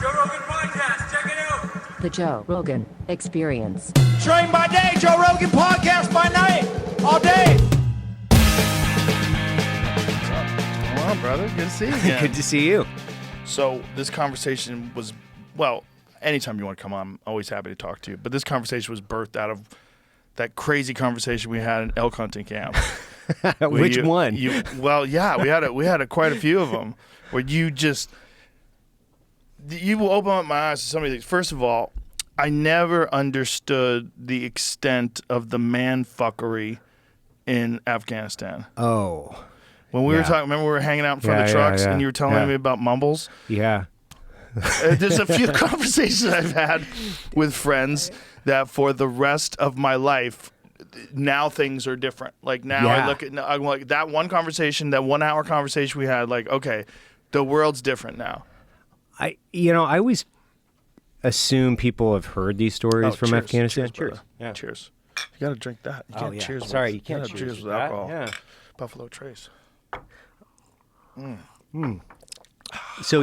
Joe Rogan Podcast. Check it out. The Joe Rogan Experience. Train by day, Joe Rogan Podcast by night, all day. Come on, brother. Good to see you again. Good to see you. So this conversation was, well, anytime you want to come on, I'm always happy to talk to you. But this conversation was birthed out of that crazy conversation we had in elk hunting camp. Which one? Well, yeah, we had quite a few of them where you will open up my eyes to some of these. First of all, I never understood the extent of the man-fuckery in Afghanistan. Oh. When we were talking, remember we were hanging out in front of the trucks and you were telling me about mumbles? Yeah. There's a few conversations I've had with friends that for the rest of my life, now things are different. Like now I look at, I'm like that one conversation, that 1 hour conversation we had, like, okay, the world's different now. I always assume people have heard these stories from Afghanistan. Cheers. Yeah. Cheers. You got to drink that. You can't cheers. Sorry, you can't cheers with alcohol. Yeah. Buffalo Trace. So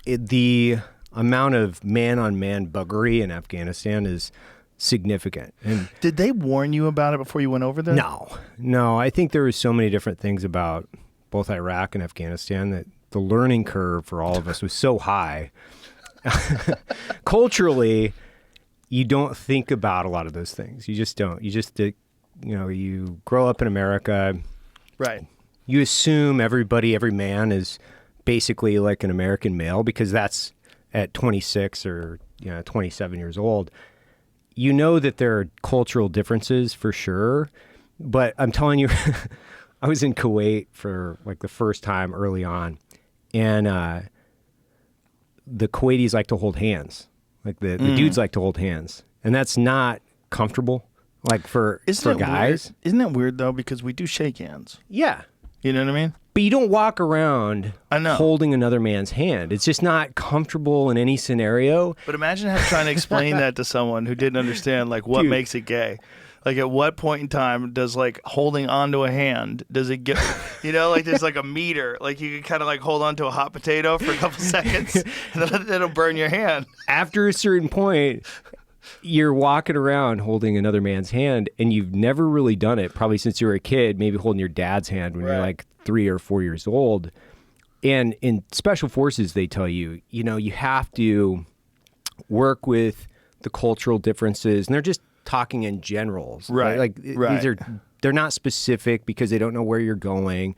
the amount of man-on-man buggery in Afghanistan is significant. And did they warn you about it before you went over there? No. I think there was so many different things about both Iraq and Afghanistan that the learning curve for all of us was so high. Culturally, you don't think about a lot of those things. You just don't. You just, you grow up in America. Right. You assume every man is basically like an American male because that's at 26 or 27 years old. You know that there are cultural differences for sure, but I'm telling you, I was in Kuwait for like the first time early on, and the Kuwaitis like to hold hands. Like the dudes like to hold hands, and that's not comfortable. Like for guys. Weird? Isn't that weird though? Because we do shake hands. Yeah. You know what I mean? But you don't walk around I holding another man's hand. It's just not comfortable in any scenario. But imagine trying to explain that to someone who didn't understand, like, what makes it gay. Like, at what point in time does, like, holding onto a hand, does it get, like, there's, like, a meter. Like, you can kind of, like, hold onto a hot potato for a couple seconds, and then it'll burn your hand. After a certain point, you're walking around holding another man's hand, and you've never really done it, probably since you were a kid, maybe holding your dad's hand when you're, like, 3 or 4 years old. And in special forces, they tell you, you have to work with the cultural differences, and they're just talking in generals. Right. Like they're not specific because they don't know where you're going,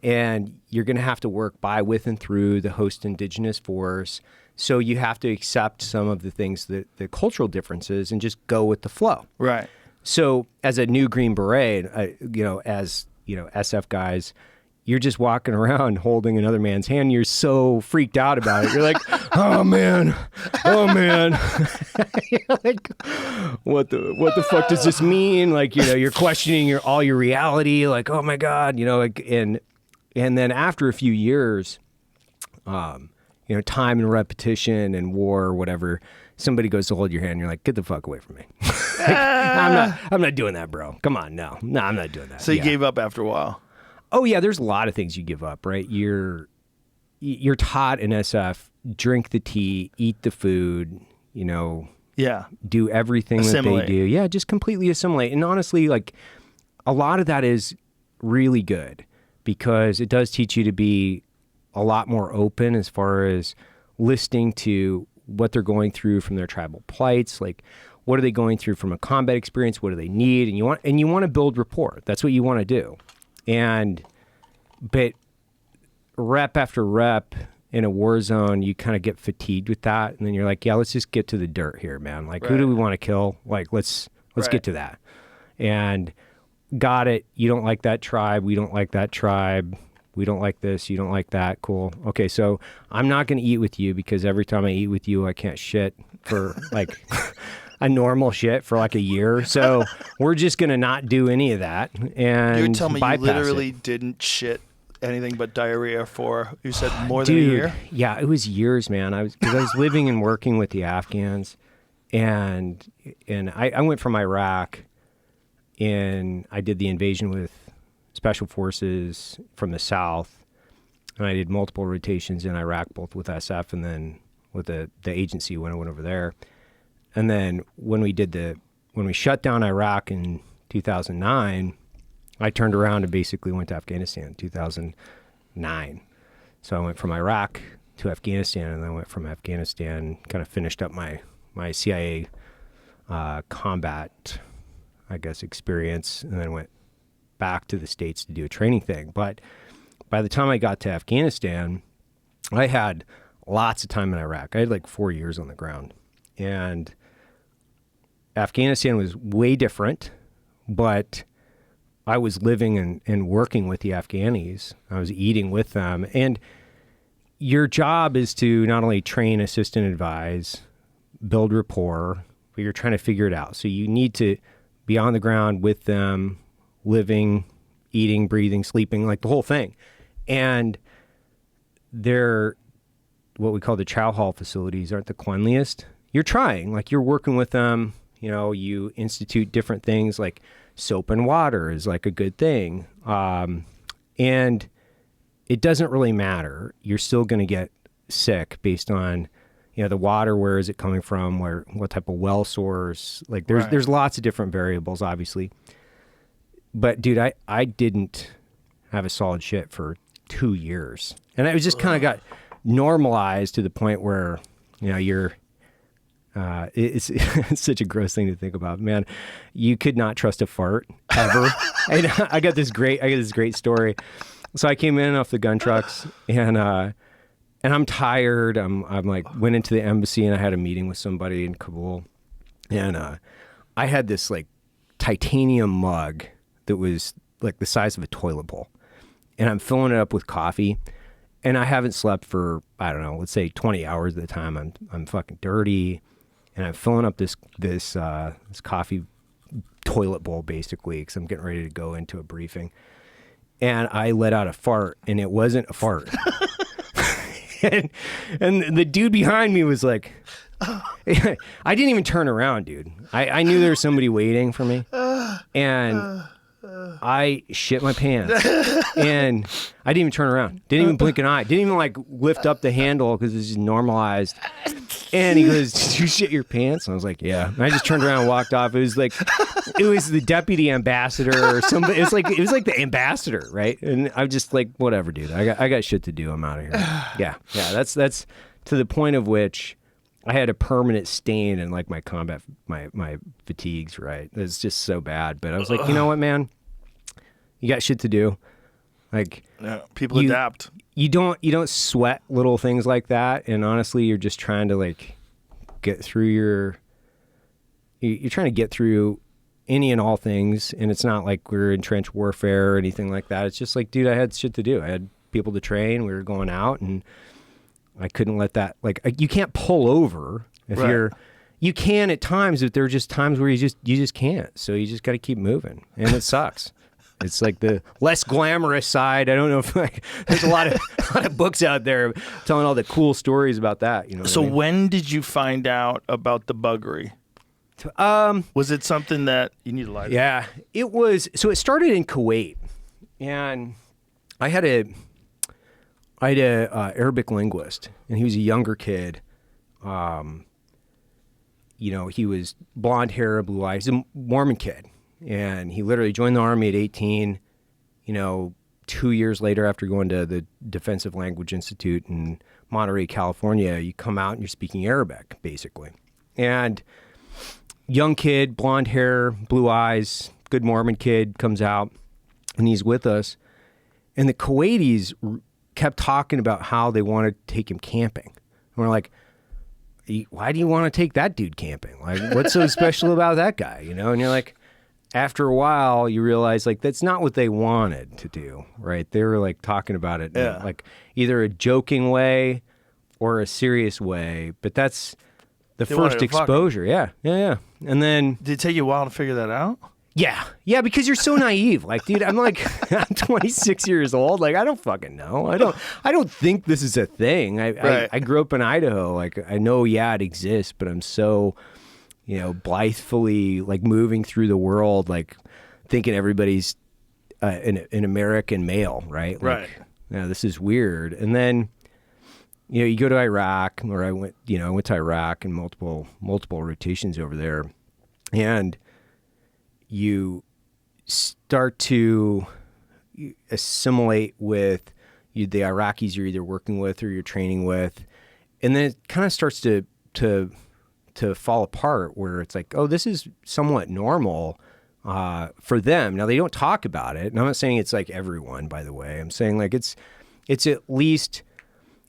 and you're going to have to work by, with, and through the host indigenous force. So you have to accept some of the things, the cultural differences, and just go with the flow. Right. So as a new Green Beret, SF guys, you're just walking around holding another man's hand. You're so freaked out about it. You're like, oh man. You're like, what the fuck does this mean? Like, you're questioning all your reality. Like, oh my God, and then after a few years, time and repetition and war or whatever, somebody goes to hold your hand and you're like, get the fuck away from me. I'm not doing that, bro. Come on. No, I'm not doing that. So you gave up after a while. Oh yeah. There's a lot of things you give up, right? You're taught in SF, drink the tea, eat the food, do everything assimilate. That they do. Yeah. Just completely assimilate. And honestly, like a lot of that is really good because it does teach you to be a lot more open as far as listening to what they're going through from their tribal plights. Like, what are they going through from a combat experience? What do they need? And you want to build rapport. That's what you want to do. But rep after rep in a war zone, you kind of get fatigued with that. And then you're like, yeah, let's just get to the dirt here, man. Like, who do we want to kill? Like, let's get to that. And got it. You don't like that tribe. We don't like that tribe. We don't like this. You don't like that. Cool. Okay, so I'm not going to eat with you because every time I eat with you, I can't shit for like a normal shit for like a year. So we're just going to not do any of that. And you're telling me you literally it. Didn't shit anything but diarrhea for, you said, more than a year? Yeah, it was years, man. I was living and working with the Afghans, and I went from Iraq, and I did the invasion with Special Forces from the South, and I did multiple rotations in Iraq, both with SF and then with the agency when I went over there. And then when we shut down Iraq in 2009, I turned around and basically went to Afghanistan in 2009. So I went from Iraq to Afghanistan, and then I went from Afghanistan, kind of finished up my CIA combat, I guess, experience, and then went back to the States to do a training thing. But by the time I got to Afghanistan, I had lots of time in Iraq. I had like 4 years on the ground. And Afghanistan was way different, but I was living and working with the Afghanis. I was eating with them. And your job is to not only train, assist, and advise, build rapport, but you're trying to figure it out. So you need to be on the ground with them, living, eating, breathing, sleeping, like the whole thing. And they're what we call the chow hall facilities aren't the cleanliest. You're trying, like you're working with them, you institute different things like soap and water is like a good thing. And it doesn't really matter. You're still going to get sick based on, the water, where is it coming from, what type of well source, like there's lots of different variables, obviously. But dude, I didn't have a solid shit for 2 years. And it was just kind of got normalized to the point where, you're, it's such a gross thing to think about, man. You could not trust a fart ever. I got this great story. So I came in off the gun trucks and I'm tired. I'm like, went into the embassy and I had a meeting with somebody in Kabul. And, I had this like titanium mug that was like the size of a toilet bowl. And I'm filling it up with coffee. And I haven't slept for, I don't know, let's say 20 hours at the time. I'm fucking dirty. And I'm filling up this coffee toilet bowl basically because I'm getting ready to go into a briefing. And I let out a fart, and it wasn't a fart. and the dude behind me was like, I didn't even turn around, dude. I knew there was somebody waiting for me. And I shit my pants. And I didn't even turn around. Didn't even blink an eye. Didn't even like lift up the handle because it's just normalized. And he goes, "Did you shit your pants?" And I was like, "Yeah." And I just turned around and walked off. It was the deputy ambassador or somebody. It was like the ambassador, right? And I'm just like, whatever, dude. I got shit to do. I'm out of here. Yeah. That's to the point of which I had a permanent stain in like my combat, my fatigues, right? It's just so bad. But I was like, you know what, man? You got shit to do. Like, people adapt. You don't sweat little things like that. And honestly, you're just trying to like get through you're trying to get through any and all things. And it's not like we're in trench warfare or anything like that. It's just like, dude, I had shit to do. I had people to train. We were going out and I couldn't let that, like, you can't pull over if you can at times, but there are just times where you just can't. So you just got to keep moving, and it sucks. It's like the less glamorous side. I don't know if there's a lot of books out there telling all the cool stories about that. So I mean? When did you find out about the buggery? Was it something that you need to lie to? Yeah, it was. So it started in Kuwait, and I had a Arabic linguist, and he was a younger kid. He was blonde hair, blue eyes, a Mormon kid. And he literally joined the Army at 18, 2 years later after going to the Defensive Language Institute in Monterey, California. You come out and you're speaking Arabic, basically. And young kid, blonde hair, blue eyes, good Mormon kid comes out, and he's with us. And the Kuwaitis kept talking about how they wanted to take him camping. And we're like, why do you want to take that dude camping? Like, what's so special about that guy? And you're like, after a while, you realize like that's not what they wanted to do, right? They were like talking about it in, like either a joking way or a serious way, but that's the first exposure. Yeah. And then did it take you a while to figure that out? Yeah, because you're so naive. Like, dude, I'm 26 years old. Like, I don't fucking know. I don't think this is a thing. I grew up in Idaho. Like, I know, it exists, but I'm so, blithely like moving through the world, like thinking everybody's an American male, right? Like, right. This is weird. And then, you go to Iraq, or I went to Iraq and multiple rotations over there, and you start to assimilate with the Iraqis you're either working with or you're training with, and then it kind of starts to fall apart, where it's like, oh, this is somewhat normal for them. Now, they don't talk about it, and I'm not saying it's like everyone, by the way. I'm saying like it's at least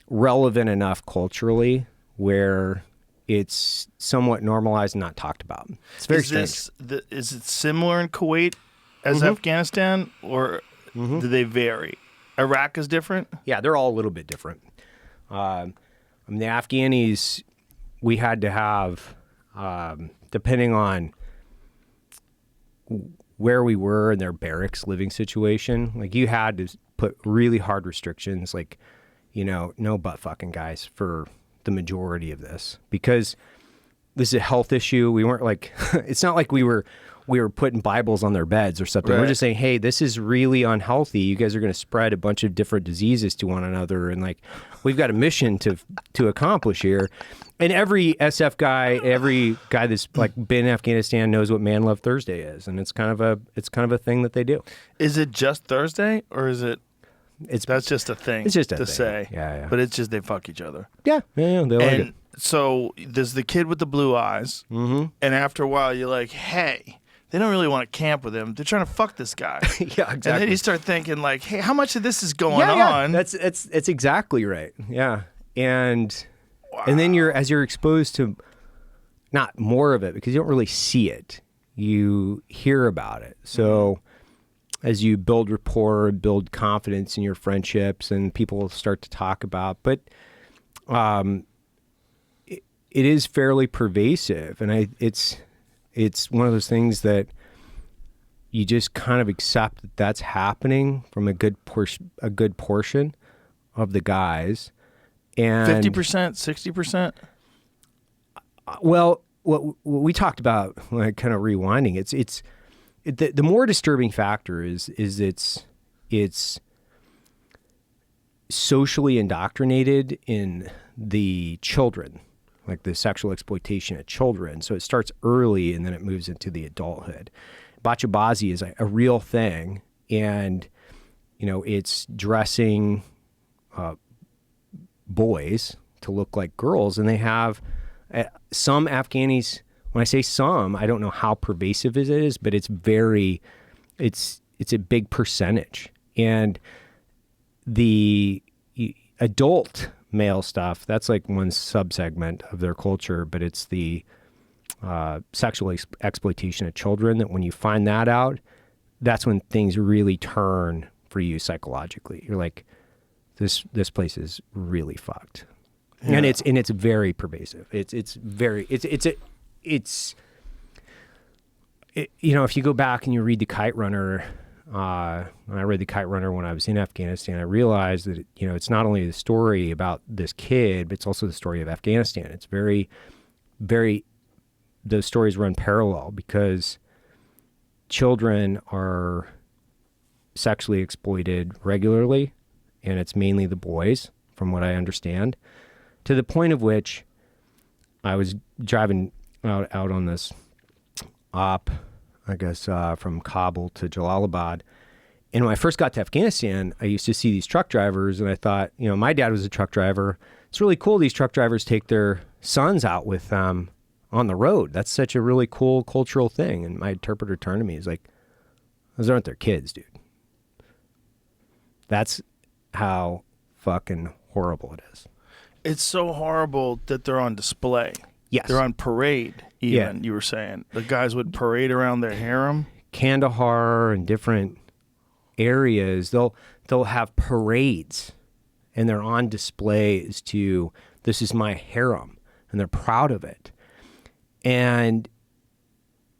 relevant enough culturally where it's somewhat normalized and not talked about. It's very strange. Is it similar in Kuwait as Afghanistan, or do they vary? Iraq is different? Yeah, they're all a little bit different. I mean, the Afghanis, we had to have, depending on where we were in their barracks living situation, like you had to put really hard restrictions, like, no butt fucking guys for the majority of this, because this is a health issue. We weren't like, it's not like we were putting Bibles on their beds or something. Right. We're just saying, hey, this is really unhealthy. You guys are going to spread a bunch of different diseases to one another. And like, we've got a mission to accomplish here. And every SF guy, every guy that's like been in Afghanistan knows what Man Love Thursday is. And it's kind of a thing that they do. Is it just Thursday, or is it? That's just a thing. It's just a to thing. Say. Yeah. But it's just they fuck each other. Yeah. They like it. So there's the kid with the blue eyes, and after a while you're like, hey, they don't really want to camp with him. They're trying to fuck this guy. Yeah, exactly. And then you start thinking like, hey, how much of this is going Yeah. on? That's exactly right. Yeah. And then as you're exposed to not more of it, because you don't really see it, you hear about it. So as you build rapport, build confidence in your friendships, and people start to talk about, but it is fairly pervasive, and it's one of those things that you just kind of accept that that's happening from a good portion of the guys. And 50%, 60%. Well, what we talked about, like kind of rewinding, it's the more disturbing factor is it's socially indoctrinated in the children, like the sexual exploitation of children. So it starts early and then it moves into the adulthood. Bachabazi is a real thing, and it's dressing boys to look like girls, and they have some Afghanis. When I say some, I don't know how pervasive it is, but it's a big percentage. And the adult male stuff, that's like one subsegment of their culture, but it's the sexual exploitation of children, that when you find that out, that's when things really turn for you psychologically. You're like, this place is really fucked. Yeah. And it's very pervasive. If you go back and you read The Kite Runner, when I read The Kite Runner when I was in Afghanistan, I realized that, it's not only the story about this kid, but it's also the story of Afghanistan. It's very, very, those stories run parallel, because children are sexually exploited regularly, and it's mainly the boys, from what I understand, to the point of which I was driving out on this op, I guess, from Kabul to Jalalabad. And when I first got to Afghanistan, I used to see these truck drivers, and I thought, my dad was a truck driver. It's really cool these truck drivers take their sons out with them on the road. That's such a really cool cultural thing. And my interpreter turned to me, he's like, those aren't their kids, dude. That's how fucking horrible it is. It's so horrible that they're on display. Yes. They're on parade, even, Yeah. You were saying. The guys would parade around their harem. Kandahar and different areas, they'll have parades, and they're on display as to, this is my harem, and they're proud of it. And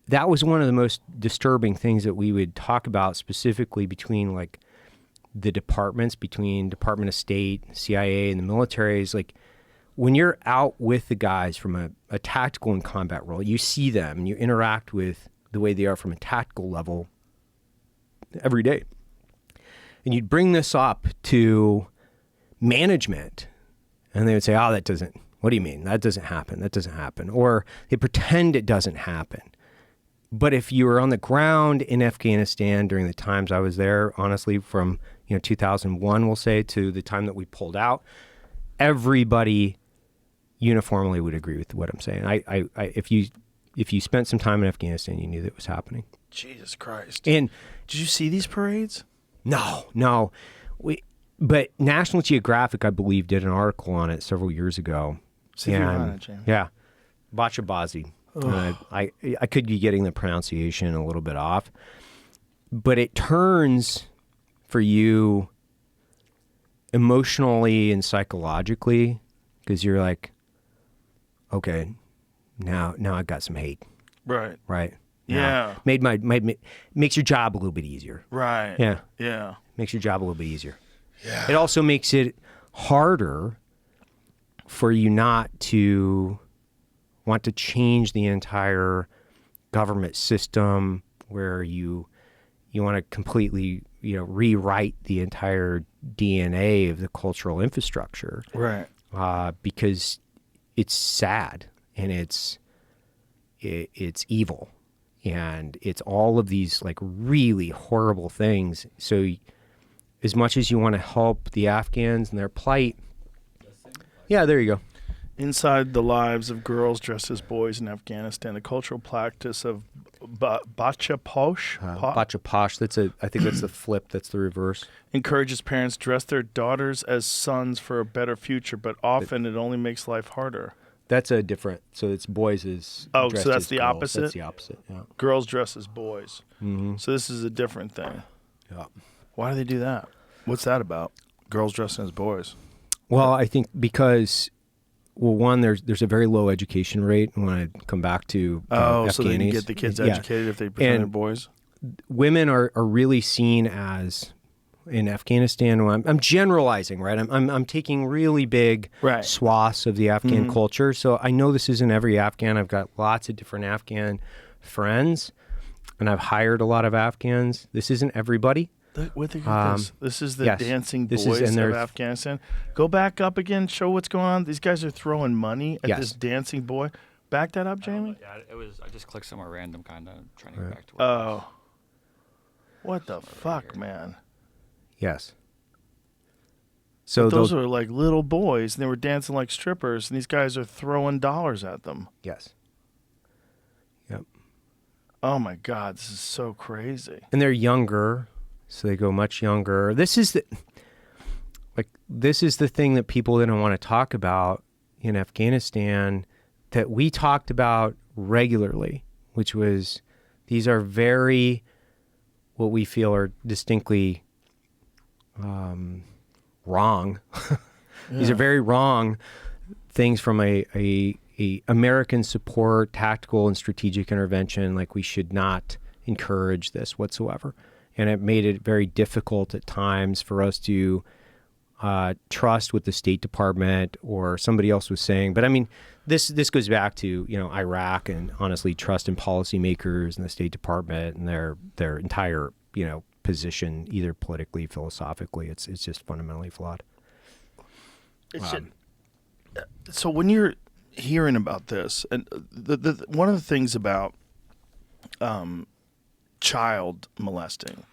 that was one of the most disturbing things that we would talk about, specifically between like the departments, between Department of State, CIA, and the military. Is like, when you're out with the guys from a tactical and combat role, you see them and you interact with the way they are from a tactical level every day. And you'd bring this up to management, And they would say, what do you mean? That doesn't happen. That doesn't happen. Or they pretend it doesn't happen. But if you were on the ground in Afghanistan during the times I was there, honestly, from 2001, we'll say, to the time that we pulled out, everybody uniformly would agree with what I'm saying. If you spent some time in Afghanistan, you knew that it was happening. Jesus Christ. And did you see these parades? No. But National Geographic, I believe, did an article on it several years ago. See if you're on it, Jamie. Yeah. Bachabazi. I could be getting the pronunciation a little bit off. But it turns for you emotionally and psychologically, because you're like, okay, now I've got some hate. Right. Right. Yeah. Makes your job a little bit easier. Right. Yeah. Yeah. Makes your job a little bit easier. Yeah. It also makes it harder for you not to want to change the entire government system where you want to completely, rewrite the entire DNA of the cultural infrastructure. Right. Because it's sad and it's evil and it's all of these like really horrible things. So as much as you want to help the Afghans and their plight, yeah, there you go. Inside the lives of girls dressed as boys in Afghanistan, the cultural practice of bachaposh. Bachaposh. I think that's the flip. That's the reverse. Encourages parents to dress their daughters as sons for a better future, but often it only makes life harder. That's a different. So it's boys as. Oh, dressed so that's as the girls. opposite? That's the opposite. Yeah. Girls dress as boys. Mm-hmm. So this is a different thing. Yeah. Why do they do that? What's that about? Girls dressing as boys. Well, I think because. Well, one, there's a very low education rate when I come back to so they can get the kids educated if they pretend they're boys? Women are really seen as, in Afghanistan, I'm generalizing, right? I'm taking really big swaths of the Afghan culture. So I know this isn't every Afghan. I've got lots of different Afghan friends, and I've hired a lot of Afghans. This isn't everybody. This is the dancing boys of Afghanistan. Go back up again. Show what's going on. These guys are throwing money at this dancing boy. Back that up, Jamie. Yeah, I just clicked somewhere random, kind of trying to get back to. Oh, what the fuck, man? Yes. So those are like little boys, and they were dancing like strippers, and these guys are throwing dollars at them. Yes. Yep. Oh my God, this is so crazy. And they're younger. So they go much younger. This is the thing that people didn't want to talk about in Afghanistan that we talked about regularly, which was these are very, what we feel are distinctly wrong. These are very wrong things from a American support, tactical and strategic intervention. Like, we should not encourage this whatsoever. And it made it very difficult at times for us to trust what the State Department or somebody else was saying. But I mean, this goes back to Iraq, and honestly, trust in policymakers and the State Department and their entire position, either politically, philosophically. It's just fundamentally flawed. So when you're hearing about this, and the one of the things about child molesting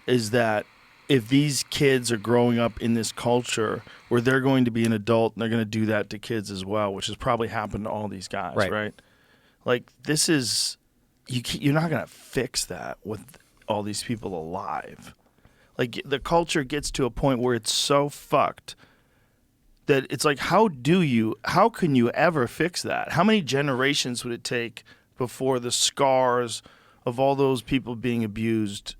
is that if these kids are growing up in this culture where they're going to be an adult and they're going to do that to kids as well, which has probably happened to all these guys, right? Like, this is, you're not going to fix that with all these people alive. Like, the culture gets to a point where it's so fucked that it's like, how can you ever fix that? How many generations would it take before the scars of all those people being abused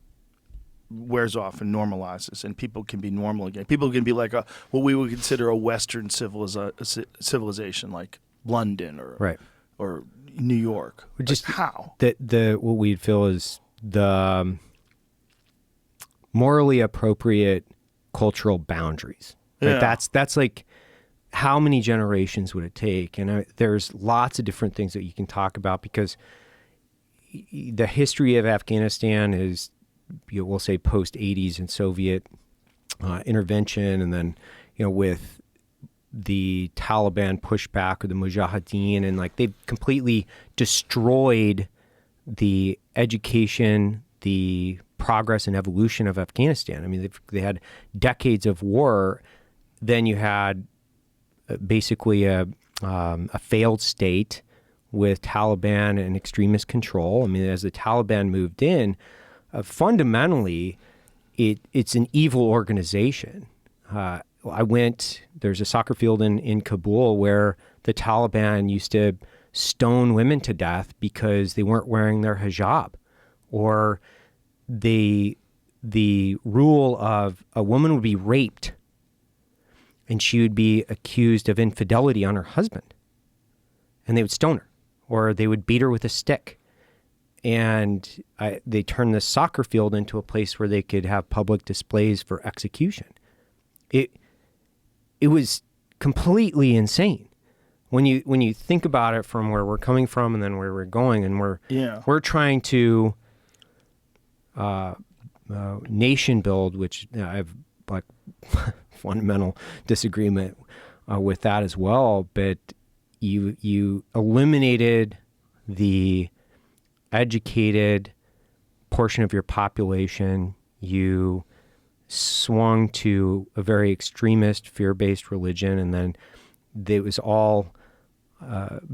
wears off and normalizes, and people can be normal again? People can be like what we would consider a Western civilization, like London or New York. Just like, how? What we'd feel is the morally appropriate cultural boundaries. Like, that's like, how many generations would it take? And there's lots of different things that you can talk about, because the history of Afghanistan is, we'll say, post 80s and Soviet intervention, and then with the Taliban pushback or the Mujahideen, and like they've completely destroyed the education, the progress and evolution of Afghanistan. I mean, they had decades of war. Then you had basically a failed state with Taliban and extremist control. I mean, as the Taliban moved in, fundamentally, it's an evil organization. There's a soccer field in Kabul where the Taliban used to stone women to death because they weren't wearing their hijab, or the rule of a woman would be raped and she would be accused of infidelity on her husband, and they would stone her, or they would beat her with a stick. And they turned the soccer field into a place where they could have public displays for execution. It was completely insane when you think about it from where we're coming from and then where we're going, and we're trying to nation build, which I have like fundamental disagreement with that as well. But you eliminated the educated portion of your population. You swung to a very extremist, fear-based religion, and then it was all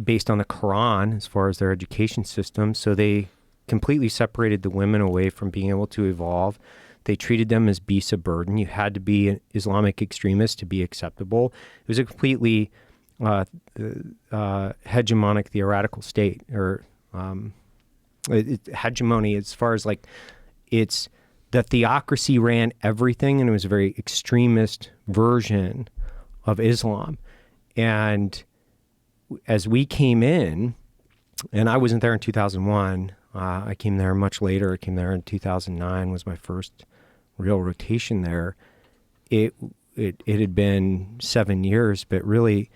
based on the Quran as far as their education system. So they completely separated the women away from being able to evolve. They treated them as beasts of burden. You had to be an Islamic extremist to be acceptable. It was a completely hegemonic theoretical state, or hegemony as far as like it's the theocracy ran everything, and it was a very extremist version of Islam. And as we came in, and I wasn't there in 2001, I came there much later. I came there in 2009 was my first real rotation there. It had been 7 years, but really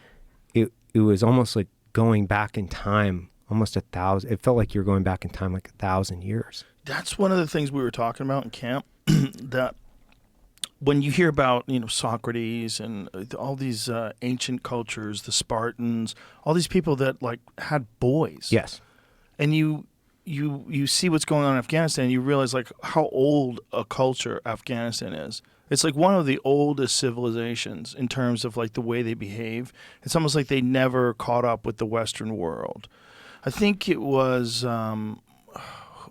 it was almost like going back in time, almost 1,000. It felt like you were going back in time like 1,000 years. That's one of the things we were talking about in camp, that when you hear about, Socrates and all these ancient cultures, the Spartans, all these people that like had boys. Yes. And you see what's going on in Afghanistan, and you realize like how old a culture Afghanistan is. It's like one of the oldest civilizations in terms of like the way they behave. It's almost like they never caught up with the Western world. I think it was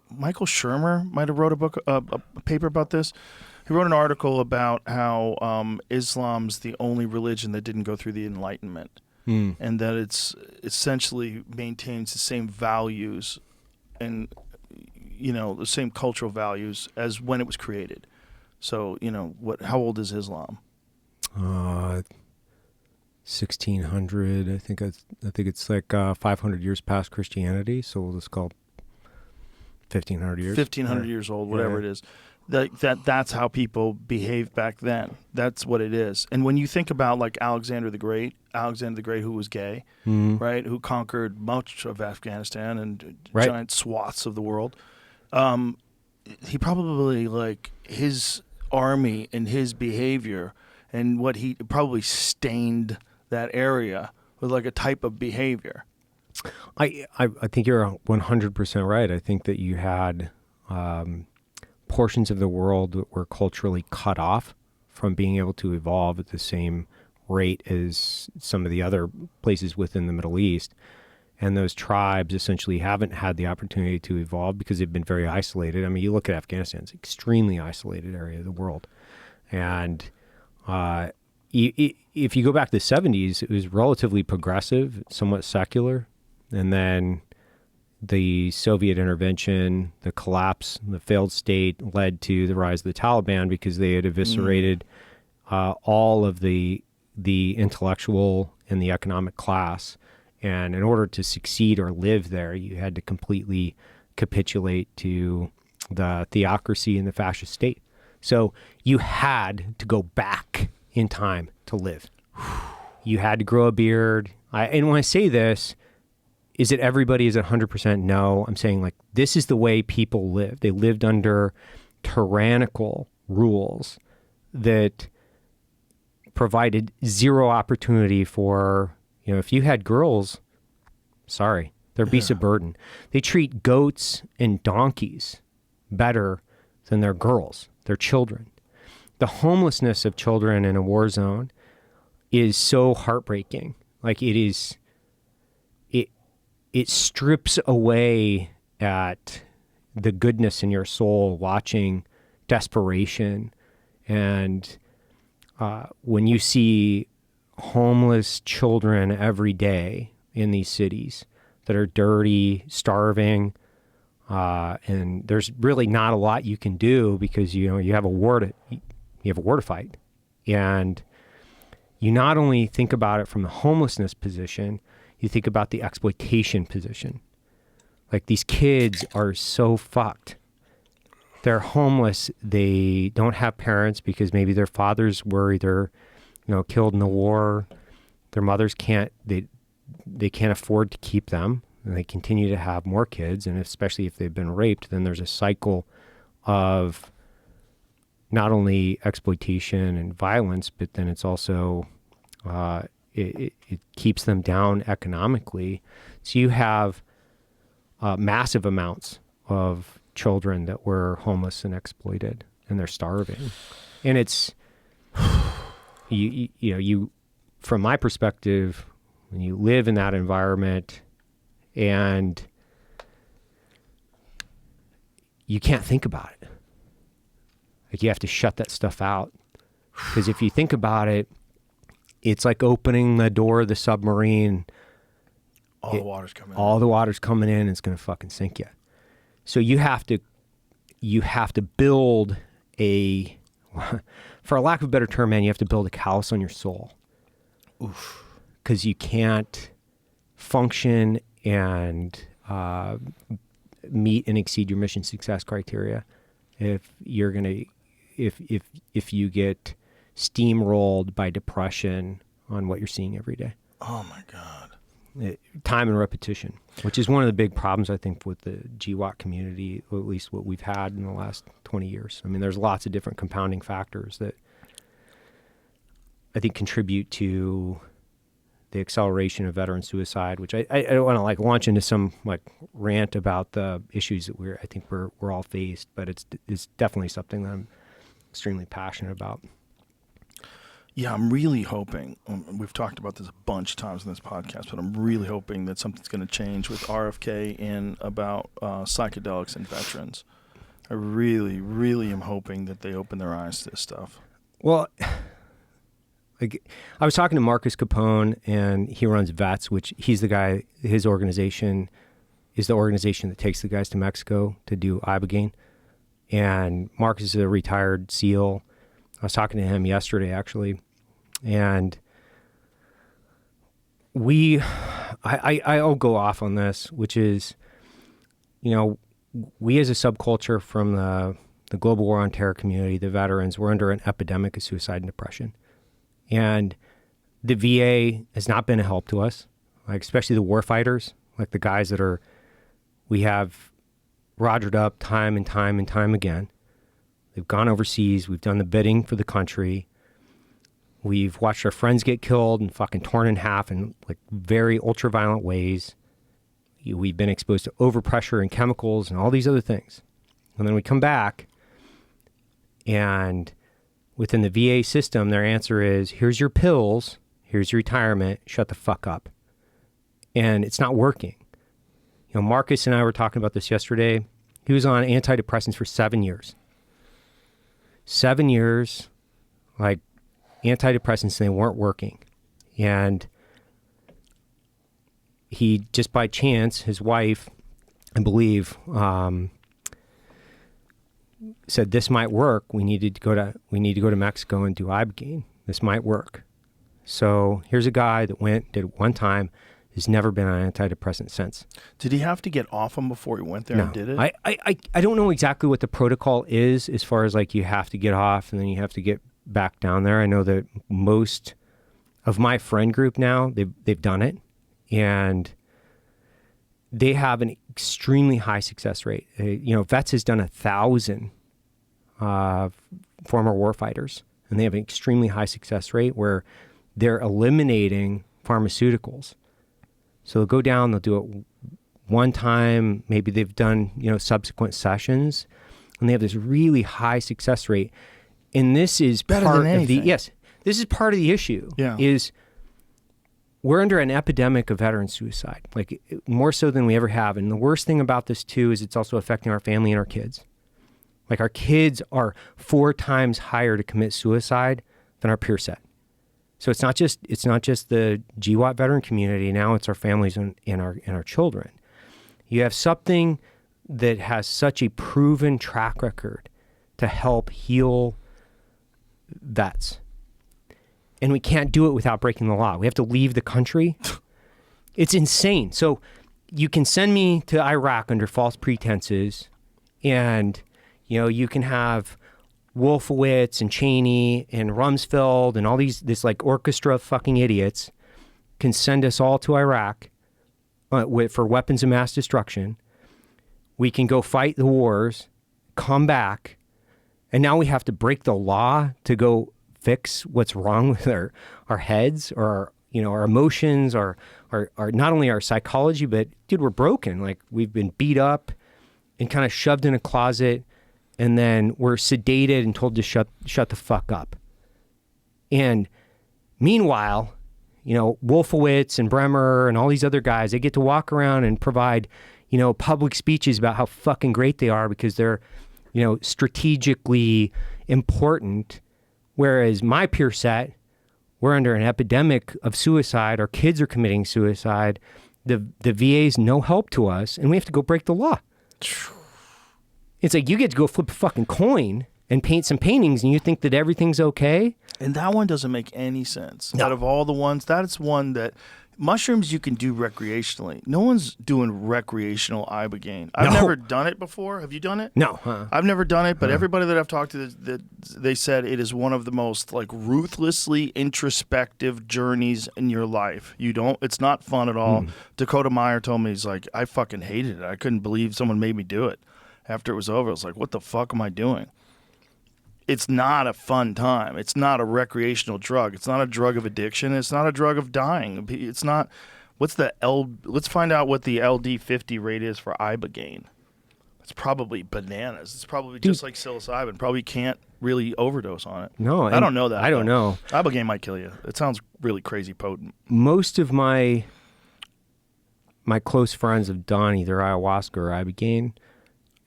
Michael Shermer might have wrote a paper about this. He wrote an article about how Islam's the only religion that didn't go through the Enlightenment, and that it's essentially maintains the same values and the same cultural values as when it was created. So how old is Islam? 1600. I think it's like 500 years past Christianity. So we'll just call 1,500 years. 1,500 years old, whatever it is. That's how people behaved back then. That's what it is. And when you think about like Alexander the Great, who was gay, right, who conquered much of Afghanistan and giant swaths of the world, he probably like his army and his behavior and what he probably stained that area with like a type of behavior. I think you're 100% right. I think that you had portions of the world that were culturally cut off from being able to evolve at the same rate as some of the other places within the Middle East. And those tribes essentially haven't had the opportunity to evolve because they've been very isolated. I mean, you look at Afghanistan, it's an extremely isolated area of the world. And if you go back to the 70s, it was relatively progressive, somewhat secular. And then the Soviet intervention, the collapse, the failed state led to the rise of the Taliban because they had eviscerated all of the intellectual and the economic class. And in order to succeed or live there, you had to completely capitulate to the theocracy and the fascist state. So you had to go back in time to live. You had to grow a beard. And when I say this, is it everybody is 100% no? I'm saying like this is the way people lived. They lived under tyrannical rules that provided zero opportunity for, if you had girls, sorry, they're beasts of burden. They treat goats and donkeys better than their girls, their children. The homelessness of children in a war zone is so heartbreaking. Like it strips away at the goodness in your soul watching desperation. And when you see homeless children every day in these cities that are dirty, starving, and there's really not a lot you can do because you have a war to fight, and you not only think about it from the homelessness position, you think about the exploitation position. Like these kids are so fucked. They're homeless. They don't have parents because maybe their fathers were either, killed in the war. Their mothers can't afford to keep them, and they continue to have more kids. And especially if they've been raped, then there's a cycle of not only exploitation and violence, but then it's also it keeps them down economically. So you have massive amounts of children that were homeless and exploited, and they're starving. And it's you from my perspective, when you live in that environment and you can't think about it. Like you have to shut that stuff out. Because if you think about it, it's like opening the door of the submarine. All the water's coming in. All the water's coming in and it's going to fucking sink you. So you have to build a, for a lack of a better term, man, you have to build a callus on your soul. Oof. Because you can't function and meet and exceed your mission success criteria if you're gonna if you get steamrolled by depression on what you're seeing every day. Oh my God. Time and repetition, which is one of the big problems I think with the GWAT community, or at least what we've had in the last 20 years. I mean, there's lots of different compounding factors that I think contribute to the acceleration of veteran suicide, which I don't want to launch into some rant about the issues that I think we're all faced, but it's definitely something that I'm extremely passionate about. Yeah, I'm really hoping, we've talked about this a bunch of times in this podcast, but I'm really hoping that something's going to change with RFK and about psychedelics and veterans. I really, really am hoping that they open their eyes to this stuff. Well, I was talking to Marcus Capone, and he runs VETS, which he's the guy, his organization is the organization that takes the guys to Mexico to do Ibogaine. And Marcus is a retired SEAL. I was talking to him yesterday, actually. And I'll go off on this, which is, we as a subculture from the global war on terror community, the veterans, we're under an epidemic of suicide and depression. And the VA has not been a help to us, especially the war fighters, the guys that we have rogered up time and time and time again. They've gone overseas. We've done the bidding for the country. We've watched our friends get killed and fucking torn in half in very ultra-violent ways. We've been exposed to overpressure and chemicals and all these other things. And then we come back, and within the VA system, their answer is, here's your pills, here's your retirement, shut the fuck up. And it's not working. Marcus and I were talking about this yesterday. He was on antidepressants for 7 years. 7 years, antidepressants, and they weren't working. And he, just by chance, his wife, I believe, said this might work. We need to go to Mexico and do Ibogaine. This might work. So here's a guy that did it one time, has never been on antidepressant since. Did he have to get off them before he went there and did it? I don't know exactly what the protocol is as far as you have to get off and then you have to get back down there. I know that most of my friend group now, they've done it, and they have an extremely high success rate. VETS has done 1,000 former warfighters, and they have an extremely high success rate where they're eliminating pharmaceuticals. So they'll go down, they'll do it one time, maybe they've done, subsequent sessions, and they have this really high success rate. And this is Better part than of anything. this is part of the issue. Yeah. Is we're under an epidemic of veteran suicide, like more so than we ever have. And the worst thing about this too is it's also affecting our family and our kids. Like our kids are 4 times higher to commit suicide than our peer set. So it's not just the GWAT veteran community. Now it's our families and our children. You have something that has such a proven track record to help heal vets. And we can't do it without breaking the law. We have to leave the country. It's insane. So you can send me to Iraq under false pretenses, and you can have Wolfowitz and Cheney and Rumsfeld and all this like orchestra of fucking idiots can send us all to Iraq for weapons of mass destruction. We can go fight the wars, come back, and now we have to break the law to go fix what's wrong with our heads or our emotions or not only our psychology, but dude, we're broken. Like we've been beat up and kind of shoved in a closet, and then we're sedated and told to shut the fuck up. And meanwhile, Wolfowitz and Bremer and all these other guys, they get to walk around and provide, public speeches about how fucking great they are because they're, strategically important. Whereas my peer set, we're under an epidemic of suicide. Our kids are committing suicide. The VA's no help to us, and we have to go break the law. It's like you get to go flip a fucking coin and paint some paintings, and you think that everything's okay. And that one doesn't make any sense. No. Out of all the ones, that's one that mushrooms you can do recreationally. No one's doing recreational ibogaine. I've never done it before. Have you done it? No. I've never done it, but everybody that I've talked to, they said it is one of the most like ruthlessly introspective journeys in your life. It's not fun at all. Dakota Meyer told me, he's like, I fucking hated it. I couldn't believe someone made me do it. After it was over, I was like, what the fuck am I doing? It's not a fun time. It's not a recreational drug. It's not a drug of addiction. It's not a drug of dying. It's not. Let's find out what the LD50 rate is for ibogaine. It's probably bananas. It's probably just like psilocybin. Probably can't really overdose on it. No, I don't know that. I don't know. Ibogaine might kill you. It sounds really crazy potent. Most of my close friends have done either ayahuasca or ibogaine,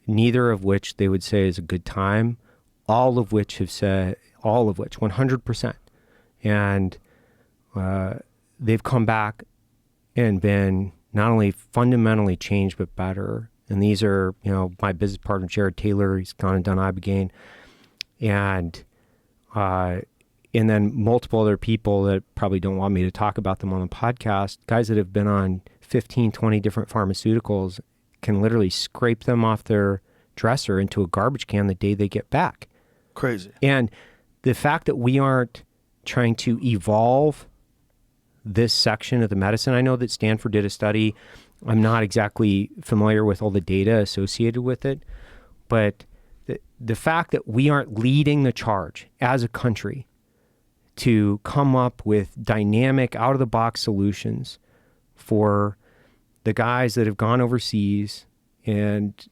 neither of which they would say is a good time. All of which 100%. And they've come back and been not only fundamentally changed, but better. And these are, my business partner, Jared Taylor, he's gone and done ibogaine. And then multiple other people that probably don't want me to talk about them on the podcast, guys that have been on 15, 20 different pharmaceuticals can literally scrape them off their dresser into a garbage can the day they get back. Crazy. And the fact that we aren't trying to evolve this section of the medicine, I know that Stanford did a study. I'm not exactly familiar with all the data associated with it, but the fact that we aren't leading the charge as a country to come up with dynamic, out-of-the-box solutions for the guys that have gone overseas and,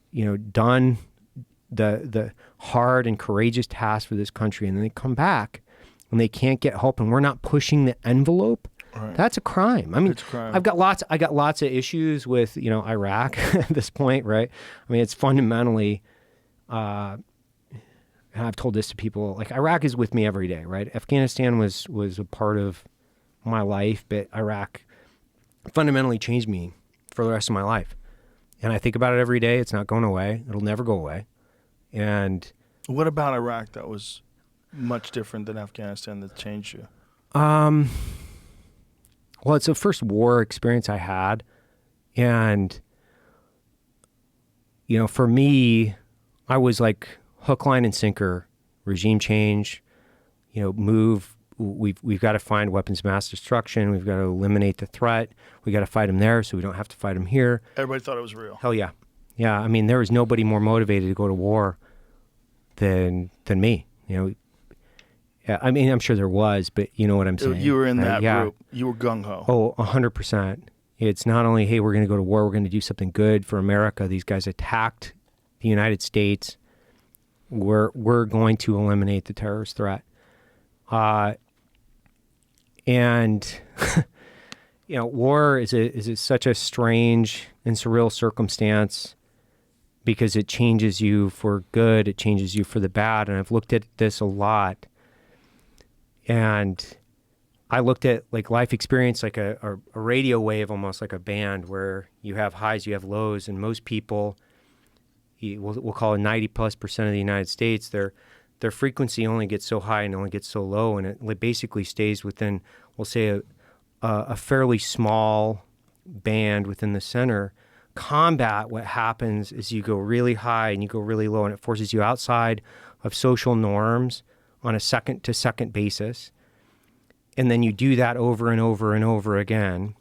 done the hard and courageous task for this country, and then they come back and they can't get help, and we're not pushing the envelope. Right. That's a crime. I mean, it's a crime. I got lots of issues with Iraq at this point, right? I mean, it's fundamentally, and I've told this to people, like Iraq is with me every day, right? Afghanistan was a part of my life, but Iraq fundamentally changed me for the rest of my life, and I think about it every day. It's not going away. It'll never go away. And what about Iraq that was much different than Afghanistan that changed you? Well, it's the first war experience I had. And, for me, I was like hook, line, and sinker. Regime change, move. We've got to find weapons of mass destruction. We've got to eliminate the threat. We got to fight them there so we don't have to fight them here. Everybody thought it was real. Hell yeah. Yeah, I mean, there was nobody more motivated to go to war than me, Yeah, I mean, I'm sure there was, but you know what I'm saying. You were in right? that group. You were gung-ho. Oh, 100%. It's not only, hey, we're going to go to war, we're going to do something good for America. These guys attacked the United States. We're going to eliminate the terrorist threat. And war is such a strange and surreal circumstance because it changes you for good, it changes you for the bad. And I've looked at this a lot. And I looked at like life experience like a radio wave, almost like a band where you have highs, you have lows, and most people, we'll call it 90+% of the United States, their frequency only gets so high and only gets so low, and it basically stays within, we'll say, a fairly small band within the center. Combat, what happens is you go really high and you go really low, and it forces you outside of social norms on a second-to-second basis. And then you do that over and over and over again.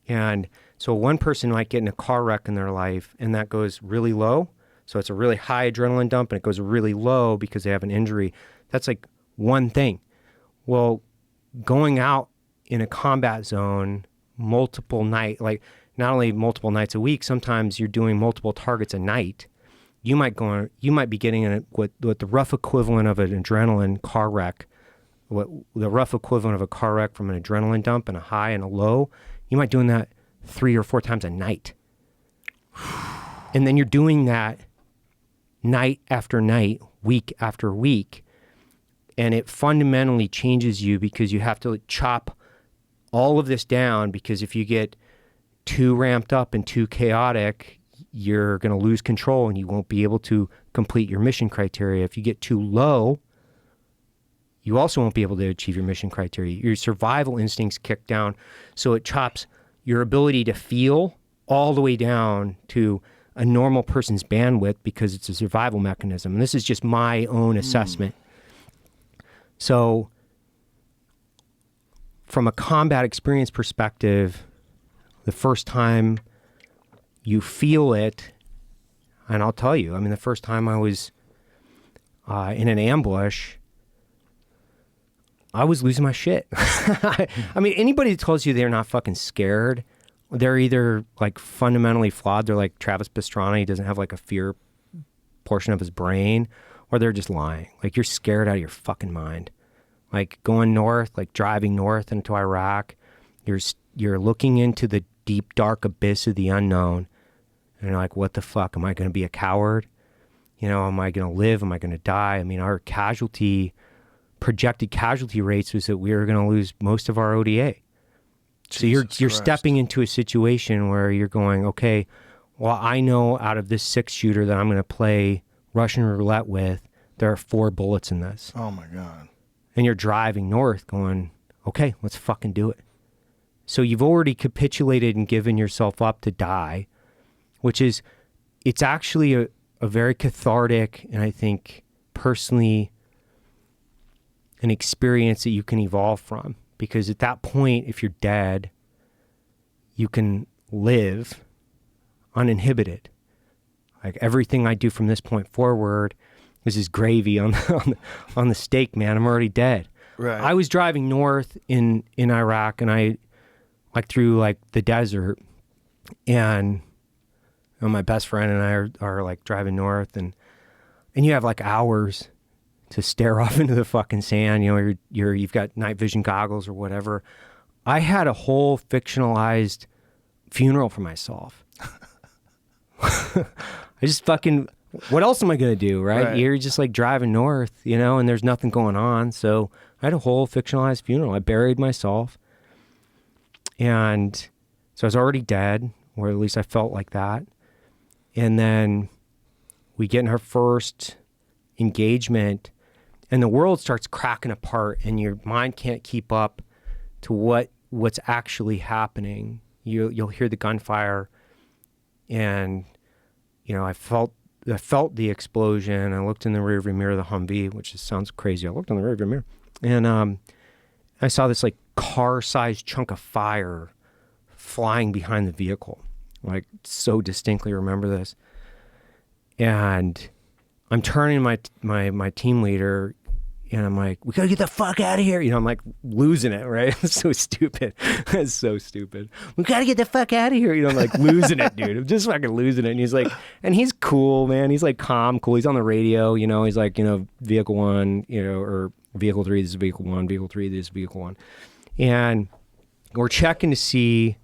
And so one person might get in a car wreck in their life, and that goes really low. So it's a really high adrenaline dump, and it goes really low because they have an injury. That's like one thing. Well, going out in a combat zone multiple night, like not only multiple nights a week, sometimes you're doing multiple targets a night. You might be getting in what the rough equivalent of an adrenaline car wreck, what the rough equivalent of a car wreck from an adrenaline dump and a high and a low. You might be doing that 3 or 4 times a night. And then you're doing that night after night, week after week. And it fundamentally changes you because you have to chop all of this down, because if you get too ramped up and too chaotic, you're going to lose control and you won't be able to complete your mission criteria. If you get too low, you also won't be able to achieve your mission criteria. Your survival instincts kick down, so it chops your ability to feel all the way down to a normal person's bandwidth because it's a survival mechanism. And this is just my own assessment. So from a combat experience perspective, the first time you feel it, and I'll tell you, I mean, the first time I was in an ambush, I was losing my shit. I mean, anybody that tells you they're not fucking scared, they're either like fundamentally flawed. They're like Travis Pastrana, doesn't have like a fear portion of his brain, or they're just lying. Like, you're scared out of your fucking mind. Like going north, like driving north into Iraq, you're looking into the deep, dark abyss of the unknown. And you're like, what the fuck? Am I going to be a coward? You know, am I going to live? Am I going to die? I mean, our projected casualty rates was that we were going to lose most of our ODA. So you're stepping into a situation where you're going, okay, well, I know out of this 6-shooter that I'm going to play Russian roulette with, there are 4 bullets in this. Oh my God. And you're driving north going, okay, let's fucking do it. So you've already capitulated and given yourself up to die, which is, it's actually a very cathartic, and I think personally an experience that you can evolve from. Because at that point, if you're dead, you can live uninhibited. Like, everything I do from this point forward is gravy on the steak, man. I'm already dead. Right. I was driving north in Iraq, and I like through like the desert, and my best friend and I are like driving north, and you have like hours to stare off into the fucking sand. You know, you've got night vision goggles or whatever. I had a whole fictionalized funeral for myself. I just fucking, what else am I going to do, right? You're just like driving north, you know, and there's nothing going on. So I had a whole fictionalized funeral. I buried myself. And so I was already dead, or at least I felt like that. And then we get in our first engagement, and the world starts cracking apart, and your mind can't keep up to what's actually happening. You'll hear the gunfire, and you know, I felt the explosion. I looked in the rearview mirror of the Humvee, which just sounds crazy. I looked in the rearview mirror, and I saw this like car-sized chunk of fire flying behind the vehicle. Like, so distinctly remember this. And I'm turning my team leader, And I'm like, we gotta get the fuck out of here. You know, I'm like losing it, right? It's so stupid. It's so stupid. We gotta get the fuck out of here. You know, I'm like losing it, dude. I'm just fucking losing it. And he's like, and he's cool, man. He's like calm, cool. He's on the radio, you know, he's like, you know, vehicle 1, you know, or vehicle 3, this is vehicle 1, vehicle 3, this is vehicle 1. And we're checking to see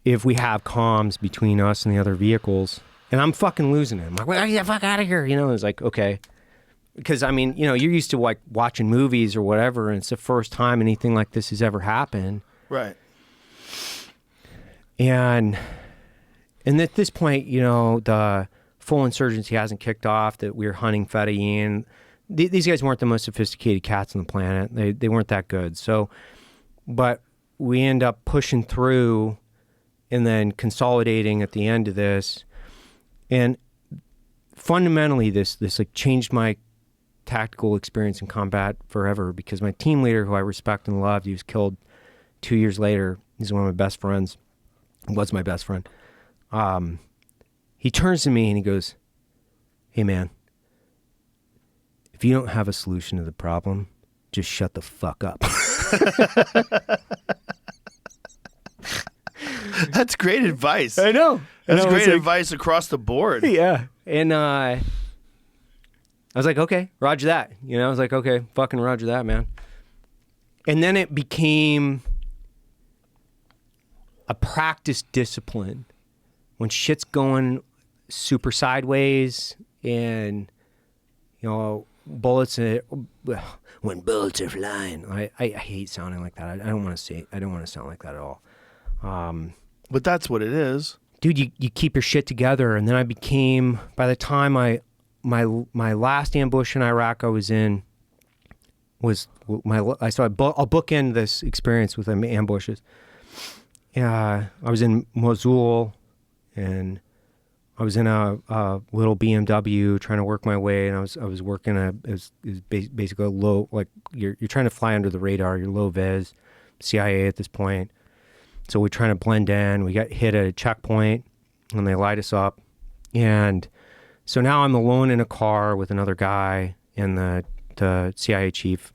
if we have comms between us and the other vehicles. And I'm fucking losing it. I'm like, we gotta get the fuck out of here. You know, it's like, okay. Because, I mean, you know, you're used to like watching movies or whatever, and it's the first time anything like this has ever happened. Right. And at this point, you know, the full insurgency hasn't kicked off, that we're hunting Fedayeen. These guys weren't the most sophisticated cats on the planet. They weren't that good. So, but we end up pushing through and then consolidating at the end of this. And fundamentally, this like changed my tactical experience in combat forever, because my team leader, who I respect and loved, he was killed 2 years later. He's one of my best friends. Was my best friend. He turns to me and he goes, "Hey man, if you don't have a solution to the problem, just shut the fuck up." That's great advice. I know. That's great advice across the board. Yeah. And I was like, okay, roger that. You know, I was like, okay, fucking roger that, man. And then it became a practice discipline. When shit's going super sideways and, you know, bullets, when bullets are flying. I hate sounding like that. I don't want to sound like that at all. But that's what it is. Dude, you keep your shit together. And then I became, by the time my last ambush in Iraq I was in was I'll bookend this experience with ambushes. I was in Mosul, and I was in a little BMW trying to work my way, and I was working it was basically a low, like you're trying to fly under the radar, you're low vis, CIA at this point. So we're trying to blend in. We got hit at a checkpoint and they light us up. And so now I'm alone in a car with another guy and the CIA chief.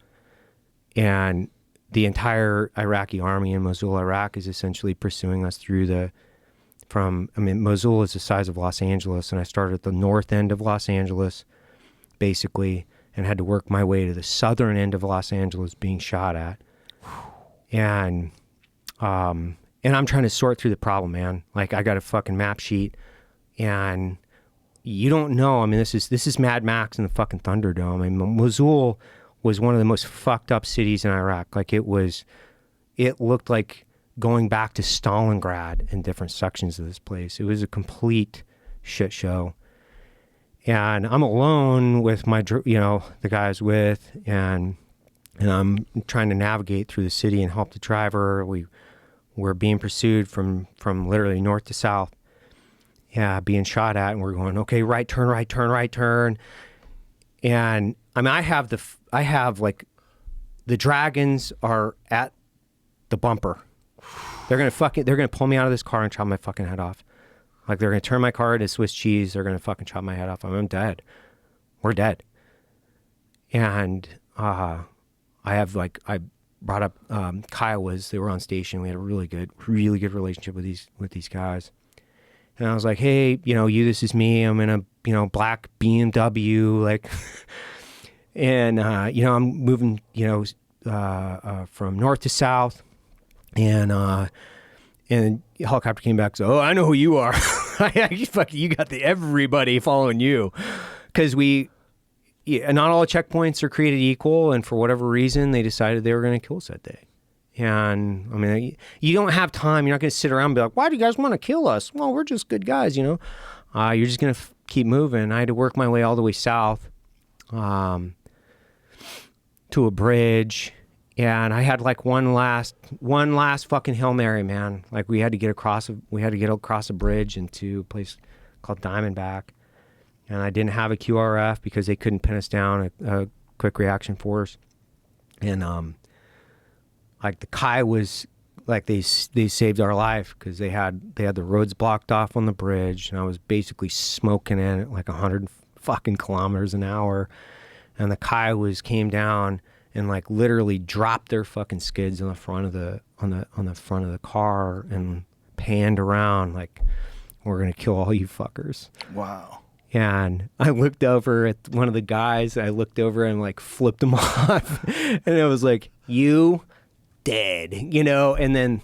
And the entire Iraqi army in Mosul, Iraq, is essentially pursuing us through Mosul is the size of Los Angeles. And I started at the north end of Los Angeles, basically, and had to work my way to the southern end of Los Angeles being shot at. And I'm trying to sort through the problem, man. Like, I got a fucking map sheet, and you don't know. I mean, this is Mad Max in the fucking Thunderdome. I mean, Mosul was one of the most fucked up cities in Iraq. Like, it looked like going back to Stalingrad in different sections of this place. It was a complete shit show. And I'm alone with the guy I was with, and I'm trying to navigate through the city and help the driver. We're being pursued from literally north to south. Yeah, being shot at, and we're going, okay, right turn, right turn, right turn. And I mean, I have like the dragons are at the bumper. They're gonna pull me out of this car and chop my fucking head off. Like, they're gonna turn my car into Swiss cheese. They're gonna fucking chop my head off. I'm dead. We're dead. And I brought up Kiowas. They were on station. We had a really good relationship with these guys. And I was like, hey, this is me. I'm in a black BMW, like, and I'm moving, from north to south, and the helicopter came back. So, I know who you are. You got everybody following you, because not all checkpoints are created equal, and for whatever reason, they decided they were going to kill us that day. And I mean, you don't have time. You're not going to sit around and be like, why do you guys want to kill us? Well, we're just good guys, You're just going to keep moving. I had to work my way all the way south to a bridge, and I had like one last fucking Hail Mary, man. Like, we had to get across a bridge into a place called Diamondback. And I didn't have a QRF because they couldn't pin us down, a quick reaction force. And like, the Kai was like, they saved our life, because they had the roads blocked off on the bridge, and I was basically smoking in at like 100 fucking kilometers an hour. and the Kiowas came down and like literally dropped their fucking skids on the front of the front of the car and panned around like, we're gonna kill all you fuckers. Wow. And I looked over at one of the guys. I looked over and like flipped him off, and it was like, "You dead," you know. And then,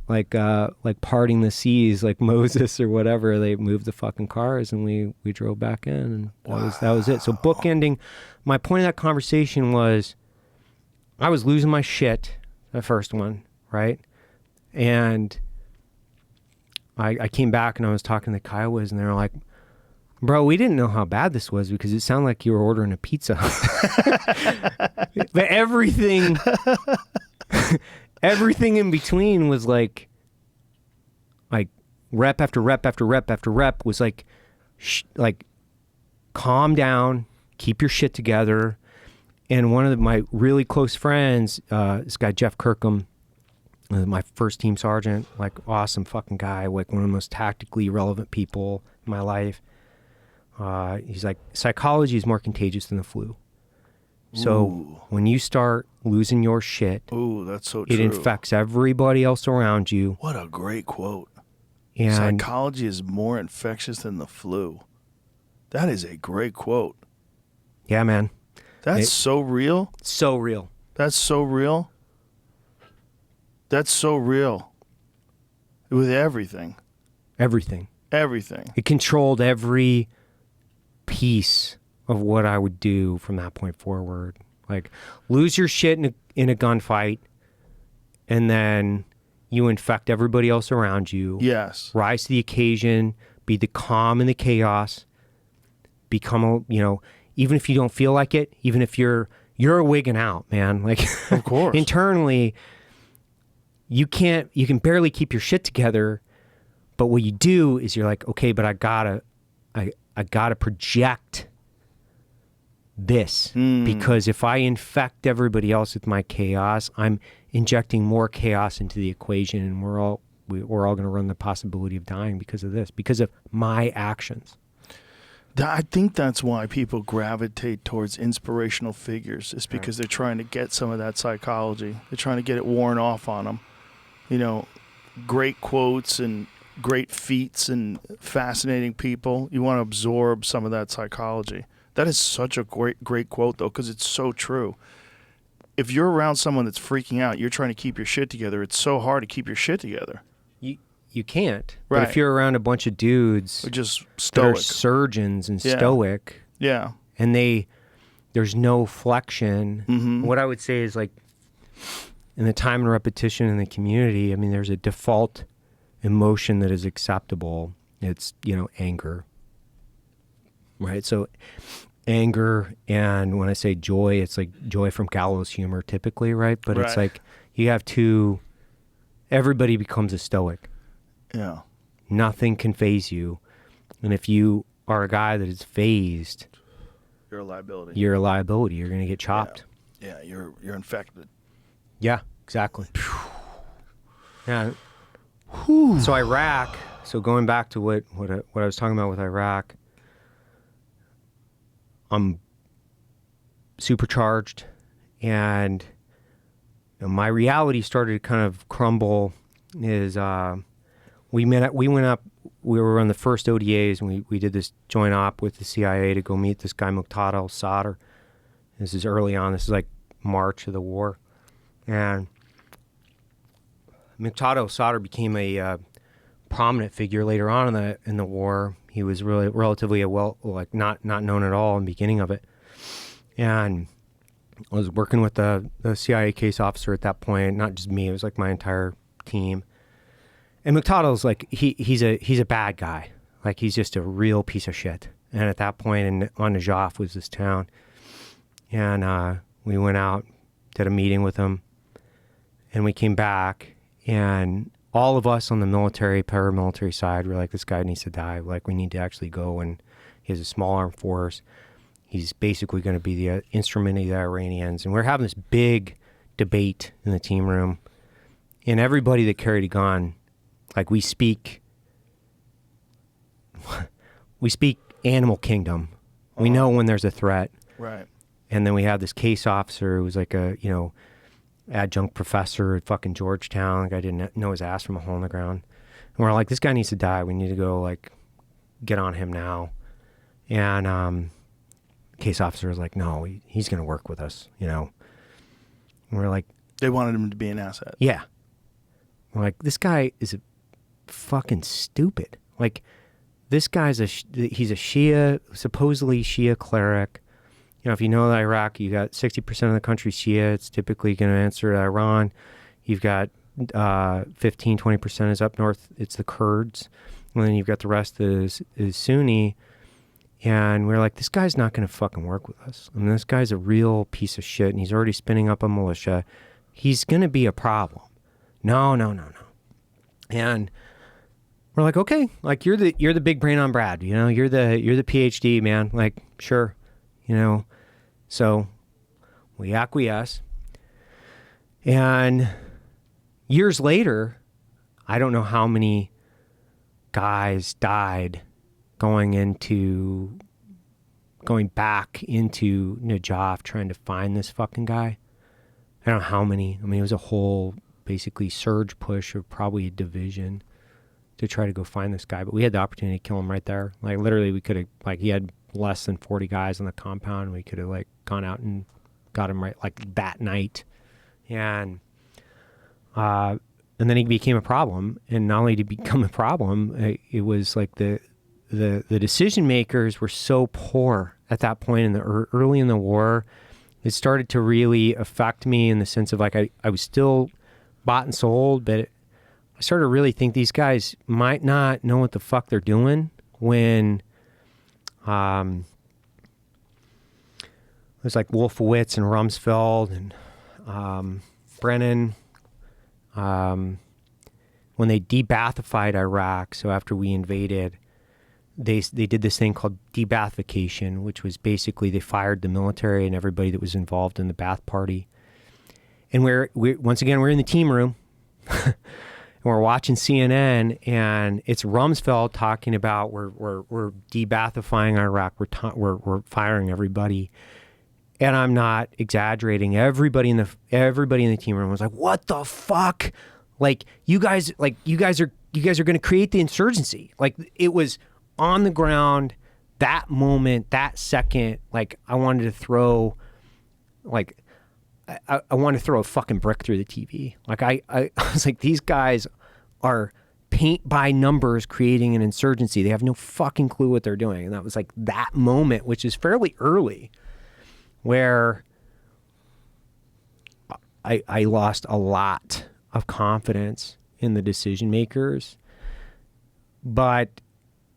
like parting the seas, like Moses or whatever, they moved the fucking cars, and we drove back in, and that was it. So bookending, my point of that conversation was, I was losing my shit, the first one, right, and I came back and I was talking to the Kiowas, and they were like, bro, we didn't know how bad this was because it sounded like you were ordering a pizza. But everything in between was like rep after rep after rep after rep was like calm down, keep your shit together. And one of my really close friends, this guy Jeff Kirkham, my first team sergeant, like awesome fucking guy, like one of the most tactically relevant people in my life. He's like, psychology is more contagious than the flu. So when you start losing your shit, that's so true. It infects everybody else around you. What a great quote. And psychology is more infectious than the flu. That is a great quote. Yeah, man. That's so real. So real. That's so real. That's so real. With everything. Everything. Everything. It controlled every piece of what I would do from that point forward. Like, lose your shit in a gunfight, and then you infect everybody else around you. Yes. Rise to the occasion, be the calm in the chaos, become even if you don't feel like it, even if you're a wigging out, man. Like, of course. Internally, you can barely keep your shit together, but what you do is you're like, okay, but I gotta project this, because if I infect everybody else with my chaos, I'm injecting more chaos into the equation, and we're all going to run the possibility of dying because of this, because of my actions. I think that's why people gravitate towards inspirational figures. It's because they're trying to get some of that psychology. They're trying to get it worn off on them. You know, great quotes and great feats and fascinating people. You want to absorb some of that psychology. That is such a great quote, though, because it's so true. If you're around someone that's freaking out, you're trying to keep your shit together. It's so hard to keep your shit together. You can't. Right. But if you're around a bunch of dudes We're just that stoic. are surgeons and Yeah. stoic, Yeah. and there's no flexion. Mm-hmm. What I would say is, like, in the time and repetition in the community, I mean, there's a default emotion that is acceptable. It's, anger. Right? So anger, and when I say joy, it's like joy from gallows humor typically, right? But it's like you have everybody becomes a stoic. Yeah. Nothing can faze you. And if you are a guy that is phased, You're a liability. you're a liability. You're going to get chopped. Yeah, you're infected. Yeah, exactly. Yeah. So Iraq, going back to what I was talking about with Iraq, I'm supercharged, and my reality started to kind of crumble. We were on the first ODAs, and we did this joint op with the CIA to go meet this guy Muqtada al-Sadr. This is early on. This is like March of the war. And Muqtada al-Sadr became a prominent figure later on in the war. He was really relatively not known at all in the beginning of it. And I was working with the CIA case officer at that point, not just me, it was like my entire team. And Muqtada's like, he's a bad guy. Like, he's just a real piece of shit. And at that point, on Najaf was this town. And we went out, did a meeting with him, and we came back, and all of us on the military, paramilitary side were like, this guy needs to die. Like, we need to actually go, and he has a small armed force. He's basically going to be the instrument of the Iranians. And we're having this big debate in the team room. And everybody that carried a gun, like, we speak animal kingdom. We know when there's a threat. Right. And then we had this case officer who was like a, adjunct professor at fucking Georgetown. Like I didn't know his ass from a hole in the ground. And we're like, this guy needs to die. We need to go like get on him now. And case officer was like, no, he's going to work with us, And we're like, they wanted him to be an asset. yeah. We're like, this guy is a fucking stupid. Like, this guy's he's a Shia, supposedly Shia cleric. If you know Iraq, you got 60% of the country Shia. It's typically going to answer to Iran. You've got 15-20% is up north. It's the Kurds. And then you've got the rest is Sunni. And we're like, this guy's not going to fucking work with us. I mean, this guy's a real piece of shit, and he's already spinning up a militia. He's going to be a problem. No. And we're like, okay, like you're the big brain on Brad, you're the PhD man, like sure, so we acquiesce. And years later, I don't know how many guys died going back into Najaf trying to find this fucking guy. I don't know how many. I mean, it was a whole basically surge push of probably a division to try to go find this guy. But we had the opportunity to kill him right there. Like literally we could have, like he had less than 40 guys on the compound. We could have like gone out and got him right like that night. And then he became a problem. And not only did he become a problem, it was like the decision makers were so poor at that point in the early in the war. It started to really affect me in the sense of like I was still bought and sold, but I started to really think these guys might not know what the fuck they're doing when it was like Wolfowitz and Rumsfeld and Brennan when they de-Baathified Iraq. So after we invaded, they did this thing called de-Baathification, which was basically they fired the military and everybody that was involved in the Ba'ath Party. And we're once again we're in the team room, and we're watching CNN, and it's Rumsfeld talking about we're de-Baathifying Iraq, we're firing everybody, and I'm not exaggerating. Everybody in the team room was like, "What the fuck? Like you guys are going to create the insurgency?" Like it was on the ground, that moment, that second, like I wanted to throw, like I wanted to throw a fucking brick through the TV. Like I was like, these guys are paint by numbers creating an insurgency. They have no fucking clue what they're doing. And that was like that moment, which is fairly early, where I lost a lot of confidence in the decision makers. But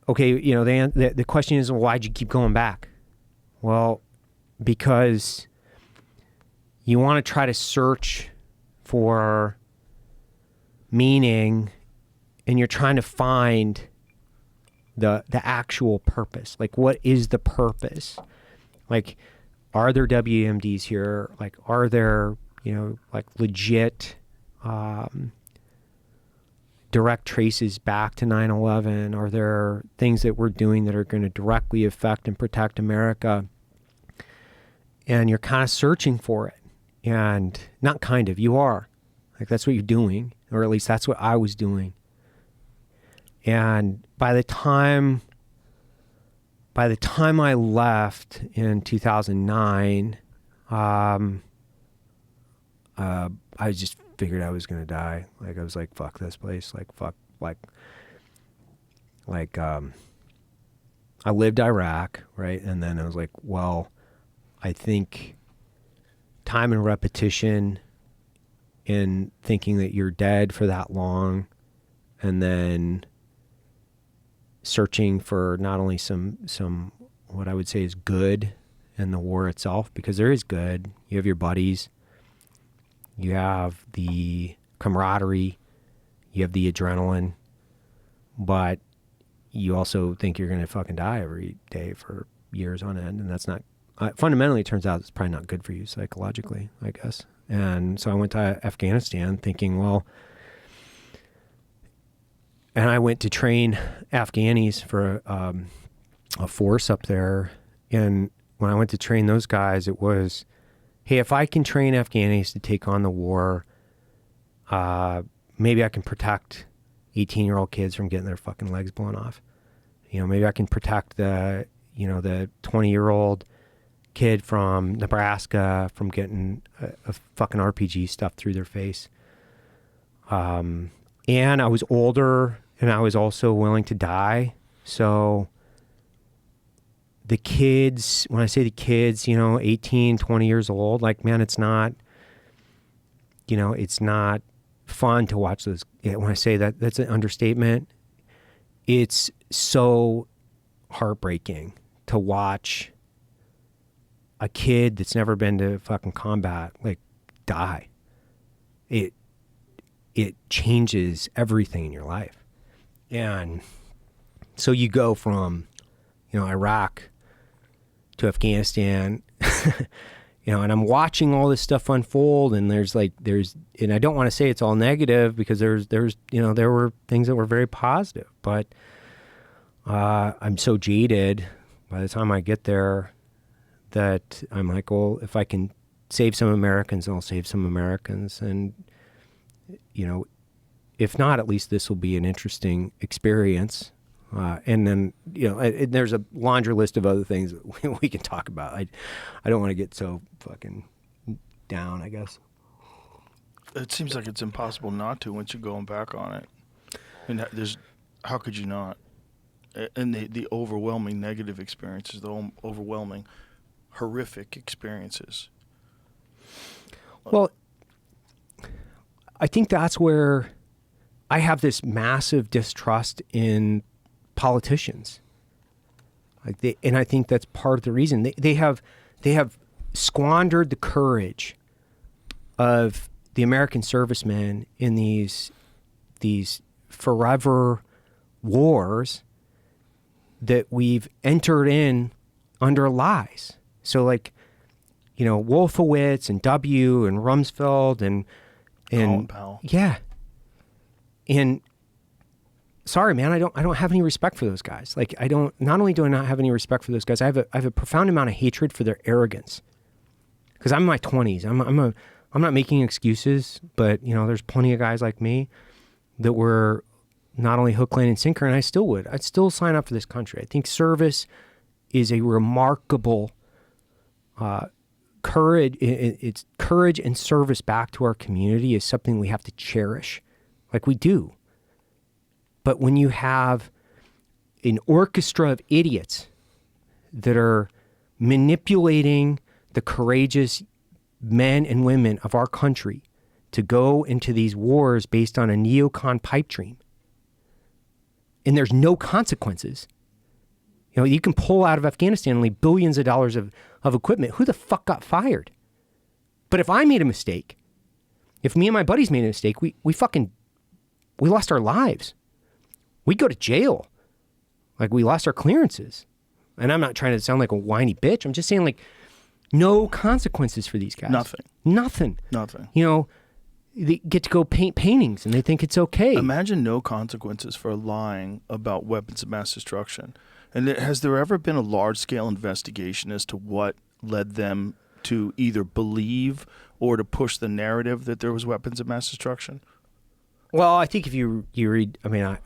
okay, the question is, well, why'd you keep going back? Well, because you want to try to search for meaning, and you're trying to find the actual purpose. Like, what is the purpose? Like, are there WMDs here? Like, are there, like legit direct traces back to 9/11? Are there things that we're doing that are going to directly affect and protect America? And you're kind of searching for it. And not kind of, you are. Like that's what you're doing, or at least that's what I was doing. And by the time I left in 2009, I just figured I was going to die. Like I was like, fuck this place. Like, fuck, I lived Iraq, right? And then I was like, well, I think time and repetition in thinking that you're dead for that long, and then searching for not only some what I would say is good in the war itself, because there is good. You have your buddies, you have the camaraderie, you have the adrenaline, but you also think you're going to fucking die every day for years on end, and that's not fundamentally, it turns out it's probably not good for you psychologically, I guess. And so I went to Afghanistan thinking, well, and I went to train Afghanis for a force up there. And when I went to train those guys, it was, hey, if I can train Afghanis to take on the war, maybe I can protect 18-year-old kids from getting their fucking legs blown off. You know, maybe I can protect the 20-year-old kid from Nebraska from getting a fucking RPG stuffed through their face. And I was older, and I was also willing to die. So the kids, when I say the kids, 18, 20 years old, like, man, it's not fun to watch those. When I say that, that's an understatement. It's so heartbreaking to watch a kid that's never been to fucking combat, like, die. It changes everything in your life. And so you go from, Iraq to Afghanistan, and I'm watching all this stuff unfold, and there's, and I don't want to say it's all negative, because there were things that were very positive, but I'm so jaded by the time I get there that I'm like, well, if I can save some Americans, I'll save some Americans. And, if not, at least this will be an interesting experience. And then, there's a laundry list of other things that we can talk about. I don't want to get so fucking down, I guess. It seems like it's impossible not to once you're going back on it. And how could you not? And the overwhelming negative experiences, the overwhelming horrific experiences. Well, I think that's where I have this massive distrust in politicians. And I think that's part of the reason they have squandered the courage of the American servicemen in these forever wars that we've entered in under lies. So, like, Wolfowitz and W and Rumsfeld and Colin Powell. Yeah. And sorry, man, I don't have any respect for those guys. Like, not only do I not have any respect for those guys, I have a profound amount of hatred for their arrogance. Because I'm in my 20s. I'm not making excuses, but there's plenty of guys like me that were not only hook, line, and sinker, and I'd still sign up for this country. I think service is a remarkable courage. It's courage and service back to our community is something we have to cherish, like we do. But when you have an orchestra of idiots that are manipulating the courageous men and women of our country to go into these wars based on a neocon pipe dream, and there's no consequences. You can pull out of Afghanistan only billions of dollars of equipment. Who the fuck got fired? But if I made a mistake, if me and my buddies made a mistake, we lost our lives. We go to jail. Like, we lost our clearances. And I'm not trying to sound like a whiny bitch. I'm just saying, like, no consequences for these guys. Nothing. They get to go paint paintings and they think it's okay. Imagine no consequences for lying about weapons of mass destruction. And has there ever been a large-scale investigation as to what led them to either believe or to push the narrative that there was weapons of mass destruction? Well, I think if you read, I mean,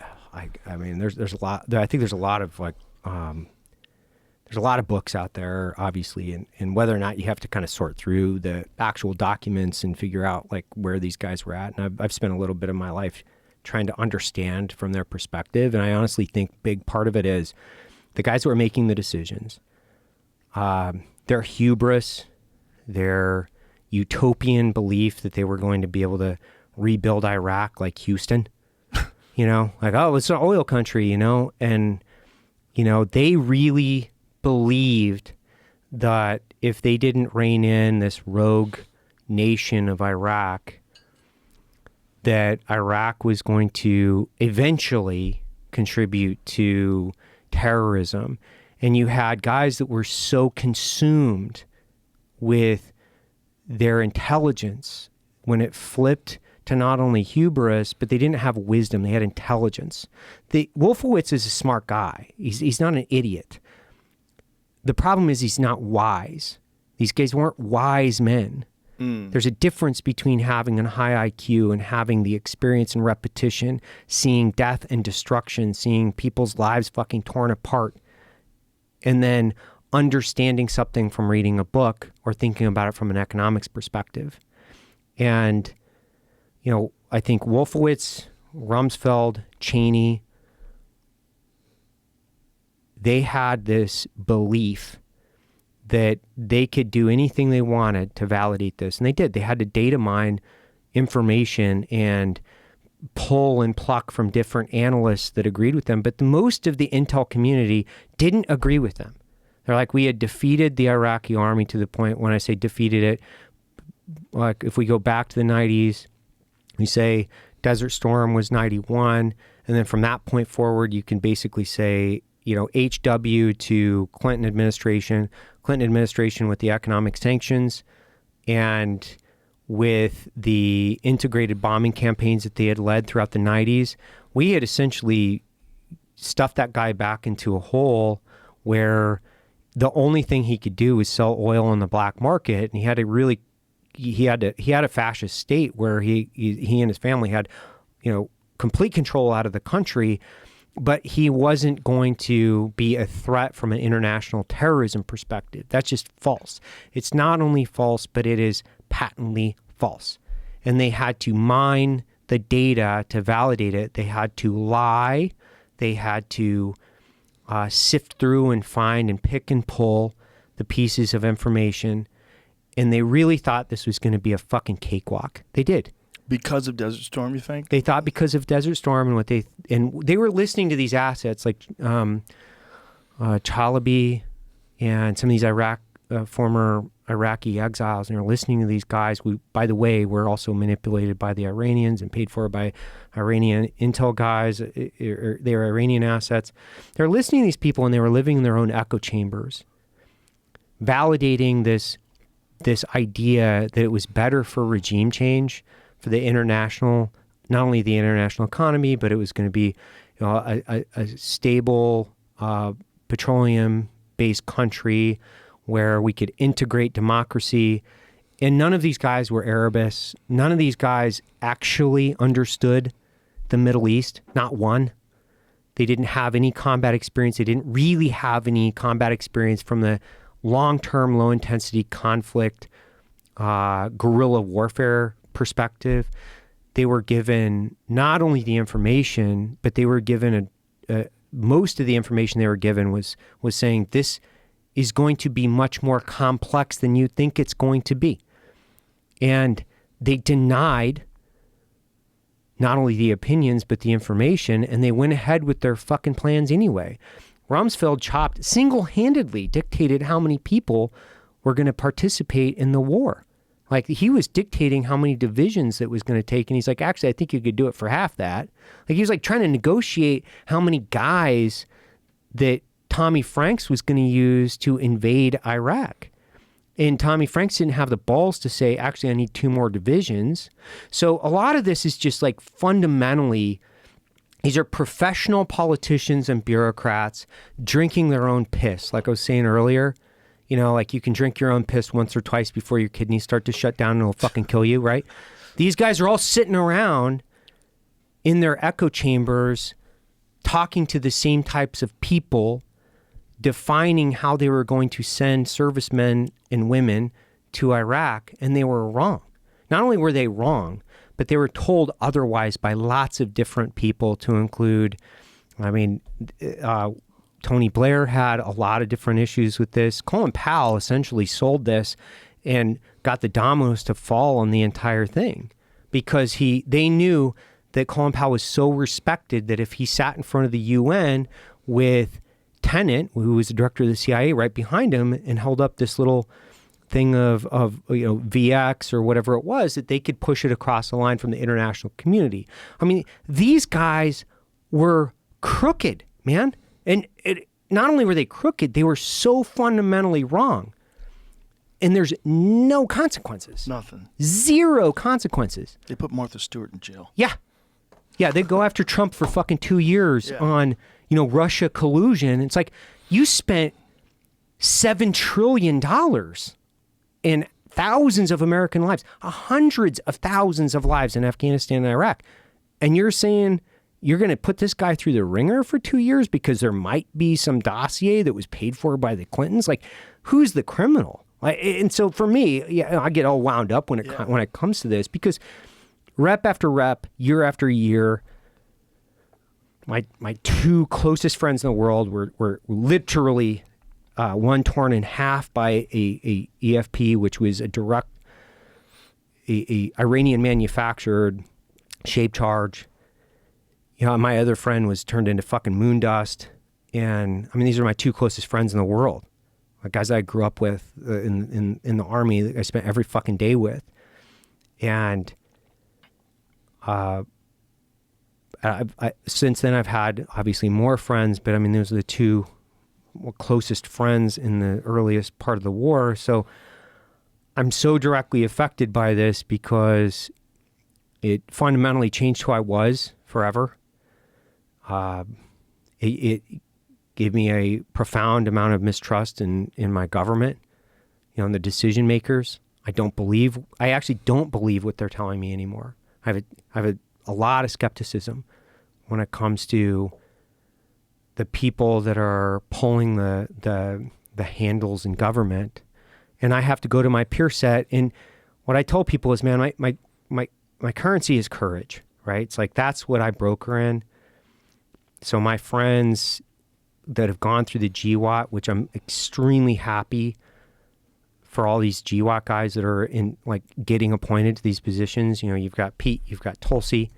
there's a lot. I think there's a lot of there's a lot of books out there, obviously, and whether or not you have to kind of sort through the actual documents and figure out like where these guys were at. And I've spent a little bit of my life trying to understand from their perspective, and I honestly think big part of it is the guys who are making the decisions. Their hubris, their utopian belief that they were going to be able to rebuild Iraq like Houston, like, oh, it's an oil country, and, they really believed that if they didn't rein in this rogue nation of Iraq, that Iraq was going to eventually contribute to terrorism. And you had guys that were so consumed with their intelligence when it flipped to not only hubris, but they didn't have wisdom. They had intelligence. Wolfowitz is a smart guy. He's not an idiot. the problem is he's not wise. These guys weren't wise men. There's a difference between having a high IQ and having the experience and repetition, seeing death and destruction, seeing people's lives fucking torn apart, and then understanding something from reading a book or thinking about it from an economics perspective. And, you know, I think Wolfowitz, Rumsfeld, Cheney, they had this belief that they could do anything they wanted to validate this. And they did. They had to data mine information and pull and pluck from different analysts that agreed with them. But most of the intel community didn't agree with them. They're like, we had defeated the Iraqi army to the point, when I say defeated it, like if we go back to the 90s, we say Desert Storm was 91. And then from that point forward, you can basically say, you know, HW to Clinton administration with the economic sanctions and with the integrated bombing campaigns that they had led throughout the 90s, we had essentially stuffed that guy back into a hole where the only thing he could do was sell oil on the black market. And he had a fascist state where he and his family had, you know, complete control out of the country. But he wasn't going to be a threat from an international terrorism perspective. That's just false. It's not only false, but it is patently false. And they had to mine the data to validate it. They had to lie. They had to sift through and find and pick and pull the pieces of information. And they really thought this was going to be a fucking cakewalk. They did. Because of Desert Storm, you think? They thought because of Desert Storm and they were listening to these assets like Chalabi and some of these former Iraqi exiles, and they're listening to these guys who, by the way, were also manipulated by the Iranians and paid for by Iranian intel guys. They were Iranian assets. They're listening to these people, and they were living in their own echo chambers, validating this idea that it was better for regime change, for the international, not only the international economy, but it was going to be, you know, a stable petroleum-based country where we could integrate democracy. And none of these guys were Arabists. None of these guys actually understood the Middle East, not one. They didn't have any combat experience. They didn't really have any combat experience from the long-term, low-intensity conflict, guerrilla warfare perspective. They were given not only the information, but they were given most of the information they were given was saying this is going to be much more complex than you think it's going to be. And they denied not only the opinions, but the information, and they went ahead with their fucking plans anyway. Rumsfeld single-handedly dictated how many people were going to participate in the war. Like, he was dictating how many divisions it was going to take. And he's like, actually, I think you could do it for half that. Like, he was like trying to negotiate how many guys that Tommy Franks was going to use to invade Iraq. And Tommy Franks didn't have the balls to say, actually, I need 2 more divisions. So a lot of this is just like fundamentally, these are professional politicians and bureaucrats drinking their own piss. Like I was saying earlier, you know, like you can drink your own piss once or twice before your kidneys start to shut down and it'll fucking kill you, right? These guys are all sitting around in their echo chambers talking to the same types of people, defining how they were going to send servicemen and women to Iraq, and they were wrong. Not only were they wrong, but they were told otherwise by lots of different people, to include, I mean, Tony Blair had a lot of different issues with this. Colin Powell essentially sold this and got the dominoes to fall on the entire thing because they knew that Colin Powell was so respected that if he sat in front of the UN with Tenet, who was the director of the CIA, right behind him, and held up this little thing of you know, VX or whatever it was, that they could push it across the line from the international community. I mean, these guys were crooked, man. And not only were they crooked, they were so fundamentally wrong. And there's no consequences. Nothing. 0 consequences. They put Martha Stewart in jail. Yeah. Yeah, they go after Trump for fucking 2 years on, you know, Russia collusion. It's like, you spent $7 trillion in thousands of American lives, hundreds of thousands of lives in Afghanistan and Iraq. And you're saying you're going to put this guy through the ringer for 2 years because there might be some dossier that was paid for by the Clintons? Like, who's the criminal? And so for me, yeah, I get all wound up when it comes to this, because rep after rep, year after year, my two closest friends in the world were literally one torn in half by a EFP, which was a direct a Iranian manufactured shape charge. You know, my other friend was turned into fucking moon dust. And I mean, these are my two closest friends in the world, like guys I grew up with in the army that I spent every fucking day with. And since then I've had obviously more friends, but I mean, those are the two closest friends in the earliest part of the war. So I'm so directly affected by this because it fundamentally changed who I was forever. It gave me a profound amount of mistrust in my government, you know, in the decision makers. I actually don't believe what they're telling me anymore. I have a lot of skepticism when it comes to the people that are pulling the handles in government. And I have to go to my peer set. And what I told people is, man, my currency is courage, right? It's like, that's what I broker in. So my friends that have gone through the GWAT, which I'm extremely happy for all these GWAT guys that are in, like, getting appointed to these positions. You know, you've got Pete, you've got Tulsi,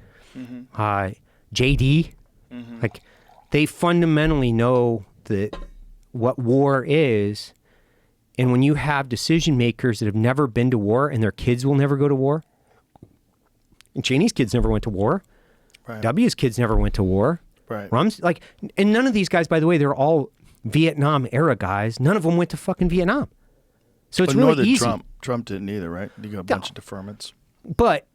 JD, like, they fundamentally know that what war is. And when you have decision makers that have never been to war and their kids will never go to war, and Cheney's kids never went to war, Right. W's kids never went to war, Right. Rum's, like, and none of these guys, by the way, they're all Vietnam era guys. None of them went to fucking Vietnam. So it's Nor really did easy. Trump didn't either, right? You got a bunch of deferments. But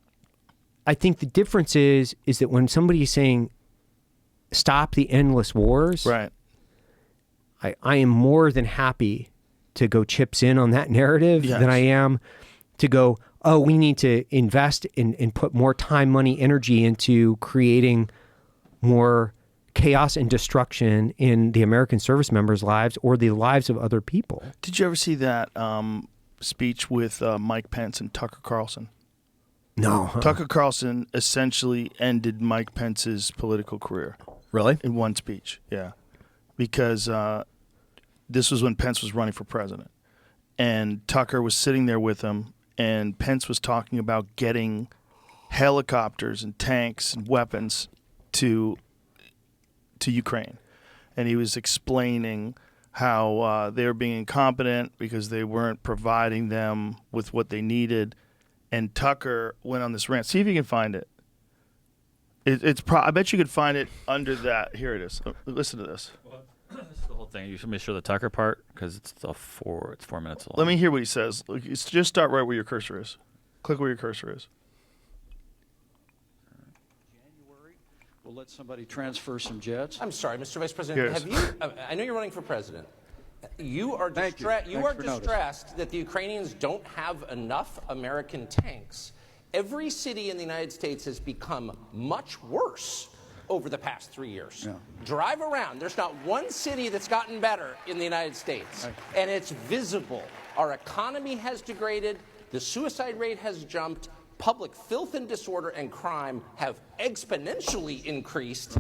I think the difference is that when somebody is saying, stop the endless wars, Right. I am more than happy to go chips in on that narrative Yes. than I am to go, oh, we need to invest and put more time, money, energy into creating more chaos and destruction in the American service members' lives or the lives of other people. Did you ever see that speech with Mike Pence and Tucker Carlson? No. Tucker Carlson essentially ended Mike Pence's political career. Really? In one speech, yeah. Because this was when Pence was running for president. And Tucker was sitting there with him, and Pence was talking about getting helicopters and tanks and weapons to Ukraine. And he was explaining how they were being incompetent because they weren't providing them with what they needed. And Tucker went on this rant. See if you can find it. I bet you could find it under that. Here it is. Listen to this. This is the whole thing. You should make sure the Tucker part, because it's 4 minutes long. Let me hear what he says. Look, just start right where your cursor is. Click where your cursor is. January, we'll let somebody transfer some jets. I'm sorry, Mr. Vice President. Yes. Have you? I know you're running for president. You are distressed that the Ukrainians don't have enough American tanks. Every city in the United States has become much worse over the past 3 years. Yeah. Drive around. There's not one city that's gotten better in the United States. Right. And it's visible. Our economy has degraded. The suicide rate has jumped. Public filth and disorder and crime have exponentially increased.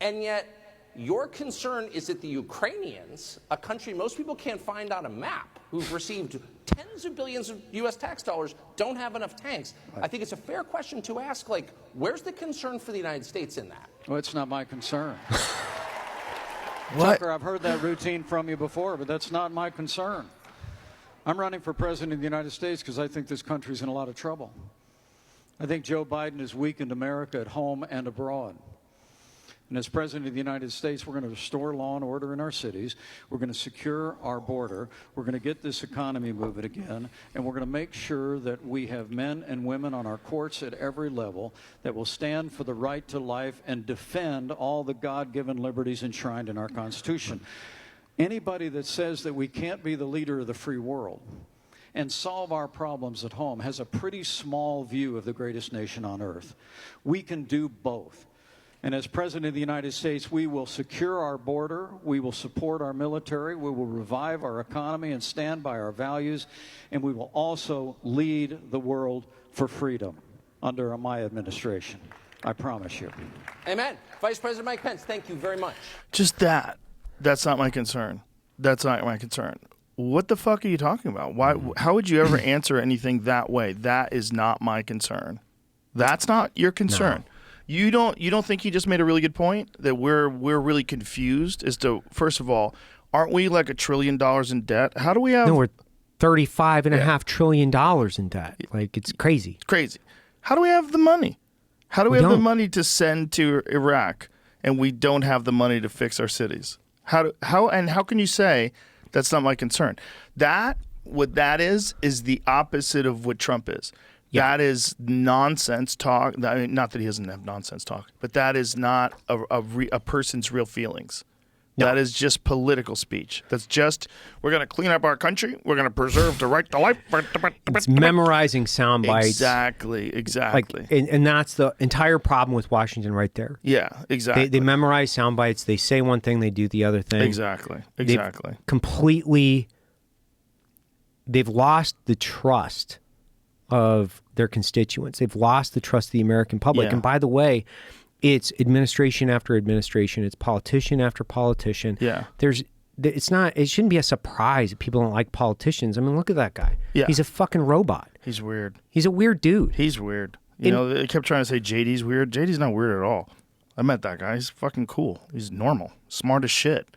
And yet, your concern is that the Ukrainians, a country most people can't find on a map, who've received tens of billions of U.S. tax dollars, don't have enough tanks. I think it's a fair question to ask, like, where's the concern for the United States in that? Well, it's not my concern. What? Tucker, I've heard that routine from you before, but that's not my concern. I'm running for president of the United States because I think this country's in a lot of trouble. I think Joe Biden has weakened America at home and abroad. And as President of the United States, we're going to restore law and order in our cities. We're going to secure our border. We're going to get this economy moving again. And we're going to make sure that we have men and women on our courts at every level that will stand for the right to life and defend all the God-given liberties enshrined in our Constitution. Anybody that says that we can't be the leader of the free world and solve our problems at home has a pretty small view of the greatest nation on earth. We can do both. And as President of the United States, we will secure our border, we will support our military, we will revive our economy and stand by our values, and we will also lead the world for freedom under my administration. I promise you. Amen. Vice President Mike Pence, thank you very much. Just that. That's not my concern. That's not my concern. What the fuck are you talking about? Why? How would you ever answer anything that way? That is not my concern. That's not your concern. No. You don't think he just made a really good point that we're really confused as to, first of all, aren't we like $1 trillion in debt? How do we have? No, we're $35.5 trillion in debt. Like, it's crazy. It's crazy. How do we have the money? How do we have the money to send to Iraq and we don't have the money to fix our cities? How can you say that's not my concern? What that is the opposite of what Trump is. Yeah. That is nonsense talk. I mean, not that he doesn't have nonsense talk, but that is not a person's real feelings. No. That is just political speech. That's just, we're going to clean up our country. We're going to preserve the right to life. It's memorizing sound bites. Exactly. Like, and that's the entire problem with Washington right there. Yeah, exactly. They memorize sound bites. They say one thing, they do the other thing. Exactly. They've lost the trust of their constituents. They've lost the trust of the American public. Yeah. And by the way, it's administration after administration. It's politician after politician. Yeah. It shouldn't be a surprise that people don't like politicians. I mean, look at that guy. Yeah. He's a fucking robot. He's weird. He's a weird dude. He's weird. You know, they kept trying to say JD's weird. JD's not weird at all. I met that guy. He's fucking cool. He's normal. Smart as shit.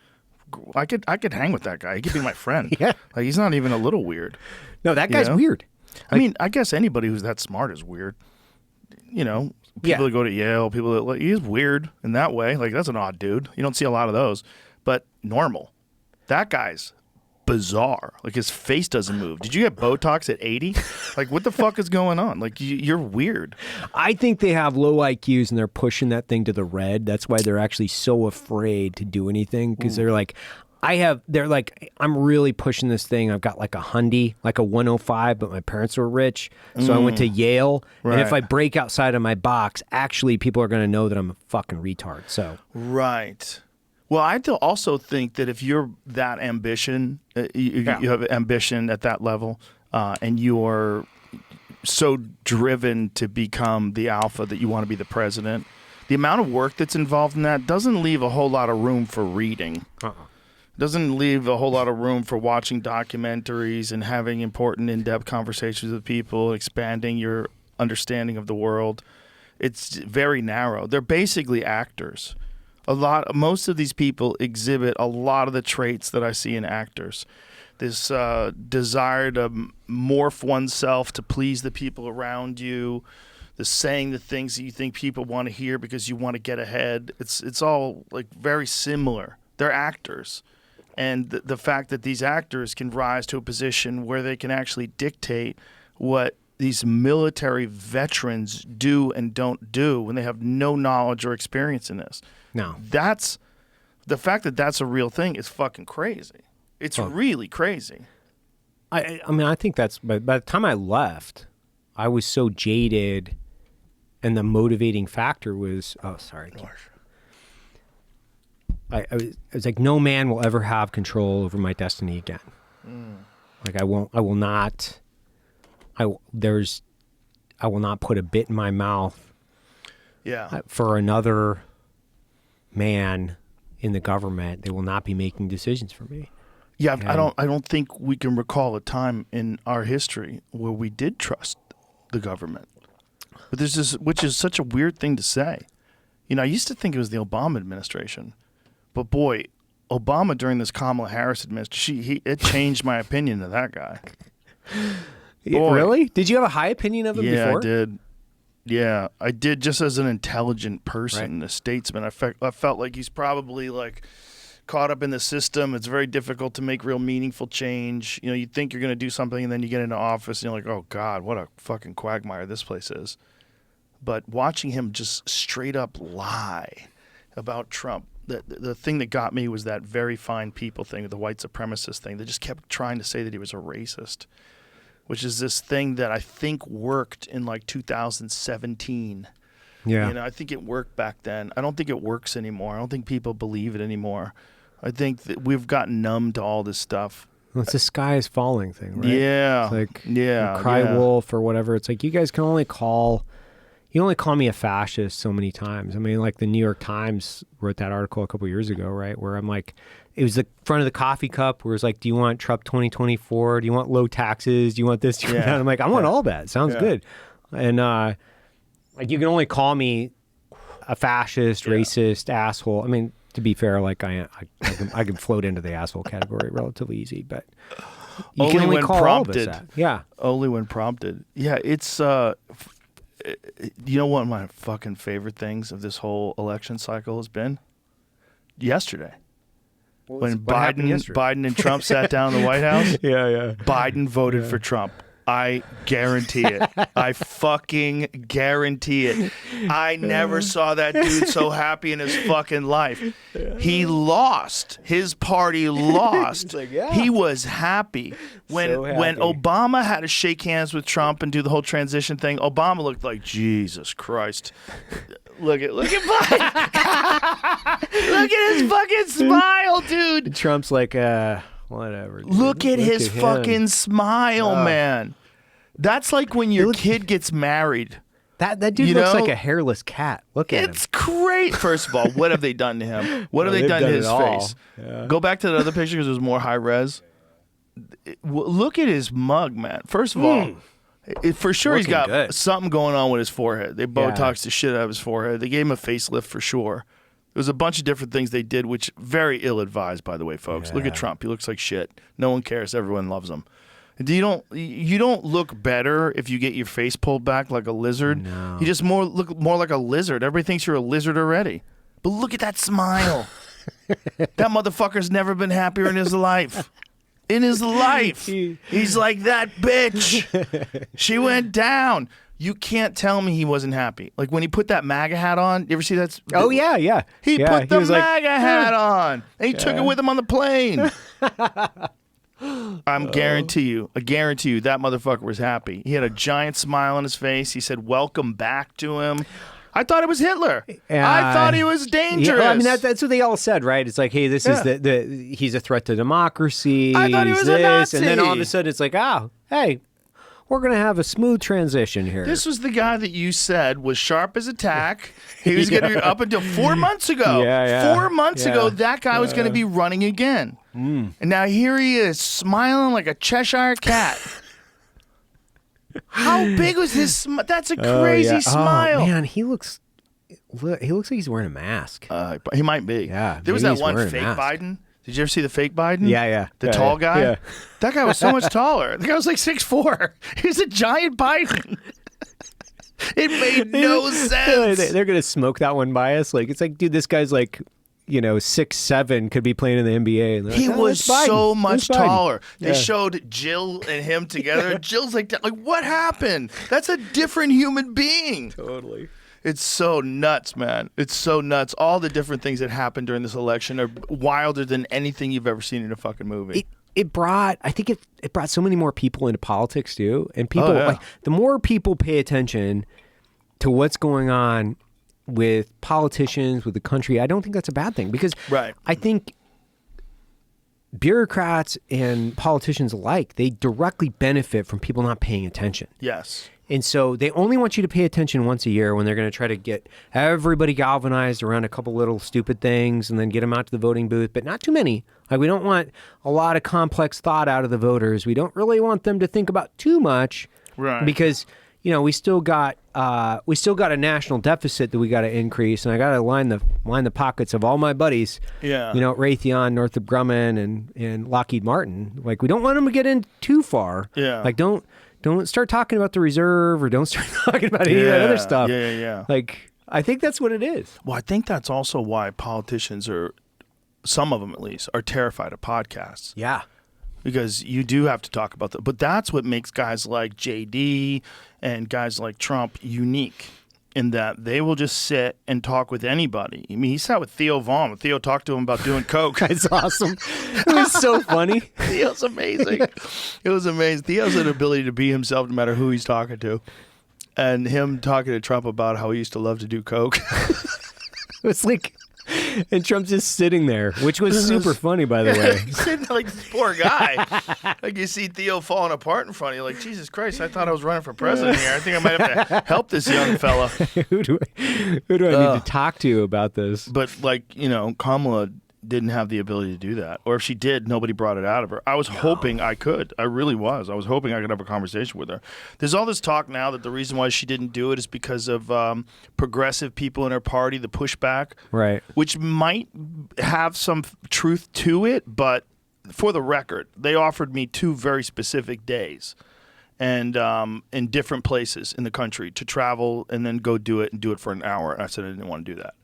I could hang with that guy. He could be my friend. Yeah. Like, he's not even a little weird. No, that guy's weird. I mean, I guess anybody who's that smart is weird. You know, people that go to Yale, people that, like, he's weird in that way. Like, that's an odd dude. You don't see a lot of those. But normal. That guy's bizarre. Like, his face doesn't move. Did you get Botox at 80? Like, what the fuck is going on? Like, you're weird. I think they have low IQs and they're pushing that thing to the red. That's why they're actually so afraid to do anything, because they're like, I'm really pushing this thing. I've got like a Hyundai, like a 105, but my parents were rich. So I went to Yale. Right. And if I break outside of my box, actually people are going to know that I'm a fucking retard. So. Right. Well, I also think that if you're that ambition, you have ambition at that level, and you're so driven to become the alpha that you want to be the president, the amount of work that's involved in that doesn't leave a whole lot of room for reading. Doesn't leave a whole lot of room for watching documentaries and having important in-depth conversations with people, expanding your understanding of the world. It's very narrow. They're basically actors. Most of these people exhibit a lot of the traits that I see in actors. This desire to morph oneself to please the people around you, the saying the things that you think people want to hear because you want to get ahead. It's all like very similar. They're actors. And the fact that these actors can rise to a position where they can actually dictate what these military veterans do and don't do when they have no knowledge or experience in this. No. That's the fact that that's a real thing is fucking crazy. It's really crazy. I mean, I think that's, by the time I left, I was so jaded, and the motivating factor was, I was like, no man will ever have control over my destiny again. Like, I will not put a bit in my mouth for another man in the government. They will not be making decisions for me. Yeah, I don't think we can recall a time in our history where we did trust the government. But there's this, which is such a weird thing to say. You know, I used to think it was the Obama administration. But boy, Obama during this Kamala Harris administration, it changed my opinion of that guy. Boy. Really? Did you have a high opinion of him before? Yeah, I did. Yeah, I did, just as an intelligent person, a statesman. I felt like he's probably like caught up in the system. It's very difficult to make real meaningful change. You know, you think you're going to do something and then you get into office and you're like, oh God, what a fucking quagmire this place is. But watching him just straight up lie about Trump the thing that got me was that very fine people thing, the white supremacist thing. They just kept trying to say that he was a racist, which is this thing that I think worked in like 2017. Yeah. You know, I think it worked back then. I don't think it works anymore. I don't think people believe it anymore. I think that we've gotten numb to all this stuff. Well, it's the sky is falling thing, right? Yeah. It's like yeah. cry yeah. wolf or whatever. It's like you guys can only call me a fascist so many times. I mean, like the New York Times wrote that article a couple years ago, right? Where I'm like, it was the front of the coffee cup where it's like, do you want Trump 2024? Do you want low taxes? Do you want this? Do you want that? I'm like, I want all that. Sounds good. And like you can only call me a fascist, racist, asshole. I mean, to be fair, like I can float into the asshole category relatively easy, but you only can only when call prompted. all of us that. Yeah. Only when prompted. Yeah, it's you know what my fucking favorite things of this whole election cycle has been? Yesterday. When Biden and Trump sat down in the White House. Yeah. Biden voted for Trump. I guarantee it. I fucking guarantee it. I never saw that dude so happy in his fucking life. He lost. His party lost. Like, yeah. He was happy. When So happy. when Obama had to shake hands with Trump and do the whole transition thing, Obama looked like Jesus Christ. Look at Biden. Look at his fucking smile, dude. Trump's like, whatever. Dude. Look at his him. fucking smile, man. That's like when your kid gets married. That dude You looks know? like a hairless cat. Look at him. It's great. First of all, what have they done to him? What have they they've done to done his it all. face? Yeah. Go back to the other picture because it was more high res. Look at his mug, man. First of all, for sure he's Looking got good. something going on with his forehead. They Botoxed the shit out of his forehead. They gave him a facelift for sure. There was a bunch of different things they did, which very ill-advised, by the way, folks. Look at Trump. He looks like shit. No one cares. Everyone loves him. You don't look better if you get your face pulled back like a lizard. No. You just look more like a lizard. Everybody thinks you're a lizard already. But look at that smile. That motherfucker's never been happier in his life. In his life. He's like, that bitch. She went down. You can't tell me he wasn't happy. Like when he put that MAGA hat on. You ever see that? Oh, yeah. He Yeah, put the was like, MAGA hat on. And he took it with him on the plane. I guarantee you, that motherfucker was happy. He had a giant smile on his face. He said, welcome back to him. I thought it was Hitler. I thought he was dangerous. Yeah, well, I mean, that's what they all said, right? It's like, hey, this is he's a threat to democracy. I thought he was this, a Nazi. And then all of a sudden it's like, hey, we're going to have a smooth transition here. This was the guy that you said was sharp as a tack. He was going to be up until 4 months ago. 4 months ago, that guy was going to be running again. And now here he is, smiling like a Cheshire cat. How big was his smile? That's a crazy smile. Oh, man, he looks like he's wearing a mask. He might be. Yeah, There was maybe that he's one wearing a fake mask. Biden. Did you ever see the fake Biden? Yeah. The tall guy? Yeah. That guy was so much taller. The guy was like 6'4". He was a giant Biden. It made no sense. They're going to smoke that one by us. Like, it's like, dude, this guy's like, 6'7", could be playing in the NBA. And they're He like, was that's Biden. so much That's Biden. taller. They Yeah. showed Jill and him together. Jill's like, what happened? That's a different human being. Totally. It's so nuts, man. It's so nuts. All the different things that happened during this election are wilder than anything you've ever seen in a fucking movie. It brought so many more people into politics too. And people, yeah. like, the more people pay attention to what's going on with politicians, with the country, I don't think that's a bad thing, because Right. I think bureaucrats and politicians alike, they directly benefit from people not paying attention. Yes. And so they only want you to pay attention once a year when they're going to try to get everybody galvanized around a couple little stupid things and then get them out to the voting booth, but not too many. Like, we don't want a lot of complex thought out of the voters. We don't really want them to think about too much, Right. because we still got a national deficit that we got to increase, and I got to line the pockets of all my buddies. Yeah. Raytheon, Northrop Grumman, and Lockheed Martin. Like, we don't want them to get in too far. Yeah. Like, don't start talking about the reserve, or don't start talking about any of that other stuff. Yeah. Like, I think that's what it is. Well, I think that's also why politicians are, some of them at least, are terrified of podcasts. Yeah. Because you do have to talk about that. But that's what makes guys like JD and guys like Trump unique. in that they will just sit and talk with anybody. I mean, he sat with Theo Vaughn. Theo talked to him about doing coke. That's awesome. It was so funny. Theo's amazing. It was amazing. Theo's an ability to be himself no matter who he's talking to. And him talking to Trump about how he used to love to do coke. It was like, and Trump's just sitting there, which was super funny, by the way. He's sitting there like this poor guy. Like you see Theo falling apart in front of you. Like, Jesus Christ, I thought I was running for president here. I think I might have to help this young fella. Who do I need to talk to about this? But like, Kamala didn't have the ability to do that. Or if she did, nobody brought it out of her. I was hoping I could. I really was. I was hoping I could have a conversation with her. There's all this talk now that the reason why she didn't do it is because of progressive people in her party, the pushback. Right. Which might have some truth to it, but for the record, they offered me 2 very specific days and in different places in the country to travel and then go do it and do it for an hour. And I said I didn't want to do that.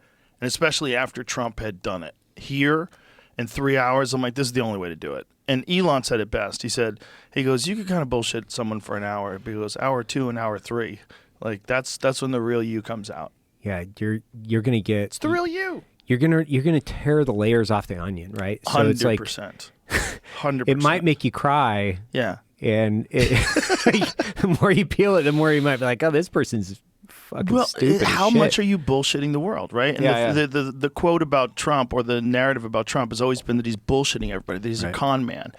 And especially after Trump had done it. Here in 3 hours, I'm like, this is the only way to do it. And Elon said it best. He goes, you could kind of bullshit someone for an hour. But he goes, hour 2 and hour 3. Like that's when the real you comes out. Yeah, you're gonna get. It's the real you. You're gonna tear the layers off the onion, right? So 100%. it's like 100%. It might make you cry. Yeah. And the more you peel it, the more you might be like, oh, this person's fucking stupid. How as shit. much are you bullshitting the world, right? And the quote about Trump or the narrative about Trump has always been that he's bullshitting everybody, that he's a con man.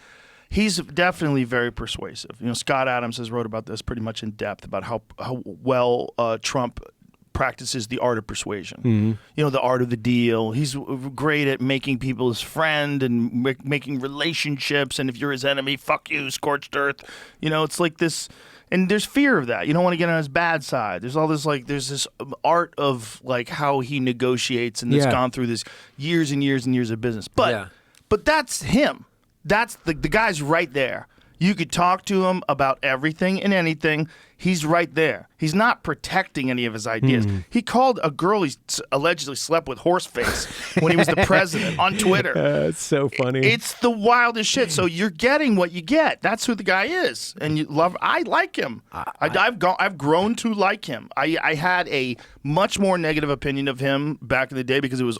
He's definitely very persuasive. Scott Adams has wrote about this pretty much in depth about how well Trump practices the art of persuasion. Mm-hmm. The art of the deal. He's great at making people his friend and making relationships. And if you're his enemy, fuck you, scorched earth. It's like this. And there's fear of that. You don't want to get on his bad side. There's all this there's this art of how he negotiates, and it's gone through this years and years and years of business. But that's him. That's the guy's right there. You could talk to him about everything and anything. He's right there. He's not protecting any of his ideas. He called a girl he allegedly slept with horseface when he was the president on Twitter. It's so funny. It's the wildest shit. So you're getting what you get. That's who the guy is, and I like him. I've grown to like him. I had a much more negative opinion of him back in the day because it was.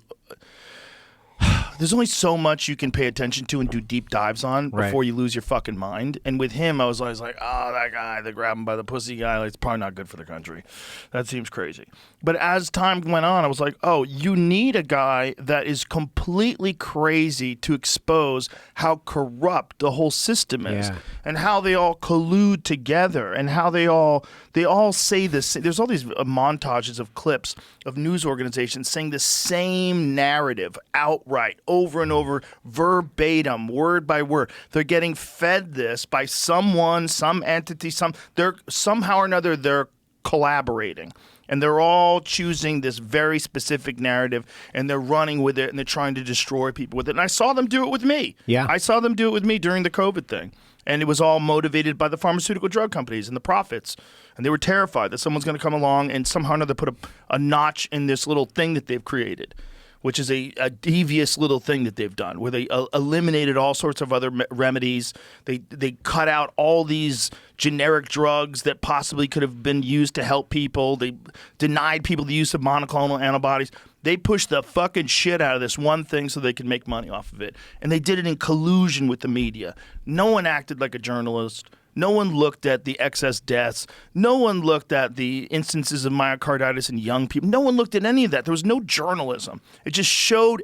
There's only so much you can pay attention to and do deep dives on before you lose your fucking mind. And with him, I was always like, oh, that guy, the grab him by the pussy guy, it's probably not good for the country. That seems crazy. But as time went on, I was like, oh, you need a guy that is completely crazy to expose how corrupt the whole system is and how they all collude together and how they all say this. There's all these montages of clips of news organizations saying the same narrative outright over and over, verbatim, word by word. They're getting fed this by someone, some entity, they're somehow or another they're collaborating. And they're all choosing this very specific narrative, and they're running with it, and they're trying to destroy people with it. And I saw them do it with me. Yeah. I saw them do it with me during the COVID thing. And it was all motivated by the pharmaceutical drug companies and the profits. And they were terrified that someone's going to come along and somehow or another put a notch in this little thing that they've created, which is a devious little thing that they've done, where they eliminated all sorts of other remedies. They cut out all these generic drugs that possibly could have been used to help people. They denied people the use of monoclonal antibodies. They pushed the fucking shit out of this one thing so they could make money off of it. And they did it in collusion with the media. No one acted like a journalist. No one looked at the excess deaths. No one looked at the instances of myocarditis in young people. No one looked at any of that. There was no journalism. It just showed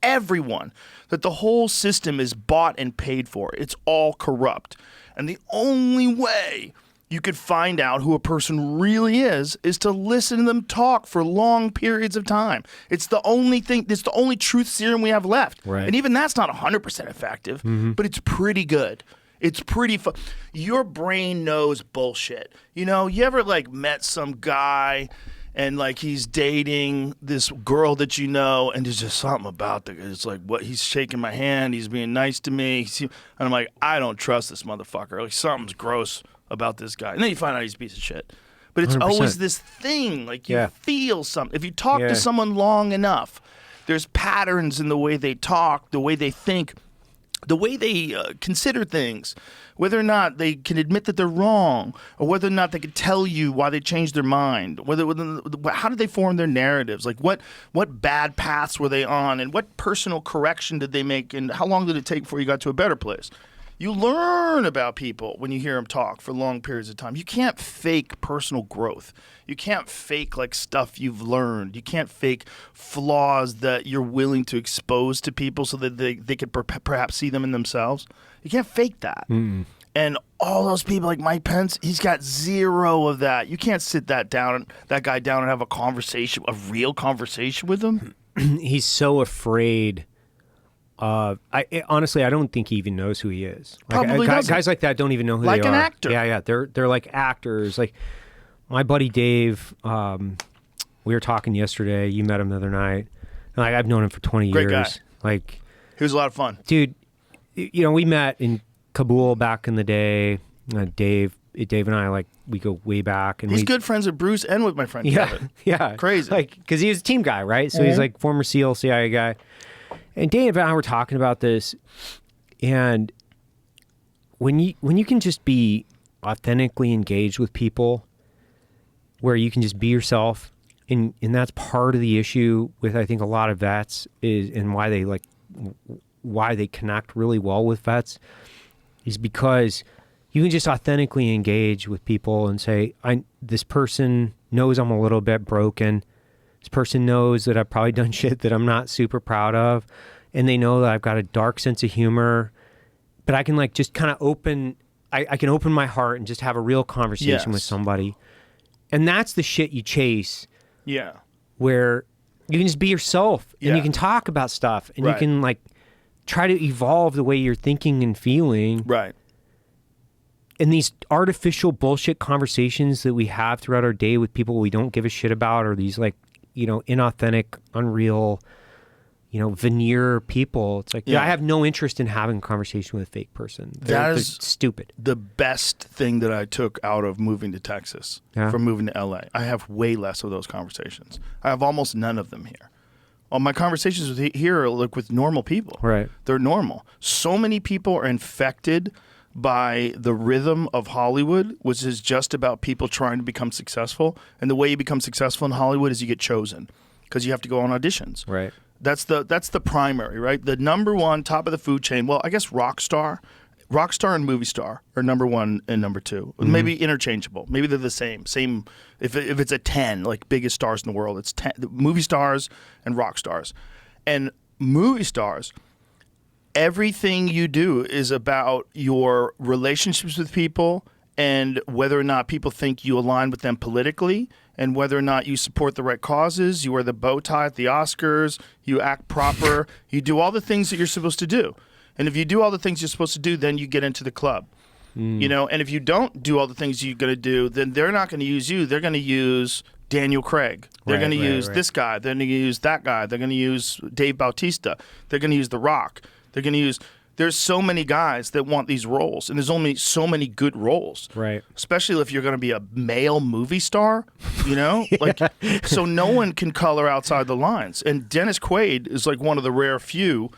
everyone that the whole system is bought and paid for. It's all corrupt. And the only way you could find out who a person really is to listen to them talk for long periods of time. It's the only thing, it's the only truth serum we have left. Right. And even that's not 100% effective, but it's pretty good. It's pretty fun. Your brain knows bullshit. You ever met some guy and he's dating this girl that and there's just something about it's like, what, he's shaking my hand, he's being nice to me. And I'm like, I don't trust this motherfucker. Something's gross about this guy. And then you find out he's a piece of shit. But it's 100%. Always this thing, you feel something. If you talk to someone long enough, there's patterns in the way they talk, the way they think, the way they consider things, whether or not they can admit that they're wrong, or whether or not they can tell you why they changed their mind, how did they form their narratives, like what bad paths were they on, and what personal correction did they make, and how long did it take before you got to a better place. You learn about people when you hear them talk for long periods of time. You can't fake personal growth. You can't fake like stuff you've learned. You can't fake flaws that you're willing to expose to people so that they could perhaps see them in themselves. You can't fake that. And all those people like Mike Pence, he's got zero of that. You can't sit that guy down and have a real conversation with him. He's so afraid. Honestly, I don't think he even knows who he is. Probably doesn't. Guys like that don't even know who like they are. Like an actor. Yeah. They're like actors. Like my buddy Dave, we were talking yesterday. You met him the other night. Like I've known him for 20 Great years. Guy. Like he was a lot of fun. Dude, we met in Kabul back in the day. Dave and I, like, we go way back. And he's good friends with Bruce and with my friend Kevin. Yeah. Crazy. Like, because he was a team guy, right? So he's like former SEAL, CIA guy. And Dave and I were talking about this, and when you can just be authentically engaged with people, where you can just be yourself, and that's part of the issue with, I think, a lot of vets is, and why they connect really well with vets, is because you can just authentically engage with people and say, this person knows I'm a little bit broken. This person knows that I've probably done shit that I'm not super proud of, and they know that I've got a dark sense of humor, but I can like just kind of I can open my heart and just have a real conversation with somebody. And that's the shit you chase. Yeah. Where you can just be yourself and you can talk about stuff and you can like try to evolve the way you're thinking and feeling. Right. And these artificial bullshit conversations that we have throughout our day with people we don't give a shit about, or these like, inauthentic, unreal, veneer people. It's like, I have no interest in having a conversation with a fake person. They're stupid. The best thing that I took out of moving to Texas, from moving to LA, I have way less of those conversations. I have almost none of them here. All my conversations here are like with normal people. Right. They're normal. So many people are infected by the rhythm of Hollywood, which is just about people trying to become successful. And the way you become successful in Hollywood is you get chosen because you have to go on auditions. Right. That's the primary, right? The number one, top of the food chain. Well, I guess rock star and movie star are number one and number two. Maybe interchangeable. Maybe they're the same. Same. If it's a 10, like biggest stars in the world, it's 10 movie stars and rock stars. And movie stars, everything you do is about your relationships with people and whether or not people think you align with them politically and whether or not you support the right causes, you wear the bow tie at the Oscars, you act proper, you do all the things that you're supposed to do. And if you do all the things you're supposed to do, then you get into the club. And if you don't do all the things you're going to do, then they're not going to use you. They're going to use Daniel Craig. They're going to use this guy. They're going to use that guy. They're going to use Dave Bautista. They're going to use The Rock. They're going to use... There's so many guys that want these roles, and there's only so many good roles. Right. Especially if you're going to be a male movie star, so no one can color outside the lines. And Dennis Quaid is like one of the rare few,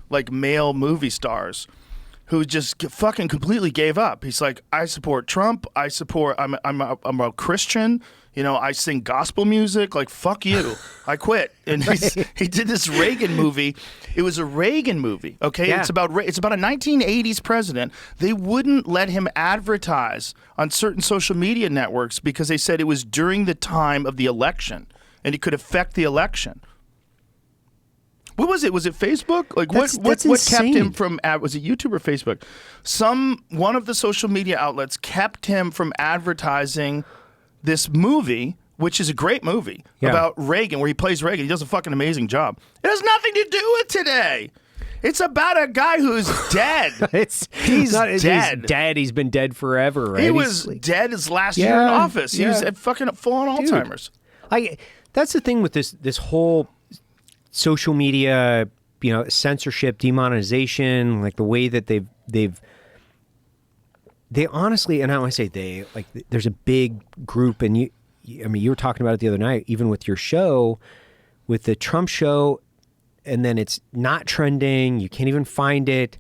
like male movie stars who just fucking completely gave up. He's like, I support Trump. I'm a Christian. I sing gospel music. Like, fuck you. I quit. And he did this Reagan movie. It was a Reagan movie. Okay, it's about a 1980s president. They wouldn't let him advertise on certain social media networks because they said it was during the time of the election and it could affect the election. What was it? Was it Facebook? Like what kept him from? Was it YouTube or Facebook? One of the social media outlets kept him from advertising this movie, which is a great movie about Reagan, where he plays Reagan. He does a fucking amazing job. It has nothing to do with today. It's about a guy who's dead. He's dead. He's dead. He's been dead forever, right? He was dead his last year in office. He was at fucking full-on Alzheimer's. That's the thing with this whole social media, censorship, demonetization, like the way that they honestly, and I want to say there's a big group, and you were talking about it the other night, even with your show, with the Trump show, and then it's not trending, you can't even find it.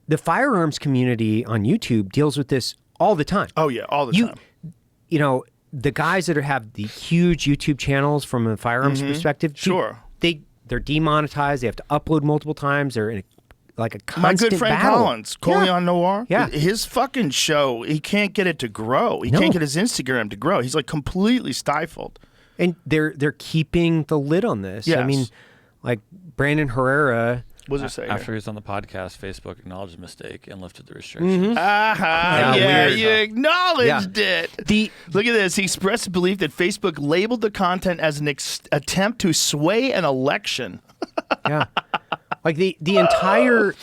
the firearms community on YouTube deals with this all the time. Oh yeah, all the time. You know, the guys that have the huge YouTube channels from a firearms perspective, Sure. they're demonetized. They have to upload multiple times. They're in a constant My good friend battle. Collins, Colion Noir. Yeah. His fucking show, he can't get it to grow. He No. can't get his Instagram to grow. He's like completely stifled. And they're keeping the lid on this. I Yes. mean, like Brandon Herrera. What does it say? After he was on the podcast, Facebook acknowledged the mistake and lifted the restrictions. Yeah, weird. you acknowledged it. The Look at this. He expressed belief that Facebook labeled the content as an attempt to sway an election. yeah, like the entire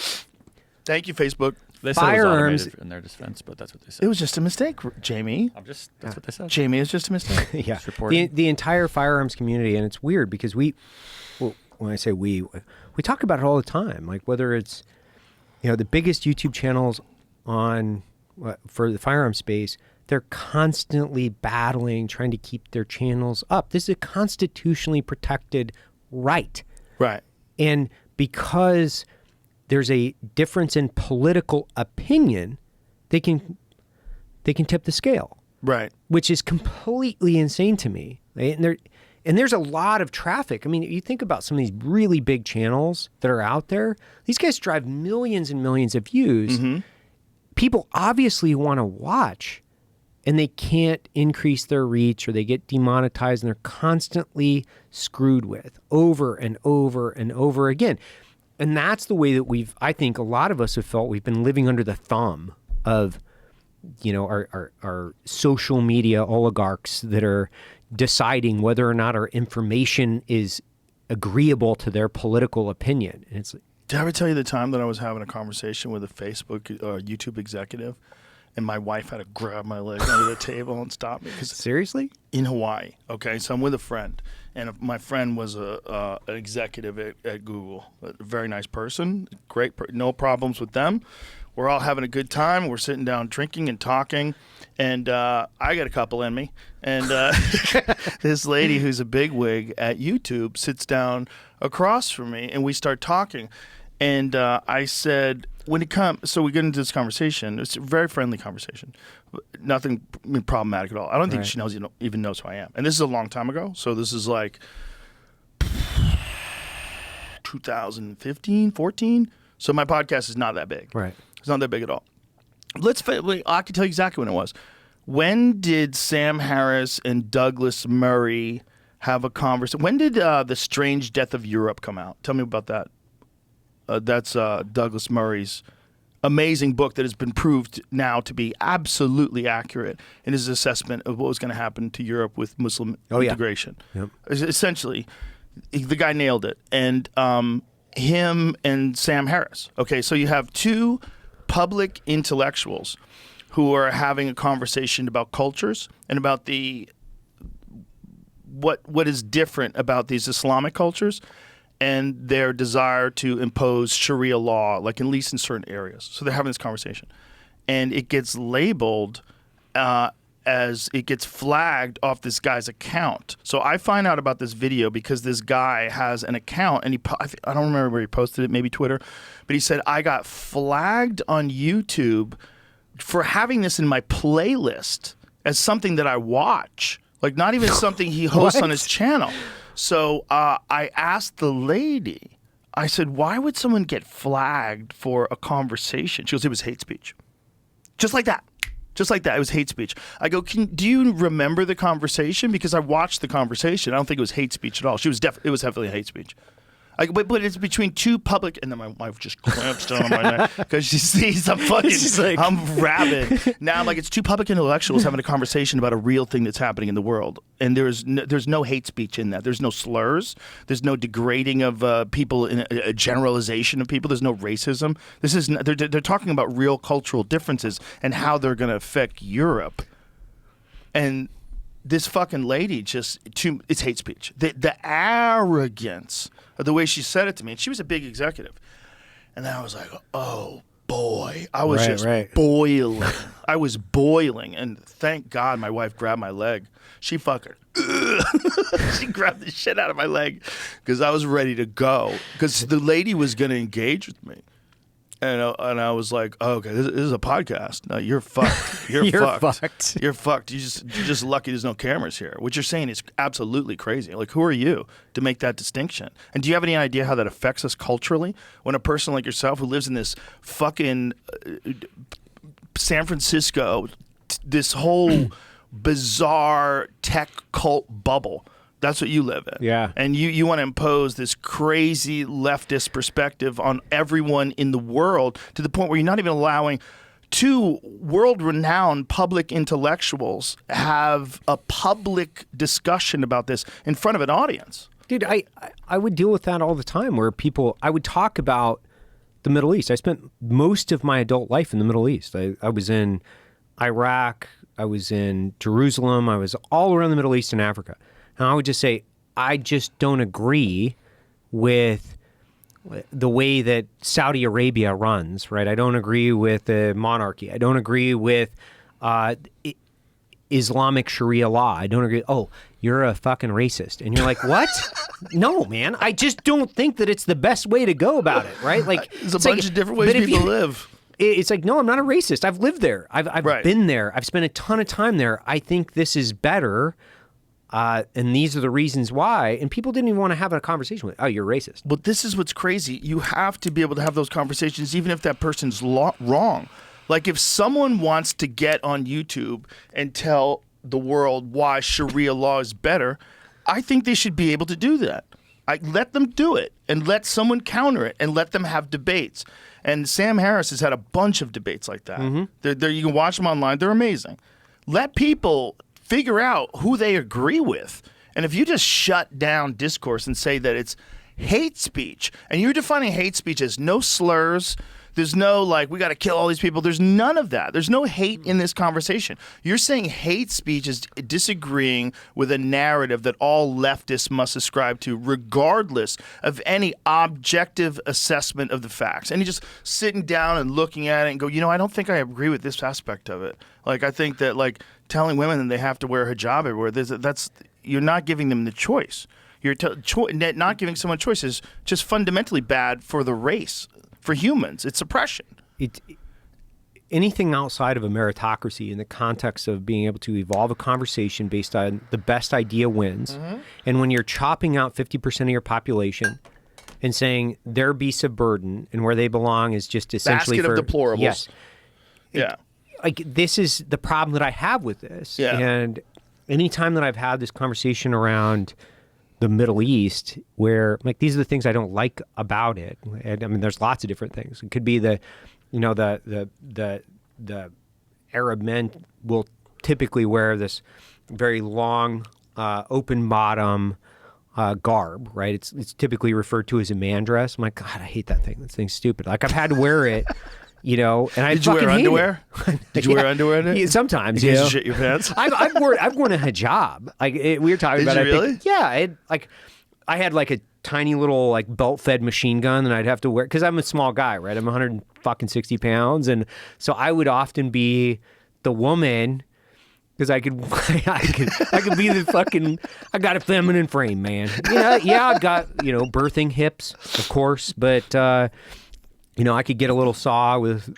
Thank you, Facebook. They said it was Firearms- automated in their defense, but that's what they said. It was just a mistake, Jamie. That's what they said. Jamie, it was just a mistake. yeah Just reporting. the entire firearms community, and it's weird because when I say we talk about it all the time, like whether it's the biggest YouTube channels on for the firearms space, they're constantly battling, trying to keep their channels up. This is a constitutionally protected right. Right. And because there's a difference in political opinion, they can tip the scale, Right. which is completely insane to me. Right? And there's a lot of traffic. I mean, you think about some of these really big channels that are out there. These guys drive millions and millions of views. People obviously want to watch, and they can't increase their reach, or they get demonetized, and they're constantly screwed with over and over and over again. And that's the way that I think a lot of us have felt we've been living under the thumb of, our social media oligarchs that are deciding whether or not our information is agreeable to their political opinion. And it's Did I ever tell you the time that I was having a conversation with a Facebook YouTube executive, and my wife had to grab my leg under the table and stop me? 'Cause seriously? in Hawaii, okay? So I'm with a friend, and my friend was an executive at Google, a very nice person, no problems with them. We're all having a good time. We're sitting down drinking and talking, and I got a couple in me. And this lady who's a bigwig at YouTube sits down across from me, and we start talking. And I said, so we get into this conversation. It's a very friendly conversation. Nothing problematic at all. I don't think she even knows who I am. And this is a long time ago. So this is like 2015, 14. So my podcast is not that big. Right. It's not that big at all. I can tell you exactly when it was. When did Sam Harris and Douglas Murray have a conversation? When did The Strange Death of Europe come out? Tell me about that. That's Douglas Murray's amazing book that has been proved now to be absolutely accurate in his assessment of what was going to happen to Europe with Muslim integration. Yep. Essentially, the guy nailed it. And him and Sam Harris. Okay, so you have two public intellectuals who are having a conversation about cultures and about what is different about these Islamic cultures and their desire to impose Sharia law, like at least in certain areas. So they're having this conversation. And it gets labeled as it gets flagged off this guy's account. So I find out about this video because this guy has an account, and I don't remember where he posted it, maybe Twitter, but he said, I got flagged on YouTube for having this in my playlist as something that I watch, like not even something he hosts on his channel. So I asked the lady, I said, why would someone get flagged for a conversation? She goes, it was hate speech. Just like that. Just like that. It was hate speech. I go, do you remember the conversation? Because I watched the conversation. I don't think it was hate speech at all. It was definitely hate speech. But it's between two public, and then my wife just clamps down on my neck because she sees I'm rabid. Now I'm like, it's two public intellectuals having a conversation about a real thing that's happening in the world, and there's no hate speech in that. There's no slurs. There's no degrading of people, in a generalization of people. There's no racism. They're talking about real cultural differences and how they're going to affect Europe, and this fucking lady it's hate speech. The arrogance of the way she said it to me, and she was a big executive. And then I was like, oh boy. I was boiling. I was boiling. And thank God my wife grabbed my leg. She fucking she grabbed the shit out of my leg because I was ready to go. Because the lady was going to engage with me. And I was like, oh, okay, this is a podcast. No, you're fucked. You're, fucked. You're fucked. You're just lucky there's no cameras here. What you're saying is absolutely crazy. Like, who are you to make that distinction? And do you have any idea how that affects us culturally? When a person like yourself who lives in this fucking San Francisco, this whole bizarre tech cult bubble. That's what you live in. Yeah. And you want to impose this crazy leftist perspective on everyone in the world to the point where you're not even allowing two world-renowned public intellectuals have a public discussion about this in front of an audience. Dude, I would deal with that all the time where I would talk about the Middle East. I spent most of my adult life in the Middle East. I was in Iraq. I was in Jerusalem. I was all around the Middle East and Africa. And I would just say, I just don't agree with the way that Saudi Arabia runs, right? I don't agree with the monarchy. I don't agree with Islamic Sharia law. I don't agree. Oh, you're a fucking racist. And you're like, what? No, man. I just don't think that it's the best way to go about it, right? Like, there's a bunch of different ways people live. It's like, no, I'm not a racist. I've lived there. I've Right. been there. I've spent a ton of time there. I think this is better. And these are the reasons why. And people didn't even want to have a conversation with, oh, you're racist. But this is what's crazy. You have to be able to have those conversations even if that person's wrong. Like if someone wants to get on YouTube and tell the world why Sharia law is better, I think they should be able to do that. Let them do it and let someone counter it and let them have debates. And Sam Harris has had a bunch of debates like that. Mm-hmm. You can watch them online. They're amazing. Let people figure out who they agree with. And if you just shut down discourse and say that it's hate speech, and you're defining hate speech as no slurs, there's no like, we got to kill all these people. There's none of that. There's no hate in this conversation. You're saying hate speech is disagreeing with a narrative that all leftists must ascribe to, regardless of any objective assessment of the facts. And you're just sitting down and looking at it and go, I don't think I agree with this aspect of it. Like, I think that like telling women that they have to wear a hijab everywhere, you're not giving them the choice. You're not giving someone choice is just fundamentally bad for the race. For humans, it's suppression. Anything outside of a meritocracy in the context of being able to evolve a conversation based on the best idea wins. Mm-hmm. And when you're chopping out 50% of your population and saying their beasts of burden and where they belong is just essentially basket of deplorables. Yes. Yeah. This is the problem that I have with this. Yeah. And anytime that I've had this conversation around the Middle East, where like these are the things I don't like about it. And I mean, there's lots of different things. It could be the Arab men will typically wear this very long, open bottom garb, right? It's typically referred to as a man dress. I'm like, God, I hate that thing. That thing's stupid. Like I've had to wear it. And I did you wear underwear? Did you wear underwear in it? Yeah, sometimes, you shit your pants. I've worn a hijab. Like we were talking about. Did you really? Yeah. I had like a tiny little like belt-fed machine gun, and I'd have to wear because I'm a small guy, right? I'm 160 pounds, and so I would often be the woman because I could be the fucking. I got a feminine frame, man. Yeah, I've got birthing hips, of course, but. I could get a little saw with,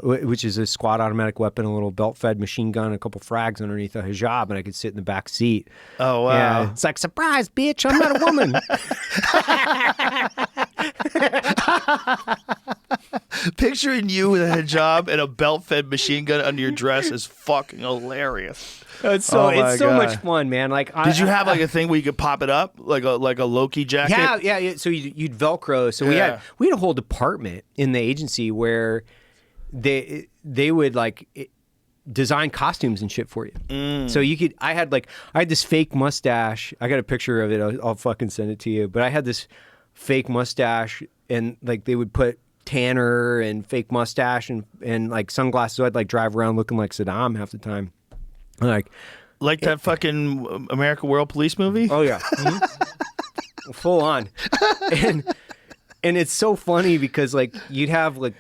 which is a squad automatic weapon, a little belt-fed machine gun, a couple frags underneath a hijab, and I could sit in the back seat. Oh, wow. Yeah, it's like, surprise, bitch, I'm not a woman. Picturing you with a hijab and a belt-fed machine gun under your dress is fucking hilarious. It's so much fun, man. Like, did you have like a thing where you could pop it up, like a Loki jacket? Yeah. So you'd Velcro. So we had a whole department in the agency where they would like design costumes and shit for you. So I had this fake mustache. I got a picture of it. I'll fucking send it to you. But I had this fake mustache, and like they would put tanner and fake mustache and like sunglasses. So I'd like drive around looking like Saddam half the time. Like that fucking American World Police movie? Oh yeah. Mm-hmm. Full on. And it's so funny because like you'd have like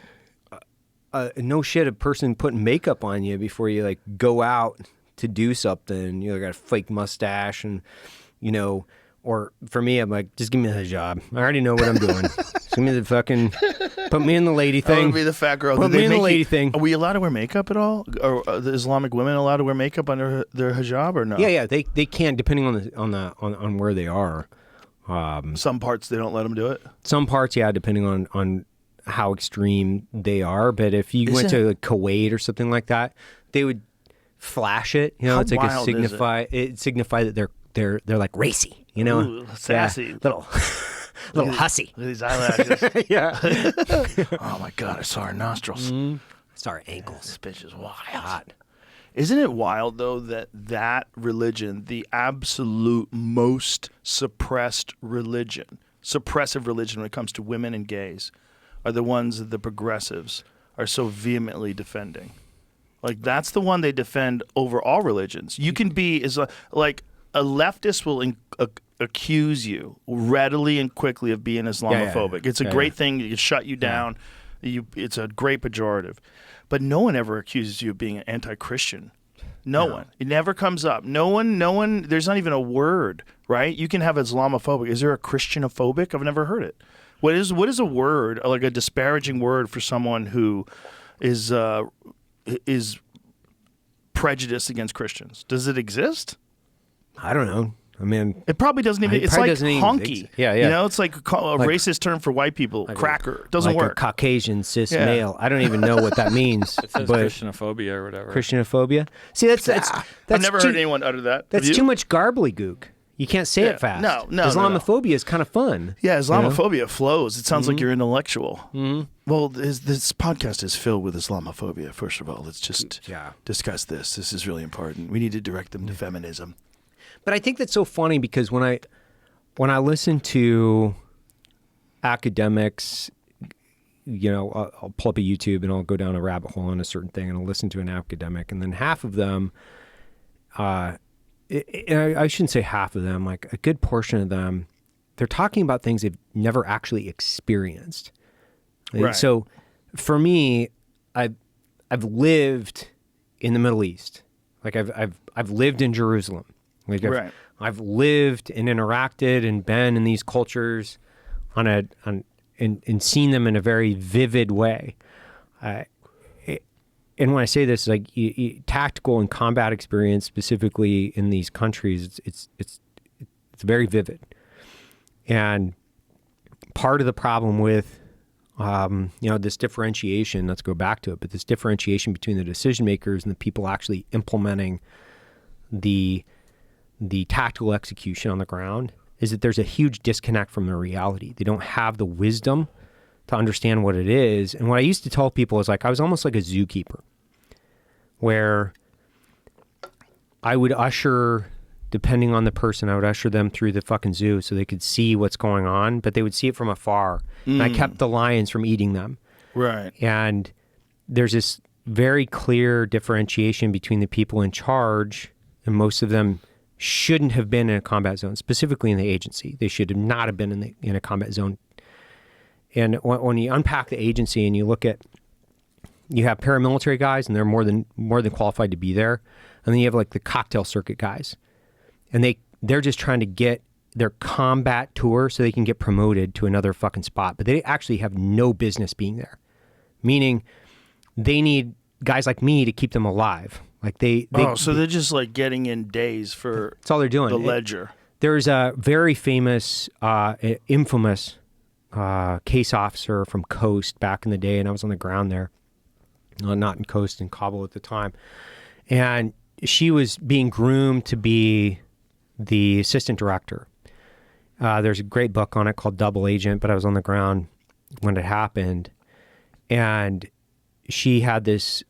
no shit a person putting makeup on you before you like go out to do something. Got a fake mustache and or for me I'm like, just give me the job. I already know what I'm doing. Just give me the fucking Put me in the lady I thing. want to be the fat girl. Put Do they me in the make lady you- thing. Are we allowed to wear makeup at all? Are the Islamic women allowed to wear makeup under their hijab or no? Yeah, they can, depending on where they are. Some parts they don't let them do it. Some parts, yeah, depending on how extreme they are. But if you went to like, Kuwait or something like that, they would flash it. You know, How it's like a wild is it? signify that they're like racy. You know, Ooh, sassy. Yeah, little hussy. Look at these eyelashes. Yeah. Oh my God! I saw her nostrils. It's our ankles. This bitch is wild. Hot. Isn't it wild though that religion, the absolute most suppressive religion when it comes to women and gays, are the ones that the progressives are so vehemently defending? Like that's the one they defend over all religions. You can be like a leftist will accuse you readily and quickly of being Islamophobic. It's a great thing. It can shut you down. It's a great pejorative. But no one ever accuses you of being an anti-Christian. No one. It never comes up. No one, there's not even a word, right? You can have Islamophobic. Is there a Christianophobic? I've never heard it. What is a word, like a disparaging word for someone who is prejudiced against Christians? Does it exist? I don't know. I mean, It probably doesn't even. It's like honky. exist. Yeah. You know, it's like a racist term for white people. Cracker. It doesn't like work. a Caucasian cis male. I don't even know what that means. It says but Christianophobia or whatever. Christianophobia. See, that's I've never heard anyone utter that. That's Have you? too much garbly-gook. You can't say it fast. No. Islamophobia is kind of fun. Yeah, Islamophobia flows. It sounds like you're intellectual. Mm-hmm. Well, this podcast is filled with Islamophobia. First of all, let's just discuss this. This is really important. We need to direct them to feminism. But I think that's so funny because when I listen to academics, you know, I'll pull up a YouTube and I'll go down a rabbit hole on a certain thing and I'll listen to an academic, and then half of them, I shouldn't say half of them, like a good portion of them, they're talking about things they've never actually experienced. Right. So for me, I've lived in the Middle East. Like I've lived in Jerusalem. Like I've lived and interacted and been in these cultures and seen them in a very vivid way. And when I say this, like tactical and combat experience, specifically in these countries, it's very vivid. And part of the problem with this differentiation, let's go back to it, but this differentiation between the decision makers and the people actually implementing the tactical execution on the ground is that there's a huge disconnect from the reality. They don't have the wisdom to understand what it is. And what I used to tell people is like, I was almost like a zookeeper where I would usher, depending on the person, I would usher them through the fucking zoo so they could see what's going on, but they would see it from afar. And I kept the lions from eating them. Right. And there's this very clear differentiation between the people in charge, and most of them shouldn't have been in a combat zone, specifically in the agency. They should have not have been in a combat zone. And when you unpack the agency and you look at, you have paramilitary guys and they're more than qualified to be there. And then you have like the cocktail circuit guys. And they're just trying to get their combat tour so they can get promoted to another fucking spot. But they actually have no business being there. Meaning they need guys like me to keep them alive. Like so they're just like getting in days for that's all they're doing. The ledger. There's a very famous, infamous case officer from Coast back in the day, and I was on the ground there, not in Coast, in Kabul at the time, and she was being groomed to be the assistant director. There's a great book on it called Double Agent, but I was on the ground when it happened, and she had this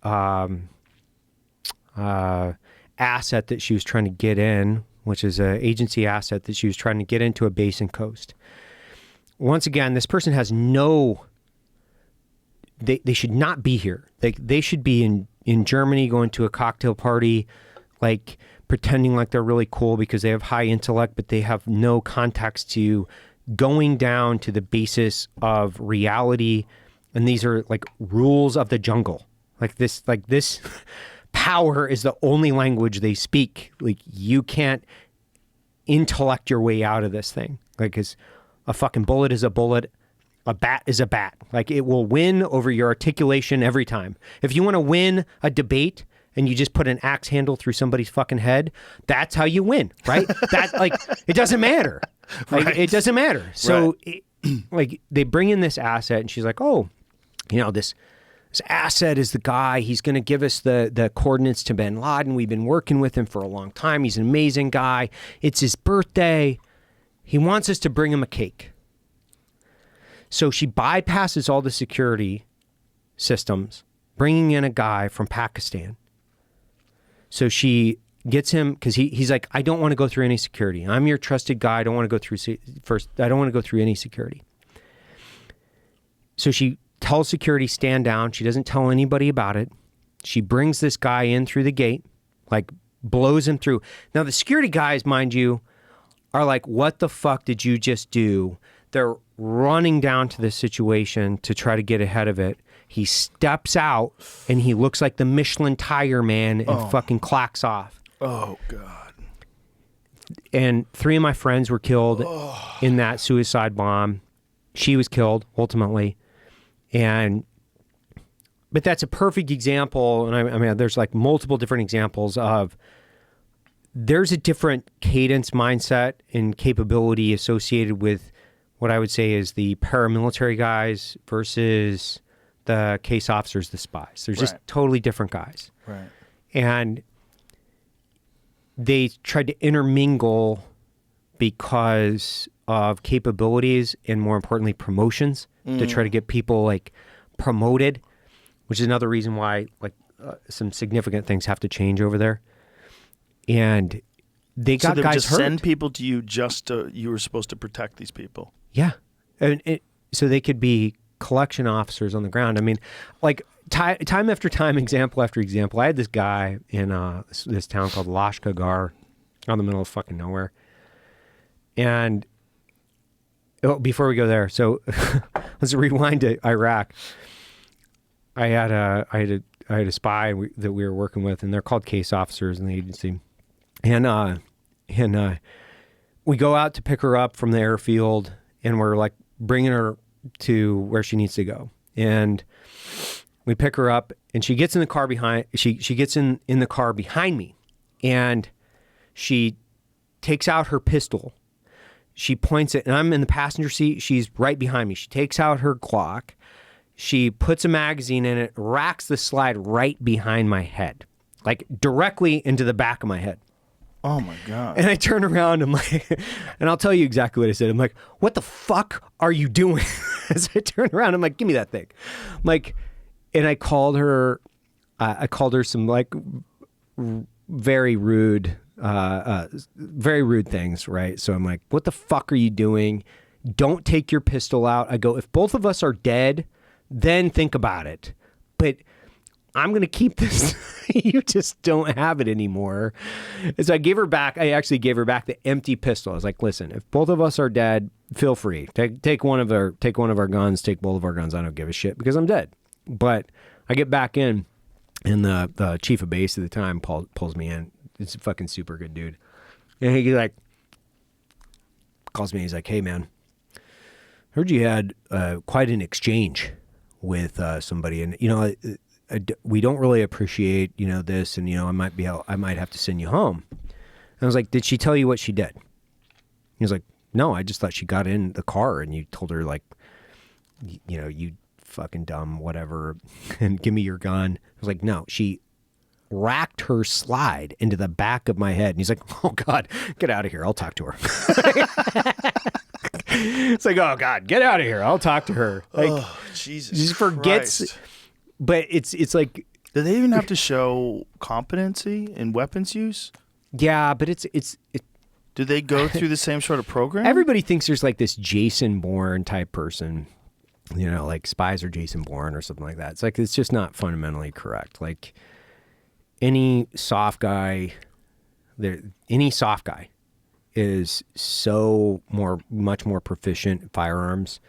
asset that she was trying to get in, which is an agency asset that she was trying to get into a base in Coast. Once again, this person has they should not be here. They should be in Germany going to a cocktail party, like pretending like they're really cool because they have high intellect, but they have no context to going down to the basis of reality. And these are like rules of the jungle. Like this power is the only language they speak. Like you can't intellect your way out of this thing. Like, 'cause a fucking bullet is a bullet. A bat is a bat. Like, it will win over your articulation every time. If you want to win a debate and you just put an axe handle through somebody's fucking head, that's how you win, right? That, like, it doesn't matter. Like, Right. it doesn't matter. So, Right. like, they bring in this asset, and she's like, oh, you know, this asset is the guy. He's going to give us the coordinates to bin Laden. We've been working with him for a long time. He's an amazing guy. It's his birthday. He wants us to bring him a cake. So she bypasses all the security systems, bringing in a guy from Pakistan. So she gets him, because he's like, I don't want to go through any security. I'm your trusted guy. I don't want to go through I don't want to go through any security. So she tells security, stand down. She doesn't tell anybody about it. She brings this guy in through the gate, like blows him through. Now the security guys, mind you, are like, what the fuck did you just do? They're running down to the situation to try to get ahead of it. He steps out and he looks like the Michelin tire man and fucking clacks off. Oh, God. And 3 of my friends were killed in that suicide bomb. She was killed ultimately. But that's a perfect example. And I mean, there's like multiple different examples of there's a different cadence mindset and capability associated with what I would say is the paramilitary guys versus the case officers, the spies. They're just totally different guys. Right. And they tried to intermingle because of capabilities and, more importantly, promotions to try to get people like promoted, which is another reason why like some significant things have to change over there. And they got so they guys just hurt. send people to you just to, you were supposed to protect these people. Yeah. And so they could be collection officers on the ground. I mean, like time after time, example after example. I had this guy in this town called Lashkar, out in the middle of fucking nowhere. And before we go there, so let's rewind to Iraq. I had a spy that we were working with, and they're called case officers in the agency. And we go out to pick her up from the airfield, and we're like bringing her to where she needs to go. And we pick her up, and she gets in the car behind. She gets in the car behind me, and she takes out her pistol. She points it, and I'm in the passenger seat. She's right behind me. She takes out her Glock. She puts a magazine in it, racks the slide right behind my head, like directly into the back of my head. Oh my God. And I turn around, I'm like, and I'll tell you exactly what I said. I'm like, what the fuck are you doing? As I turn around, I'm like, give me that thing. I'm like, and I called her some like very rude things, right? So I'm like, what the fuck are you doing? Don't take your pistol out. I go, if both of us are dead, then think about it. But I'm going to keep this. You just don't have it anymore. And so I actually gave her back the empty pistol. I was like, listen, if both of us are dead, feel free. Take one of our guns, take both of our guns. I don't give a shit because I'm dead. But I get back in, and the chief of base at the time pulls me in. It's a fucking super good dude. And he like calls me. He's like, hey man, heard you had quite an exchange with somebody, and you know, we don't really appreciate, you know, this, and you know, I might have to send you home. And I was like, did she tell you what she did? He was like, no, I just thought she got in the car and you told her like, you know, you fucking dumb whatever, and give me your gun. I was like, no, she racked her slide into the back of my head. And he's like, oh God, get out of here, I'll talk to her. It's like, oh God, get out of here, I'll talk to her. Like, oh, Jesus, she forgets. Christ. But it's like, do they even have to show competency in weapons use? yeah, but it Do they go through the same sort of program? everybody thinks there's like this Jason Bourne type person, you know, like spies are Jason Bourne or something like that. It's like, it's just not fundamentally correct. Like any soft guy is much more proficient at firearms.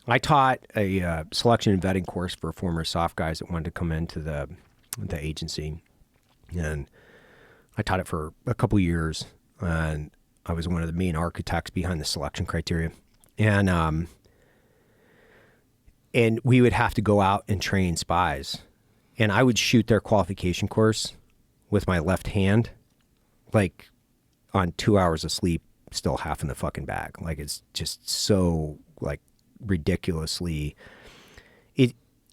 I taught a selection and vetting course for former soft guys that wanted to come into the agency, and I taught it for a couple years, and I was one of the main architects behind the selection criteria. And and we would have to go out and train spies. And I would shoot their qualification course with my left hand, like on 2 hours of sleep, still half in the fucking bag. Like it's just so like ridiculously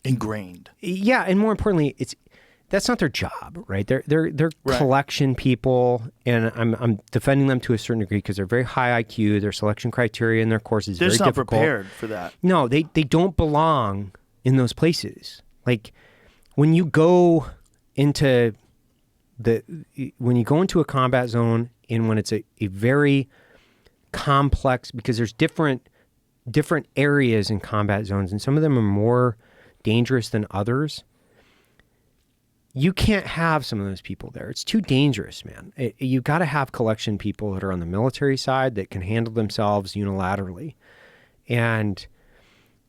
ingrained. Yeah, and more importantly, that's not their job, right? They're Right. collection people, and I'm defending them to a certain degree because they're very high IQ. Their selection criteria in their course is They're very just not difficult. prepared for that. No, they don't belong in those places. Like when you go into a combat zone, and when it's a very complex, because there's different areas in combat zones, and some of them are more dangerous than others. You can't have some of those people there. It's too dangerous, man. You got to have collection people that are on the military side that can handle themselves unilaterally. And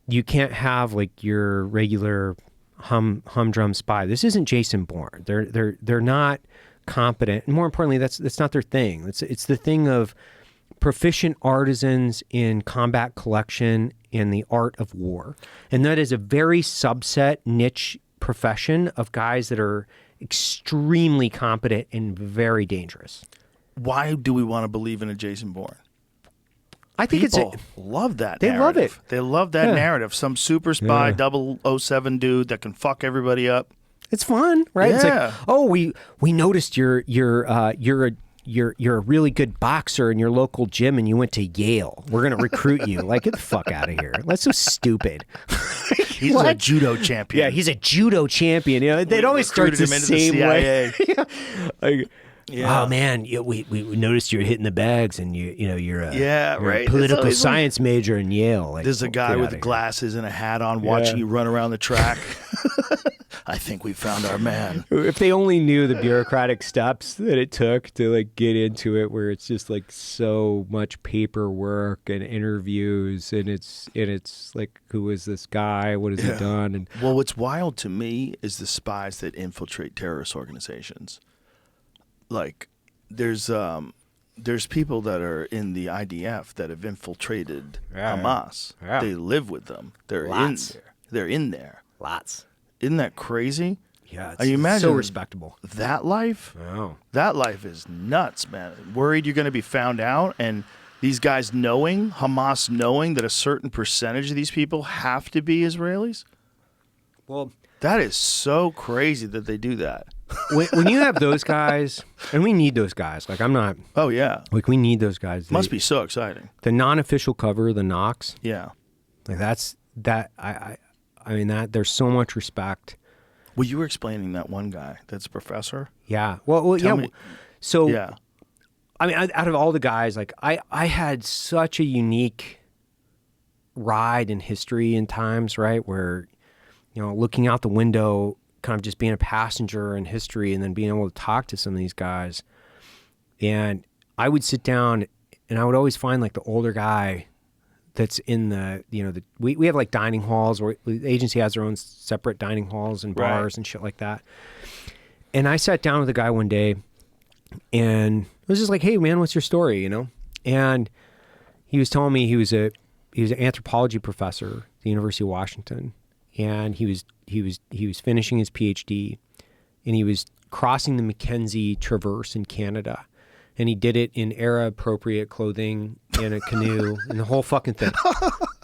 you can't have like your regular humdrum spy. This isn't Jason Bourne. They're not competent. And more importantly, that's not their thing. It's the thing of proficient artisans in combat collection and the art of war. And that is a very subset niche profession of guys that are extremely competent and very dangerous. Why do we want to believe in a Jason Bourne? I think People love that They love narrative. it. They love that Yeah. narrative. Some super spy, Yeah. 007 dude that can fuck everybody up. It's fun, right? It's Yeah. like, oh, we noticed you're a really good boxer in your local gym, and you went to Yale. We're gonna recruit you. Like, get the fuck out of here. That's so stupid. He's a judo champion. Yeah, he's a judo champion. You know, it always starts the recruited him into same the way. CIA. Like, Yeah. oh man, we noticed you're hitting the bags, and you're a Yeah, right. a It's political always like- science major in Yale. Like, There's a get guy outta with here. glasses and a hat on watching Yeah. you run around the track. I think we found our man. If they only knew the bureaucratic steps that it took to like get into it, where it's just like so much paperwork and interviews, and it's like, who is this guy? What has he done? And Well, what's wild to me is the spies that infiltrate terrorist organizations. Like, there's people that are in the IDF that have infiltrated Hamas. Yeah. They live with them. They're Lots. in there. lots. Isn't that crazy? Yeah, You imagine so respectable. that life? Oh. That life is nuts, man. Worried you're going to be found out, and these guys Hamas knowing that a certain percentage of these people have to be Israelis? Well, That is so crazy that they do that. when you have those guys, and we need those guys. Like, I'm not Oh, yeah. like, we need those guys. Must be so exciting. The non-official cover, the Knox. Yeah. Like, that's that. I mean, that there's so much respect. Well, you were explaining that one guy that's a professor. Yeah. Well, Tell yeah. me- So, Yeah. I mean, out of all the guys, like, I had such a unique ride in history in times, right, where, you know, looking out the window, kind of just being a passenger in history, and then being able to talk to some of these guys. And I would sit down, and I would always find like the older guy that's in the, you know, we have like dining halls, where the agency has their own separate dining halls and Right. bars and shit like that. And I sat down with a guy one day, and it was just like, hey man, what's your story, you know? And he was telling me he was an anthropology professor at the University of Washington, and he was finishing his PhD, and he was crossing the Mackenzie Traverse in Canada, and he did it in era appropriate clothing in a canoe and the whole fucking thing.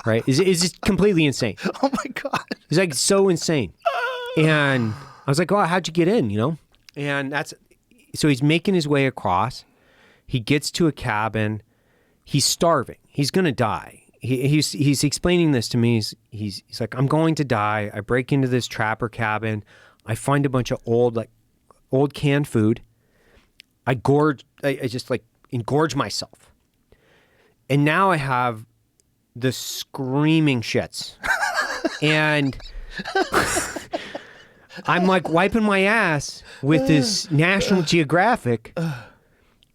Right? Is just completely insane. Oh, my God. It's like so insane. And I was like, oh, how'd you get in, you know? And so he's making his way across. He gets to a cabin. He's starving. He's going to die. He's explaining this to me. He's like, I'm going to die. I break into this trapper cabin. I find a bunch of old canned food. I just like engorge myself. And now I have the screaming shits. And I'm like wiping my ass with this National Geographic,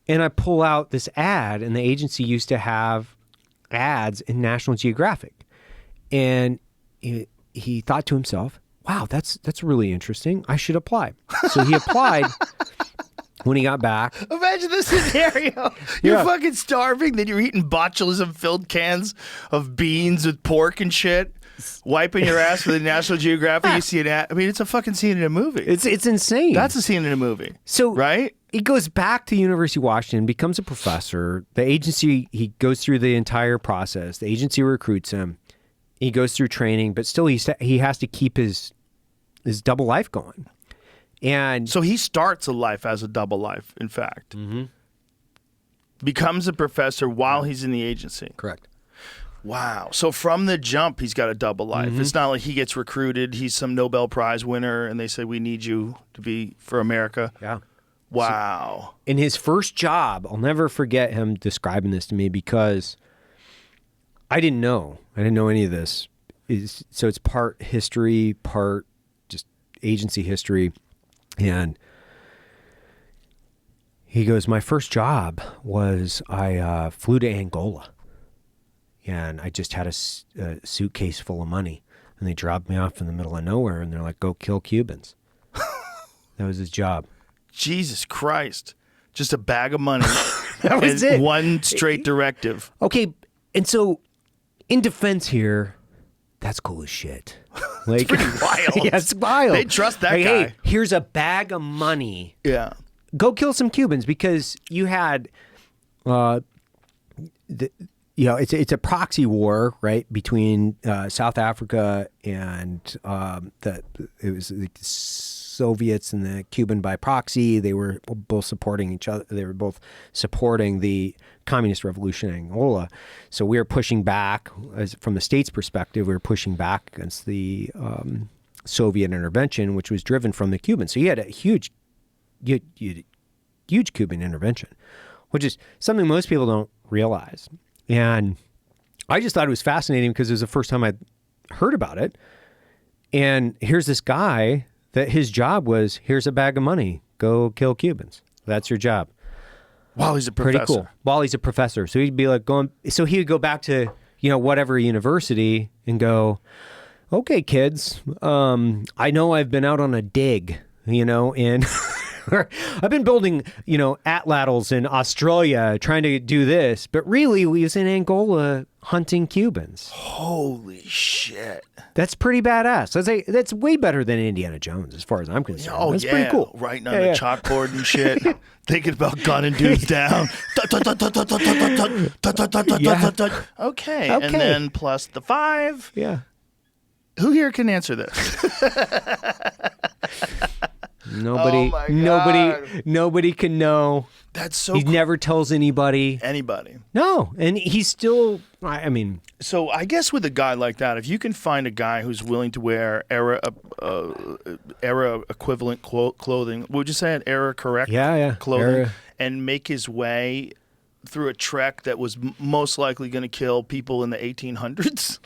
and I pull out this ad, and the agency used to have ads in National Geographic. And he thought to himself, wow, that's really interesting. I should apply. So he applied. When he got back, Imagine this scenario. You're Yeah. fucking starving, then you're eating botulism-filled cans of beans with pork and shit. wiping your ass with the National Geographic. You see an ad. I mean, it's a fucking scene in a movie. It's insane. That's a scene in a movie. So right? He goes back to University of Washington, becomes a professor. The agency, he goes through the entire process. The agency recruits him. He goes through training, but still he has to keep his double life going. And so he starts a life as a double life, in fact. Mm-hmm. Becomes a professor while he's in the agency. Correct. Wow. So from the jump, he's got a double life. Mm-hmm. It's not like he gets recruited. He's some Nobel Prize winner, and they say, we need you to be for America. Yeah. Wow. So, in his first job, I'll never forget him describing this to me because I didn't know any of this. So it's part history, part just agency history. And he goes, my first job was I flew to Angola. And I just had a suitcase full of money. And they dropped me off in the middle of nowhere. And they're like, go kill Cubans. That was his job. Jesus Christ. Just a bag of money. That was it. One straight directive. Okay. And so in defense here, that's cool as shit. Like, it's pretty wild. Yeah, it's wild. They trust that like, guy. Hey, here's a bag of money. Yeah. Go kill some Cubans because you had, it's a proxy war, right, between South Africa and it was the Soviets and the Cuban by proxy. They were both supporting each other. They were both supporting the communist revolution in Angola. So we were pushing back, from the state's perspective, we were pushing back against the Soviet intervention, which was driven from the Cubans. So you had a huge Cuban intervention, which is something most people don't realize. And I just thought it was fascinating because it was the first time I'd heard about it. And here's this guy that his job was, here's a bag of money, go kill Cubans. That's your job. While he's a professor. Pretty cool. While he's a professor. So he'd be like so he would go back to, whatever university and go, okay, kids, I know I've been out on a dig, and I've been building, atlatls in Australia trying to do this, but really we was in Angola hunting Cubans. Holy shit. That's pretty badass. That's way better than Indiana Jones as far as I'm concerned. Oh, that's yeah. pretty cool. Writing on the chalkboard and shit. Thinking about gunning dudes down. Okay. And then plus the 5. Yeah. Who here can answer this? Nobody, Oh my God. nobody can know. That's so He never tells anybody. Anybody. No, and he's still. I mean, so I guess with a guy like that, if you can find a guy who's willing to wear era equivalent clothing, would you say it era correct? Yeah, clothing, era. And make his way through a trek that was most likely going to kill people in the 1800s.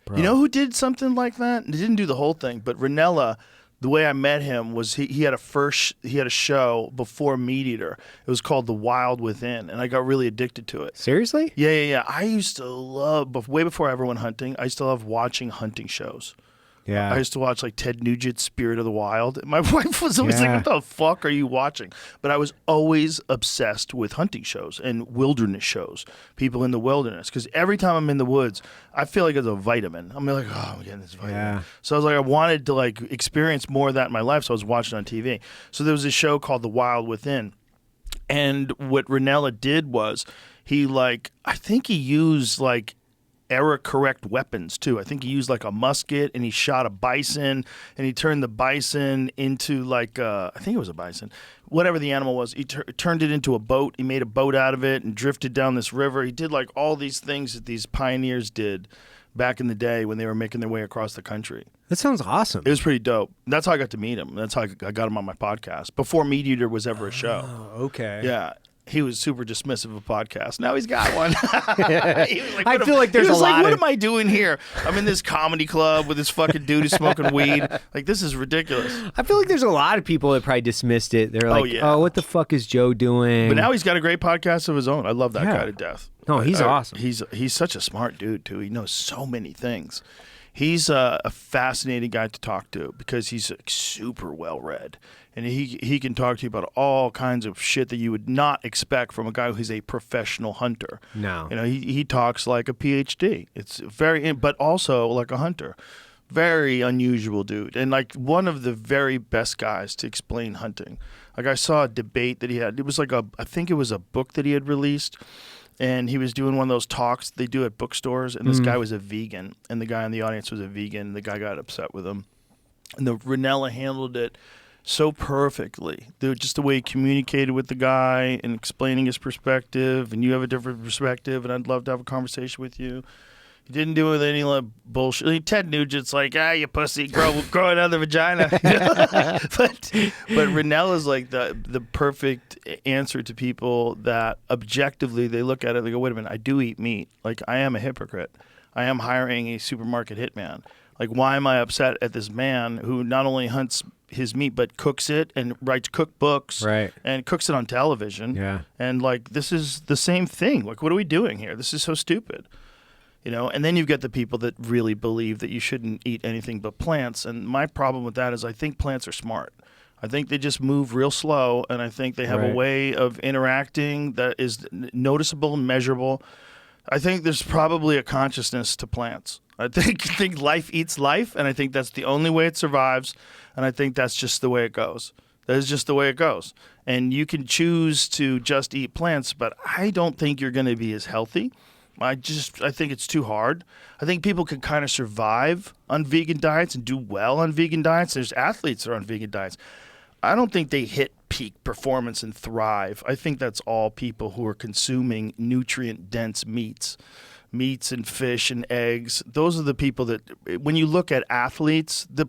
Bro. You know who did something like that? He didn't do the whole thing, but Ranella. The way I met him was he had a show before Meat Eater. It was called The Wild Within, and I got really addicted to it. Seriously? Yeah. I used to love, way before everyone hunting, I used to love watching hunting shows. Yeah. I used to watch like Ted Nugent's Spirit of the Wild. My wife was always like, what the fuck are you watching? But I was always obsessed with hunting shows and wilderness shows, people in the wilderness. Because every time I'm in the woods, I feel like it's a vitamin. I'm like, oh, I'm getting this vitamin. Yeah. So I was like, I wanted to like experience more of that in my life, so I was watching on TV. So there was a show called The Wild Within. And what Ranella did was I think he used like era correct weapons too. I think he used like a musket and he shot a bison and he turned the bison into like I think it was a bison, whatever the animal was. He turned it into a boat. He made a boat out of it and drifted down this river. He did like all these things that these pioneers did back in the day when they were making their way across the country. That sounds awesome. It was pretty dope. That's how I got to meet him. That's how I got him on my podcast before Meat Eater was ever a show. Oh, okay. Yeah. He was super dismissive of podcasts. Now he's got one. He was like, I feel like there's a lot what of... am I doing here? I'm in this comedy club with this fucking dude who's smoking weed. Like, this is ridiculous. I feel like there's a lot of people that probably dismissed it. They're like, oh, what the fuck is Joe doing? But now he's got a great podcast of his own. I love that guy to death. No, he's awesome. He's such a smart dude, too. He knows so many things. He's a fascinating guy to talk to because he's like, super well read, and he can talk to you about all kinds of shit that you would not expect from a guy who's a professional hunter. No, he talks like a PhD. It's but also like a hunter. Very unusual dude, and like one of the very best guys to explain hunting. Like I saw a debate that he had. It was like I think it was a book that he had released. And he was doing one of those talks they do at bookstores, and this guy was a vegan, and the guy in the audience was a vegan, and the guy got upset with him. And the Ranella handled it so perfectly. Just the way he communicated with the guy and explaining his perspective, and you have a different perspective, and I'd love to have a conversation with you. He didn't do it with any like bullshit. Ted Nugent's like, you pussy, grow another vagina. but Ranella's like the perfect answer to people that objectively they look at it, they go, wait a minute, I do eat meat. Like, I am a hypocrite. I am hiring a supermarket hitman. Like, why am I upset at this man who not only hunts his meat but cooks it and writes cookbooks and cooks it on television? Yeah. And like, this is the same thing. Like, what are we doing here? This is so stupid. And then you've got the people that really believe that you shouldn't eat anything but plants. And my problem with that is I think plants are smart. I think they just move real slow, and I think they have a way of interacting that is noticeable and measurable. I think there's probably a consciousness to plants. I think life eats life, and I think that's the only way it survives, and I think that's just the way it goes. That is just the way it goes. And you can choose to just eat plants, but I don't think you're going to be as healthy. I think it's too hard. I think people can kind of survive on vegan diets and do well on vegan diets. There's athletes that are on vegan diets. I don't think they hit peak performance and thrive. I think that's all people who are consuming nutrient-dense meats and fish and eggs. Those are the people that, when you look at athletes, the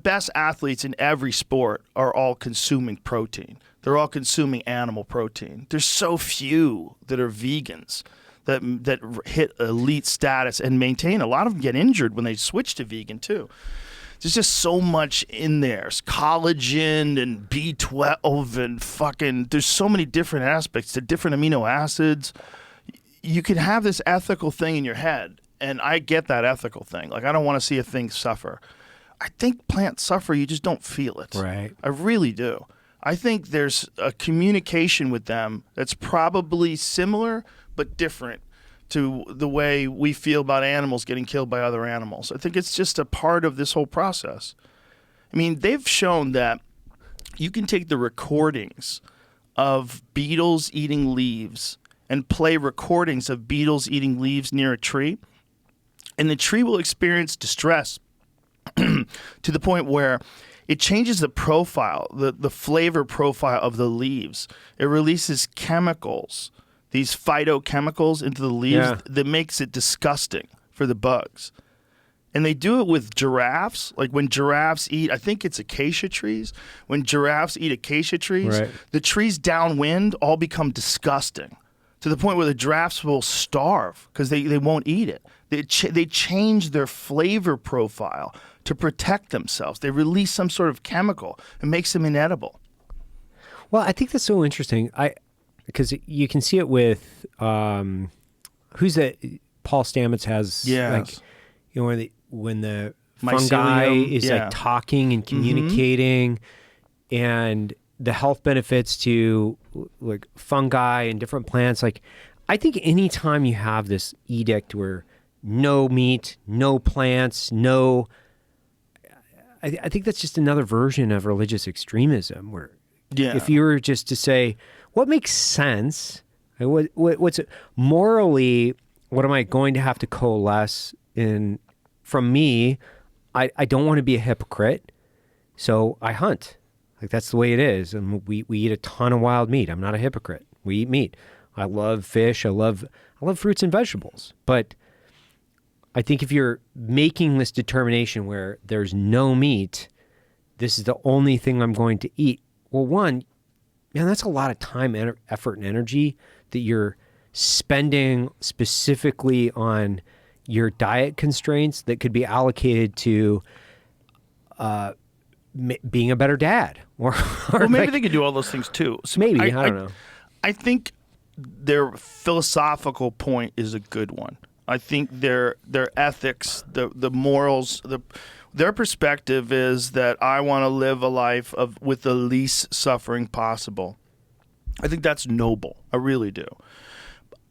best athletes in every sport are all consuming protein. They're all consuming animal protein. There's so few that are vegans that hit elite status and maintain. A lot of them get injured when they switch to vegan too. There's just so much in there. It's collagen and B12 and fucking, there's so many different aspects to different amino acids. You can have this ethical thing in your head, and I get that ethical thing. Like, I don't want to see a thing suffer. I think plants suffer, you just don't feel it. Right. I really do. I think there's a communication with them that's probably similar but different to the way we feel about animals getting killed by other animals. I think it's just a part of this whole process. I mean, they've shown that you can take the recordings of beetles eating leaves and play recordings of beetles eating leaves near a tree, and the tree will experience distress to the point where it changes the profile, the flavor profile of the leaves. It releases chemicals, these phytochemicals into the leaves that makes it disgusting for the bugs. And they do it with giraffes. Like when giraffes eat, I think it's acacia trees. When giraffes eat acacia trees, the trees downwind all become disgusting to the point where the giraffes will starve because they won't eat it. They change their flavor profile to protect themselves. They release some sort of chemical and makes them inedible. Well, I think that's so interesting. Because you can see it with who's that? Paul Stamets has like, you know, when the fungi is like talking and communicating, and the health benefits to like fungi and different plants. Like, I think anytime you have this edict where no meat, no plants, no, I think that's just another version of religious extremism. Where if you were just to say what makes sense, what's morally, what am I going to have to coalesce in? From me, I don't want to be a hypocrite, so I hunt. Like, that's the way it is. And we eat a ton of wild meat. I'm not a hypocrite. We eat meat. I love fish. I love fruits and vegetables. But I think if you're making this determination where there's no meat, this is the only thing I'm going to eat. Well, one, man, that's a lot of time, effort, and energy that you're spending specifically on your diet constraints that could be allocated to being a better dad. Or well, maybe they could do all those things too. So maybe, I don't know. I think their philosophical point is a good one. I think their ethics, the morals, their perspective is that I want to live a life with the least suffering possible. I think that's noble. I really do.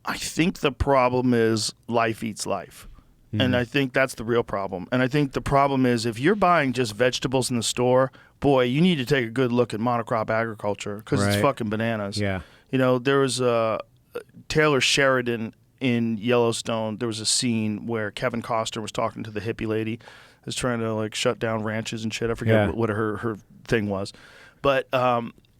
I think the problem is life eats life. And I think that's the real problem. And I think the problem is if you're buying just vegetables in the store, boy, you need to take a good look at monocrop agriculture because it's fucking bananas. Yeah. You know, there was Taylor Sheridan in Yellowstone. There was a scene where Kevin Costner was talking to the hippie lady who's trying to like shut down ranches and shit. I forget what her thing was. But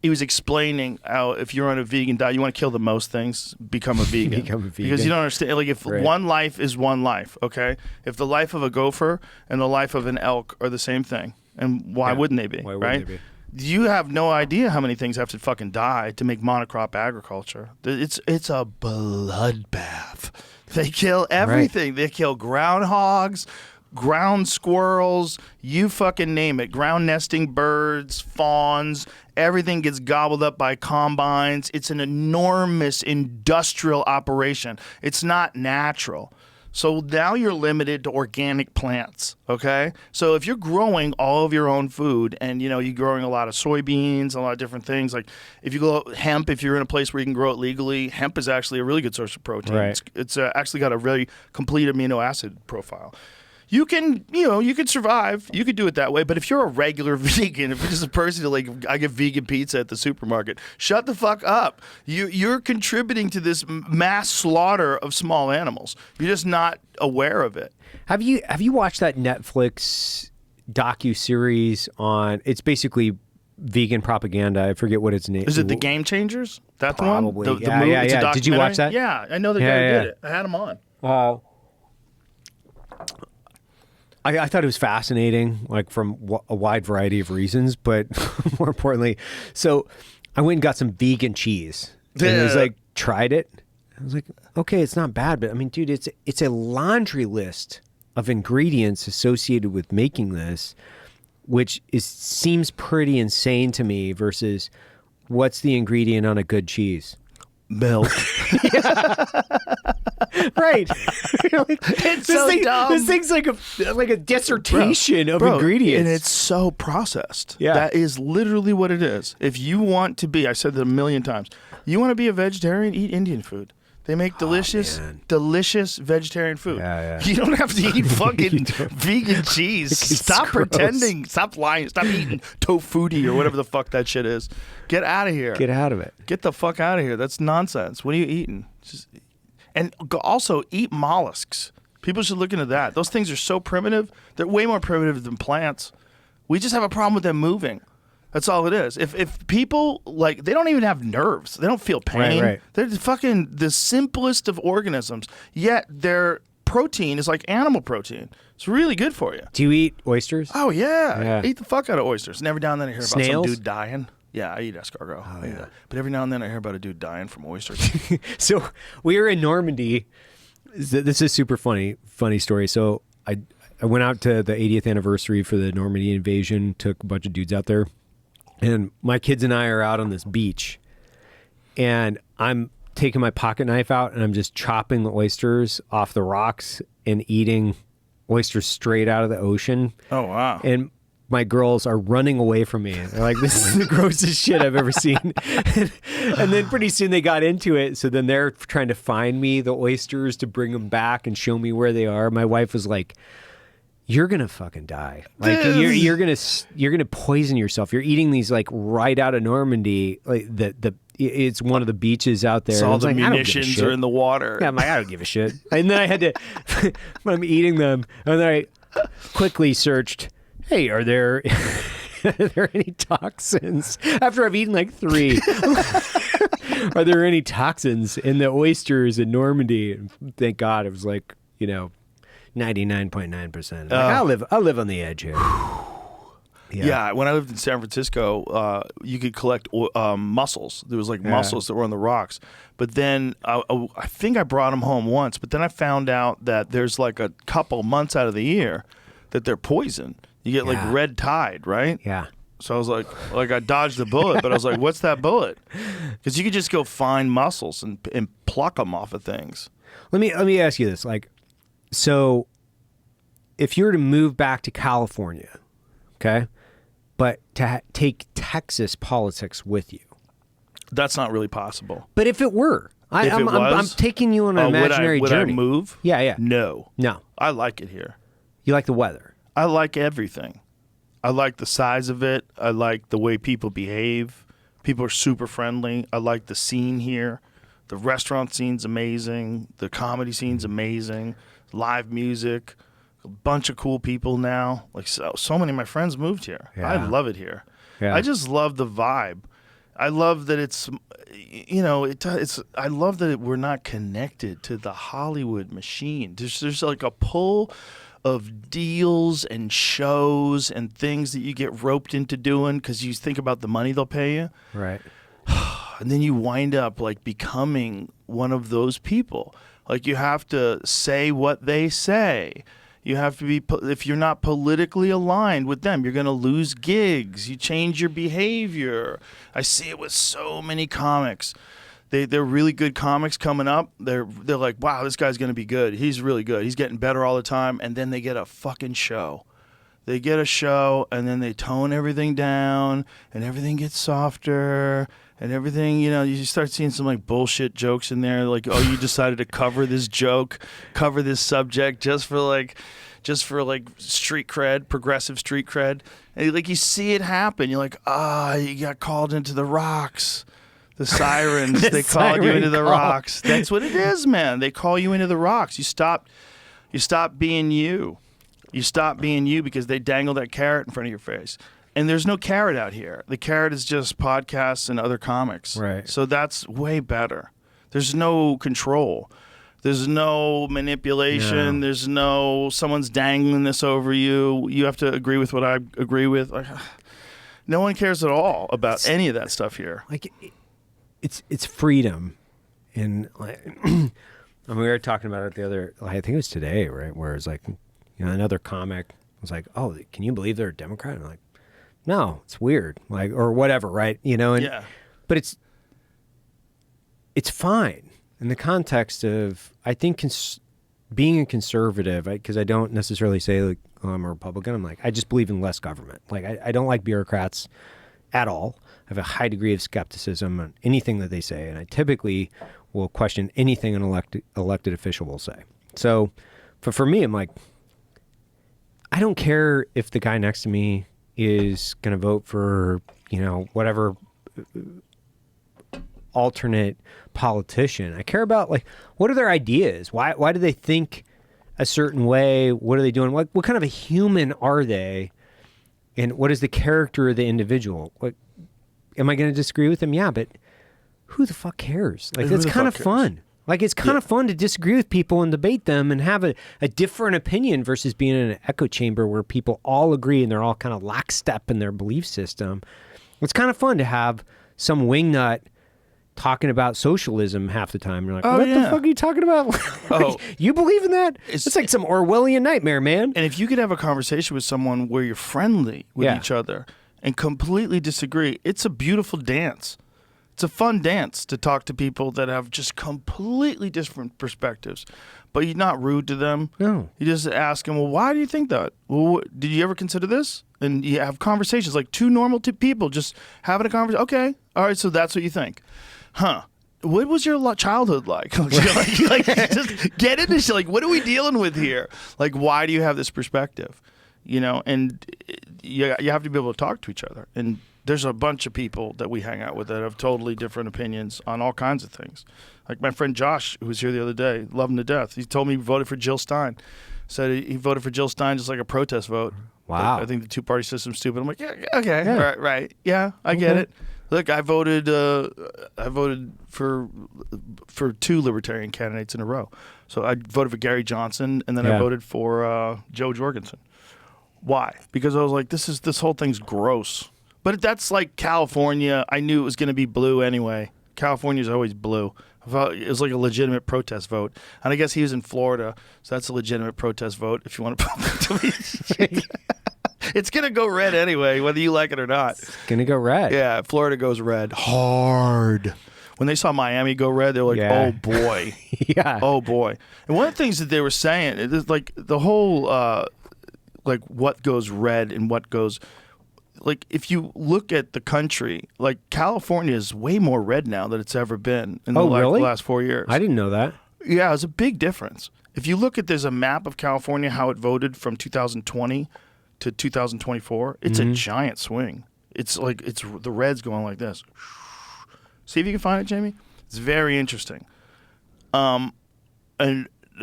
he was explaining how if you're on a vegan diet, you want to kill the most things, become a vegan. Because you don't understand. Like if one life is one life, okay? If the life of a gopher and the life of an elk are the same thing, and why wouldn't they be, right? You have no idea how many things have to fucking die to make monocrop agriculture. It's a bloodbath. They kill everything. They kill groundhogs, ground squirrels, you fucking name it. Ground nesting birds, fawns, everything gets gobbled up by combines. It's an enormous industrial operation. It's not natural. So now you're limited to organic plants, okay? So if you're growing all of your own food and, you know, you're growing a lot of soybeans, a lot of different things, like if you go hemp, if you're in a place where you can grow it legally, hemp is actually a really good source of protein. Right. It's actually got a really complete amino acid profile. You can, you could survive. You could do it that way. But if you're a regular vegan, if you're just a person who I get vegan pizza at the supermarket, shut the fuck up. You're contributing to this mass slaughter of small animals. You're just not aware of it. Have you watched that Netflix docu-series on? It's basically vegan propaganda. I forget what its name is. It The Game Changers? That's probably. The movie? Yeah. It's a Did you watch that? Yeah, I know the guy who did it. I had him on. I thought it was fascinating, like from a wide variety of reasons, but more importantly, so I went and got some vegan cheese. And it was like, tried it. I was like, okay, it's not bad, but I mean, dude, it's a laundry list of ingredients associated with making this, which seems pretty insane to me versus what's the ingredient on a good cheese? Milk. Right. It's so dumb. This thing's like a dissertation of ingredients. And it's so processed. Yeah. That is literally what it is. If you want to be, I said that a million times, you want to be a vegetarian, eat Indian food. They make delicious vegetarian food. Yeah. You don't have to eat fucking vegan cheese. Stop pretending. Stop lying. Stop eating tofuti or whatever the fuck that shit is. Get out of here. Get out of it. Get the fuck out of here. That's nonsense. What are you eating? And also eat mollusks. People should look into that. Those things are so primitive. They're way more primitive than plants. We just have a problem with them moving. That's all it is. If people, like, they don't even have nerves. They don't feel pain. Right. They're fucking the simplest of organisms, yet their protein is like animal protein. It's really good for you. Do you eat oysters? Oh, yeah. Eat the fuck out of oysters. And every now and then I hear about Snails? some dude dying. Yeah, I eat escargot. Oh, yeah. But every now and then I hear about a dude dying from oysters. So we were in Normandy. This is super funny story. So I went out to the 80th anniversary for the Normandy invasion, took a bunch of dudes out there. And my kids and I are out on this beach. And I'm taking my pocket knife out and I'm just chopping the oysters off the rocks and eating oysters straight out of the ocean. Oh, wow. And my girls are running away from me. They're like, this is the grossest shit I've ever seen. And then pretty soon they got into it. So then they're trying to find me the oysters to bring them back and show me where they are. My wife was like, you're going to fucking die. Like you're going to poison yourself. You're eating these like right out of Normandy. Like it's one of the beaches out there. So all the like, munitions are in the water. Yeah, I'm like, I don't give a shit. And then I had to, when I'm eating them, and then I quickly searched, hey, are there any toxins? After I've eaten like 3, are there any toxins in the oysters in Normandy? And thank God it was like, 99.9%. Like, I'll live on the edge here. Yeah, when I lived in San Francisco, you could collect mussels. There was like mussels that were on the rocks. But then I think I brought them home once. But then I found out that there's like a couple months out of the year that they're poison. You get like red tide, right? Yeah. So I was like I dodged the bullet, but I was like, what's that bullet? Because you could just go find mussels and pluck them off of things. Let me ask you this. Like, So if you were to move back to California, okay, but to take Texas politics with you. That's not really possible. But if it were, I'm taking you on an imaginary would journey. I move? Yeah. No. No. I like it here. You like the weather? I like everything. I like the size of it. I like the way people behave. People are super friendly. I like the scene here. The restaurant scene's amazing. The comedy scene's amazing. Live music. A bunch of cool people now. Like so many of my friends moved here. Yeah. I love it here. Yeah. I just love the vibe. I love that it's, I love that we're not connected to the Hollywood machine. There's like a pull of deals and shows and things that you get roped into doing because you think about the money they'll pay you. Right. And then you wind up like becoming one of those people. Like you have to say what they say. You have to be, if you're not politically aligned with them, you're going to lose gigs. You change your behavior. I see it with so many comics. They're really good comics coming up. They're like, wow, this guy's going to be good. He's really good. He's getting better all the time. And then they get a fucking show. They get a show, and then they tone everything down, and everything gets softer, and everything, you start seeing some like bullshit jokes in there. Like, oh, you decided to cover this joke, cover this subject just for street cred, progressive street cred. And like you see it happen. You're like, you got called into the rocks. The sirens, they called you into the rocks. That's what it is, man. They call you into the rocks. You stop being you. You stop being you because they dangle that carrot in front of your face. And there's no carrot out here. The carrot is just podcasts and other comics. Right. So that's way better. There's no control. There's no manipulation. No. There's no someone's dangling this over you. You have to agree with what I agree with. Like, no one cares at all about any of that stuff here. Like, it's freedom. And like, we were talking about it the other, I think it was today, right? Where it's like, another comic was like, "Oh, can you believe they're a Democrat?" And I'm like, "No, it's weird," like, or whatever, right? And yeah. But it's fine in the context of, I think, being a conservative, because I don't necessarily say like, oh, I'm a Republican. I'm like, I just believe in less government. Like, I don't like bureaucrats at all. I have a high degree of skepticism on anything that they say, and I typically will question anything an elected official will say. So, for me, I'm like, I don't care if the guy next to me is going to vote for, whatever alternate politician. I care about, like, what are their ideas? Why do they think a certain way? What are they doing? What kind of a human are they? And what is the character of the individual? Am I going to disagree with them? Yeah, but who the fuck cares? Like, that's kind of fun. Like, it's kind of fun to disagree with people and debate them and have a different opinion versus being in an echo chamber where people all agree and they're all kind of lockstep in their belief system. It's kind of fun to have some wingnut talking about socialism half the time. You're like, what the fuck are you talking about? Like, you believe in that? It's like some Orwellian nightmare, man. And if you could have a conversation with someone where you're friendly with each other and completely disagree, it's a beautiful dance. It's a fun dance to talk to people that have just completely different perspectives, but you're not rude to them. No. You just ask them, well, why do you think that? Well, did you ever consider this? And you have conversations like two normal people just having a conversation. Okay. All right. So that's what you think. Huh. What was your childhood like? like just get into shit. Like, what are we dealing with here? Like, why do you have this perspective? And you have to be able to talk to each other. And there's a bunch of people that we hang out with that have totally different opinions on all kinds of things. Like my friend Josh, who was here the other day, love him to death. He told me he voted for Jill Stein. Said he voted for Jill Stein just like a protest vote. Wow. Like, I think the two-party system's stupid. I'm like, yeah, okay, yeah. Right. Yeah, I get it. Look, I voted for two libertarian candidates in a row. So I voted for Gary Johnson, and then I voted for Joe Jorgensen. Why? Because I was like, this whole thing's gross. But that's like California. I knew it was going to be blue anyway. California's always blue. It was like a legitimate protest vote. And I guess he was in Florida, so that's a legitimate protest vote if you want to put that to me. It's going to go red anyway, whether you like it or not. It's going to go red. Yeah, Florida goes red. Hard. when they saw Miami go red, they were like, Yeah. "Oh boy, Yeah. oh boy." And one of the things that they were saying is like the whole like what goes red and what goes. Like, if you look at the country, like, California is way more red now than it's ever been in the really? last 4 years. I didn't know that. Yeah, it's a big difference. If you look at, there's a map of California, how it voted from 2020 to 2024, it's a giant swing. It's like, the red's going like this. See if you can find it, Jamie. It's very interesting. And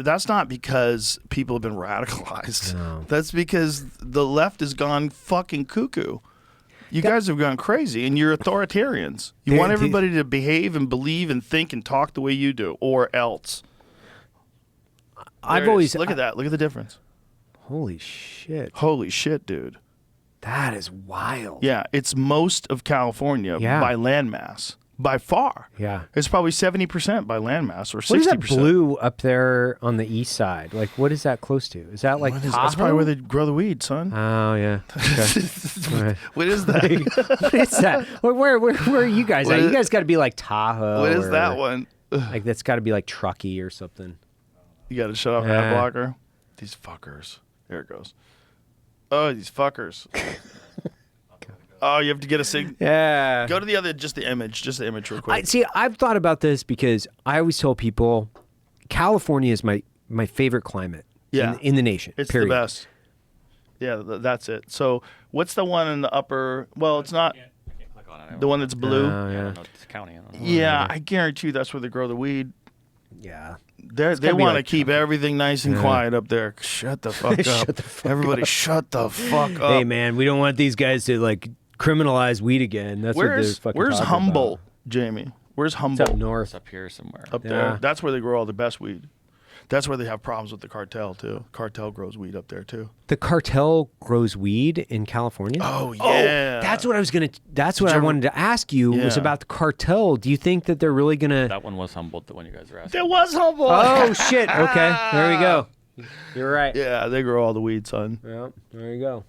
that's not because people have been radicalized. No. That's because the left has gone fucking cuckoo. You guys have gone crazy, and you're authoritarians. You want everybody to behave and believe and think and talk the way you do, or else. I've always look at that. Look at the difference. Holy shit. Holy shit, dude. That is wild. Yeah, it's most of California by landmass. By far. Yeah. It's probably 70% by landmass or 60%. What is that blue up there on the east side? Like, what is that close to? Is that like Tahoe? That's probably where they grow the weed, son. Oh, yeah. Okay. What is that? What is that? Where are you guys at? You guys got to be like Tahoe. What is or, that one? Like, that's got to be like Truckee or something. You got to shut off ad blocker. These fuckers. There it goes. Oh, these fuckers. Oh, you have to get a sig. Yeah. Go to the other, just the image real quick. See, I've thought about this because I always tell people California is my favorite climate in the nation. It's period. the best. Yeah, that's it. So what's the one in the upper? Well, it's not I can't click on it. the one that's blue. Oh, I yeah. don't know. It's county. I don't know. Yeah, I guarantee you that's where they grow the weed. Yeah. They gotta be want to like keep everything nice and quiet up there. Shut the fuck up. Shut the fuck Everybody shut the fuck up. Hey, man, we don't want these guys to like criminalize weed again. That's what they're fucking Where's talking Humboldt, about. Jamie? Where's It's Humboldt? up north. It's up here somewhere. Up Yeah. there. That's where they grow all the best weed. That's where they have problems with the cartel, too. Cartel grows weed up there, too. The cartel grows weed in California? Oh, yeah. That's what I was going to that's what I wanted to ask you was Yeah. about the cartel. Do you think that they're really going to That one was Humboldt, the one you guys were asking. There was Humboldt. Oh shit. Okay. There we go. You're right. Yeah, they grow all the weed, son. Yeah, there you go.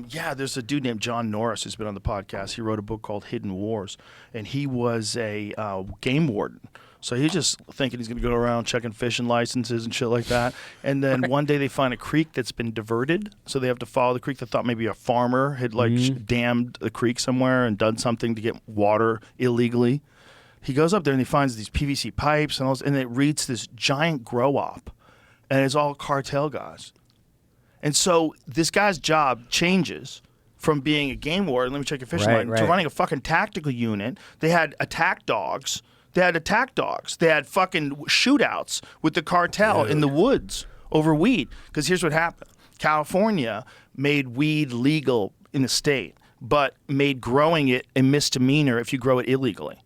Yeah, there's a dude named John Norris who's been on the podcast. He wrote a book called Hidden Wars, and he was a game warden. So he's just thinking he's going to go around checking fishing licenses and shit like that. And then one day they find a creek that's been diverted, so they have to follow the creek. They thought maybe a farmer had dammed the creek somewhere and done something to get water illegally. He goes up there and he finds these PVC pipes and it reads this giant grow op, and it's all cartel guys. And so this guy's job changes from being a game warden, let me check your fishing line, to running a fucking tactical unit. They had attack dogs. They had fucking shootouts with the cartel in the woods over weed. Because here's what happened. California made weed legal in the state, but made growing it a misdemeanor if you grow it illegally.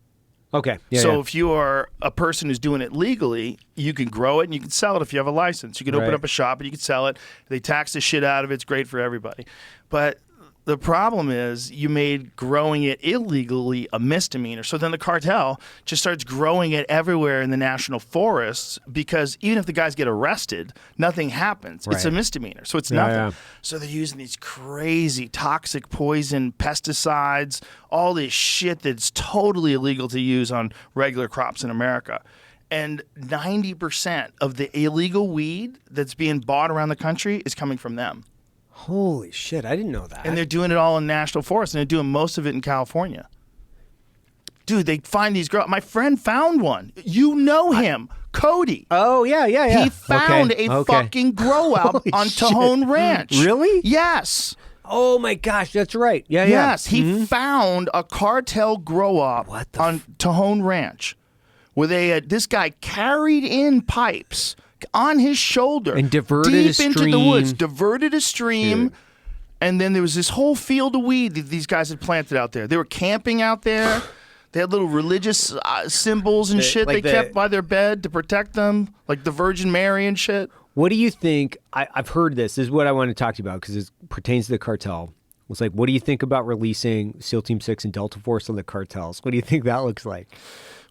Okay. Yeah, So yeah. if you are a person who's doing it legally, you can grow it and you can sell it if you have a license. You can open Right. up a shop and you can sell it. They tax the shit out of it. It's great for everybody. But the problem is you made growing it illegally a misdemeanor. So then the cartel just starts growing it everywhere in the national forests because even if the guys get arrested, nothing happens. It's a Right. misdemeanor. So it's Yeah, nothing. yeah. So they're using these crazy toxic poison pesticides, all this shit that's totally illegal to use on regular crops in America. And 90% of the illegal weed that's being bought around the country is coming from them. Holy shit, I didn't know that. And they're doing it all in national forests, and they're doing most of it in California. Dude, they find these girls. My friend found one. You know him, Cody. Oh, yeah. He found a fucking grow out Holy on shit. Tejon Ranch. Really? Yes. Oh my gosh, that's right. Yeah, Yes, yeah. he found a cartel grow up on Tejon Ranch where they had this guy carried in pipes on his shoulder And diverted deep a into the stream. woods, diverted a stream. Dude. And then there was this whole field of weed that these guys had planted out there. They were camping out there. They had little religious symbols and shit like they kept by their bed to protect them, like the Virgin Mary and shit. What do you think? I've heard this. This is what I want to talk to you about because it pertains to the cartel. It's like, what do you think about releasing SEAL Team 6 and Delta Force on the cartels? What do you think that looks like?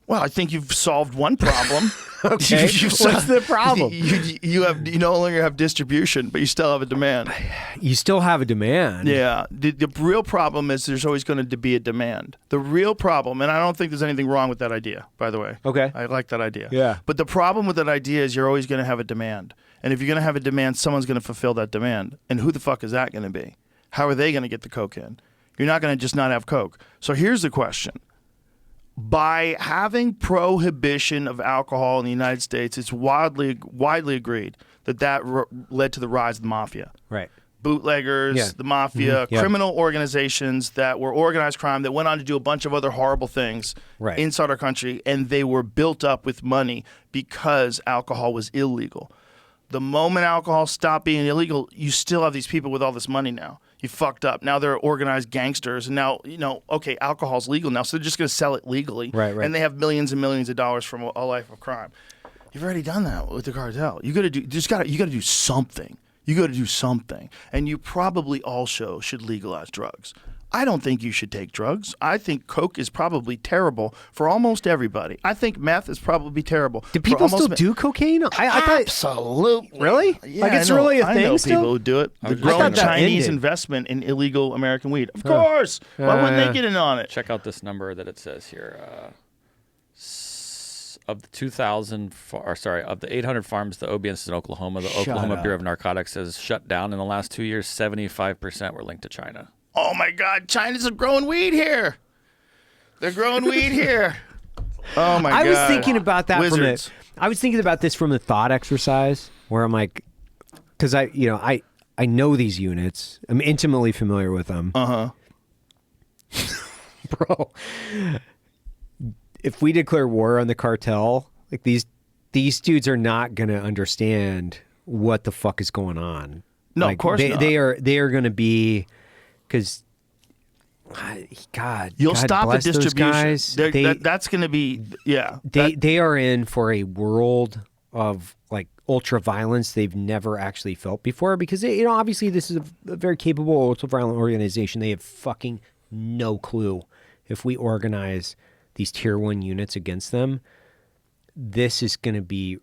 Well, I think you've solved one problem. Okay. What's the problem? You no longer have distribution, but you still have a demand. You still have a demand. Yeah. The real problem is there's always going to be a demand. The real problem, and I don't think there's anything wrong with that idea, by the way. Okay. I like that idea. Yeah. But the problem with that idea is you're always going to have a demand. And if you're going to have a demand, someone's going to fulfill that demand. And who the fuck is that going to be? How are they going to get the coke in? You're not going to just not have coke. So here's the question. By having prohibition of alcohol in the United States, it's widely agreed that led to the rise of the mafia. Right. Bootleggers, the mafia, criminal organizations that were organized crime that went on to do a bunch of other horrible things inside our country, and they were built up with money because alcohol was illegal. The moment alcohol stopped being illegal, you still have these people with all this money now. You fucked up. Now they're organized gangsters, and now, okay, alcohol's legal now, so they're just going to sell it legally. Right. And they have millions and millions of dollars from a life of crime. You've already done that with the cartel. You got to do something. You got to do something. And you probably also should legalize drugs. I don't think you should take drugs. I think coke is probably terrible for almost everybody. I think meth is probably terrible. Do people still do cocaine? I thought, absolutely. Really? Yeah, like it's I know, really a I thing know still? people who do it. The growing thought that Chinese ended. investment in illegal American weed. Of course. Why wouldn't they get in on it? Check out this number that it says here. Of the 2,000, of the 800 farms, the OBS in Oklahoma, the Oklahoma Bureau of Narcotics has shut down in the last 2 years. 75% were linked to China. Oh my God, China's growing weed here. They're growing weed here. Oh my God. I was thinking about that Wizards. I was thinking about this from a thought exercise where I'm like, because I know these units. I'm intimately familiar with them. Bro, if we declare war on the cartel, like these dudes are not going to understand what the fuck is going on. No, like, of course not. They are going to be, because God, You'll God stop the bless those distribution. guys. That's going to be, They are in for a world of like ultra violence they've never actually felt before, because obviously this is a very capable ultra violent organization. They have fucking no clue. If we organize these tier 1 units against them, this is going to be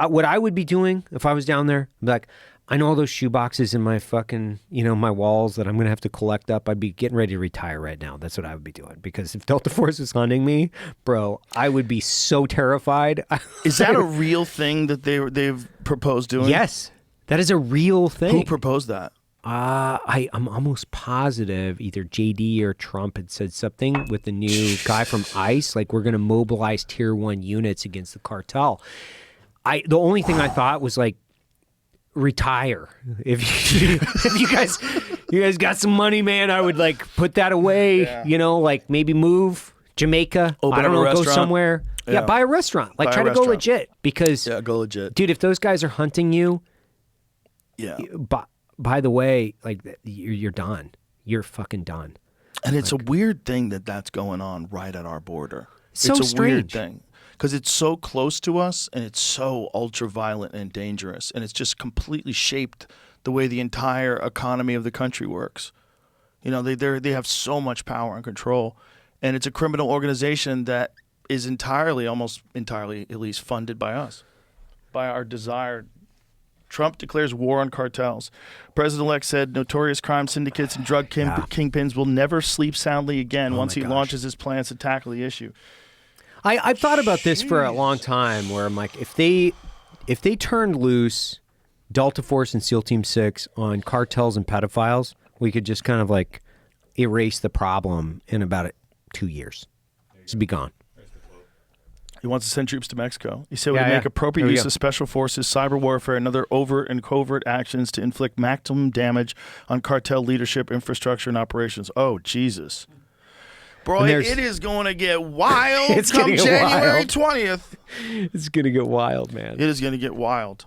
what I would be doing if I was down there. I'd be like, I know all those shoe boxes in my fucking, my walls that I'm going to have to collect up. I'd be getting ready to retire right now. That's what I would be doing. Because if Delta Force is hunting me, bro, I would be so terrified. Is that a real thing that they've proposed doing? Yes, that is a real thing. Who proposed that? I'm almost positive either JD or Trump had said something with the new guy from ICE, like we're going to mobilize tier 1 units against the cartel. The only thing I thought was like, retire. If you guys got some money, man, I would like put that away. Like maybe move Jamaica. Open I don't up a know, go restaurant. somewhere. Yeah, buy a restaurant. Like Buy a try to go restaurant. legit, because Go legit. dude, if those guys are hunting you, by the way, like you're done. You're fucking done. And it's a weird thing that's going on right at our border. So it's a strange. weird thing because it's so close to us and it's so ultra violent and dangerous, and it's just completely shaped the way the entire economy of the country works. They have so much power and control, and it's a criminal organization that is almost entirely at least funded by us, by our desired. Trump declares war on cartels. President-elect said notorious crime syndicates and drug kingpins will never sleep soundly again once he launches his plans to tackle the issue. I've thought about this for a long time, where I'm like, if they turned loose Delta Force and SEAL Team 6 on cartels and pedophiles, we could just kind of like erase the problem in about 2 years. It'd be gone. He wants to send troops to Mexico. He said we make appropriate use of special forces, cyber warfare, and other overt and covert actions to inflict maximum damage on cartel leadership, infrastructure, and operations. Oh, Jesus. Bro, it is going to get wild come January 20th. It's going to get wild, man. It is going to get wild.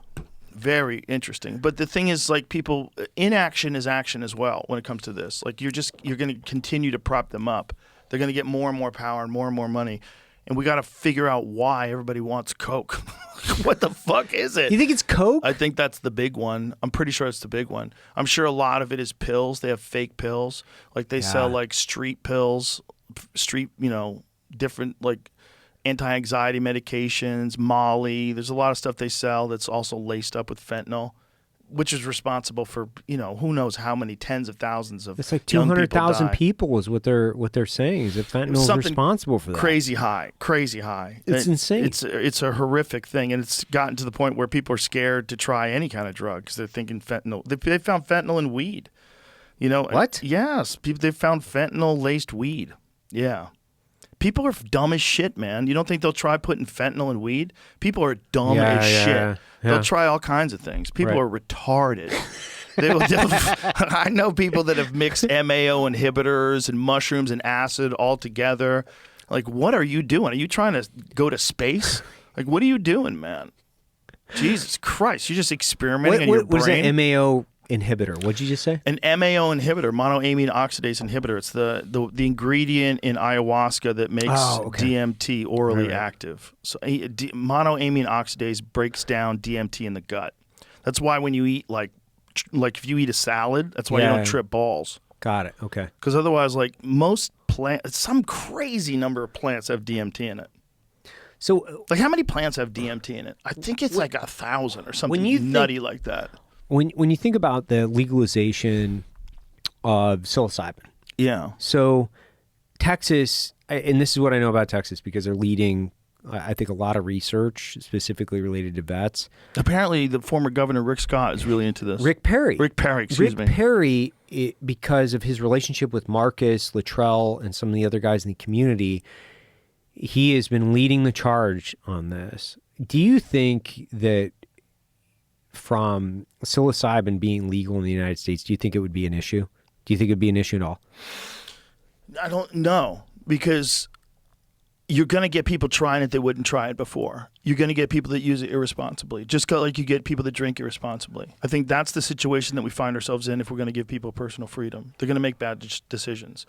Very interesting. But the thing is, like, people, inaction is action as well when it comes to this. Like, you're going to continue to prop them up. They're going to get more and more power and more money. And we got to figure out why everybody wants Coke. What the fuck is it? You think it's Coke? I think that's the big one. I'm pretty sure it's the big one. I'm sure a lot of it is pills. They have fake pills. Like they sell like street pills, different like anti-anxiety medications, Molly. There's a lot of stuff they sell that's also laced up with fentanyl, which is responsible for, who knows how many tens of thousands of It's like young people 200,000 die. people is what they're saying is that fentanyl is Something responsible for that. Crazy high. It's insane. It's a horrific thing, and it's gotten to the point where people are scared to try any kind of drug because they're thinking fentanyl. They found fentanyl in weed. What? Yes, they found fentanyl laced weed. Yeah. People are dumb as shit, man. You don't think they'll try putting fentanyl in weed? People are dumb as shit. Yeah. They'll try all kinds of things. People Right. are retarded. I know people that have mixed MAO inhibitors and mushrooms and acid all together. Like, what are you doing? Are you trying to go to space? Like, what are you doing, man? Jesus Christ. You're just experimenting in your brain. What is that MAO inhibitor? What'd you just say? An MAO inhibitor, monoamine oxidase inhibitor. It's the ingredient in ayahuasca that makes DMT orally active. So monoamine oxidase breaks down DMT in the gut. That's why when you eat like if you eat a salad, that's why you don't trip balls. Got it. Okay. Because otherwise, like most plants, some crazy number of plants have DMT in it. So, like, how many plants have DMT in it? I think it's like 1,000 or something nutty like that. When you think about the legalization of psilocybin, Yeah. so Texas, and this is what I know about Texas because they're leading, I think, a lot of research specifically related to vets. Apparently, the former governor Rick Scott is really into this. Rick Perry, excuse me. Rick Perry, because of his relationship with Marcus Luttrell and some of the other guys in the community, he has been leading the charge on this. Do you think that from psilocybin being legal in the United States, do you think it would be an issue? Do you think it would be an issue at all? I don't know, because you're going to get people trying it that wouldn't try it before. You're going to get people that use it irresponsibly, just like you get people that drink irresponsibly. I think that's the situation that we find ourselves in if we're going to give people personal freedom. They're going to make bad decisions.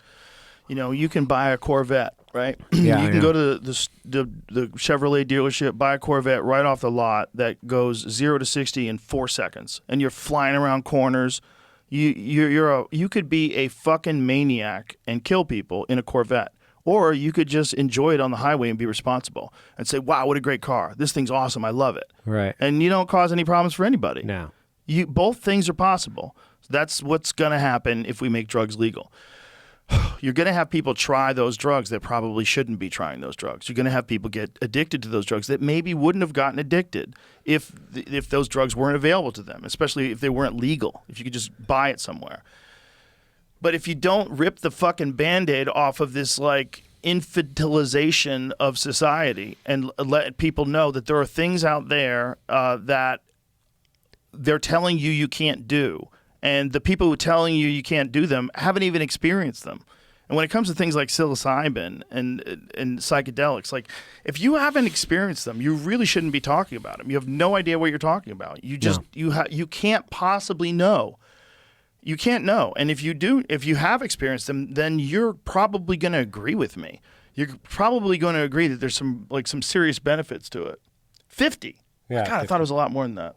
You can buy a Corvette, right? Yeah, you can go to the Chevrolet dealership, buy a Corvette right off the lot that goes 0 to 60 in 4 seconds, and you're flying around corners. You could be a fucking maniac and kill people in a Corvette, or you could just enjoy it on the highway and be responsible and say, "Wow, what a great car! This thing's awesome. I love it." Right. And you don't cause any problems for anybody. No. Both things are possible. That's what's going to happen if we make drugs legal. You're going to have people try those drugs that probably shouldn't be trying those drugs. You're going to have people get addicted to those drugs that maybe wouldn't have gotten addicted if those drugs weren't available to them, especially if they weren't legal, if you could just buy it somewhere. But if you don't rip the fucking Band-Aid off of this, like, infantilization of society and let people know that there are things out there that they're telling you can't do, and the people who are telling you can't do them haven't even experienced them. And when it comes to things like psilocybin and psychedelics, like, if you haven't experienced them, you really shouldn't be talking about them. You have no idea what you're talking about. You just you can't possibly know. You can't know. And if you have experienced them, then you're probably going to agree with me. You're probably going to agree that there's some serious benefits to it. 50. Yeah, God, I thought it was a lot more than that.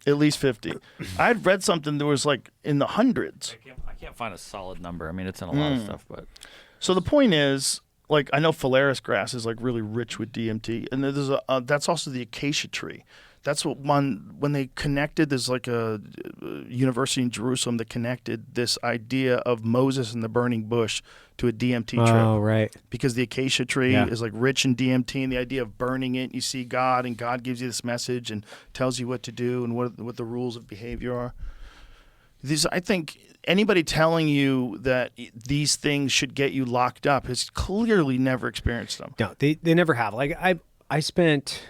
At least 50. I had read something that was like in the hundreds. I can't find a solid number. I mean, it's in a lot of stuff, but So the point is, like, I know phalaris grass is like really rich with DMT, and there's that's also the acacia tree. That's what when they connected, there's like a university in Jerusalem that connected this idea of Moses and the burning bush to a DMT trip. Oh, right. Because the acacia tree is like rich in DMT, and the idea of burning it, you see God, and God gives you this message and tells you what to do and what the rules of behavior are. I think anybody telling you that these things should get you locked up has clearly never experienced them. No, they never have. Like, I spent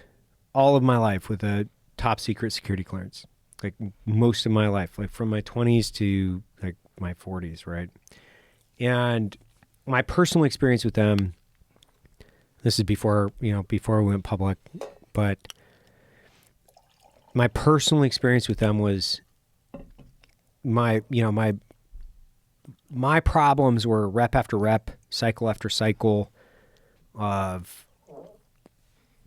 all of my life with a top secret security clearance, like most of my life, like from my 20s to like my 40s, right? And my personal experience with them, this is before we went public, but my personal experience with them was my problems were rep after rep, cycle after cycle of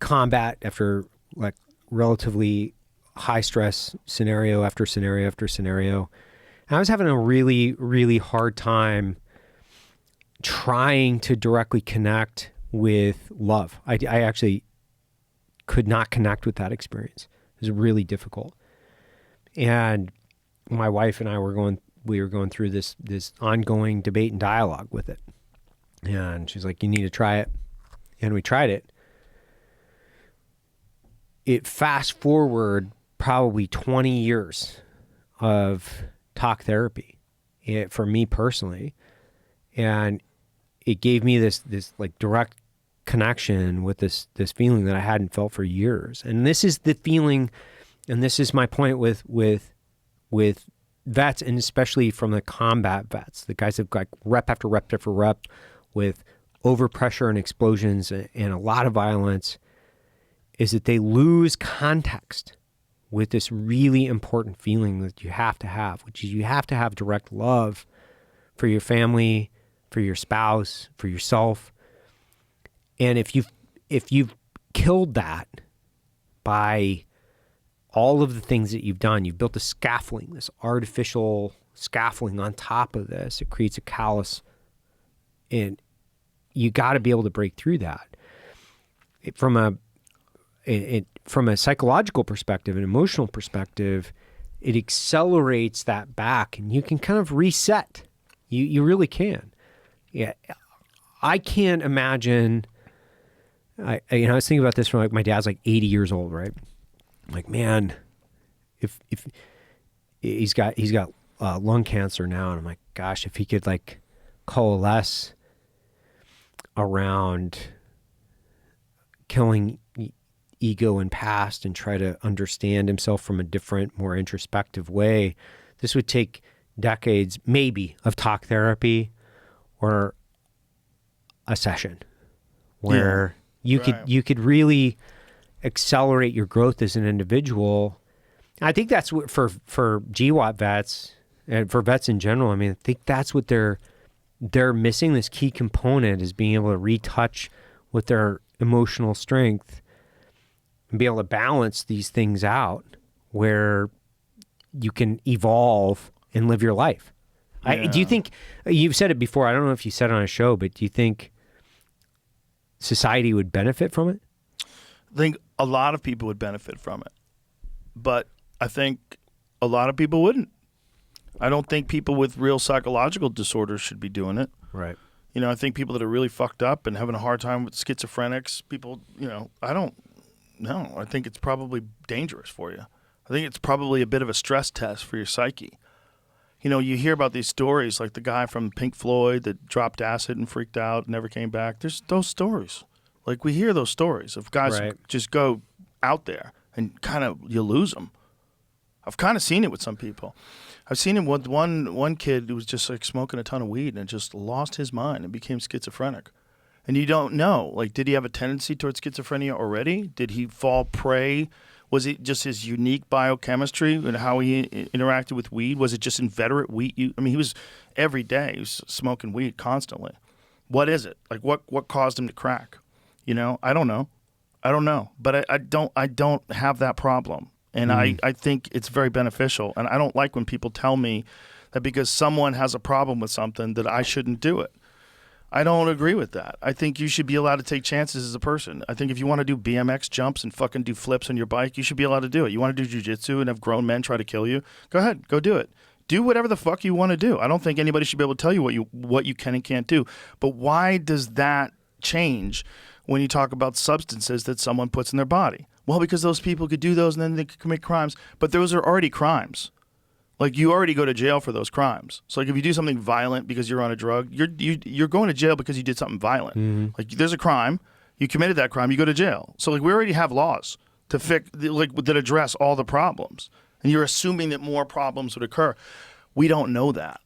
combat after like relatively high stress scenario after scenario after scenario. And I was having a really, really hard time trying to directly connect with love. I actually could not connect with that experience. It was really difficult. And my wife and I were going through this ongoing debate and dialogue with it. And she's like, you need to try it. And we tried it. It fast forward probably 20 years of talk therapy for me personally. And it gave me this like direct connection with this feeling that I hadn't felt for years. And this is the feeling, and this is my point with vets, and especially from the combat vets, the guys that got rep after rep after rep with overpressure and explosions and a lot of violence, is that they lose context with this really important feeling that you have to have, which is you have to have direct love for your family, for your spouse, for yourself. And if you've killed that by all of the things that you've done, you've built a scaffolding, this artificial scaffolding on top of this, it creates a callus, and you got to be able to break through that. From a psychological perspective, an emotional perspective, it accelerates that back, and you can kind of reset. You really can. Yeah, I can't imagine. I was thinking about this from like my dad's like 80 years old, right? I'm like, man, if he's got lung cancer now, and I'm like, gosh, if he could like coalesce around killing ego and past and try to understand himself from a different, more introspective way, this would take decades, maybe, of talk therapy or a session where you could really accelerate your growth as an individual. I think that's what for GWAT vets and for vets in general. I mean, I think that's what they're missing. This key component is being able to retouch with their emotional strength and be able to balance these things out where you can evolve and live your life. Yeah. Do you think, you've said it before, I don't know if you said it on a show, but do you think society would benefit from it? I think a lot of people would benefit from it, but I think a lot of people wouldn't. I don't think people with real psychological disorders should be doing it. Right. You know, I think people that are really fucked up and having a hard time with schizophrenics, people, I don't know. I think it's probably dangerous for you. I think it's probably a bit of a stress test for your psyche. You know, you hear about these stories like the guy from Pink Floyd that dropped acid and freaked out, never came back. There's those stories. Like, we hear those stories of guys who just go out there and kind of, you lose them. I've kind of seen it with some people. I've seen it with one kid who was just like smoking a ton of weed and just lost his mind and became schizophrenic. And you don't know, like, did he have a tendency towards schizophrenia already? Did he fall prey? Was it just his unique biochemistry and how he interacted with weed? Was it just inveterate weed? I mean, he was every day, he was smoking weed constantly. What is it? Like, what caused him to crack? You know, I don't know. But I don't have that problem. And I think it's very beneficial. And I don't like when people tell me that because someone has a problem with something that I shouldn't do it. I don't agree with that. I think you should be allowed to take chances as a person. I think if you want to do BMX jumps and fucking do flips on your bike, you should be allowed to do it. You want to do jiu-jitsu and have grown men try to kill you? Go ahead, go do it. Do whatever the fuck you want to do. I don't think anybody should be able to tell you what you can and can't do. But why does that change when you talk about substances that someone puts in their body? Well, because those people could do those and then they could commit crimes. But those are already crimes. Like, you already go to jail for those crimes. So, like, if you do something violent because you're on a drug, you're going to jail because you did something violent. Mm-hmm. Like, there's a crime, you committed that crime, you go to jail. So, like, we already have laws to fix, like, that address all the problems. And you're assuming that more problems would occur. We don't know that.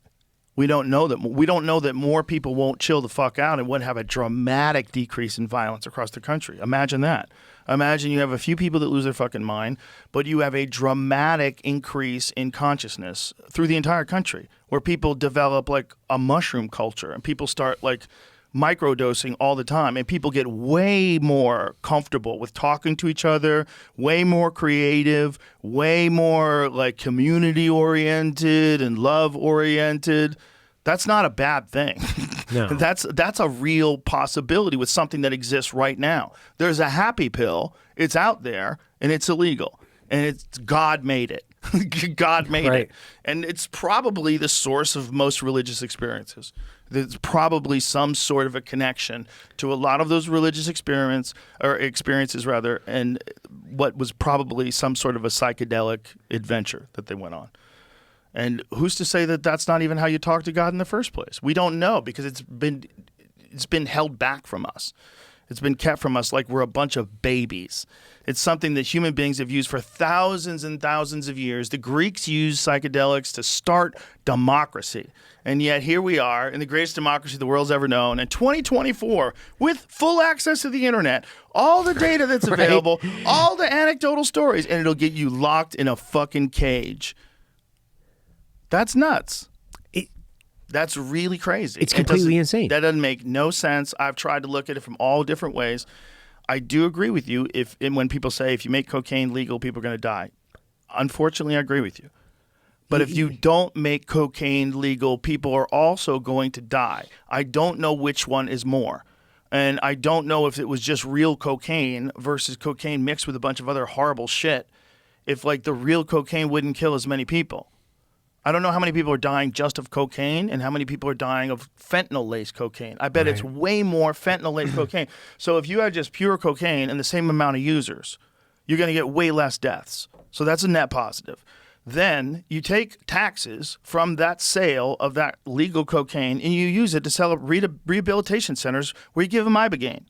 We don't know that more people won't chill the fuck out and wouldn't have a dramatic decrease in violence across the country. Imagine that. Imagine you have a few people that lose their fucking mind, but you have a dramatic increase in consciousness through the entire country where people develop like a mushroom culture and people start like microdosing all the time and people get way more comfortable with talking to each other, way more creative, way more like community oriented and love oriented. That's not a bad thing. No. That's a real possibility with something that exists right now. There's a happy pill. It's out there, and it's illegal. And it's God made it. God made it. And it's probably the source of most religious experiences. There's probably some sort of a connection to a lot of those religious experiences, and what was probably some sort of a psychedelic adventure that they went on. And who's to say that that's not even how you talk to God in the first place? We don't know, because it's been held back from us. It's been kept from us like we're a bunch of babies. It's something that human beings have used for thousands and thousands of years. The Greeks used psychedelics to start democracy. And yet here we are in the greatest democracy the world's ever known in 2024 with full access to the internet, all the data that's available, all the anecdotal stories, and it'll get you locked in a fucking cage. That's nuts. That's really crazy. It's completely insane. That doesn't make no sense. I've tried to look at it from all different ways. I do agree with you when people say if you make cocaine legal, people are going to die. Unfortunately, I agree with you. But if you don't make cocaine legal, people are also going to die. I don't know which one is more. And I don't know if it was just real cocaine versus cocaine mixed with a bunch of other horrible shit, if like the real cocaine wouldn't kill as many people. I don't know how many people are dying just of cocaine and how many people are dying of fentanyl-laced cocaine. I bet it's way more fentanyl-laced cocaine. So if you had just pure cocaine and the same amount of users, you're going to get way less deaths. So that's a net positive. Then you take taxes from that sale of that legal cocaine and you use it to sell at rehabilitation centers where you give them Ibogaine.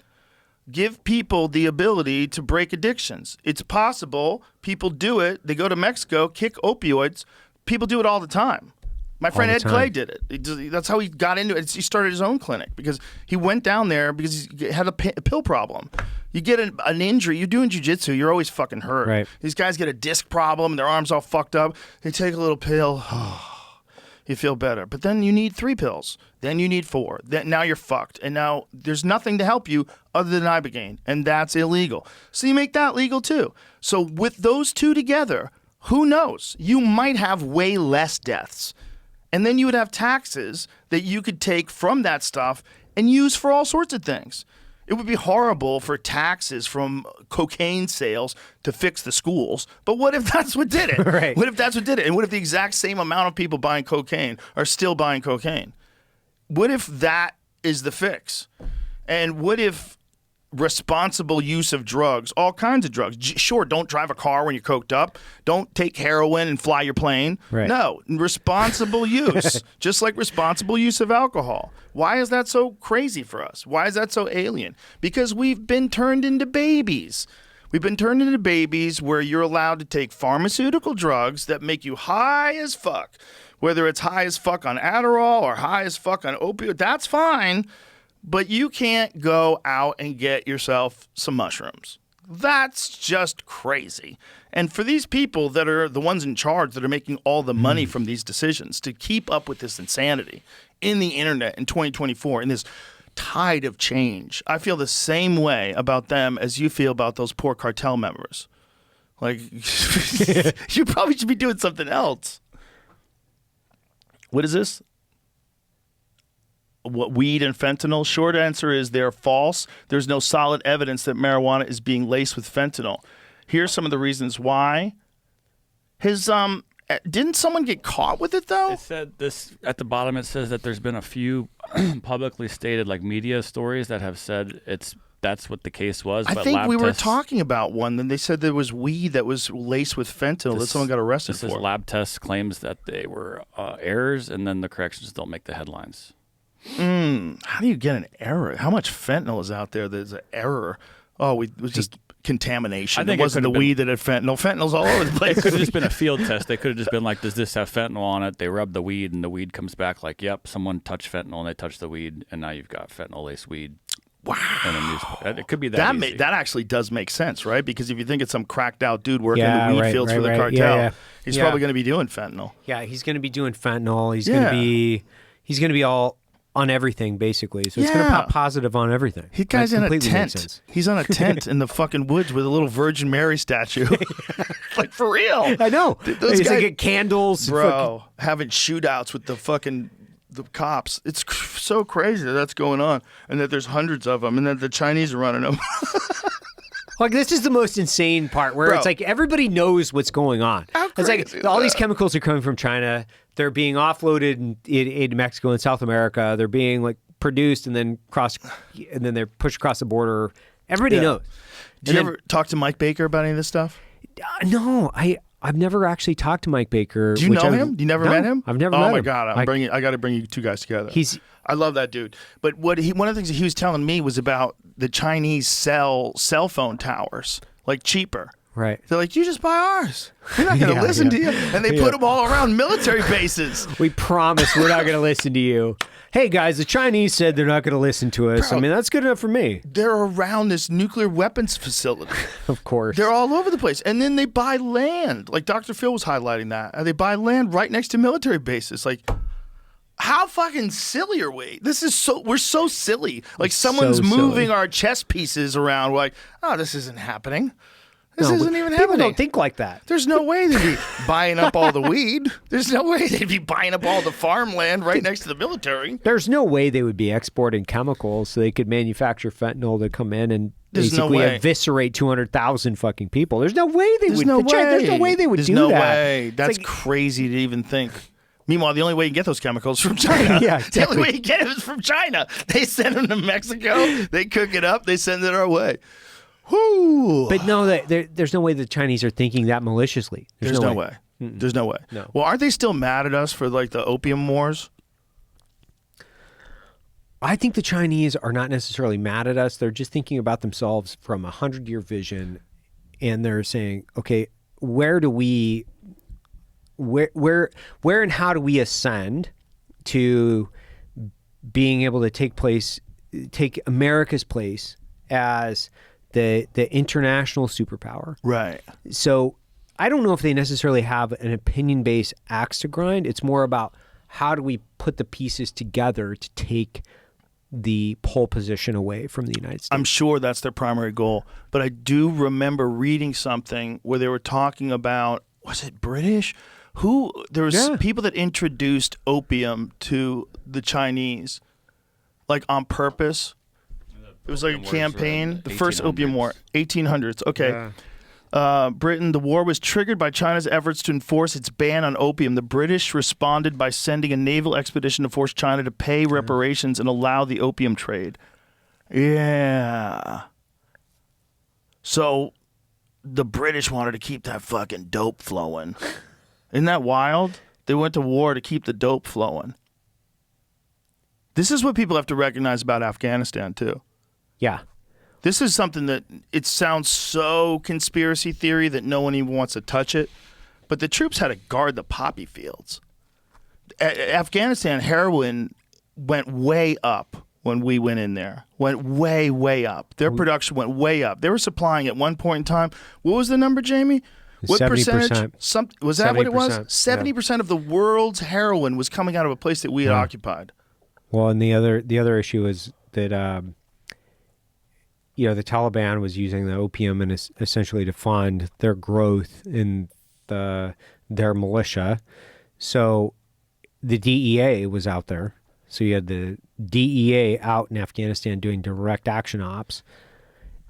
Give people the ability to break addictions. It's possible. People do it. They go to Mexico, kick opioids. People do it all the time. My friend Ed Clay did it. That's how he got into it. He started his own clinic because he went down there because he had a pill problem. You get an injury. You're doing jiu-jitsu. You're always fucking hurt. Right. These guys get a disc problem. Their arms all fucked up. They take a little pill. You feel better. But then you need 3 pills. Then you need 4. Then now you're fucked. And now there's nothing to help you other than Ibogaine. And that's illegal. So you make that legal too. So with those two together, who knows? You might have way less deaths. And then you would have taxes that you could take from that stuff and use for all sorts of things. It would be horrible for taxes from cocaine sales to fix the schools. But what if that's what did it? Right. What if that's what did it? And what if the exact same amount of people buying cocaine are still buying cocaine? What if that is the fix? And what if responsible use of drugs, all kinds of drugs. Sure, don't drive a car when you're coked up. Don't take heroin and fly your plane. Right. No, responsible use, just like responsible use of alcohol. Why is that so crazy for us? Why is that so alien? Because we've been turned into babies. We've been turned into babies where you're allowed to take pharmaceutical drugs that make you high as fuck. Whether it's high as fuck on Adderall or high as fuck on opioid, that's fine. But you can't go out and get yourself some mushrooms. That's just crazy. And for these people that are the ones in charge that are making all the money from these decisions to keep up with this insanity in the internet in 2024, in this tide of change, I feel the same way about them as you feel about those poor cartel members. Like, you probably should be doing something else. What is this? What, weed and fentanyl? Short answer is they're false. There's no solid evidence that marijuana is being laced with fentanyl. Here's some of the reasons why. Didn't someone get caught with it though? It said this at the bottom. It says that there's been a few publicly stated like media stories that have said that's what the case was. I think we were talking about one. Then they said there was weed that was laced with fentanyl that someone got arrested for. This is lab tests claims that they were errors, and then the corrections don't make the headlines. How do you get an error? How much fentanyl is out there that's an error? Oh, it was just contamination. I think it wasn't the weed that had fentanyl. Fentanyl's all over the place. It could have just been a field test. They could have just been like, does this have fentanyl on it? They rub the weed, and the weed comes back like, yep, someone touched fentanyl, and they touched the weed, and now you've got fentanyl-laced weed. Wow. It could be that easy. That actually does make sense, right? Because if you think it's some cracked out dude working in the weed fields for the cartel, he's probably going to be doing fentanyl. Yeah, he's going to be doing fentanyl. He's going to be all on everything, basically. So it's going to pop positive on everything. He guy's in a tent. He's on a tent in the fucking woods with a little Virgin Mary statue. Like, for real. I know. Those guys like get candles. Bro, having shootouts with the fucking the cops. It's so crazy that's going on, and that there's hundreds of them, and that the Chinese are running them. Like, this is the most insane part where Bro. it's like everybody knows what's going on. How It's crazy like is all these that? chemicals are coming from China. They're being offloaded in Mexico and South America. They're being like produced and then they're pushed across the border. Everybody Yeah. knows. Do you ever talk to Mike Baker about any of this stuff? No, I've never actually talked to Mike Baker. Do you know him? You never met him? I've never met him. Oh my god! I got to bring you two guys together. I love that dude. But one of the things that he was telling me was about the Chinese sell cell phone towers like cheaper. Right. They're like, you just buy ours. We're not going to listen to you. And they put them all around military bases. We promise we're not going to listen to you. Hey guys, the Chinese said they're not going to listen to us. Bro, I mean, that's good enough for me. They're around this nuclear weapons facility. Of course. They're all over the place. And then they buy land. Like Dr. Phil was highlighting that. They buy land right next to military bases. Like, how fucking silly are we? We're so silly. Like someone's moving our chess pieces around. We're like, oh, this isn't happening. This isn't even happening. People don't think like that. There's no way they'd be buying up all the weed. There's no way they'd be buying up all the farmland right next to the military. There's no way they would be exporting chemicals so they could manufacture fentanyl to come in and basically eviscerate 200,000 fucking people. There's no way they would. There's no way they would do that. There's no way. That's crazy to even think. Meanwhile, the only way you get those chemicals is from China. Yeah, exactly. The only way you get it is from China. They send them to Mexico. They cook it up. They send it our way. Whoo. But no, there's no way the Chinese are thinking that maliciously. There's no way. There's no way. No. Well, aren't they still mad at us for like the opium wars? I think the Chinese are not necessarily mad at us. They're just thinking about themselves from a 100-year vision, and they're saying, okay, where and how do we ascend to being able to take America's place as the international superpower. Right. So I don't know if they necessarily have an opinion-based axe to grind. It's more about how do we put the pieces together to take the pole position away from the United States. I'm sure that's their primary goal. But I do remember reading something where they were talking about, was it British? There was people that introduced opium to the Chinese, like on purpose. It was like a campaign. The first opium war, 1800s. Okay. Yeah. Britain, the war was triggered by China's efforts to enforce its ban on opium. The British responded by sending a naval expedition to force China to pay reparations and allow the opium trade. Yeah. So the British wanted to keep that fucking dope flowing. Isn't that wild? They went to war to keep the dope flowing. This is what people have to recognize about Afghanistan, too. Yeah. This is something that it sounds so conspiracy theory that no one even wants to touch it. But the troops had to guard the poppy fields. Afghanistan heroin went way up when we went in there. Went way, way up. Their production went way up. They were supplying at one point in time. What was the number, Jamie? What 70%. percentage? Was that what it was? 70%. 70% of the world's heroin was coming out of a place that we had occupied. Well, and the other issue is that the Taliban was using the opium and essentially to fund their growth in their militia. So the DEA was out there. So you had the DEA out in Afghanistan doing direct action ops,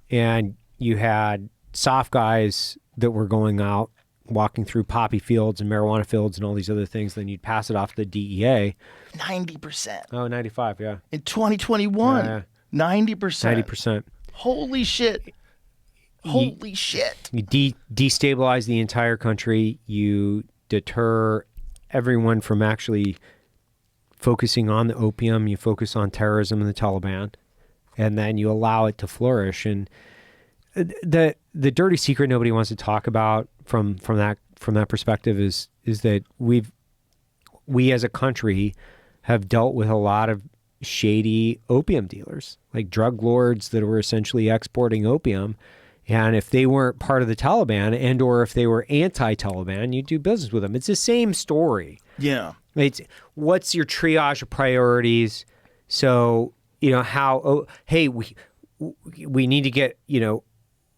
and you had soft guys that were going out walking through poppy fields and marijuana fields and all these other things. Then you'd pass it off to the DEA. 90%. Oh, 95, yeah. In 2021, Yeah. 90%. 90%. Holy shit. Holy shit. You destabilize the entire country. You deter everyone from actually focusing on the opium. You focus on terrorism and the Taliban, and then you allow it to flourish. And the dirty secret nobody wants to talk about from that perspective is that we as a country have dealt with a lot of shady opium dealers, like drug lords that were essentially exporting opium. And if they weren't part of the Taliban and or if they were anti-Taliban, you'd do business with them. It's the same story. Yeah. It's what's your triage of priorities? So, hey, we need to get,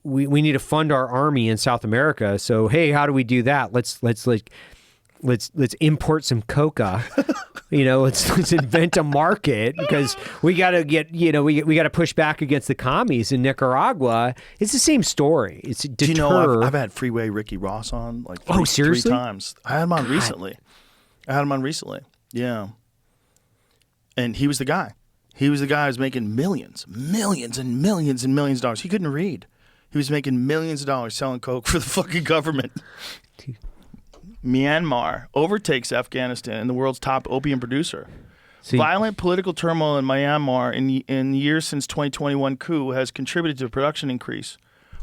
we need to fund our army in South America. So, hey, how do we do that? Let's import some coca Let's invent a market because we got to get, we got to push back against the commies in Nicaragua. It's the same story. It's deter. Do you know I've had Freeway Ricky Ross on like three seriously? times. I had him on recently. Yeah. And he was the guy. He was the guy who was making millions and millions of dollars. He couldn't read. He was making millions of dollars selling coke for the fucking government. Myanmar overtakes Afghanistan and the world's top opium producer. Violent political turmoil in Myanmar in the years since 2021 coup has contributed to a production increase.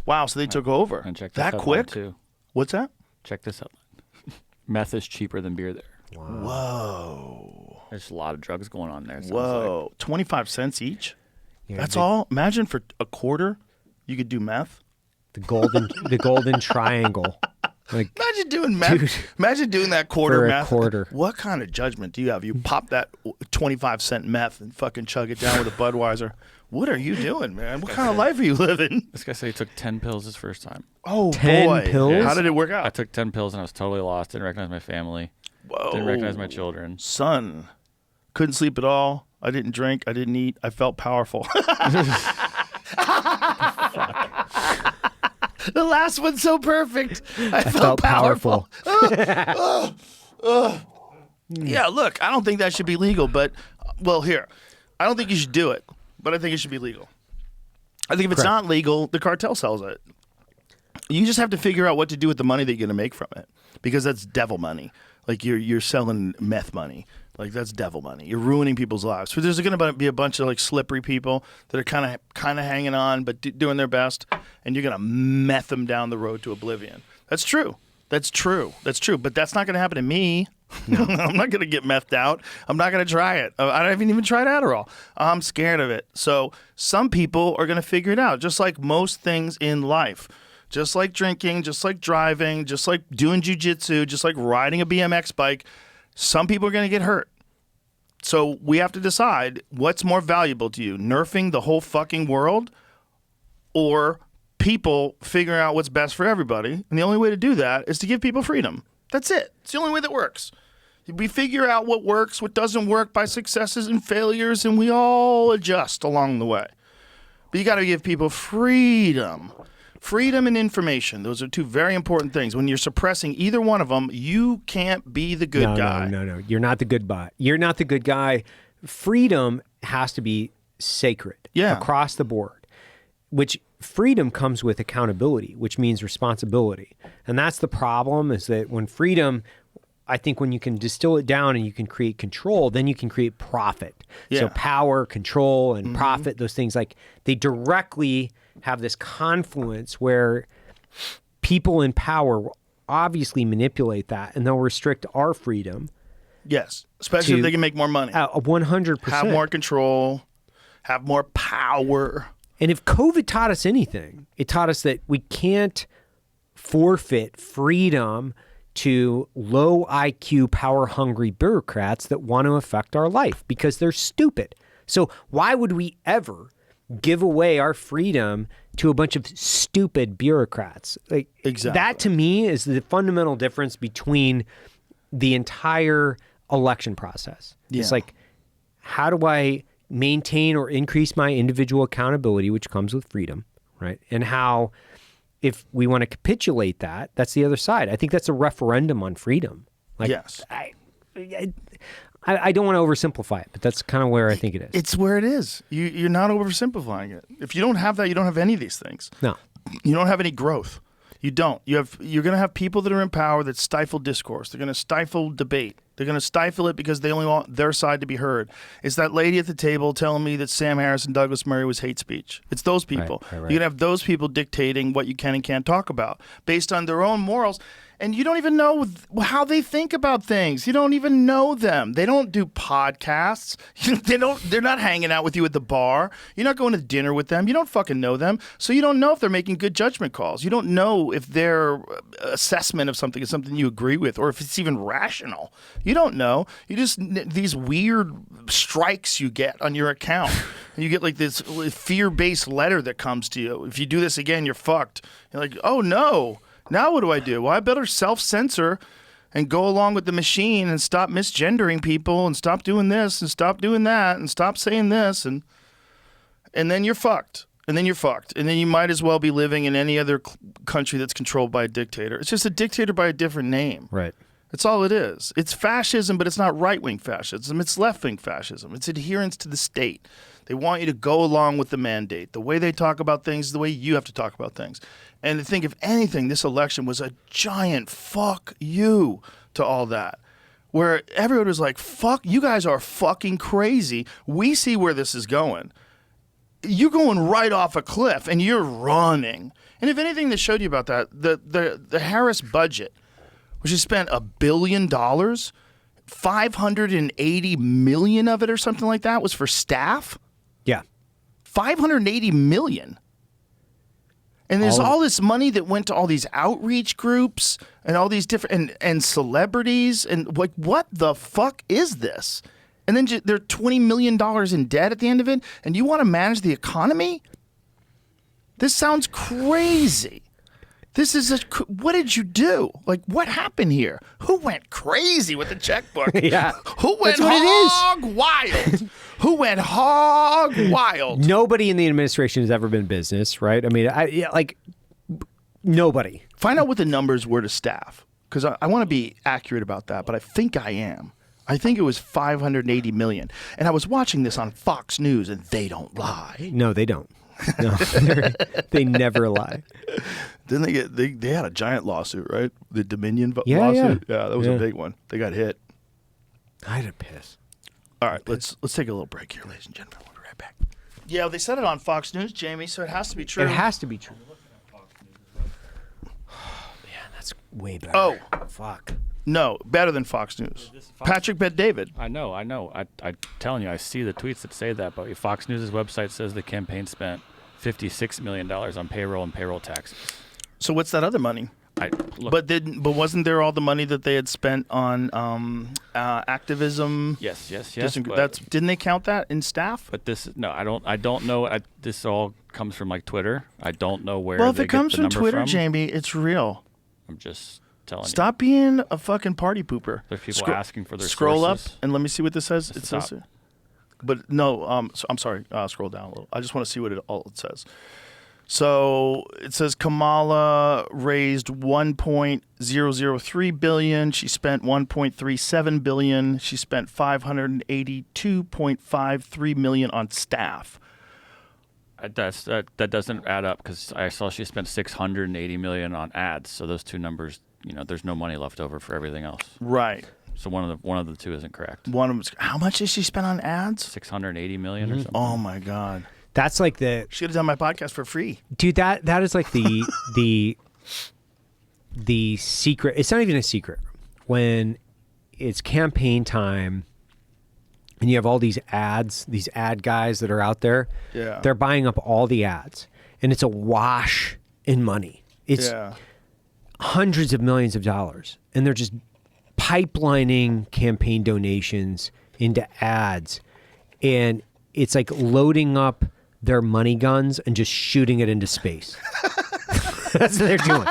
Wow, so they took over. And check this that out quick? too. What's that? Check this out. Meth is cheaper than beer there. Wow. Whoa. There's a lot of drugs going on there. Whoa. 25 cents each? Yeah, That's all? Imagine for a quarter you could do meth. The golden triangle. Like, imagine doing meth. Dude, imagine doing that quarter for a meth. quarter. What kind of judgment do you have? You pop that 25-cent meth and fucking chug it down with a Budweiser. What are you doing, man? What kind of life are you living? This guy said he took 10 pills his first time. Oh, 10 boy. pills? How did it work I out? took 10 pills and I was totally lost. Didn't recognize my family. Whoa. Didn't recognize my children. Son, couldn't sleep at all. I didn't drink. I didn't eat. I felt powerful. The last one's so perfect. I felt powerful. Yeah, look, I don't think that should be legal, but, here. I don't think you should do it, but I think it should be legal. I think if it's not legal, the cartel sells it. You just have to figure out what to do with the money that you're going to make from it, because that's devil money. Like, you're selling meth money. Like, that's devil money. You're ruining people's lives. So there's going to be a bunch of like slippery people that are kind of hanging on but doing their best, and you're going to meth them down the road to oblivion. That's true. But that's not going to happen to me. No. I'm not going to get methed out. I'm not going to try it. I haven't even tried Adderall. I'm scared of it. So some people are going to figure it out, just like most things in life. Just like drinking, just like driving, just like doing jiu-jitsu, just like riding a BMX bike. Some people are going to get hurt. So we have to decide what's more valuable to you, nerfing the whole fucking world or people figuring out what's best for everybody. And the only way to do that is to give people freedom. That's it. It's the only way that works. We figure out what works, what doesn't work by successes and failures, and we all adjust along the way. But you got to give people freedom. Freedom and information. Those are two very important things. When you're suppressing either one of them, you can't be the good guy. No. You're not the good guy. You're not the good guy. Freedom has to be sacred across the board, which freedom comes with accountability, which means responsibility. And that's the problem, is that when freedom, I think when you can distill it down and you can create control, then you can create profit. Yeah. So power, control, and profit, those things, like, they directly have this confluence where people in power will obviously manipulate that, and they'll restrict our freedom. Yes, especially if they can make more money. 100%. Have more control, have more power. And if COVID taught us anything, it taught us that we can't forfeit freedom to low IQ, power-hungry bureaucrats that want to affect our life, because they're stupid. So why would we ever give away our freedom to a bunch of stupid bureaucrats? Like, exactly. That to me is the fundamental difference between the entire election process. Yeah. It's like, how do I maintain or increase my individual accountability, which comes with freedom, right? And how, if we want to capitulate that, that's the other side. I think that's a referendum on freedom. Like, yes. I don't want to oversimplify it, but that's kind of where I think it is. It's where it is. You're not oversimplifying it. If you don't have that, you don't have any of these things. No. You don't have any growth. You don't. You're going to have people that are in power that stifle discourse. They're going to stifle debate. They're going to stifle it because they only want their side to be heard. It's that lady at the table telling me that Sam Harris and Douglas Murray was hate speech. It's those people. Right. You're going to have those people dictating what you can and can't talk about based on their own morals. And you don't even know how they think about things. You don't even know them. They don't do podcasts. They're not hanging out with you at the bar. You're not going to dinner with them. You don't fucking know them. So you don't know if they're making good judgment calls. You don't know if their assessment of something is something you agree with or if it's even rational. You don't know. You just, these weird strikes you get on your account. You get like this fear-based letter that comes to you. If you do this again, you're fucked. You're like, oh no. Now what do I do? Well, I better self-censor and go along with the machine and stop misgendering people and stop doing this and stop doing that and stop saying this and then you're fucked. And then you're fucked. And then you might as well be living in any other country that's controlled by a dictator. It's just a dictator by a different name. Right. That's all it is. It's fascism, but it's not right-wing fascism. It's left-wing fascism. It's adherence to the state. They want you to go along with the mandate. The way they talk about things is the way you have to talk about things. And I think, if anything, this election was a giant fuck you to all that. Where everyone was like, fuck, you guys are fucking crazy. We see where this is going. You're going right off a cliff and you're running. And if anything that showed you about that, the Harris budget, which has spent $1 billion, 580 million of it or something like that was for staff. Yeah. 580 million. And there's all this money that went to all these outreach groups and all these different and celebrities and like, what the fuck is this? And then they're $20 million in debt at the end of it, and you want to manage the economy? This sounds crazy. This is what did you do? Like, what happened here? Who went crazy with the checkbook? Yeah. Who went hog wild? Who went hog wild? Nobody in the administration has ever been business, right? I mean, nobody. Find out what the numbers were to staff, because I want to be accurate about that, but I think I am. I think it was 580 million. And I was watching this on Fox News, and they don't lie. No, they don't. No, they never lie. Didn't they get? They had a giant lawsuit, right? The Dominion Yeah, lawsuit. Yeah, that was a big one. They got hit. I had a piss. All right, let's take a little break here, ladies and gentlemen. We'll be right back. Yeah, they said it on Fox News, Jamie, so it has to be true. It has to be true. Oh, man, that's way better. Oh, fuck. No, better than Fox News. Patrick Bet David. I know. I'm telling you, I see the tweets that say that, but Fox News' website says the campaign spent $56 million on payroll and payroll taxes. So what's that other money? But wasn't there all the money that they had spent on activism? Yes. Didn't they count that in staff? But I don't know. This all comes from like Twitter. I don't know where. Well, if they it comes get the from number Twitter, from. Jamie, it's real. I'm just telling you. Stop being a fucking party pooper. There's people asking for their scroll sources. up and let me see what this says. It says, but no. So I'm sorry. Scroll down a little. I just want to see what it says. So it says Kamala raised $1.003 billion. She spent $1.37 billion. She spent $582.53 million on staff. That doesn't add up because I saw she spent $680 million on ads. So those two numbers, there's no money left over for everything else. Right. So one of the two isn't correct. One of them. How much did she spend on ads? $680 million or something. Oh my God. That's like the Should have done my podcast for free. dude. That is like the secret. It's not even a secret when it's campaign time, and you have all these ads, these ad guys that are out there. Yeah. They're buying up all the ads, and it's a wash in money. It's hundreds of millions of dollars, and they're just pipelining campaign donations into ads, and it's like loading up their money guns and just shooting it into space. That's what they're doing.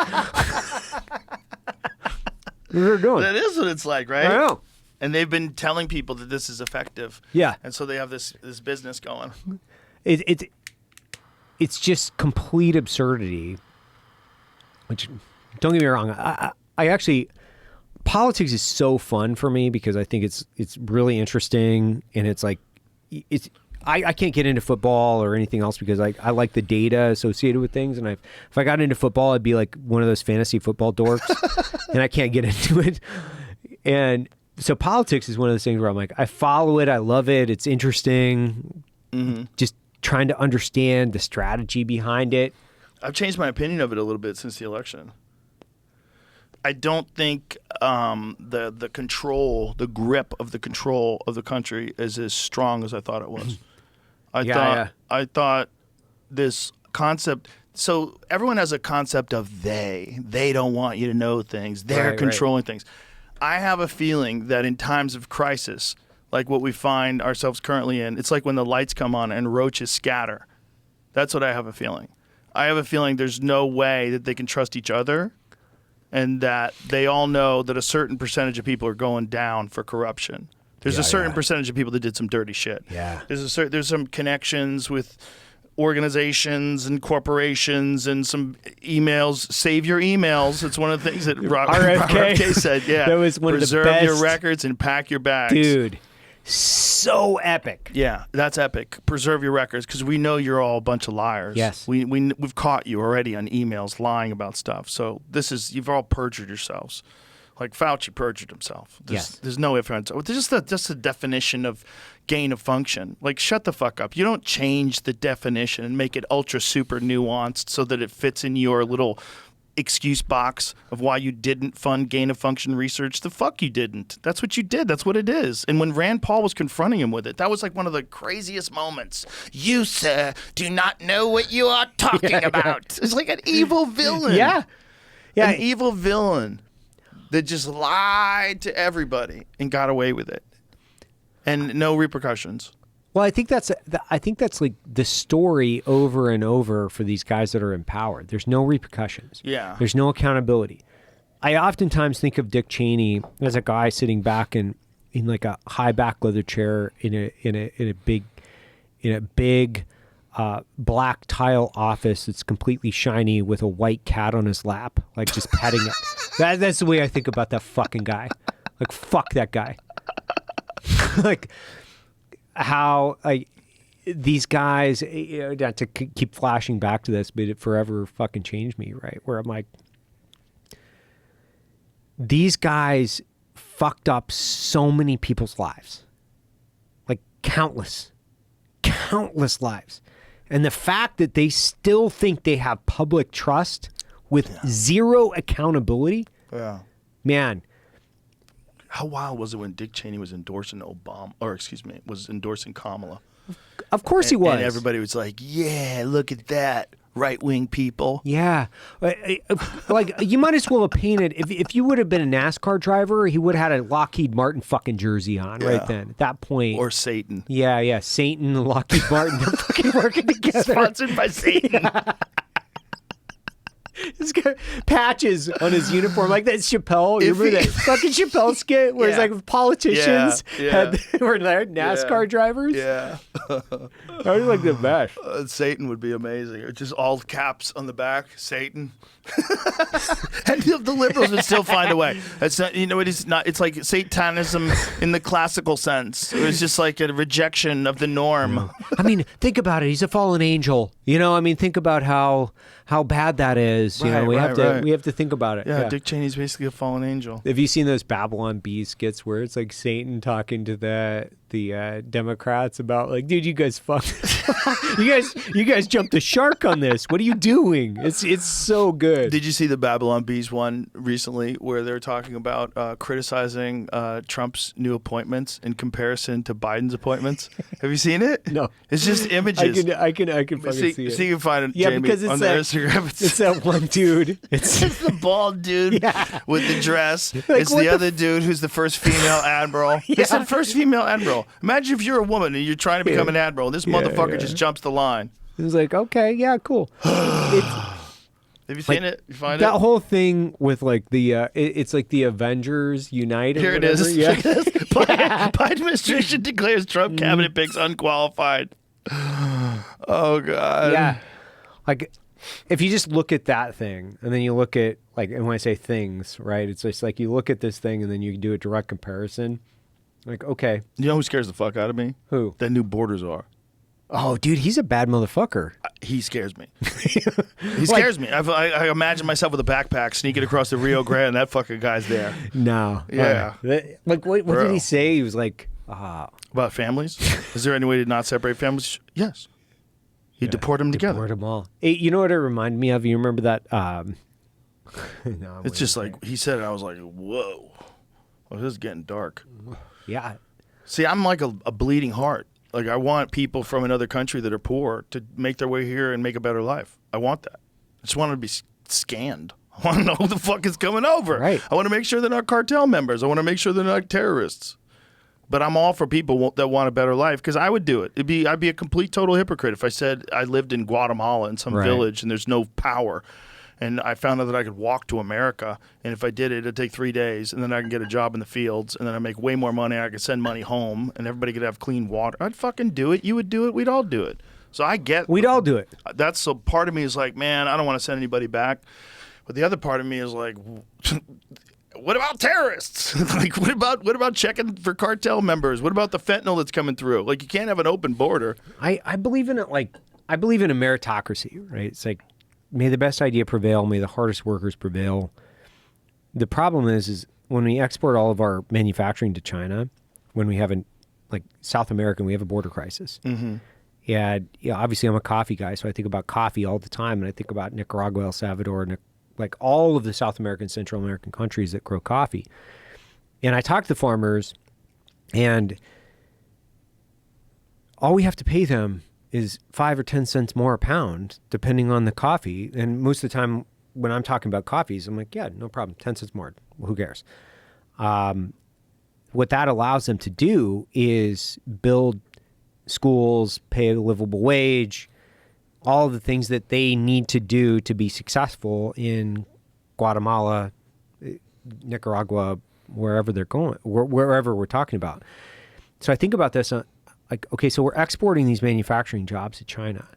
They're doing. That is what it's like, right? I know. And they've been telling people that this is effective. Yeah. And so they have this business going. It's just complete absurdity. Which, don't get me wrong, I actually, politics is so fun for me because I think it's really interesting, and it's like I can't get into football or anything else because I like the data associated with things, and if I got into football, I'd be like one of those fantasy football dorks, and I can't get into it. And so politics is one of those things where I'm like, I follow it, I love it, it's interesting, just trying to understand the strategy behind it. I've changed my opinion of it a little bit since the election. I don't think the control, the grip of the control of the country is as strong as I thought it was. I thought this concept. So everyone has a concept of they don't want you to know things. They're controlling things. I have a feeling that in times of crisis, like what we find ourselves currently in, it's like when the lights come on and roaches scatter. That's what I have a feeling. I have a feeling there's no way that they can trust each other. and that they all know that a certain percentage of people are going down for corruption. There's a certain percentage of people that did some dirty shit. Yeah. There's some connections with organizations and corporations and some emails. Save your emails. It's one of the things that RFK said. Yeah, that was one Preserve of the best. your records and pack your bags, Dude, so epic. Yeah, that's epic. Preserve your records because we know you're all a bunch of liars. Yes, we've caught you already on emails lying about stuff. So you've all perjured yourselves. Like Fauci perjured himself. There's no ifs, ands. Just the definition of gain of function. Like, shut the fuck up. You don't change the definition and make it ultra super nuanced so that it fits in your little excuse box of why you didn't fund gain of function research. The fuck you didn't. That's what you did. That's what it is. And when Rand Paul was confronting him with it, that was like one of the craziest moments. You, sir, do not know what you are talking about. It's like an evil villain. Yeah. An evil villain that just lied to everybody and got away with it, and no repercussions. Well, I think that's like the story over and over for these guys that are in power. There's no repercussions. Yeah. There's no accountability. I oftentimes think of Dick Cheney as a guy sitting back in like a high back leather chair in a big black tile office that's completely shiny with a white cat on his lap, like just petting it. That's the way I think about that fucking guy. Like, fuck that guy. Like, how these guys, not to keep flashing back to this, but it forever fucking changed me, right? Where I'm like, these guys fucked up so many people's lives. Like, countless lives. And the fact that they still think they have public trust with zero accountability, man. How wild was it when Dick Cheney was endorsing was endorsing Kamala? Of course he was. And everybody was like, yeah, look at that. Right-wing people. Yeah. Like, you might as well have painted, if you would have been a NASCAR driver, he would have had a Lockheed Martin fucking jersey on right then. At that point. Or Satan. Yeah. Satan and Lockheed Martin, they're fucking working together. Sponsored by Satan. Yeah. He's got patches on his uniform, like that Chappelle. You remember that fucking Chappelle skit where it's like politicians were there, NASCAR drivers? Yeah. That was like the best. Satan would be amazing. It's just all caps on the back, Satan. And the liberals would still find a way. It's not, it's not. It's like Satanism in the classical sense. It was just like a rejection of the norm. I mean, think about it. He's a fallen angel. Think about how bad that is. We have to think about it. Yeah, Dick Cheney's basically a fallen angel. Have you seen those Babylon Bee skits where it's like Satan talking to the Democrats about, like, dude, you guys fucked. you guys jumped the shark on this. What are you doing? It's so good. Did you see the Babylon Bees one recently where they're talking about criticizing Trump's new appointments in comparison to Biden's appointments? Have you seen it? No. It's just images. I can fucking see it. So you can find it, yeah, Jamie, because it's on their Instagram. It's that one dude. It's the bald dude with the dress. Like, it's the other dude who's the first female admiral. It's the first female admiral. Imagine if you're a woman and you're trying to become an admiral. This motherfucker just jumps the line. It was like, okay, yeah, cool. Have you seen it? You find that it? whole thing with like the it's like the Avengers Unite. Here it is. Yeah. Biden administration declares Trump cabinet picks unqualified. Oh God. Yeah. Like, if you just look at that thing and then you look at, like, and when I say things, right, it's just like you look at this thing and then you do a direct comparison. Like, okay. You know who scares the fuck out of me? Who? That new borders are. Oh, dude, he's a bad motherfucker. He scares me. He scares me. I imagine myself with a backpack sneaking across the Rio Grande and that fucking guy's there. No. Yeah. Like, what did he say? He was like, about families? Is there any way to not separate families? Yes. You deport them together. Deport them all. Hey, you know what it reminded me of? You remember that? It's just like, he said it, I was like, whoa. Well, this is getting dark. Yeah. See, I'm like a bleeding heart. Like, I want people from another country that are poor to make their way here and make a better life. I want that. I just want to be scanned. I want to know who the fuck is coming over. Right. I want to make sure they're not cartel members. I want to make sure they're not terrorists. But I'm all for people that want a better life, because I would do it. I'd be a complete total hypocrite if I said I lived in Guatemala in some village and there's no power. and I found out that I could walk to America, and if I did it, it'd take 3 days, and then I can get a job in the fields, and then I make way more money, I could send money home, and everybody could have clean water, I'd fucking do it. You would do it. We'd all do it. So I get... We'd all do it. That's so part of me is like, man, I don't want to send anybody back. But the other part of me is like, what about terrorists? Like, what about checking for cartel members? What about the fentanyl that's coming through? Like, you can't have an open border. I believe in it. Like, I believe in a meritocracy, right? It's like, may the best idea prevail. May the hardest workers prevail. The problem is when we export all of our manufacturing to China, when we have like South America, we have a border crisis. Mm-hmm. Yeah, obviously I'm a coffee guy, so I think about coffee all the time, and I think about Nicaragua, El Salvador, like all of the South American, Central American countries that grow coffee. And I talk to the farmers, and all we have to pay them is 5 or 10 cents more a pound, depending on the coffee. And most of the time when I'm talking about coffees, I'm like, yeah, no problem, 10 cents more. Well, who cares? What that allows them to do is build schools, pay a livable wage, all of the things that they need to do to be successful in Guatemala, Nicaragua, wherever they're going, wherever we're talking about. So I think about this, like, okay, so we're exporting these manufacturing jobs to China.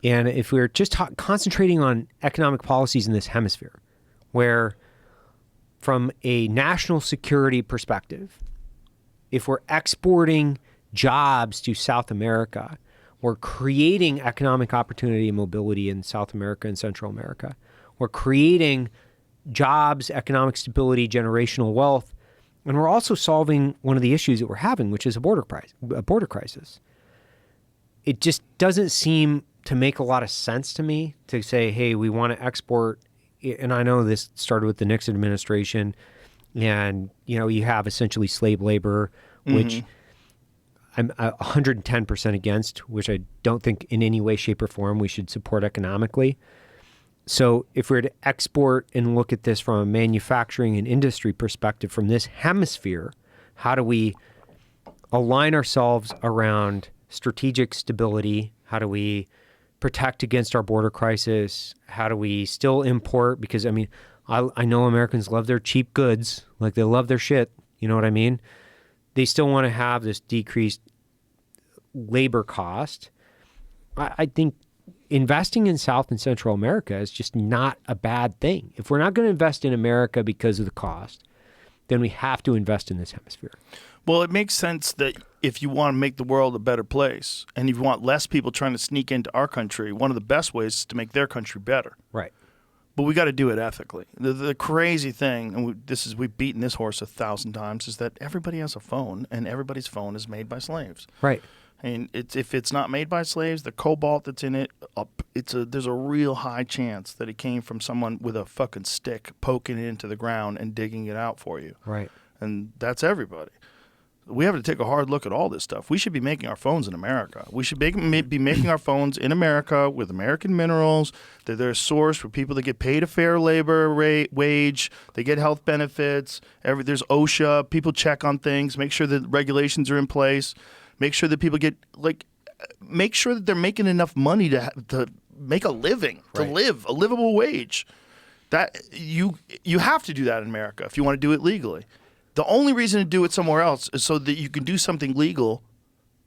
And if we're just concentrating on economic policies in this hemisphere, where from a national security perspective, if we're exporting jobs to South America, we're creating economic opportunity and mobility in South America and Central America. We're creating jobs, economic stability, generational wealth, and we're also solving one of the issues that we're having, which is a border crisis. It just doesn't seem to make a lot of sense to me to say, hey, we want to export, and I know this started with the Nixon administration, and you have essentially slave labor, which I'm 110% against, which I don't think in any way, shape, or form we should support economically. So if we're to export and look at this from a manufacturing and industry perspective from this hemisphere, how do we align ourselves around strategic stability? How do we protect against our border crisis? How do we still import? Because, I mean, I know Americans love their cheap goods. Like, they love their shit. You know what I mean? They still want to have this decreased labor cost. I think investing in South and Central America is just not a bad thing. If we're not going to invest in America because of the cost, then we have to invest in this hemisphere. Well, it makes sense that if you want to make the world a better place and you want less people trying to sneak into our country, one of the best ways is to make their country better. Right. But we got to do it ethically. The crazy thing, and we've beaten this horse 1,000 times, is that everybody has a phone, and everybody's phone is made by slaves. Right. And if it's not made by slaves, the cobalt that's in it, there's a real high chance that it came from someone with a fucking stick poking it into the ground and digging it out for you. Right. And that's everybody. We have to take a hard look at all this stuff. We should be making our phones in America. We should be making our phones in America with American minerals, that they're sourced for people that get paid a fair labor wage, they get health benefits, there's OSHA, people check on things, make sure that regulations are in place, make sure that people make sure that they're making enough money to make a living, to live a livable wage. That you have to do that in America if you want to do it legally. The only reason to do it somewhere else is so that you can do something legal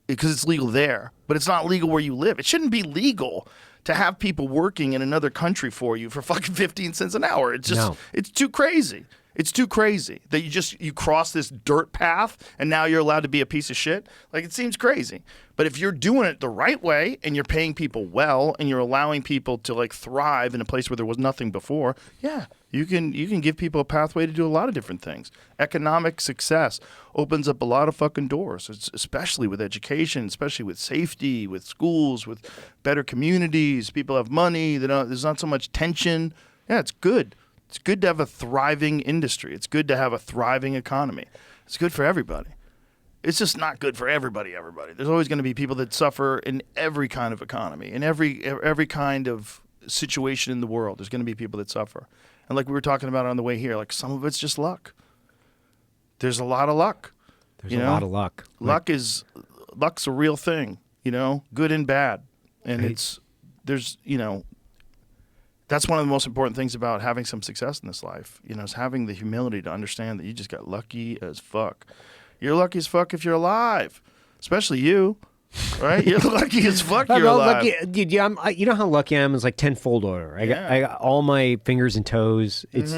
because it's legal there, but it's not legal where you live. It shouldn't be legal to have people working in another country for you for fucking 15 cents an hour. It's just, It's too crazy. It's too crazy that you cross this dirt path and now you're allowed to be a piece of shit. Like, it seems crazy. But if you're doing it the right way and you're paying people well and you're allowing people to thrive in a place where there was nothing before, yeah, you can give people a pathway to do a lot of different things. Economic success opens up a lot of fucking doors, especially with education, especially with safety, with schools, with better communities. People have money. There's not so much tension. Yeah, it's good. It's good to have a thriving industry. It's good to have a thriving economy. It's good for everybody. It's just not good for everybody. There's always going to be people that suffer in every kind of economy, in every kind of situation in the world. There's going to be people that suffer. And like we were talking about on the way here, some of it's just luck. There's a lot of luck. There's a lot of luck. Luck's a real thing, good and bad. And That's one of the most important things about having some success in this life, is having the humility to understand that you just got lucky as fuck. You're lucky as fuck if you're alive, especially you, right? You're lucky as fuck you're alive. Lucky, dude, yeah, you know how lucky I am is like tenfold order. I got all my fingers and toes. It's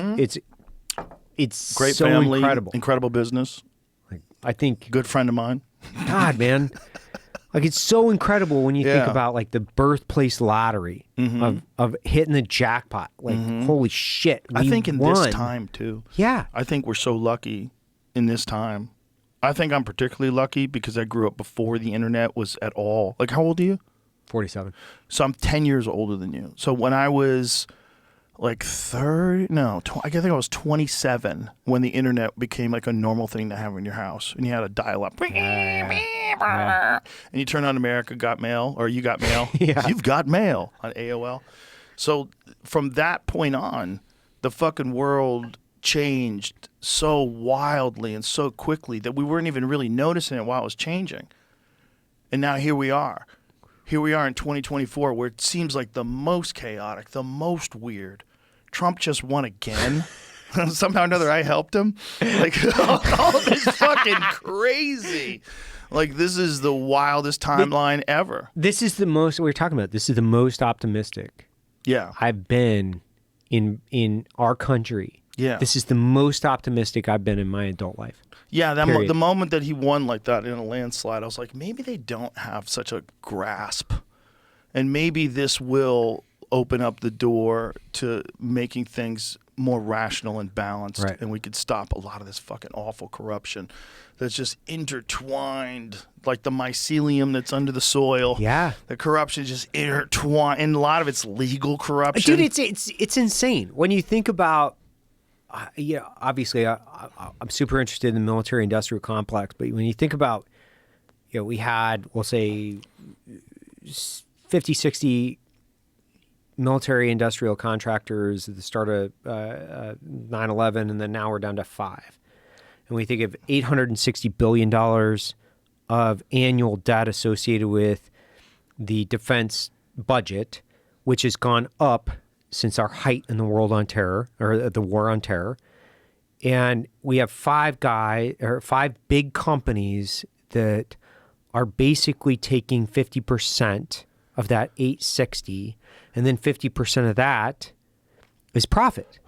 great so family, incredible business. Like, I think good friend of mine. God, man. Like, it's so incredible when you think about like the birthplace lottery of hitting the jackpot. Like, holy shit, I think in won. this time too. Yeah. I think we're so lucky in this time. I think I'm particularly lucky because I grew up before the internet was at all. Like, how old are you? 47. So I'm 10 years older than you. So when I was like I think I was 27 when the internet became like a normal thing to have in your house, and you had a dial-up. And you turn on America Got Mail, or You Got Mail. You've got mail on AOL. So from that point on, the fucking world changed so wildly and so quickly that we weren't even really noticing it while it was changing. And now here we are. Here we are in 2024, where it seems like the most chaotic, the most weird. Trump just won again. Somehow or another, I helped him. Like, all this fucking crazy. Like, this is the wildest timeline ever. This is the most, we were talking about, this is the most optimistic I've been in our country. Yeah. This is the most optimistic I've been in my adult life. Yeah, the moment that he won like that in a landslide, I was like, maybe they don't have such a grasp. And maybe this will open up the door to making things more rational and balanced. Right. And we could stop a lot of this fucking awful corruption that's just intertwined, like the mycelium that's under the soil. Yeah. The corruption is just intertwined, and a lot of it's legal corruption. Dude, it's insane. When you think about, obviously I'm super interested in the military-industrial complex, but when you think about, we had, we'll say, 50, 60 military-industrial contractors at the start of 9/11, and then now we're down to 5. And we think of $860 billion of annual debt associated with the defense budget, which has gone up since our height in the world on terror, or the war on terror. And we have 5 big companies that are basically taking 50% of that 860, and then 50% of that is profit.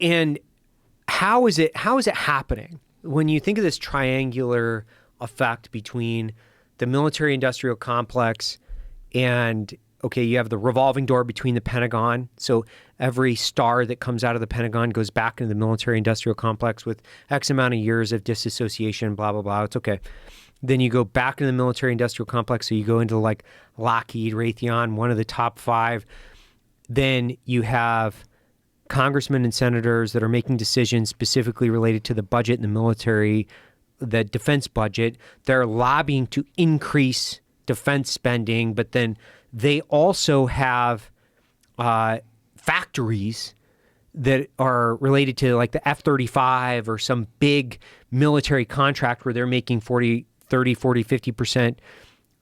And how is it happening? When you think of this triangular effect between the military-industrial complex and, okay, you have the revolving door between the Pentagon. So every star that comes out of the Pentagon goes back into the military-industrial complex with X amount of years of disassociation, blah, blah, blah. It's okay. Then you go back into the military-industrial complex. So you go into like Lockheed, Raytheon, one of the top 5. Then you have congressmen and senators that are making decisions specifically related to the budget and the military, the defense budget. They're lobbying to increase defense spending, but then they also have factories that are related to like the F-35 or some big military contract where they're making 50%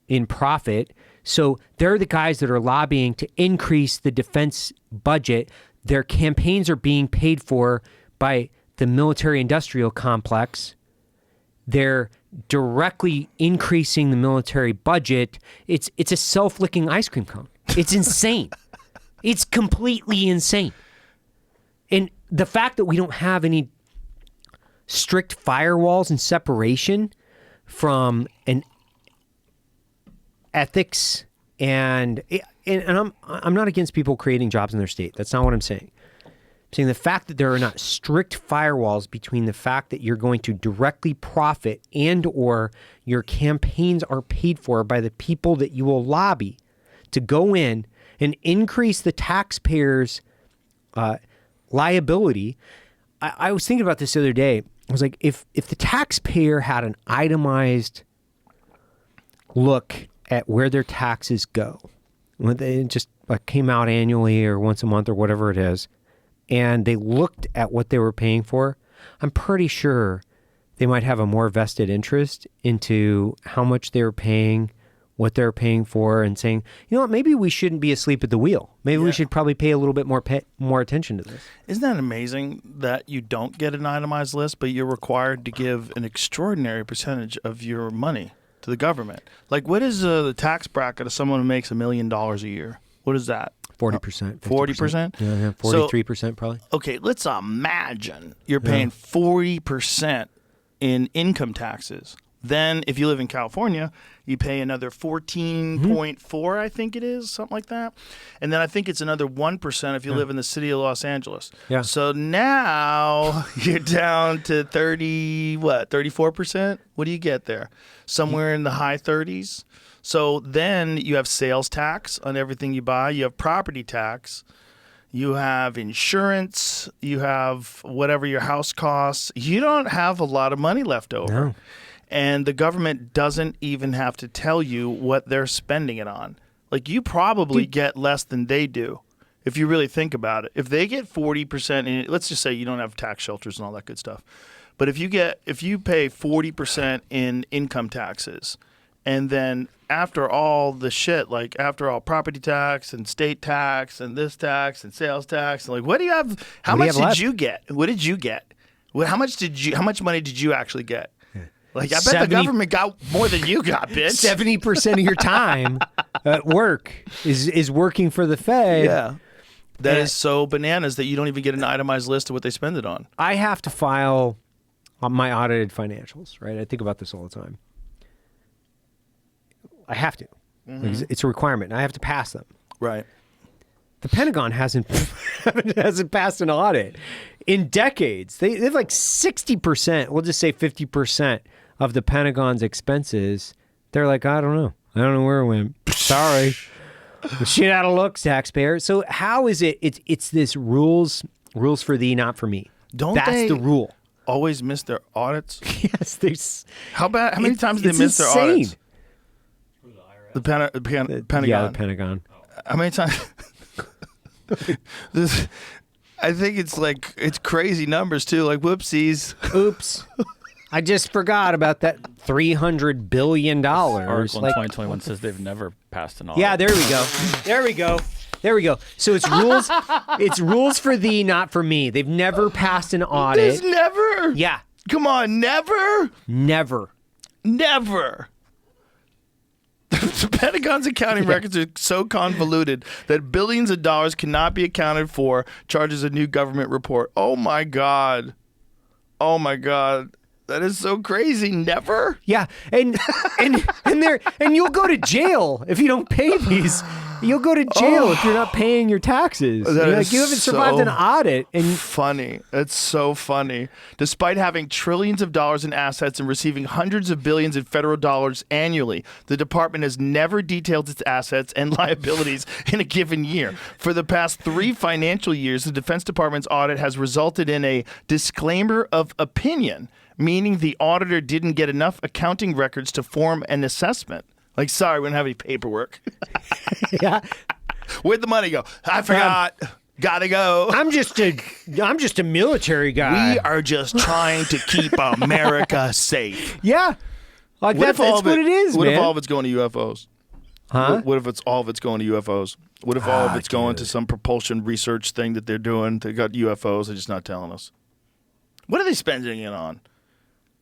in profit. So they're the guys that are lobbying to increase the defense budget. Their campaigns are being paid for by the military-industrial complex. They're directly increasing the military budget. It's a self-licking ice cream cone. It's insane. It's completely insane. And the fact that we don't have any strict firewalls and separation from an ethics and I'm not against people creating jobs in their state. That's not what I'm saying. I'm saying the fact that there are not strict firewalls between the fact that you're going to directly profit and or your campaigns are paid for by the people that you will lobby to go in and increase the taxpayers' liability. I was thinking about this the other day. I was like, if the taxpayer had an itemized look at where their taxes go, when they just came out annually or once a month or whatever it is, and they looked at what they were paying for, I'm pretty sure they might have a more vested interest into how much they were paying, what they're paying for and saying, you know what, maybe we shouldn't be asleep at the wheel. Maybe we should probably pay a little bit more attention to this. Isn't that amazing that you don't get an itemized list, but you're required to give an extraordinary percentage of your money to the government? Like, what is the tax bracket of someone who makes $1 million a year? What is that? 40%. 40%? Yeah, 43% probably. Okay, let's imagine you're paying 40% in income taxes. Then, if you live in California, you pay another 14.4, I think it is, something like that. And then I think it's another 1% if you live in the city of Los Angeles. Yeah. So now you're down to 34%? What do you get there? Somewhere in the high 30s. So then you have sales tax on everything you buy. You have property tax. You have insurance. You have whatever your house costs. You don't have a lot of money left over. No. And the government doesn't even have to tell you what they're spending it on. Like, you probably get less than they do, if you really think about it. If they get 40%, in, let's just say you don't have tax shelters and all that good stuff. But if you pay 40% in income taxes, and then after all the shit, like after all property tax and state tax and this tax and sales tax, like what do you have? How much did you get? What did you get? How much money did you actually get? Like, I bet the government got more than you got, bitch. 70% of your time at work is working for the Fed. Yeah. That is so bananas that you don't even get an itemized list of what they spend it on. I have to file my audited financials, right? I think about this all the time. I have to. It's a requirement. And I have to pass them. Right. The Pentagon hasn't passed an audit in decades. They have like 60%, we'll just say 50% of the Pentagon's expenses. They're like, I don't know where it went. Sorry. Shit out of luck, taxpayer. So how is it? It's this rules for thee, not for me. That's the rule. Always miss their audits? Yes, there's. How many times do they miss their audits? The Pentagon. Yeah, the Pentagon. How many times? I think it's crazy numbers too. Like, whoopsies. Oops. I just forgot about that $300 billion. Article in 2021 says they've never passed an audit. Yeah, there we go. So it's rules. It's rules for thee, not for me. They've never passed an audit. There's never. Yeah. Come on, never. Never. The Pentagon's accounting records are so convoluted that billions of dollars cannot be accounted for, charges a new government report. Oh my God. That is so crazy. Never? Yeah. And you'll go to jail if you don't pay these. You'll go to jail if you're not paying your taxes. You haven't survived an audit. And funny. It's so funny. Despite having trillions of dollars in assets and receiving hundreds of billions in federal dollars annually, the department has never detailed its assets and liabilities in a given year. For the past 3 financial years, the Defense Department's audit has resulted in a disclaimer of opinion, meaning the auditor didn't get enough accounting records to form an assessment. Like, sorry, we don't have any paperwork. yeah. Where'd the money go? I forgot. Gotta go. I'm just a military guy. We are just trying to keep America safe. Yeah. Like that's what it is, What man. if all of it's going to UFOs? Huh? What if all of it's going to UFOs? What if all of it's going to some propulsion research thing that they're doing? They got UFOs, they're just not telling us. What are they spending it on?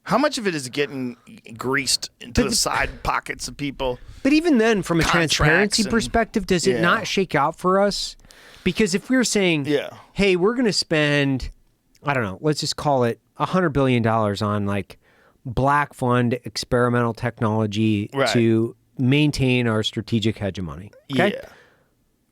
How much of it is getting greased into the side pockets of people? But even then, from a transparency and- perspective, does it not shake out for us? Because if we're saying, hey, we're going to spend, I don't know, let's just call it $100 billion on like black fund experimental technology to maintain our strategic hegemony. Okay? Yeah.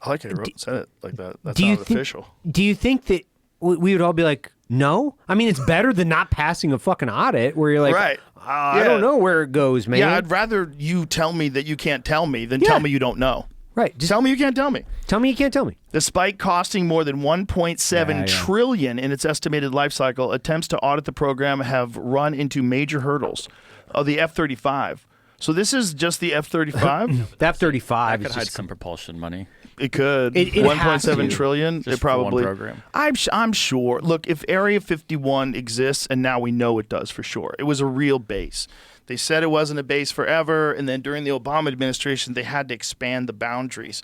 I like how you said it like that. That's not official. Do you think that we would all be like, no? I mean, it's better than not passing a fucking audit where you're like, I don't know where it goes, man. Yeah, I'd rather you tell me that you can't tell me than tell me you don't know. Right. Just tell me you can't tell me. Tell me you can't tell me. Despite costing more than $1.7 trillion in its estimated life cycle, attempts to audit the program have run into major hurdles. The F-35. So this is just the F-35? The F-35 could hide some propulsion money. It could. It has 1.7 to. trillion. Just It probably. for one program. I'm sure. Look, if Area 51 exists, and now we know it does for sure, it was a real base. They said it wasn't a base forever, and then during the Obama administration, they had to expand the boundaries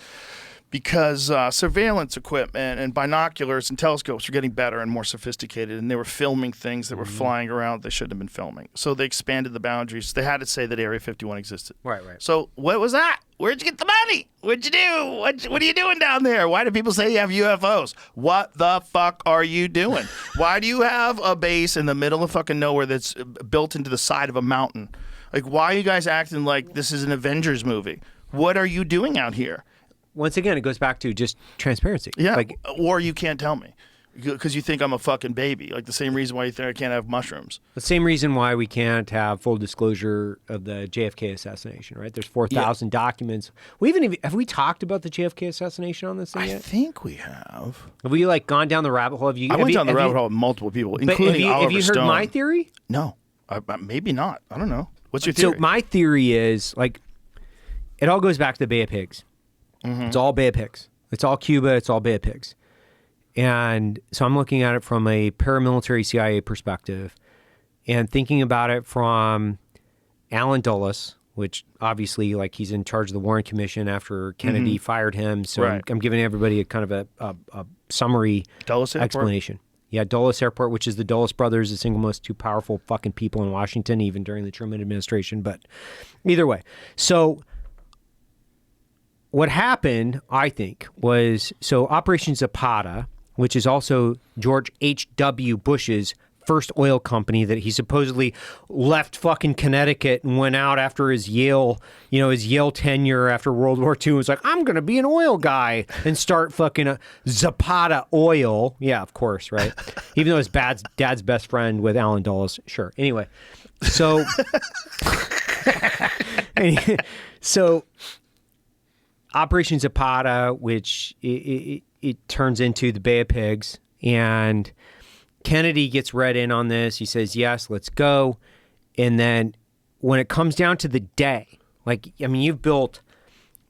because surveillance equipment and binoculars and telescopes were getting better and more sophisticated, and they were filming things that were flying around they shouldn't have been filming. So they expanded the boundaries. They had to say that Area 51 existed. Right. So what was that? Where'd you get the money? What'd you do? What are you doing down there? Why do people say you have UFOs? What the fuck are you doing? Why do you have a base in the middle of fucking nowhere that's built into the side of a mountain? Like, why are you guys acting like this is an Avengers movie? What are you doing out here? Once again, it goes back to just transparency. Yeah, Like, or you can't tell me because you think I'm a fucking baby. Like the same reason why you think I can't have mushrooms. the same reason why we can't have full disclosure of the JFK assassination, right? There's 4,000 documents. Have we talked about the JFK assassination on this thing I yet? think we have. Have we like gone down the rabbit hole? I went down the rabbit hole with multiple people, But including Oliver have you heard Stone. my theory? No, maybe not. I don't know. What's your theory? So my theory is like, it all goes back to the Bay of Pigs. It's all Bay of Pigs. It's all Cuba. It's all Bay of Pigs. And so I'm looking at it from a paramilitary CIA perspective and thinking about it from Alan Dulles, which obviously like he's in charge of the Warren Commission after Kennedy fired him. So Right. I'm giving everybody a kind of a summary Dulles Airport? explanation. Yeah, Dulles Airport, which is the Dulles brothers, the single most two powerful fucking people in Washington, even during the Truman administration. But either way, so what happened, I think, was so Operation Zapata, which is also George H.W. Bush's first oil company that he supposedly left fucking Connecticut and went out after his Yale tenure after World War II. Was like, I'm going to be an oil guy and start fucking a Zapata Oil. Yeah, of course, right? Even though his dad's best friend with Alan Dulles. Sure. Anyway, so Operation Zapata, which it turns into the Bay of Pigs, and Kennedy gets read in on this. He says, yes, let's go. And then when it comes down to the day, like, I mean, you've built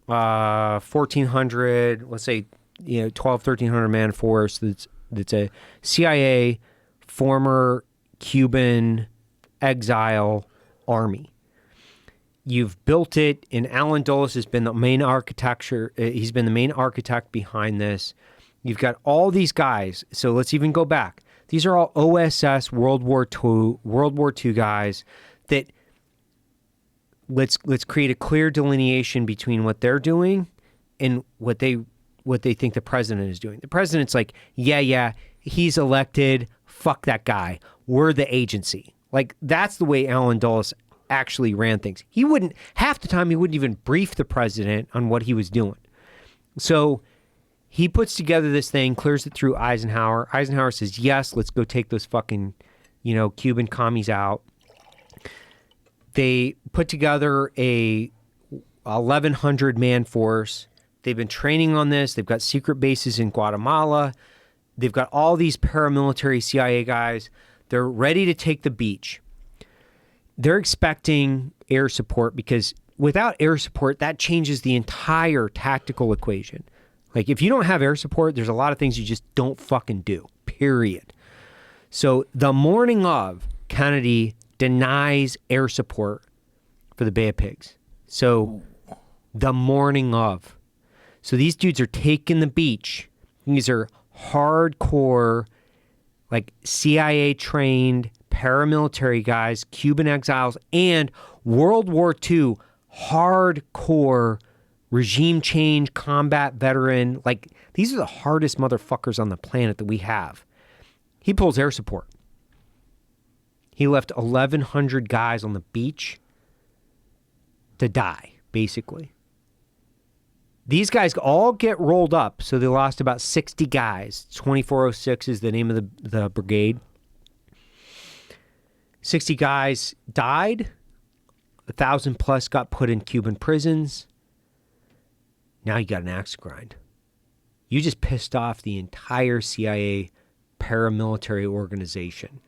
1,400, let's say, 1,300 man force that's a CIA former Cuban exile army. You've built it, and Alan Dulles has been the main architecture. He's been the main architect behind this. You've got all these guys. So let's even go back. These are all OSS World War II guys that let's create a clear delineation between what they're doing and what they think the president is doing. The president's like, yeah, he's elected. Fuck that guy. We're the agency. Like, that's the way Alan Dulles actually ran things. Half the time he wouldn't even brief the president on what he was doing. So he puts together this thing, clears it through Eisenhower. Eisenhower says, yes, let's go take those fucking, Cuban commies out. They put together a 1,100 man force. They've been training on this. They've got secret bases in Guatemala. They've got all these paramilitary CIA guys. They're ready to take the beach. They're expecting air support because without air support, that changes the entire tactical equation. Like, if you don't have air support, there's a lot of things you just don't fucking do, period. So the morning of, Kennedy denies air support for the Bay of Pigs. So the morning of. So these dudes are taking the beach. These are hardcore, like, CIA-trained paramilitary guys, Cuban exiles, and World War II hardcore regime change combat veteran. Like, these are the hardest motherfuckers on the planet that we have. He pulls air support. He left 1,100 guys on the beach to die, basically. These guys all get rolled up, so they lost about 60 guys. 2406 is the name of the brigade. 60 guys died. 1,000 plus got put in Cuban prisons. Now you got an axe to grind. You just pissed off the entire CIA paramilitary organization.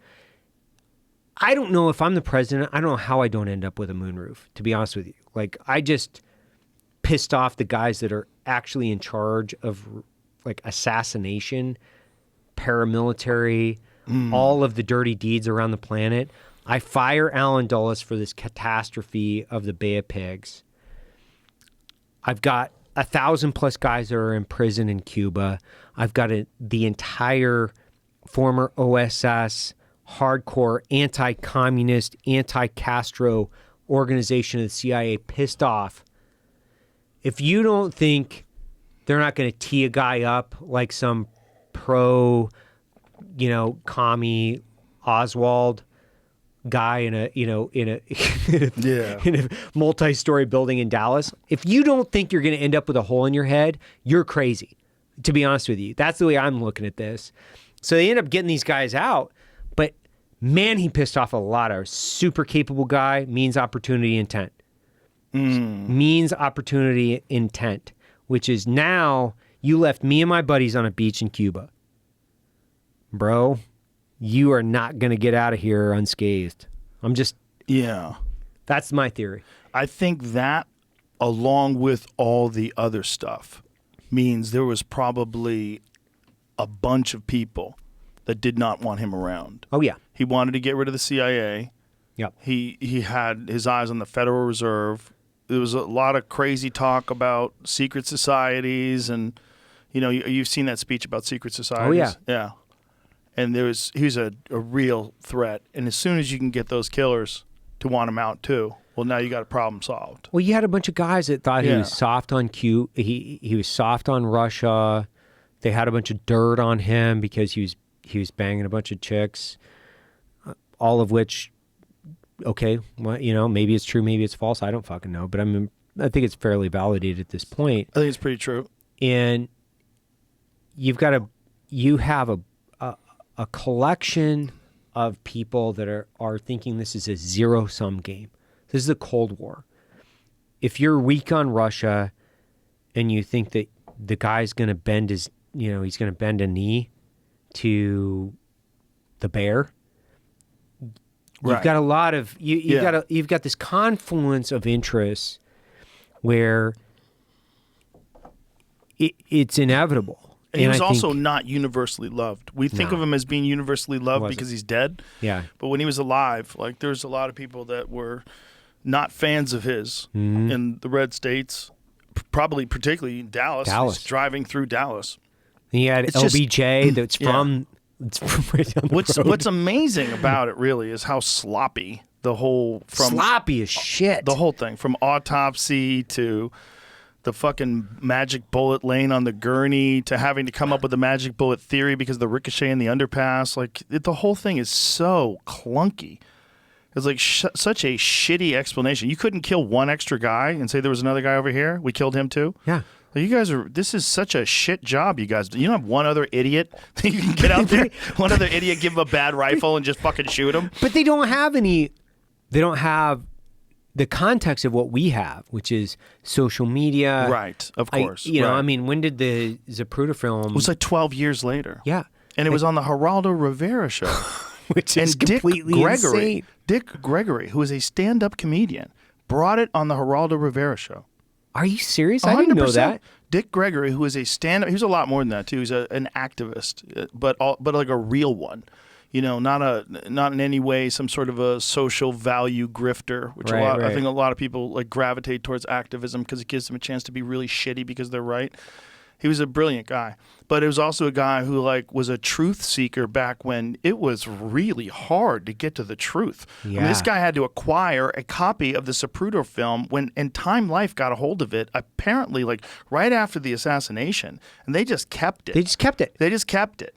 I don't know if I'm the president. I don't know how I don't end up with a moonroof, to be honest with you. Like, I just pissed off the guys that are actually in charge of like assassination, paramilitary, all of the dirty deeds around the planet. I fire Alan Dulles for this catastrophe of the Bay of Pigs. I've got 1,000+ guys that are in prison in Cuba. I've got the entire former OSS, hardcore, anti-communist, anti-Castro organization of the CIA pissed off. If you don't think they're not going to tee a guy up like some pro, commie Oswald guy in a multi-story building in Dallas, if you don't think you're going to end up with a hole in your head, you're crazy, to be honest with you. That's the way I'm looking at this. So they end up getting these guys out, but man, he pissed off a lot of super capable guy, means opportunity intent. Means opportunity intent, which is now you left me and my buddies on a beach in Cuba. Bro, you are not going to get out of here unscathed. Yeah. That's my theory. I think that, along with all the other stuff, means there was probably a bunch of people that did not want him around. Oh, yeah. He wanted to get rid of the CIA. Yep. He had his eyes on the Federal Reserve. There was a lot of crazy talk about secret societies, and you've seen that speech about secret societies. Oh, yeah. Yeah. And he's a real threat. And as soon as you can get those killers to want him out too, well, now you got a problem solved. Well, you had a bunch of guys that thought he was soft on Cuba. He was soft on Russia. They had a bunch of dirt on him because he was banging a bunch of chicks, all of which, okay, well, maybe it's true, maybe it's false. I don't fucking know, but I think it's fairly validated at this point. I think it's pretty true. And you have a collection of people that are thinking this is a zero-sum game. This is a Cold War. If you're weak on Russia and you think that the guy's going to bend he's going to bend a knee to the bear, you've got a lot of you've got this confluence of interests where it's inevitable. And he was also not universally loved. We think of him as being universally loved because he's dead. Yeah. But when he was alive, like there's a lot of people that were not fans of his in the red states, probably particularly in Dallas. He's driving through Dallas. He had LBJ that's from right down the road. What's amazing about it really is how sloppy the whole sloppy as shit. The whole thing, from autopsy to the fucking magic bullet laying on the gurney to having to come up with a magic bullet theory because of the ricochet in the underpass. Like the whole thing is so clunky. It's like such a shitty explanation. You couldn't kill one extra guy and say there was another guy over here. We killed him too. Yeah. Well, you guys this is such a shit job, you guys. You don't have one other idiot that you can get out there. One other idiot, give him a bad rifle and just fucking shoot him. But they don't have the context of what we have, which is social media. Right, of course. I mean, when did the Zapruder film? It was like 12 years later. Yeah. And it was on the Geraldo Rivera show. Which is completely insane. Dick Gregory, who is a stand-up comedian, brought it on the Geraldo Rivera show. Are you serious? I didn't know that. Dick Gregory, who is a stand-up, he was a lot more than that too. He's an activist, but like a real one. Not in any way some sort of a social value grifter, which I think a lot of people like gravitate towards activism because it gives them a chance to be really shitty because they're right. He was a brilliant guy, but it was also a guy who was a truth seeker back when it was really hard to get to the truth. Yeah. I mean, this guy had to acquire a copy of the Zapruder film and Time Life got a hold of it apparently right after the assassination, and they just kept it. They just kept it.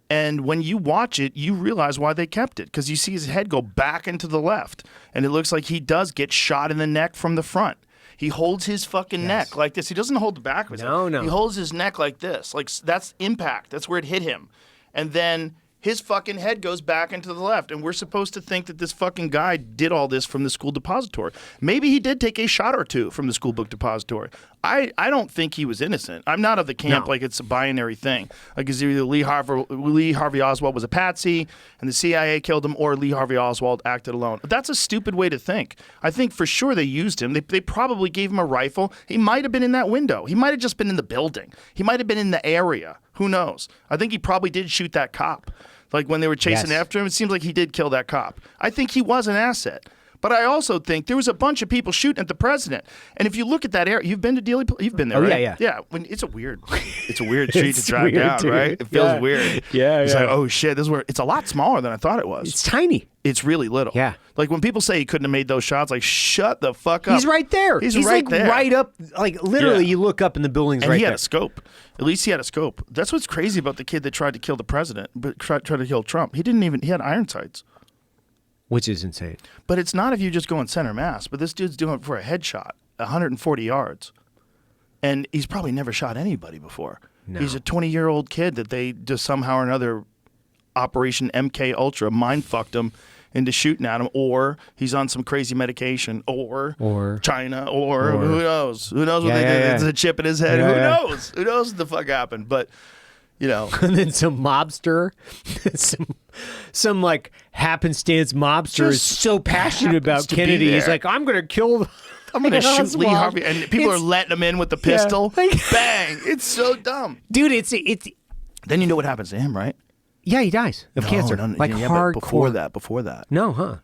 And when you watch it, you realize why they kept it, because you see his head go back into the left, and it looks like he does get shot in the neck from the front. He holds his fucking neck like this. He doesn't hold the back of his head. No. He holds his neck like this. Like that's impact. That's where it hit him. And then his fucking head goes back into the left. And we're supposed to think that this fucking guy did all this from the school depository. Maybe he did take a shot or two from the school book depository. I don't think he was innocent. I'm not of the camp like it's a binary thing. Like it's either Lee Harvey Oswald was a patsy and the CIA killed him, or Lee Harvey Oswald acted alone. That's a stupid way to think. I think for sure they used him. They probably gave him a rifle. He might have been in that window. He might have just been in the building. He might have been in the area. Who knows? I think he probably did shoot that cop. Like when they were chasing after him, it seems like he did kill that cop. I think he was an asset. But I also think there was a bunch of people shooting at the president. And if you look at that area, you've been to Dealey, you've been there, right? Yeah. When it's a weird street to drive down, too. right? It feels weird. Yeah, It's like, oh shit, this is where it's a lot smaller than I thought it was. It's tiny. It's really little. Yeah. Like when people say he couldn't have made those shots, like shut the fuck up. He's right there. He's right like there. Right up. Like literally, you look up and the building's and right he there. had a scope. At least he had a scope. That's what's crazy about the kid that tried to kill the president, but tried to kill Trump. He had iron sights. Which is insane. But it's not if you just go in center mass. But this dude's doing it for a headshot, 140 yards. And he's probably never shot anybody before. No. He's a 20-year-old kid that they just somehow or another, Operation MK Ultra, mind-fucked him into shooting at him. Or he's on some crazy medication. Or China. Or who knows? Who knows what they did? It's a chip in his head. Who knows? Who knows what the fuck happened? But... You know, and then some mobster, some like happenstance mobster is so passionate about Kennedy. He's like, I'm gonna kill. I'm gonna shoot Lee Harvey, and people are letting him in with the pistol. Yeah. Bang! It's so dumb, dude. It's. Then you know what happens to him, right? Yeah, he dies of cancer. Like hardcore. Before that. No, huh?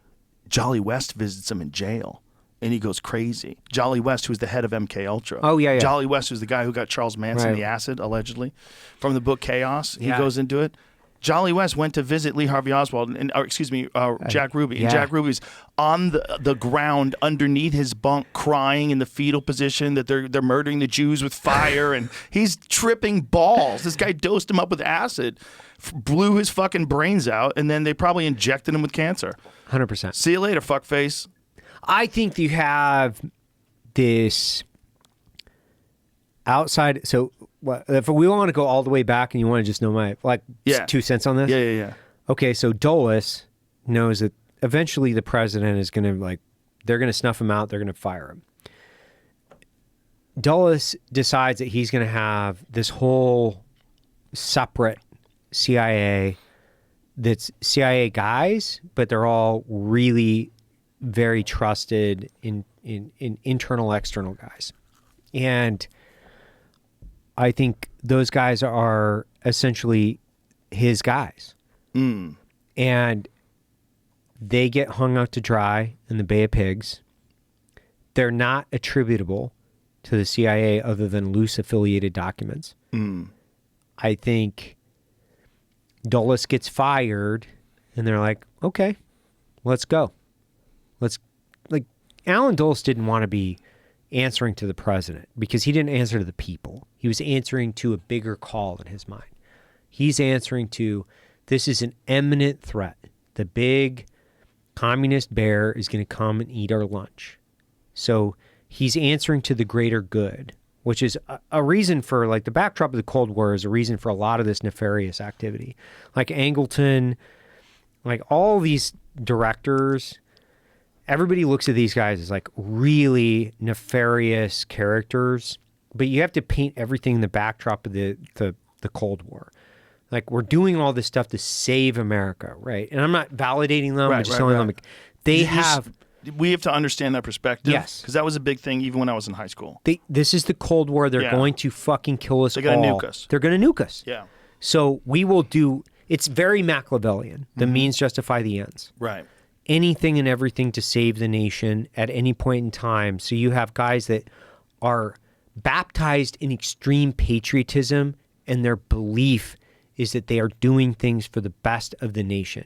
Jolly West visits him in jail. And he goes crazy. Jolly West, who's the head of MK Ultra. Oh, yeah. Jolly West, who's the guy who got Charles Manson the acid, allegedly, from the book Chaos. He goes into it. Jolly West went to visit Lee Harvey Oswald, Jack Ruby. And Jack Ruby's on the ground underneath his bunk, crying in the fetal position that they're murdering the Jews with fire, and he's tripping balls. This guy dosed him up with acid, blew his fucking brains out, and then they probably injected him with cancer. 100%. See you later, fuckface. I think you have this outside. So, if we want to go all the way back, and you want to just know my 2 cents on this, yeah. Okay, so Dulles knows that eventually the president is going to they're going to snuff him out. They're going to fire him. Dulles decides that he's going to have this whole separate CIA. That's CIA guys, but they're all really very trusted in internal, external guys. And I think those guys are essentially his guys. And they get hung out to dry in the Bay of Pigs. They're not attributable to the CIA other than loose affiliated documents. I think Dulles gets fired and they're like, okay, let's go. Alan Dulles didn't want to be answering to the president because he didn't answer to the people. He was answering to a bigger call in his mind. He's answering to, this is an imminent threat. The big communist bear is going to come and eat our lunch. So he's answering to the greater good, which is a reason for, the backdrop of the Cold War is a reason for a lot of this nefarious activity. Like Angleton, all these directors, everybody looks at these guys as really nefarious characters, but you have to paint everything in the backdrop of the Cold War. We're doing all this stuff to save America, right? And I'm not validating them. I'm just telling them we have to understand that perspective. Yes. Because that was a big thing even when I was in high school. This is the Cold War. They're going to fucking kill us all. They're going to nuke us. They're going to nuke us. Yeah. So we will do, it's very Machiavellian. The means justify the ends. Right. Anything and everything to save the nation at any point in time. So you have guys that are baptized in extreme patriotism, and their belief is that they are doing things for the best of the nation.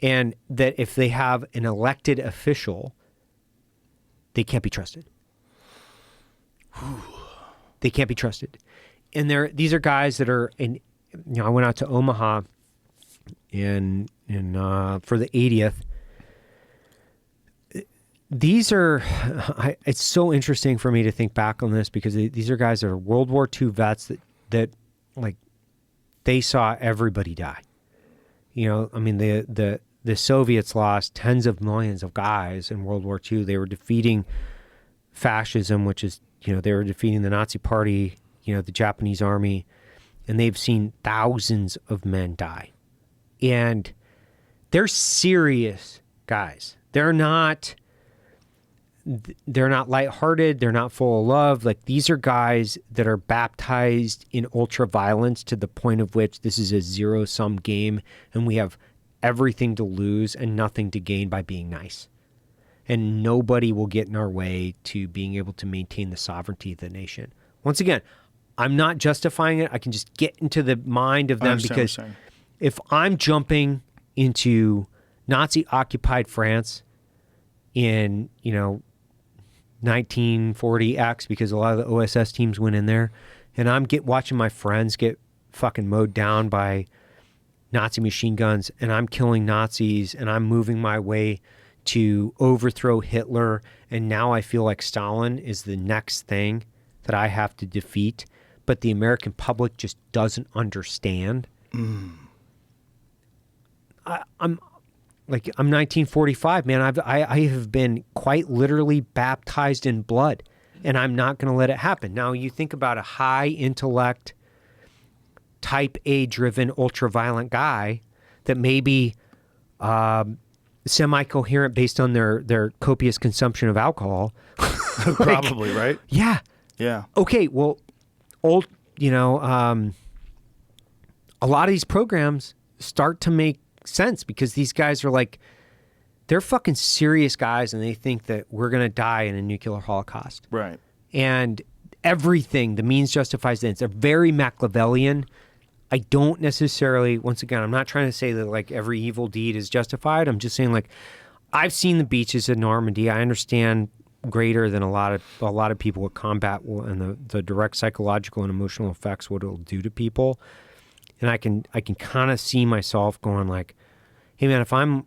And that if they have an elected official, they can't be trusted. They can't be trusted. And these are guys that are I went out to Omaha for the 80th. These are, it's so interesting for me to think back on this because these are guys that are World War II vets that they saw everybody die. You know, I mean, the Soviets lost tens of millions of guys in World War II. They were defeating fascism, which is, you know, they were defeating the Nazi Party, you know, the Japanese army, and they've seen thousands of men die. And they're serious guys. They're not lighthearted. They're not full of love. Like, these are guys that are baptized in ultra violence to the point of which this is a zero-sum game, and we have everything to lose and nothing to gain by being nice. And nobody will get in our way to being able to maintain the sovereignty of the nation. Once again, I'm not justifying it. I can just get into the mind of them, because if I'm jumping into Nazi-occupied France in, you know, 1940X, because a lot of the OSS teams went in there, and I'm watching my friends get fucking mowed down by Nazi machine guns, and I'm killing Nazis, and I'm moving my way to overthrow Hitler, and now I feel like Stalin is the next thing that I have to defeat, but the American public just doesn't understand. I'm 1945, man. I have been quite literally baptized in blood, and I'm not going to let it happen. Now, you think about a high intellect, type A driven, ultra violent guy that may be semi-coherent based on their copious consumption of alcohol. Probably, right? Yeah. Yeah. Okay, well, a lot of these programs start to make sense, because these guys are like, they're fucking serious guys, and they think that we're going to die in a nuclear holocaust. Right. And everything, the means justifies the ends. They're very Machiavellian. I don't necessarily, once again, I'm not trying to say that like every evil deed is justified. I'm just saying, like, I've seen the beaches in Normandy. I understand greater than a lot of people what combat and the direct psychological and emotional effects, what it'll do to people. And I can kind of see myself going like, hey man, if I'm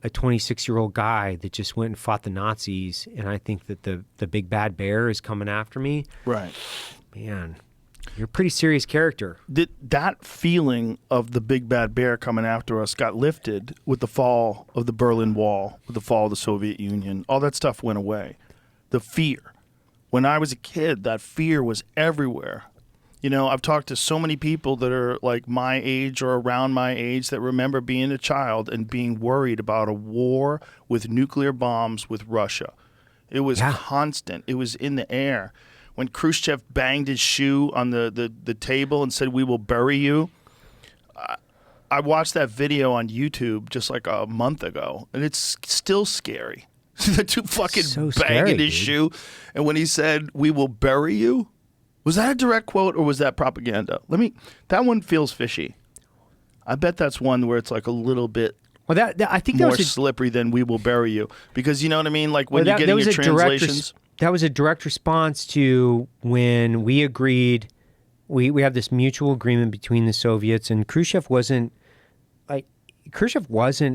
a 26-year-old guy that just went and fought the Nazis, and I think that the big bad bear is coming after me, right? Man, you're a pretty serious character. That feeling of the big bad bear coming after us got lifted with the fall of the Berlin Wall, with the fall of the Soviet Union. All that stuff went away. The fear. When I was a kid, that fear was everywhere. You know, I've talked to so many people that are like my age or around my age that remember being a child and being worried about a war with nuclear bombs with Russia. It was constant. It was in the air. When Khrushchev banged his shoe on the table and said, "We will bury you," I watched that video on YouTube just like a month ago, and it's still scary. The two fucking banging his shoe, and when he said, "We will bury you," was that a direct quote or was that propaganda? That one feels fishy. I bet that's one where it's like a little bit I think more that was slippery than "we will bury you," because you know what I mean. Like when you're getting your translations. That was a direct response to when we agreed. We have this mutual agreement between the Soviets, and Khrushchev wasn't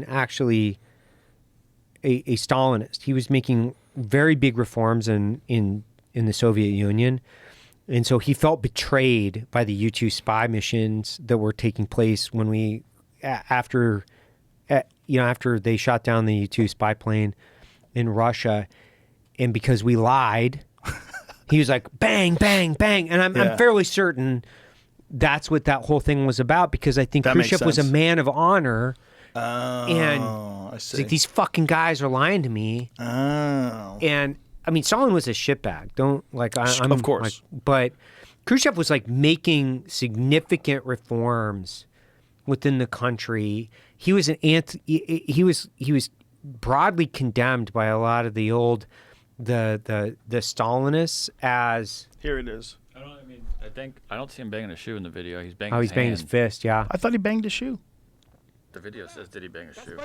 actually a Stalinist. He was making very big reforms in the Soviet Union. And so he felt betrayed by the U-2 spy missions that were taking place when after they shot down the U-2 spy plane in Russia, and because we lied, he was like, bang, bang, bang. And I'm fairly certain that's what that whole thing was about, because I think Khrushchev was a man of honor. And I see. like, these fucking guys are lying to me. And I mean, Stalin was a shitbag. Of course. But Khrushchev was like making significant reforms within the country. He was he was broadly condemned by a lot of the old the Stalinists as. Here it is. I don't see him banging a shoe in the video. He's banging. He's banging his fist. Yeah. I thought he banged a shoe. The video says, "Did he bang a shoe?"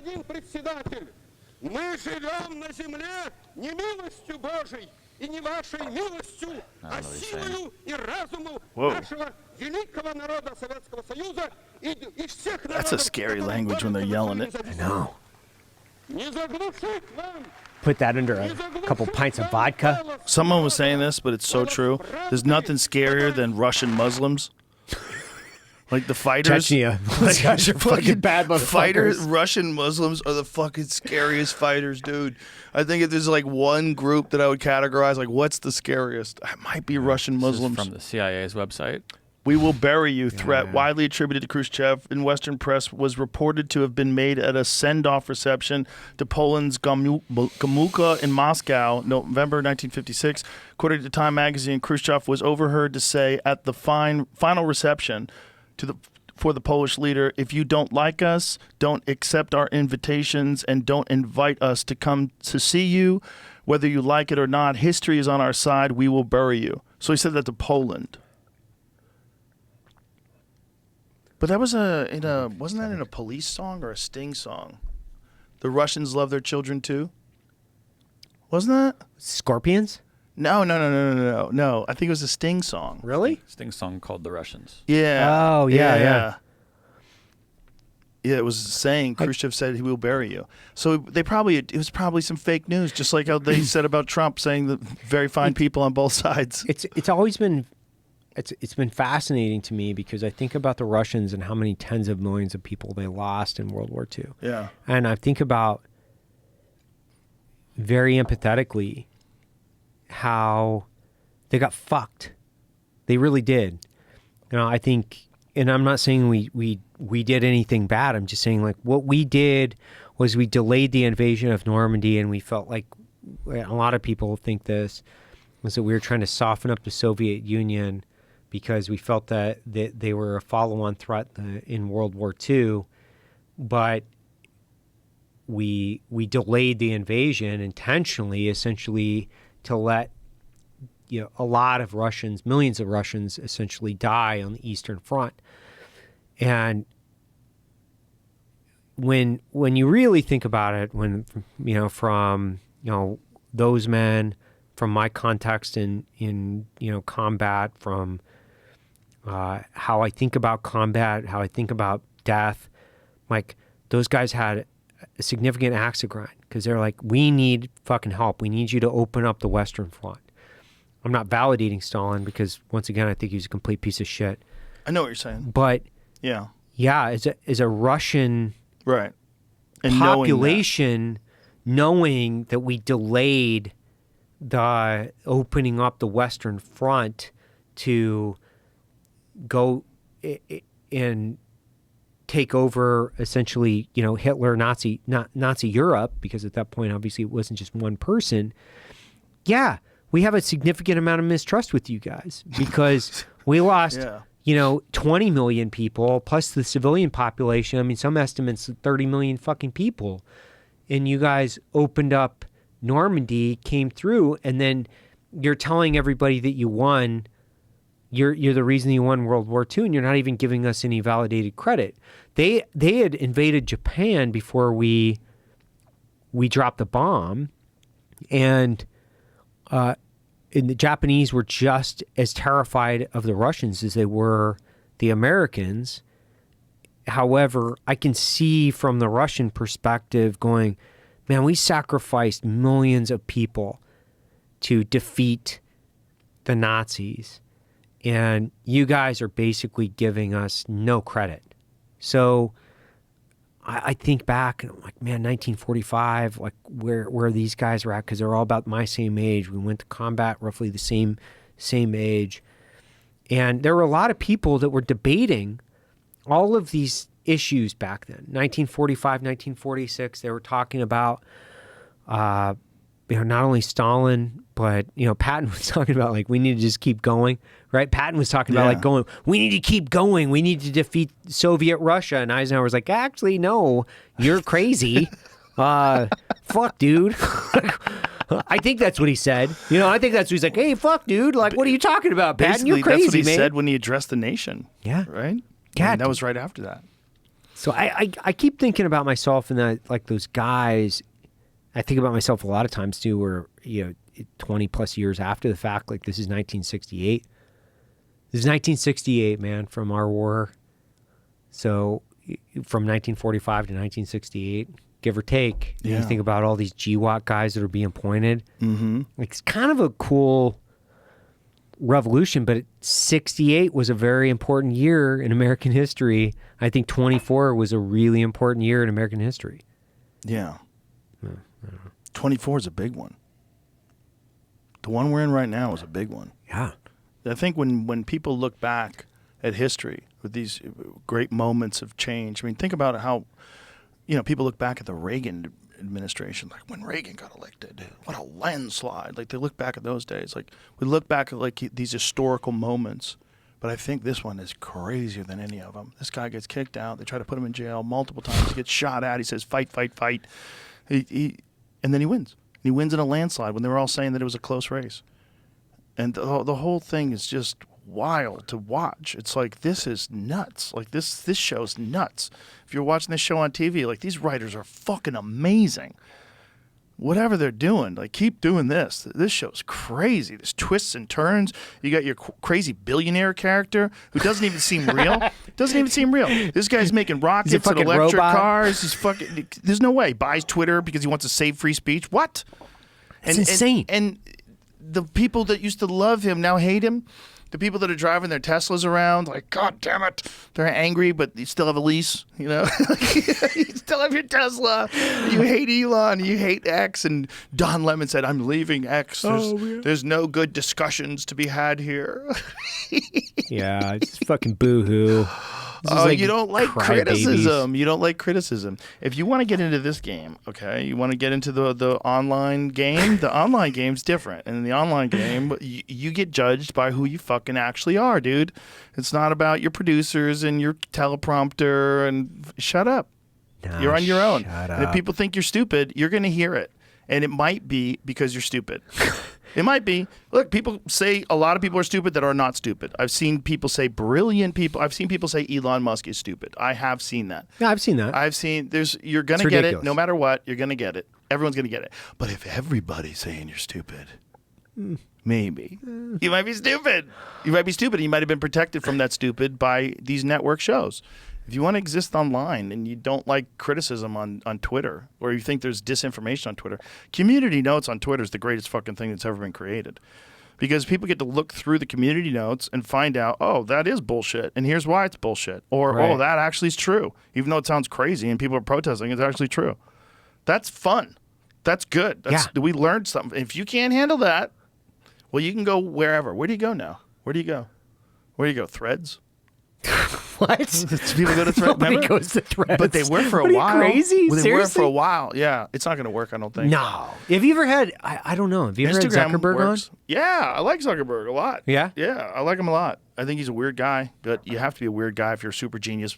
Мы живем на земле не милостью Божией и не вашей милостью, а силою и разуму нашего великого народа Советского Союза и всех народов. That's a scary language when they're yelling it. I know. Put that under a couple pints of vodka. Someone was saying this, but it's so true. There's nothing scarier than Russian Muslims. Like the fighters. Chechnya. Those guys are fucking bad motherfuckers. Fighters, Russian Muslims are the fucking scariest fighters, dude. I think if there's like one group that I would categorize, like what's the scariest? It might be Russian This is Muslims. from the CIA's website. We will bury you threat widely attributed to Khrushchev in Western press was reported to have been made at a send-off reception to Poland's Gomułka in Moscow, November 1956. According to Time magazine, Khrushchev was overheard to say at the final reception for the Polish leader, if you don't like us, don't accept our invitations, and don't invite us to come to see you, whether you like it or not, history is on our side, we will bury you. So he said that to Poland. But that was wasn't that in a Police song or a Sting song? The Russians love their children too. Wasn't that? Scorpions? No. I think it was a Sting song. Really? Sting song called The Russians. Yeah. Oh, yeah. Yeah, it was saying Khrushchev said he will bury you. So it was probably some fake news, just like how they said about Trump, saying that very fine people on both sides. It's always been it's been fascinating to me because I think about the Russians and how many tens of millions of people they lost in World War II. Yeah. And I think about very empathetically how they got fucked. They really did. You know, I think, and I'm not saying we did anything bad. I'm just saying like what we did was we delayed the invasion of Normandy, and we felt like a lot of people think this was that we were trying to soften up the Soviet Union because we felt that they were a follow-on threat in World War II, but we delayed the invasion intentionally, essentially to let a lot of Russians, millions of Russians, essentially die on the Eastern Front. And when you really think about it, when from those men, from my context in combat, from how I think about combat, how I think about death, like those guys had a significant axe to grind because they're like, we need fucking help. We need you to open up the Western Front. I'm not validating Stalin because once again, I think he was a complete piece of shit. I know what you're saying. But yeah, as a Russian right and population, knowing that we delayed the opening up the Western Front to go and take over essentially, Hitler, Nazi Europe, because at that point, obviously, it wasn't just one person. Yeah, we have a significant amount of mistrust with you guys because we lost, 20 million people plus the civilian population. I mean, some estimates 30 million fucking people. And you guys opened up Normandy, came through, and then you're telling everybody that you won. You're the reason you won World War II, and you're not even giving us any validated credit. They had invaded Japan before we dropped the bomb, and the Japanese were just as terrified of the Russians as they were the Americans. However, I can see from the Russian perspective going, man, we sacrificed millions of people to defeat the Nazis, and you guys are basically giving us no credit. So I think back and I'm like, man, 1945, like where these guys were at, because they're all about my same age. We went to combat roughly the same age. And there were a lot of people that were debating all of these issues back then. 1945, 1946, they were talking about, not only Stalin, but, Patton was talking about, like, we need to just keep going, right? Patton was talking about, we need to keep going. We need to defeat Soviet Russia. And Eisenhower was like, actually, no, you're crazy. Fuck, dude. I think that's what he said. I think that's what he's like, hey, fuck, dude. Like, what are you talking about, Patton? You're crazy, that's what he man. said when he addressed the nation. Yeah. Right? Yeah. And that was right after that. So I keep thinking about myself and that, like, those guys. I think about myself a lot of times too, where 20 plus years after the fact, like this is 1968. This is 1968, man, from our war. So from 1945 to 1968, give or take. Yeah. You think about all these GWAT guys that are being appointed. Mm-hmm. It's kind of a cool revolution, but 68 was a very important year in American history. I think 24 was a really important year in American history. Yeah. 24 is a big one. The one we're in right now is a big one. Yeah. I think when people look back at history with these great moments of change, I mean, think about how, people look back at the Reagan administration, like when Reagan got elected, what a landslide. Like they look back at those days. Like we look back at like these historical moments, but I think this one is crazier than any of them. This guy gets kicked out. They try to put him in jail multiple times. He gets shot at. He says, fight, fight, fight. And then he wins. And he wins in a landslide when they were all saying that it was a close race. And the whole thing is just wild to watch. It's like, this is nuts. Like this show's nuts. If you're watching this show on TV, like these writers are fucking amazing. Whatever they're doing, like keep doing this. This show's crazy. There's twists and turns. You got your crazy billionaire character who doesn't even seem real. Doesn't even seem real. This guy's making rockets and electric cars. He's fucking. There's no way. He buys Twitter because he wants to save free speech. What? It's insane. And the people that used to love him now hate him. The people that are driving their Teslas around, like, God damn it, they're angry, but you still have a lease, you still have your Tesla. You hate Elon, you hate X, and Don Lemon said, I'm leaving X. There's no good discussions to be had here. Yeah, it's fucking boo-hoo. Oh, you don't like criticism. You don't like criticism. If you want to get into this game, okay, you want to get into the online game, the online game's different. And in the online game, you get judged by who you fucking actually are, dude. It's not about your producers and your teleprompter and shut up. No, you're on your own. And if people think you're stupid, you're going to hear it. And it might be because you're stupid. It might be. Look, people say a lot of people are stupid that are not stupid. I've seen people say brilliant people. I've seen people say Elon Musk is stupid. I have seen that. Yeah, I've seen that. You're going to get it. No matter what, you're going to get it. Everyone's going to get it. But if everybody's saying you're stupid, maybe. You might be stupid. You might be stupid. You might have been protected from that stupid by these network shows. If you want to exist online and you don't like criticism on Twitter, or you think there's disinformation on Twitter, community notes on Twitter is the greatest fucking thing that's ever been created. Because people get to look through the community notes and find out, oh, that is bullshit, and here's why it's bullshit. Or, oh, that actually is true. Even though it sounds crazy and people are protesting, it's actually true. That's fun. That's good. We learned something. If you can't handle that, well, you can go wherever. Where do you go now? Where do you go? Threads? What? People go to Threads. Nobody goes to Threads. But they were for a while. Are you crazy? Well, they Seriously? were for a while. Yeah, it's not going to work, I don't think. No. Have you ever had? I don't know. Have you ever had Zuckerberg works. On? Yeah, I like Zuckerberg a lot. Yeah. Yeah, I like him a lot. I think he's a weird guy, but you have to be a weird guy if you're a super genius,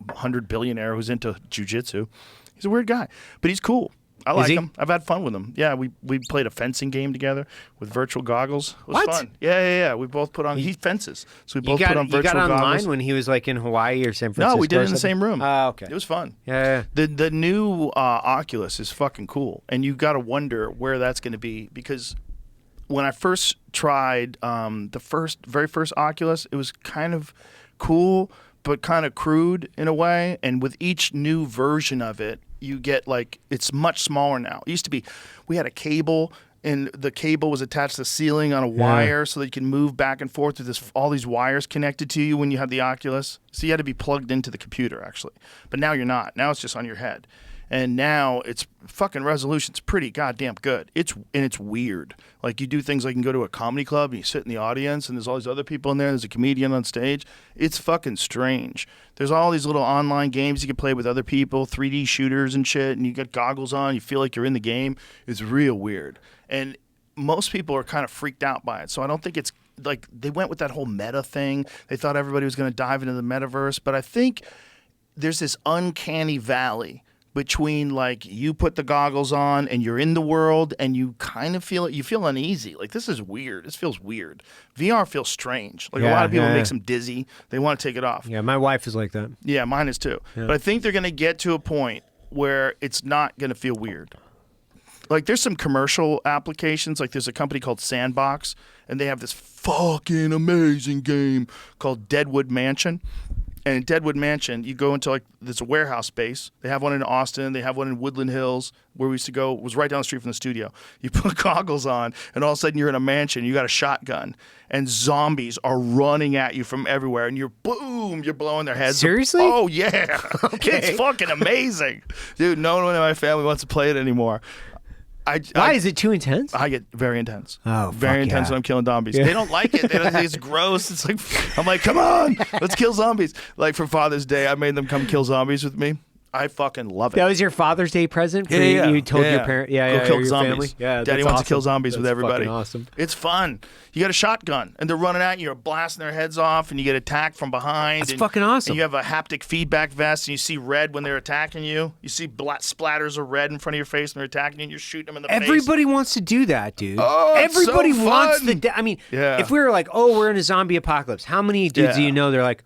100 billionaire who's into jujitsu. He's a weird guy, but he's cool. I like him. I've had fun with him. Yeah, we played a fencing game together with virtual goggles. It was fun. Yeah. We both put on. He fences, so we both put on virtual goggles. You got online when he was like in Hawaii or San Francisco? No, we did it in the same room. Oh, okay. It was fun. Yeah. The new Oculus is fucking cool, and you got to wonder where that's going to be, because when I first tried the very first Oculus, it was kind of cool but kind of crude in a way, and with each new version of it, you get it's much smaller now. It used to be, we had a cable, and the cable was attached to the ceiling on a wire so that you can move back and forth with all these wires connected to you when you had the Oculus. So you had to be plugged into the computer, actually. But now you're not. Now it's just on your head. And now it's fucking resolution's pretty goddamn good. It's weird. Like, you do things like you can go to a comedy club and you sit in the audience and there's all these other people in there. There's a comedian on stage. It's fucking strange. There's all these little online games you can play with other people, 3D shooters and shit, and you got goggles on. You feel like you're in the game. It's real weird. And most people are kind of freaked out by it. So I don't think it's like they went with that whole meta thing. They thought everybody was going to dive into the metaverse. But I think there's this uncanny valley between, like, you put the goggles on and you're in the world and you kind of feel uneasy. Like, this is weird. This feels weird. VR feels strange. Like, a lot of people it makes them dizzy. They want to take it off. Yeah, my wife is like that. Yeah, mine is too. Yeah. But I think they're going to get to a point where it's not going to feel weird. Like, there's some commercial applications. Like, there's a company called Sandbox, and they have this fucking amazing game called Deadwood Mansion. And in Deadwood Mansion, you go into like this warehouse space. They have one in Austin. They have one in Woodland Hills where we used to go. It was right down the street from the studio. You put goggles on, and all of a sudden you're in a mansion. You got a shotgun, and zombies are running at you from everywhere. And you're blowing their heads. Seriously? Oh yeah, it's fucking amazing, dude. No one in my family wants to play it anymore. Why is it too intense? I get very intense. Oh, very intense when I'm killing zombies. They don't like it. They don't think it's gross. It's like I'm like, come on, let's kill zombies. Like for Father's Day, I made them come kill zombies with me. I fucking love it. That was your Father's Day present for you? You told your parents, go kill your zombies. family? Yeah, Daddy that's wants awesome. to kill zombies with That's everybody. fucking awesome. It's fun. You got a shotgun, and they're running at you. You're blasting their heads off, and you get attacked from behind. That's fucking awesome. And you have a haptic feedback vest, and you see red when they're attacking you. You see splatters of red in front of your face when they're attacking you, and you're shooting them in the face. Everybody wants to do that, dude. Oh, it's Everybody so wants fun. I mean, Yeah. if we were like, oh, we're in a zombie apocalypse, how many dudes do you know they're like,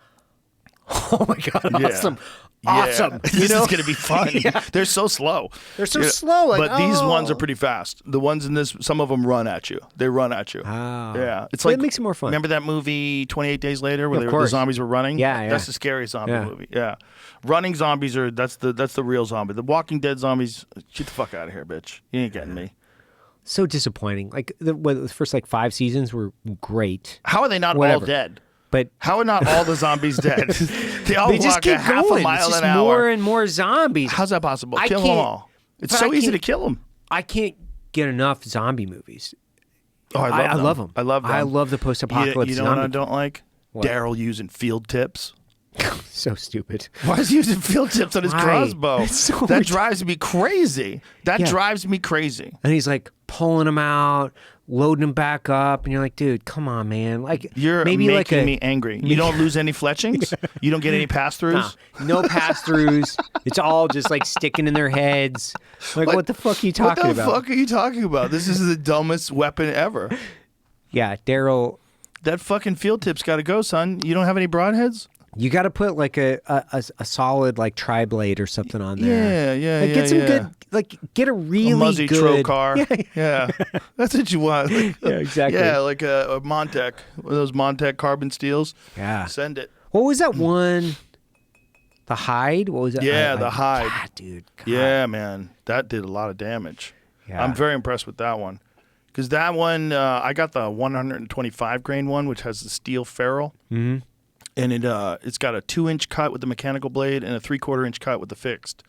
oh my God, Yeah. awesome. Yeah. Awesome. This is going to be fun. They're so slow. They're so slow. Like, but these ones are oh. pretty fast. The ones in this, some of them run at you. They run at you. Oh. Yeah. It's Well, like, it makes it more fun. Remember that movie 28 Days Later where Of the course. zombies were running? Yeah. That's the scary zombie Yeah. movie. Yeah. Running zombies that's the real zombie. The Walking Dead zombies, get the fuck out of here, bitch. You ain't getting me. So disappointing. Like the first like 5 seasons were great. How are they not all Whatever. dead? But How are not all the zombies dead? They all they just walk keep a half going. a mile It's just an hour. more and more zombies. How's that possible? I Kill them can't- all. It's but so I easy to can't- kill them. I can't get enough zombie movies. Oh, I love them. I love them. I love the post-apocalypse You know what I zombie. don't like? What? Daryl using field tips. So stupid. Why is he using field tips on his Why? crossbow? It's so That ridiculous. drives me crazy. That Yeah. drives me crazy. And he's like pulling them out, loading them back up, and you're like, dude, come on, man. Like You're maybe making like a, me angry. You don't lose any fletchings? You don't get any pass-throughs? no pass-throughs. It's all just like sticking in their heads. Like, what the fuck are you talking What the about? fuck are you talking about? This is the dumbest weapon ever. Yeah, Daryl, That fucking field tip's got to go, son. You don't have any broadheads? you got to put like a solid like tri-blade or something on there. Yeah, Like, yeah, get some yeah. good, like get a really A Muzzy good Trocar. Yeah. That's what you want. Like, Yeah, exactly. Yeah, like a Montec. One of those Montec carbon steels. Yeah. Send it. What was that one? The hide? What was that? Yeah, the hide. Yeah, dude. God. Yeah, man. That did a lot of damage. Yeah. I'm very impressed with that one. Because that one, I got the 125 grain one, which has the steel ferrule. Mm-hmm. And it's got a 2-inch cut with the mechanical blade and a 3/4 inch cut with the fixed.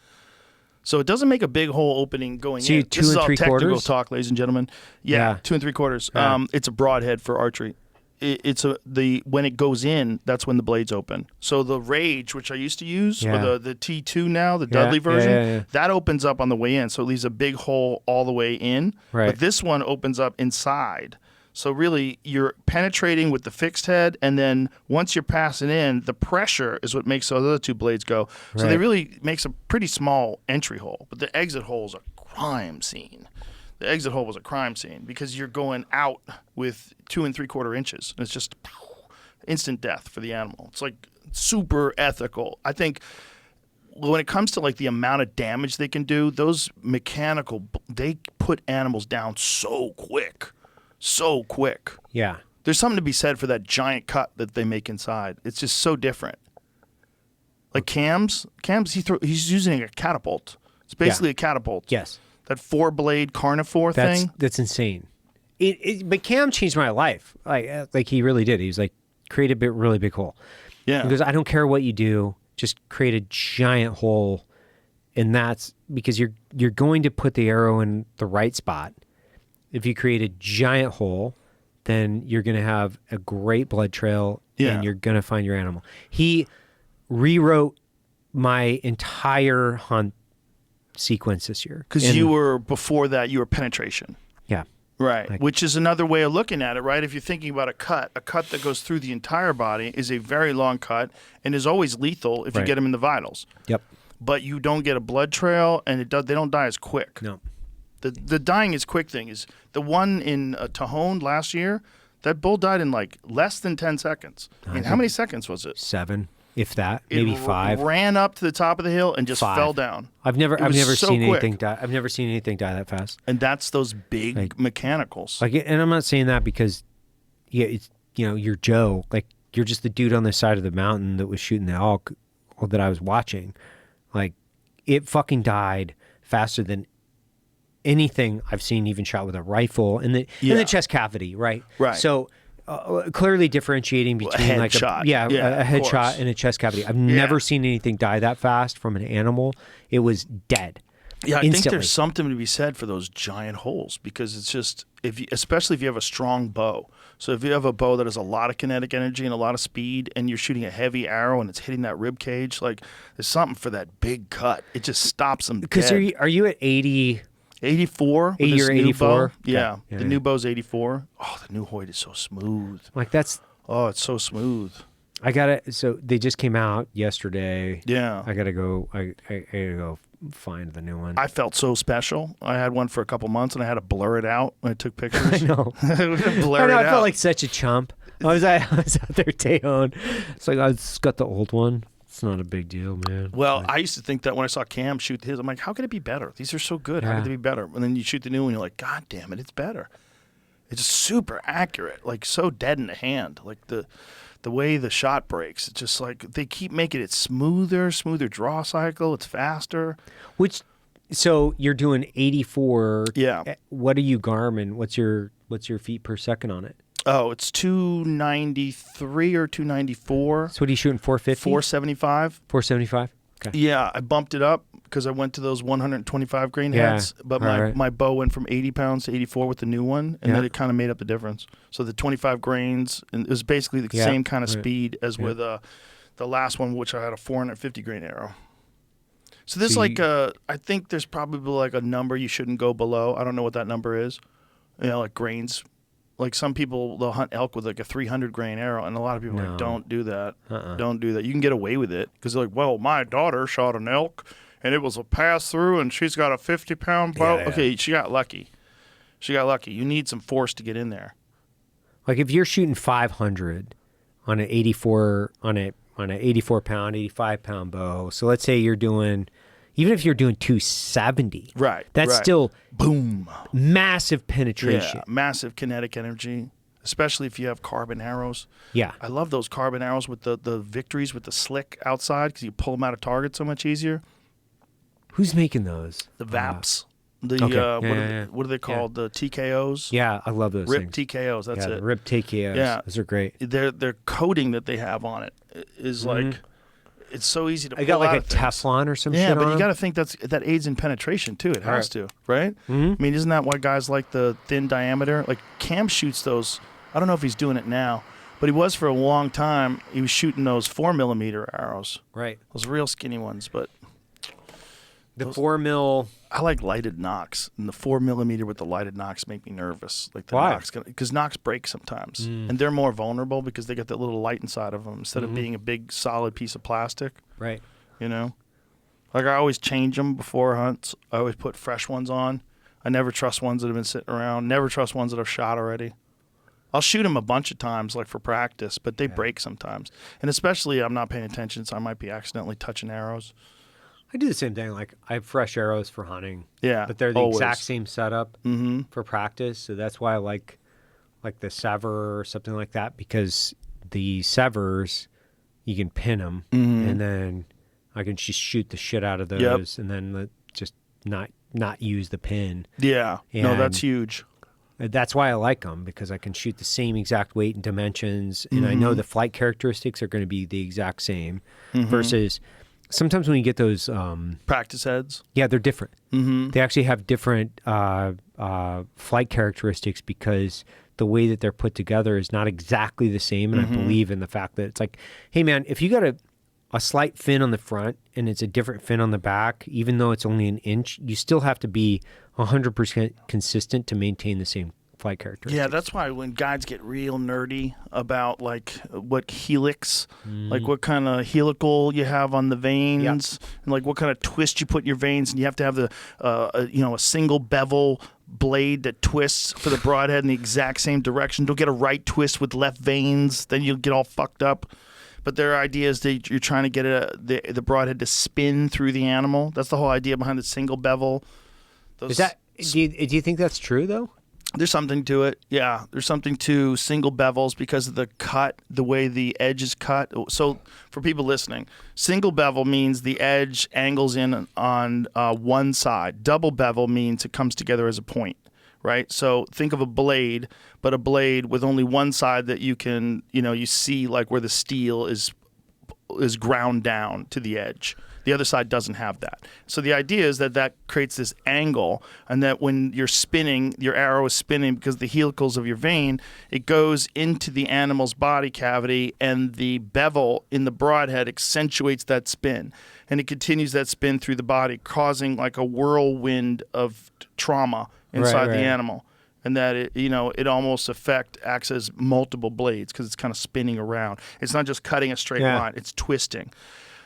So it doesn't make a big hole opening going So you in. 2 This is all 3/4? technical talk, ladies and gentlemen. Yeah. 2 3/4. Yeah. It's a broadhead for archery. When it goes in, that's when the blades open. So the Rage, which I used to use, Yeah. or the T2 now, the Dudley version, yeah. that opens up on the way in. So it leaves a big hole all the way in. Right. But this one opens up inside. So really, you're penetrating with the fixed head, and then once you're passing in, the pressure is what makes those other 2 blades go. So they Right. really makes a pretty small entry hole. But the exit hole is a crime scene. The exit hole was a crime scene because you're going out with 2 3/4 inches. And it's just instant death for the animal. It's like super ethical. I think when it comes to like the amount of damage they can do, those mechanical, they put animals down so quick. So quick. Yeah. There's something to be said for that giant cut that they make inside. It's just so different. Like Cam's he's using a catapult. It's basically a catapult. Yes. That 4-blade carnivore thing. That's insane. But Cam changed my life. Like he really did. He was like, create a really big hole. Yeah. He goes, I don't care what you do, just create a giant hole, and that's because you're going to put the arrow in the right spot. If you create a giant hole, then you're going to have a great blood trail, Yeah. and you're going to find your animal. He rewrote my entire hunt sequence this year. Because before that, you were penetration. Yeah. Right. Which is another way of looking at it, right? If you're thinking about a cut that goes through the entire body is a very long cut and is always lethal if you Right. get them in the vitals. Yep. But you don't get a blood trail, and they don't die as quick. No. The dying is quick thing is the one in Tajon last year. That bull died in like less than 10 seconds. I mean, how many seconds was it? 7, if that, It maybe 5. Ran up to the top of the hill and just 5. fell down. I've never was so seen quick. anything die. I've never seen anything die that fast. And that's those big mechanicals. Like, and I'm not saying that because, yeah, it's you're Joe. Like you're just the dude on the side of the mountain that was shooting the elk that I was watching. Like, it fucking died faster than anything I've seen even shot with a rifle in the chest cavity, right? Right. So clearly differentiating between a like headshot. a headshot and a chest cavity. I've never seen anything die that fast from an animal. It was dead. Yeah, I instantly. think there's something to be said for those giant holes because it's just especially if you have a strong bow. So if you have a bow that has a lot of kinetic energy and a lot of speed, and you're shooting a heavy arrow and it's hitting that rib cage, like there's something for that big cut. It just stops them. Because are you at 80? 84. 80 or 84? Okay. Yeah, Yeah, the new bow's 84. Oh, the new Hoyt is so smooth. Like that's. Oh, it's so smooth. I got it. So they just came out yesterday. Yeah. I gotta go. I gotta go find the new one. I felt so special. I had one for a couple months and I had to blur it out when I took pictures. I know. Blur it out. I felt like such a chump. I was out there, Tejon. It's like I just got the old one. It's not a big deal, man. Well, I used to think that when I saw Cam shoot his, I'm like, how could it be better? These are so good. How could they be better? And then you shoot the new one, you're like, God damn it, it's better. It's super accurate, like so dead in the hand. Like the way the shot breaks, it's just like they keep making it smoother draw cycle. It's faster. So you're doing 84. Yeah. What are you Garmin? What's your feet per second on it? Oh, it's 293 or 294. So what are you shooting? 450? 475. 475. Okay. Yeah, I bumped it up because I went to those 125 grain heads, but my bow went from 80 pounds to 84 with the new one, and then it kind of made up the difference. So the 25 grains, and it was basically the same kind of speed as with the last one, which I had a 450 grain arrow. So there's I think there's probably like a number you shouldn't go below. I don't know what that number is. You know, like grains. Like some people, they'll hunt elk with like a 300 grain arrow, and a lot of people are like, don't do that. Don't do that. You can get away with it because they're like, well, my daughter shot an elk, and it was a pass through, and she's got a 50-pound bow. Yeah. Okay, she got lucky. You need some force to get in there. Like if you're shooting 500 on an 84 on an 84 pound, 85 pound bow. So let's say you're doing. Even if you're doing 270, that's still boom, massive penetration. Yeah, massive kinetic energy, especially if you have carbon arrows. Yeah, I love those carbon arrows with the victories with the slick outside because you pull them out of target so much easier. Who's making those? The VAPs. What are they called? The TKOs. Yeah, I love those. RIP things. TKOs. That's it. RIP TKOs. Yeah, those are great. Their coating that they have on it is like. It's so easy to pull I got like out a of things. Teflon or some shit. Yeah, but on you got to think that aids in penetration too. It has to, right? Mm-hmm. I mean, isn't that why guys like the thin diameter? Like Cam shoots those. I don't know if he's doing it now, but he was for a long time. He was shooting those 4mm arrows. Right. Those real skinny ones, but the 4mm. I like lighted nocks, and the 4mm with the lighted nocks make me nervous. Like the Why? Because nocks break sometimes, and they're more vulnerable because they got that little light inside of them instead of being a big solid piece of plastic. Right. You know, like I always change them before hunts. I always put fresh ones on. I never trust ones that have been sitting around. Never trust ones that I've shot already. I'll shoot them a bunch of times, like for practice, but they break sometimes, and especially I'm not paying attention, so I might be accidentally touching arrows. I do the same thing. Like I have fresh arrows for hunting. Yeah, but they're the always. exact same setup for practice. So that's why I like the Sever or something like that, because the Severs you can pin them and then I can just shoot the shit out of those and then just not use the pin. Yeah, no, that's huge. That's why I like them, because I can shoot the same exact weight and dimensions, and I know the flight characteristics are going to be the exact same versus. Sometimes when you get those practice heads, they're different. They actually have different flight characteristics because the way that they're put together is not exactly the same. And I believe in the fact that it's like, hey man, if you got a slight fin on the front and it's a different fin on the back, even though it's only an inch, you still have to be 100% consistent to maintain the same flight characteristics. Yeah, that's why when guys get real nerdy about like what helix, like what kind of helical you have on the veins, and like what kind of twist you put in your veins, and you have to have the a single bevel blade that twists for the broadhead in the exact same direction. Don't get a right twist with left veins, then you'll get all fucked up. But their idea is that you're trying to get the broadhead to spin through the animal. That's the whole idea behind the single bevel. Do you think that's true though? There's something to it. Yeah, there's something to single bevels because of the cut, the way the edge is cut. So for people listening, single bevel means the edge angles in on one side. Double bevel means it comes together as a point, right? So think of a blade, but a blade with only one side that you can, you see like where the steel is ground down to the edge. The other side doesn't have that. So the idea is that creates this angle, and that when you're spinning, your arrow is spinning because the helicals of your vein, it goes into the animal's body cavity, and the bevel in the broadhead accentuates that spin. And it continues that spin through the body, causing like a whirlwind of trauma inside the animal. And that it almost acts as multiple blades because it's kind of spinning around. It's not just cutting a straight line; it's twisting.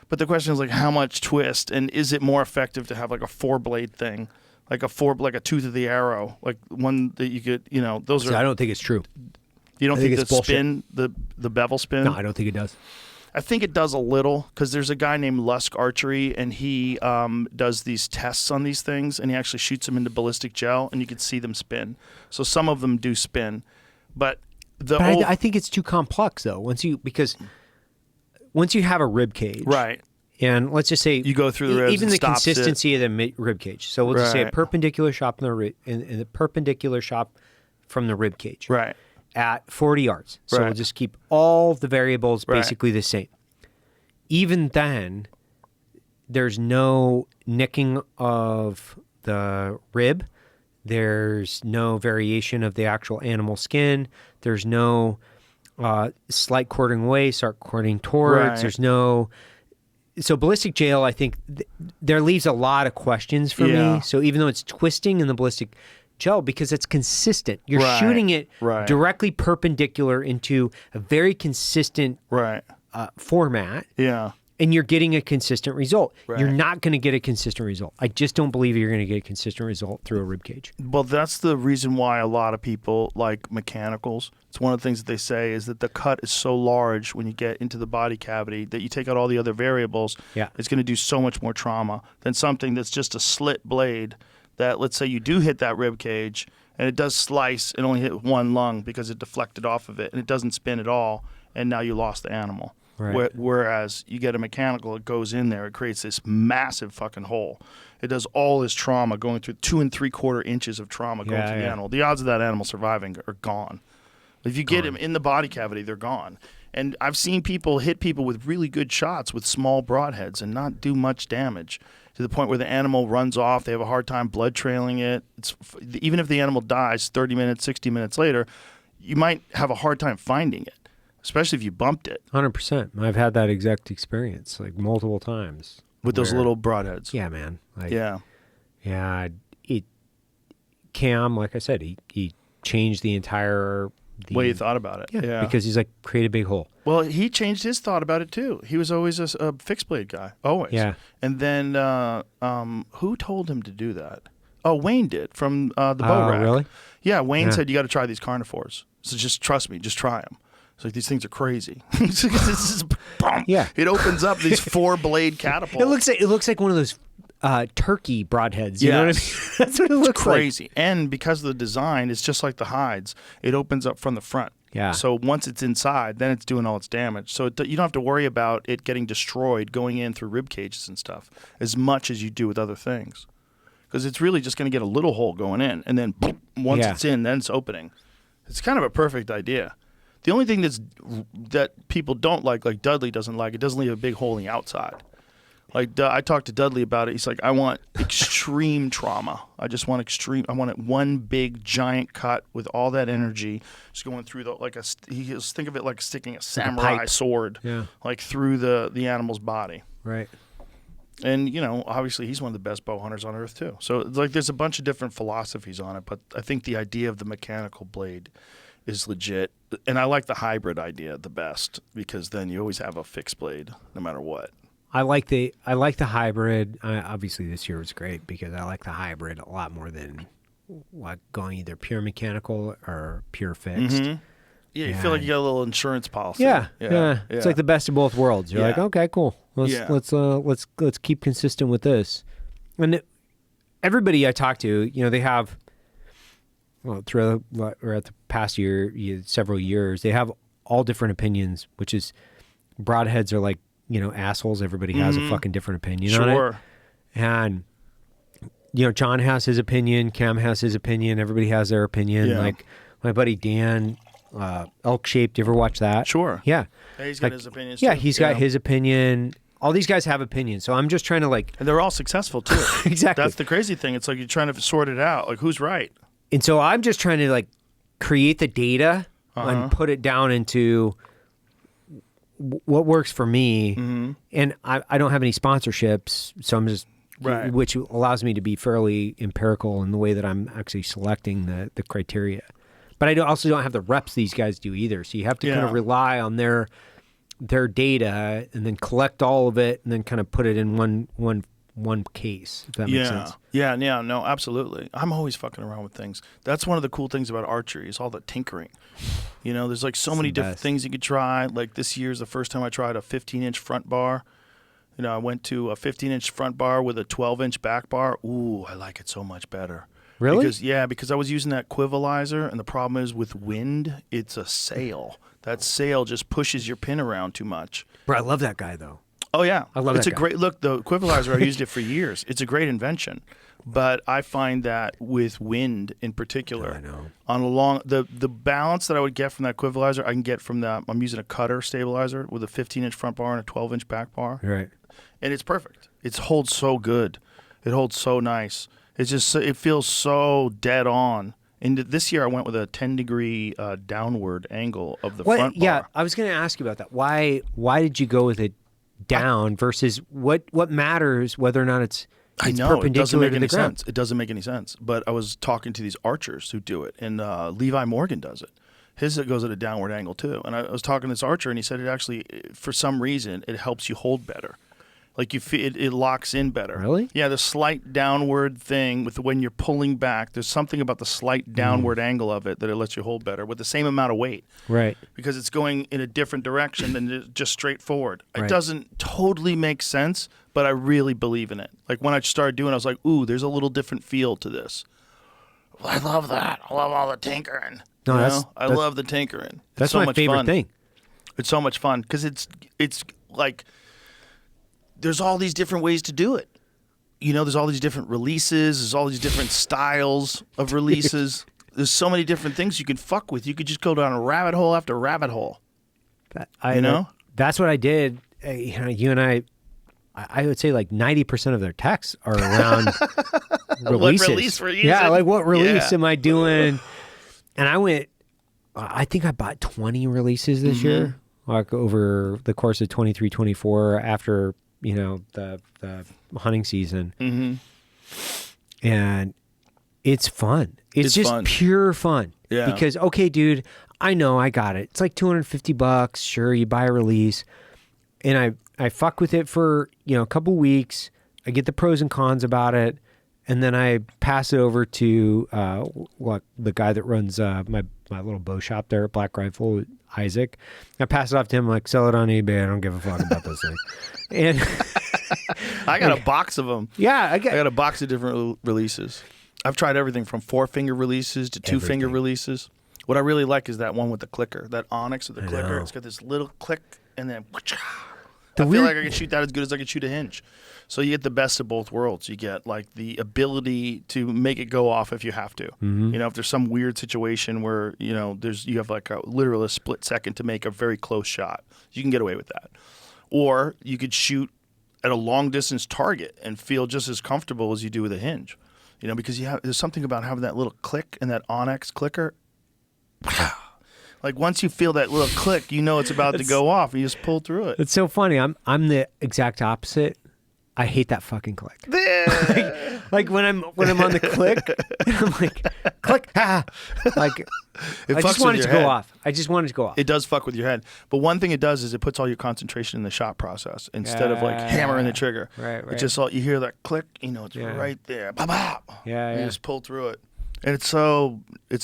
But the question is like how much twist, and is it more effective to have like a 4-blade thing, like a tooth of the arrow, like one that you could, those are. I don't think it's true. You don't think the bullshit. spin, the bevel spin? No, I don't think it does. I think it does a little because there's a guy named Archery, and he does these tests on these things, and he actually shoots them into ballistic gel, and you can see them spin. So some of them do spin, but I think it's too complex though. Once you have a rib cage, right? And let's just say you go through the ribs, even and the stops consistency of the rib cage. So we'll just say a perpendicular shot in the perpendicular shot from the rib cage, right, at 40 yards. So we'll just keep all the variables basically the same. Even then, there's no nicking of the rib. There's no variation of the actual animal skin. There's no slight cording away, start cording towards. There's no. So ballistic gel, I think there leaves a lot of questions for me. So even though it's twisting in the ballistic gel, because it's consistent, you're shooting it directly perpendicular into a very consistent format. Yeah. And you're getting a consistent result. You're not going to get a consistent result. I just don't believe you're going to get a consistent result through a rib cage. Well, that's the reason why a lot of people like mechanicals. It's one of the things that they say is that the cut is so large when you get into the body cavity that you take out all the other variables. Yeah. It's going to do so much more trauma than something that's just a slit blade that, let's say you do hit that rib cage and it does slice and only hit one lung because it deflected off of it and it doesn't spin at all, and now you lost the animal. Right. Whereas you get a mechanical, it goes in there, it creates this massive fucking hole. It does all this trauma going through 2 3/4 inches of trauma going through the animal. The odds of that animal surviving are gone. If you get them in the body cavity, they're gone. And I've seen people hit people with really good shots with small broadheads and not do much damage to the point where the animal runs off. They have a hard time blood trailing it. Even if the animal dies 30 minutes, 60 minutes later, you might have a hard time finding it. Especially if you bumped it. 100%. I've had that exact experience, like multiple times. With those little broadheads. Yeah, man. Yeah. Cam, like I said, he changed the entire... way you thought about it. Yeah. Because he's like, create a big hole. Well, he changed his thought about it too. He was always a fixed blade guy. Always. Yeah. And then who told him to do that? Oh, Wayne did from the bow rack. Really? Yeah, Wayne said, you got to try these carnivores. So just trust me, just try them. It's like, these things are crazy. This is, boom. Yeah. It opens up these 4-blade catapults. It looks like one of those turkey broadheads. You know what I mean? That's what it looks crazy. like. And because of the design, it's just like the hides. It opens up from the front. Yeah. So once it's inside, then it's doing all its damage. So you don't have to worry about it getting destroyed going in through rib cages and stuff as much as you do with other things. Because it's really just going to get a little hole going in, and then boom, once it's in, then it's opening. It's kind of a perfect idea. The only thing that people don't like Dudley doesn't like, it doesn't leave a big hole in the outside. Like, I talked to Dudley about it. He's like, I want extreme trauma. I just want extreme. I want it one big giant cut with all that energy just going through think of it like sticking a samurai sword, like through the animal's body. Right. And, obviously he's one of the best bow hunters on earth too. So like there's a bunch of different philosophies on it, but I think the idea of the mechanical blade is legit. And I like the hybrid idea the best because then you always have a fixed blade no matter what. I like the hybrid. Obviously this year was great because I like the hybrid a lot more than like going either pure mechanical or pure fixed. Mm-hmm. Yeah, you feel like you got a little insurance policy. Yeah. It's like the best of both worlds. You're like, okay, cool. Let's keep consistent with this. And everybody I talk to, they have throughout the past several years, they have all different opinions, which is broadheads are like, assholes. Everybody has a fucking different opinion on it. And, John has his opinion. Cam has his opinion. Everybody has their opinion. Yeah. Like my buddy Dan, Elk Shaped. You ever watch that? Sure. Yeah. He's got his opinions Yeah, too. he's got his opinion. All these guys have opinions. So I'm just trying to And they're all successful too. Exactly. That's the crazy thing. It's like you're trying to sort it out. Like who's right? And so I'm just trying to create the data and put it down into what works for me. Mm-hmm. And I don't have any sponsorships, so I'm just which allows me to be fairly empirical in the way that I'm actually selecting the criteria. But I also don't have the reps these guys do either. So you have to kind of rely on their data and then collect all of it and then kind of put it in one case, if that makes sense. Yeah, no, absolutely. I'm always fucking around with things. That's one of the cool things about archery is all the tinkering. There's so many different things you could try. Like this year's the first time I tried a 15-inch front bar. I went to a 15-inch front bar with a 12-inch back bar. Ooh, I like it so much better. Really? Because I was using that quivalizer, and the problem is with wind, it's a sail. That sail just pushes your pin around too much. Bro, I love that guy though. Oh yeah, I love it's that a guy. great look. The quivalizer, I used it for years. It's a great invention, but I find that with wind in particular, I know. on a long the balance that I would get from that quivalizer, I can get from that. I'm using a cutter stabilizer with a 15-inch front bar and a 12-inch back bar, Right. and it's perfect. It holds so good. It holds so nice. It's just it feels so dead on. And this year I went with a 10-degree downward angle of the front bar. Yeah, I was going to ask you about that. Why did you go with it down versus what matters whether or not it's I know, it doesn't perpendicular make to any the ground? sense. It doesn't make any sense. But I was talking to these archers who do it, and Levi Morgan does it. His goes at a downward angle too. And I was talking to this archer, and he said it actually, for some reason, it helps you hold better. Like you feel it locks in better. Really? Yeah, the slight downward thing with when you're pulling back. There's something about the slight downward angle of it that it lets you hold better with the same amount of weight. Right. Because it's going in a different direction than just straight forward. It Right. doesn't totally make sense, but I really believe in it. Like when I started doing it, I was like, ooh, there's a little different feel to this. Well, I love that. I love all the tinkering. No, I love the tinkering. That's It's so my much favorite fun. thing. It's so much fun because it's like there's all these different ways to do it. There's all these different releases. There's all these different styles of releases. There's so many different things you can fuck with. You could just go down a rabbit hole after rabbit hole. That's what I did. You and I would say like 90% of their texts are around releases. What release were you Yeah, using? like what release Yeah. am I doing? And I think I bought 20 releases this year, like over the course of 23, 24 after, the hunting season. Mm-hmm. And it's fun. It's just fun. pure fun. Yeah. Because, okay, dude, I know I got it. It's like $250. Sure, you buy a release. And I fuck with it for, a couple weeks. I get the pros and cons about it. And then I pass it over to the guy that runs my little bow shop there at Black Rifle, Isaac. I pass it off to him, like, sell it on eBay. I don't give a fuck about this thing. And I got a box of them. yeah, I got a box of different releases. I've tried everything from 4-finger releases to 2-finger releases. What I really like is that one with the clicker, that onyx with the clicker. know. It's got this little click, and then I The feel weird- like I can shoot that as good as I can shoot a hinge. So you get the best of both worlds. You get like the ability to make it go off if you have to. If there's some weird situation where you have like literally a split second to make a very close shot, you can get away with that. Or you could shoot at a long distance target and feel just as comfortable as you do with a hinge. Because there's something about having that little click and that onyx clicker. Like once you feel that little click, it's about to go off, and you just pull through it. It's so funny. I'm the exact opposite. I hate that fucking click. like when I'm on the click, I'm like, click, like I just want it to go off. I just want it to go off. It does fuck with your head. But one thing it does is it puts all your concentration in the shot process instead of like hammering the trigger. Right. It's just all you hear that click, it's right there. Bop, bop. Yeah. You just pull through it. And it's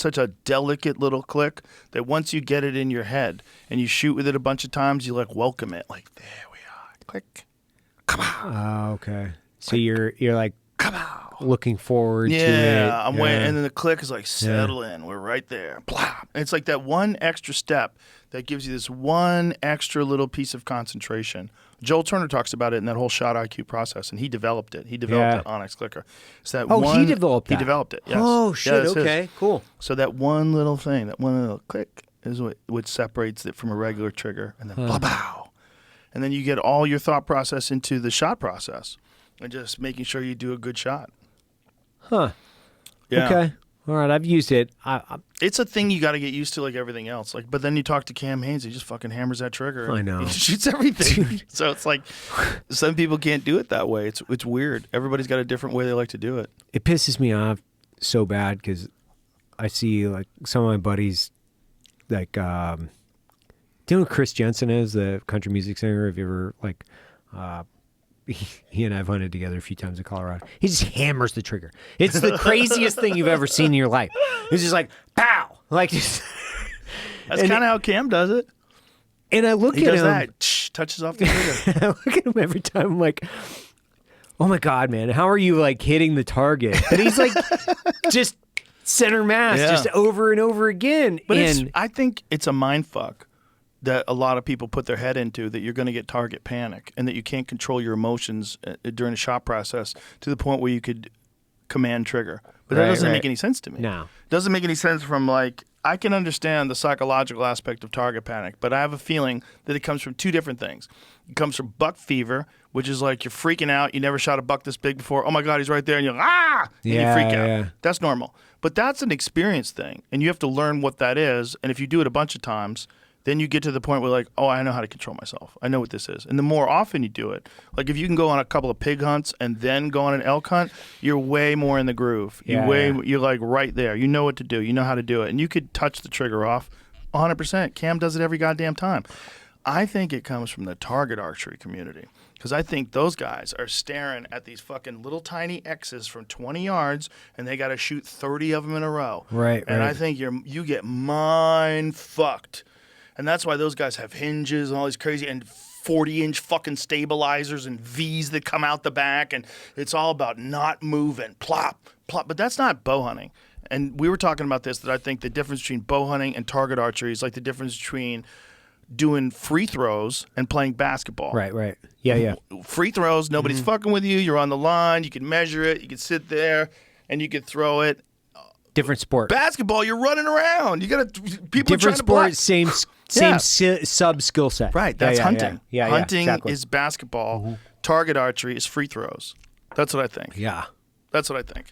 such a delicate little click that once you get it in your head and you shoot with it a bunch of times, you like welcome it. Like, there we are. Click. Come on. Oh, okay. So you're like looking forward to it. Yeah, I'm waiting, and then the click is like, settle in. We're right there. Blah. And it's like that one extra step that gives you this one extra little piece of concentration. Joel Turner talks about it in that whole shot IQ process, and he developed it. He developed that Onyx clicker. So that he developed that. He developed it. Yes. Oh shit! Yeah, okay, cool. So that one little thing, that one little click, is what separates it from a regular trigger, and then pow, and then you get all your thought process into the shot process, and just making sure you do a good shot. Huh. Yeah. Okay. All right. I've used it. It's a thing you got to get used to, like everything else. Like, but then you talk to Cam Haynes, he just fucking hammers that trigger. I know. He shoots everything. So it's like some people can't do it that way. It's weird. Everybody's got a different way they like to do it. It pisses me off so bad because I see like some of my buddies, like, do you know who Chris Jensen is, the country music singer? Have you ever like? He and I have hunted together a few times in Colorado. He just hammers the trigger. It's the craziest thing you've ever seen in your life. It's just like, pow! Like, that's kind of how Cam does it. And I look he at does him. That, touches off the trigger. I look at him every time. I'm like, oh my God, man, how are you like hitting the target? And he's like, just center mass, just over and over again. But I think it's a mind fuck that a lot of people put their head into, that you're going to get target panic and that you can't control your emotions during the shot process to the point where you could command trigger. But that doesn't make any sense to me. No. It doesn't make any sense from like, I can understand the psychological aspect of target panic, but I have a feeling that it comes from two different things. It comes from buck fever, which is like you're freaking out. You never shot a buck this big before. Oh my God, he's right there. And you're like, ah! And you freak out. Yeah. That's normal. But that's an experience thing. And you have to learn what that is. And if you do it a bunch of times, then you get to the point where like, oh, I know how to control myself. I know what this is. And the more often you do it, like if you can go on a couple of pig hunts and then go on an elk hunt, you're way more in the groove. You're like right there. You know what to do. You know how to do it. And you could touch the trigger off 100%. Cam does it every goddamn time. I think it comes from the target archery community, because I think those guys are staring at these fucking little tiny X's from 20 yards, and they got to shoot 30 of them in a row. Right. And I think you get mind fucked. And that's why those guys have hinges and all these crazy and 40-inch fucking stabilizers and V's that come out the back, and it's all about not moving, plop, plop. But that's not bow hunting. And we were talking about this, that I think the difference between bow hunting and target archery is like the difference between doing free throws and playing basketball. Right. Yeah. Free throws, nobody's fucking with you. You're on the line. You can measure it. You can sit there, and you can throw it. Different sport. Basketball, you're running around. You got to people Different trying to block. sport, same sub skill set. Right, that's hunting. Yeah, hunting exactly. is basketball. Target archery is free throws. That's what I think. Yeah. That's what I think.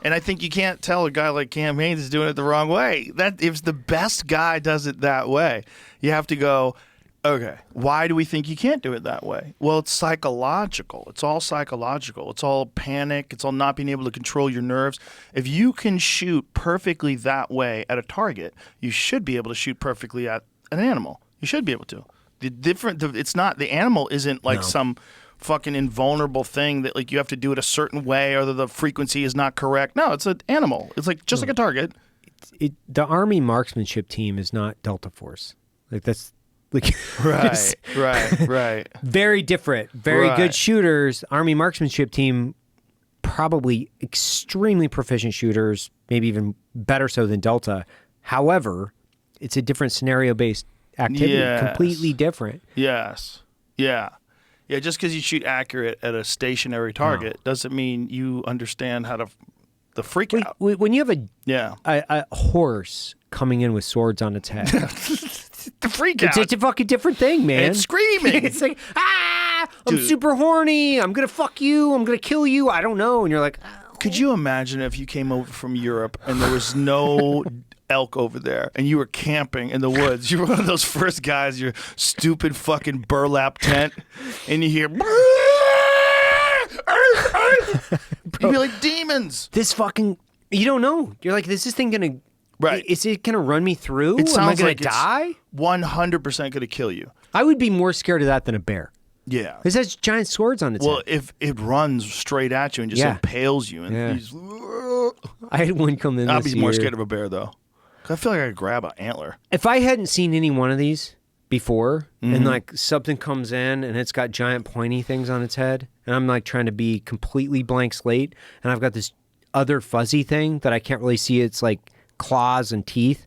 And I think you can't tell a guy like Cam Haynes is doing it the wrong way. That if the best guy does it that way, you have to go, okay, why do we think you can't do it that way? Well, it's psychological. It's all psychological. It's all panic. It's all not being able to control your nerves. If you can shoot perfectly that way at a target, you should be able to shoot perfectly at an animal. You should be able to. The animal isn't like some fucking invulnerable thing that like you have to do it a certain way or the frequency is not correct. No, it's an animal. It's like just like a target. The Army marksmanship team is not Delta Force. Like that's like right. Very different. Very good shooters. Army marksmanship team, probably extremely proficient shooters, maybe even better so than Delta. However, it's a different scenario-based activity, completely different. Yes. Yeah. Yeah, just because you shoot accurate at a stationary target doesn't mean you understand how to the freak out. When you have a horse coming in with swords on its head, the freak out. It's a fucking different thing, man. It's screaming. It's like, I'm super horny. I'm going to fuck you. I'm going to kill you. I don't know. And you're like, could you imagine if you came over from Europe and there was no elk over there and you were camping in the woods? You were one of those first guys, your stupid fucking burlap tent, and you hear you'd be like demons. This fucking, you don't know. You're like, is this thing going to, is it going to run me through? It Am I sounds going like to die? 100% going to kill you. I would be more scared of that than a bear. Yeah. Because it has giant swords on its head. Well, if it runs straight at you and just impales you. And I had one come in I'd this be more year. scared of a bear, though. I feel like I could grab an antler. If I hadn't seen any one of these, before, and like something comes in and it's got giant pointy things on its head, and I'm like trying to be completely blank slate, and I've got this other fuzzy thing that I can't really see its like claws and teeth.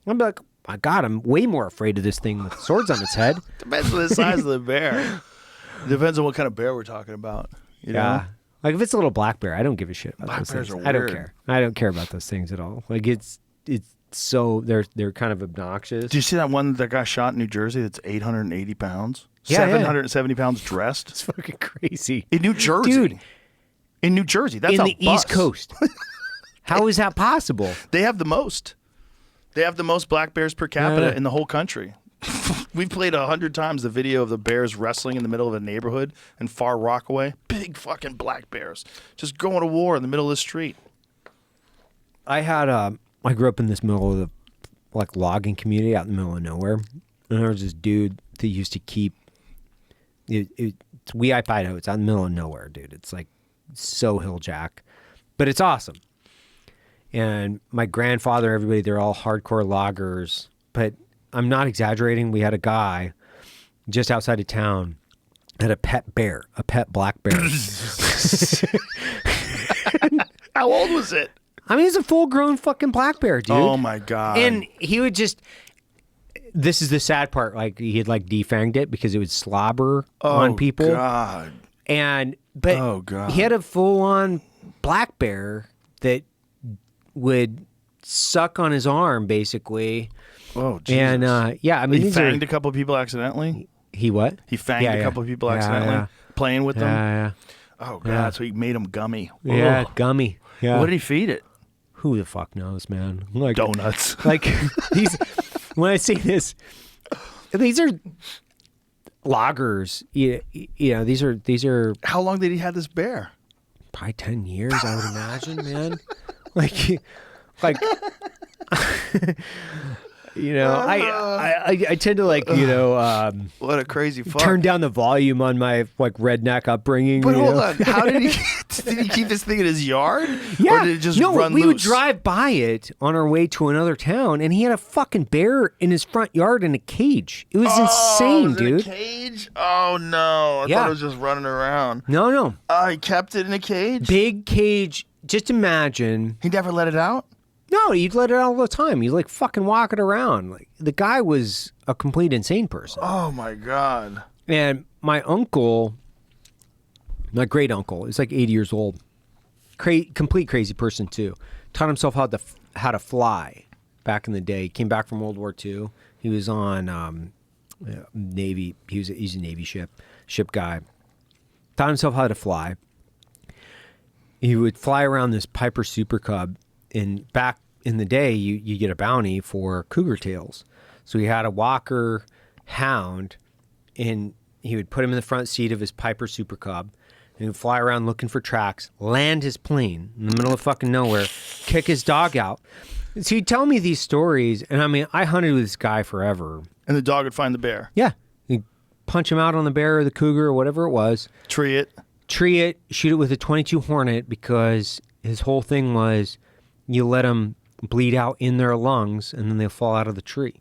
I'm like, my God, I'm way more afraid of this thing with swords on its head. Depends on the size of the bear. Depends on what kind of bear we're talking about. You know? Like if it's a little black bear, I don't give a shit about Black those bears things. are I don't weird. care. I don't care about those things at all. Like it's so they're kind of obnoxious. Do you see that one that got shot in New Jersey that's 880 pounds? Yeah, 770 pounds dressed? It's fucking crazy. In New Jersey. Dude. In New Jersey. That's in a the bus. East Coast. How is that possible? They have the most. They have the most black bears per capita Yeah. in the whole country. We've played 100 times the video of the bears wrestling in the middle of a neighborhood in Far Rockaway. Big fucking black bears. Just going to war in the middle of the street. I grew up in this middle of the like logging community out in the middle of nowhere, and there was this dude that used to keep it's Weippe, Idaho. It's out in the middle of nowhere, dude. It's like so hilljack, but it's awesome. And my grandfather, everybody, they're all hardcore loggers, but I'm not exaggerating. We had a guy just outside of town had a pet bear, a pet black bear. How old was it? I mean, it's a full-grown fucking black bear, dude. Oh my God. And he would just. This is the sad part. Like he had like defanged it because it would slobber on people. Oh God. But Oh, God. he had a full-on black bear that would suck on his arm, basically. Oh Jesus. And yeah, I mean, He these are- fanged a couple people accidentally. He what? He fanged Yeah, a yeah. couple people Yeah, accidentally yeah. playing with them. Yeah, Oh God. Yeah. So he made them gummy. yeah, Ugh. gummy. Yeah. What did he feed it? Who the fuck knows, man? Like Donuts. Like these. When I say this, these are loggers. You know, these are How long did he have this bear? probably 10 years, I would imagine, man. Like, you know, I tend to like, you know, What a crazy fuck. turn down the volume on my like redneck upbringing. But you hold know? on. How did he keep this thing in his yard? Yeah, Or did it just no, run we would loose? drive by it on our way to another town, and he had a fucking bear in his front yard in a cage. It was insane, was it in dude. a cage? Oh no. I Yeah. thought it was just running around. No, Oh, he kept it in a cage? big cage. Just imagine. He never let it out? No, you'd let it out all the time. You like fucking walk it around. Like the guy was a complete insane person. Oh my God. And my uncle, my great uncle, is like 80 years old. Complete crazy person too. Taught himself how to fly back in the day. Came back from World War II. He was on Navy. He's a Navy ship guy. Taught himself how to fly. He would fly around this Piper Super Cub. And back in the day, you get a bounty for cougar tails. So he had a Walker hound, and he would put him in the front seat of his Piper Super Cub, and he would fly around looking for tracks, land his plane in the middle of fucking nowhere, kick his dog out. So he'd tell me these stories, and I mean, I hunted with this guy forever. And the dog would find the bear. Yeah. He'd punch him out on the bear or the cougar or whatever it was. Tree it. Tree it, shoot it with a .22 Hornet, because his whole thing was you let them bleed out in their lungs and then they'll fall out of the tree.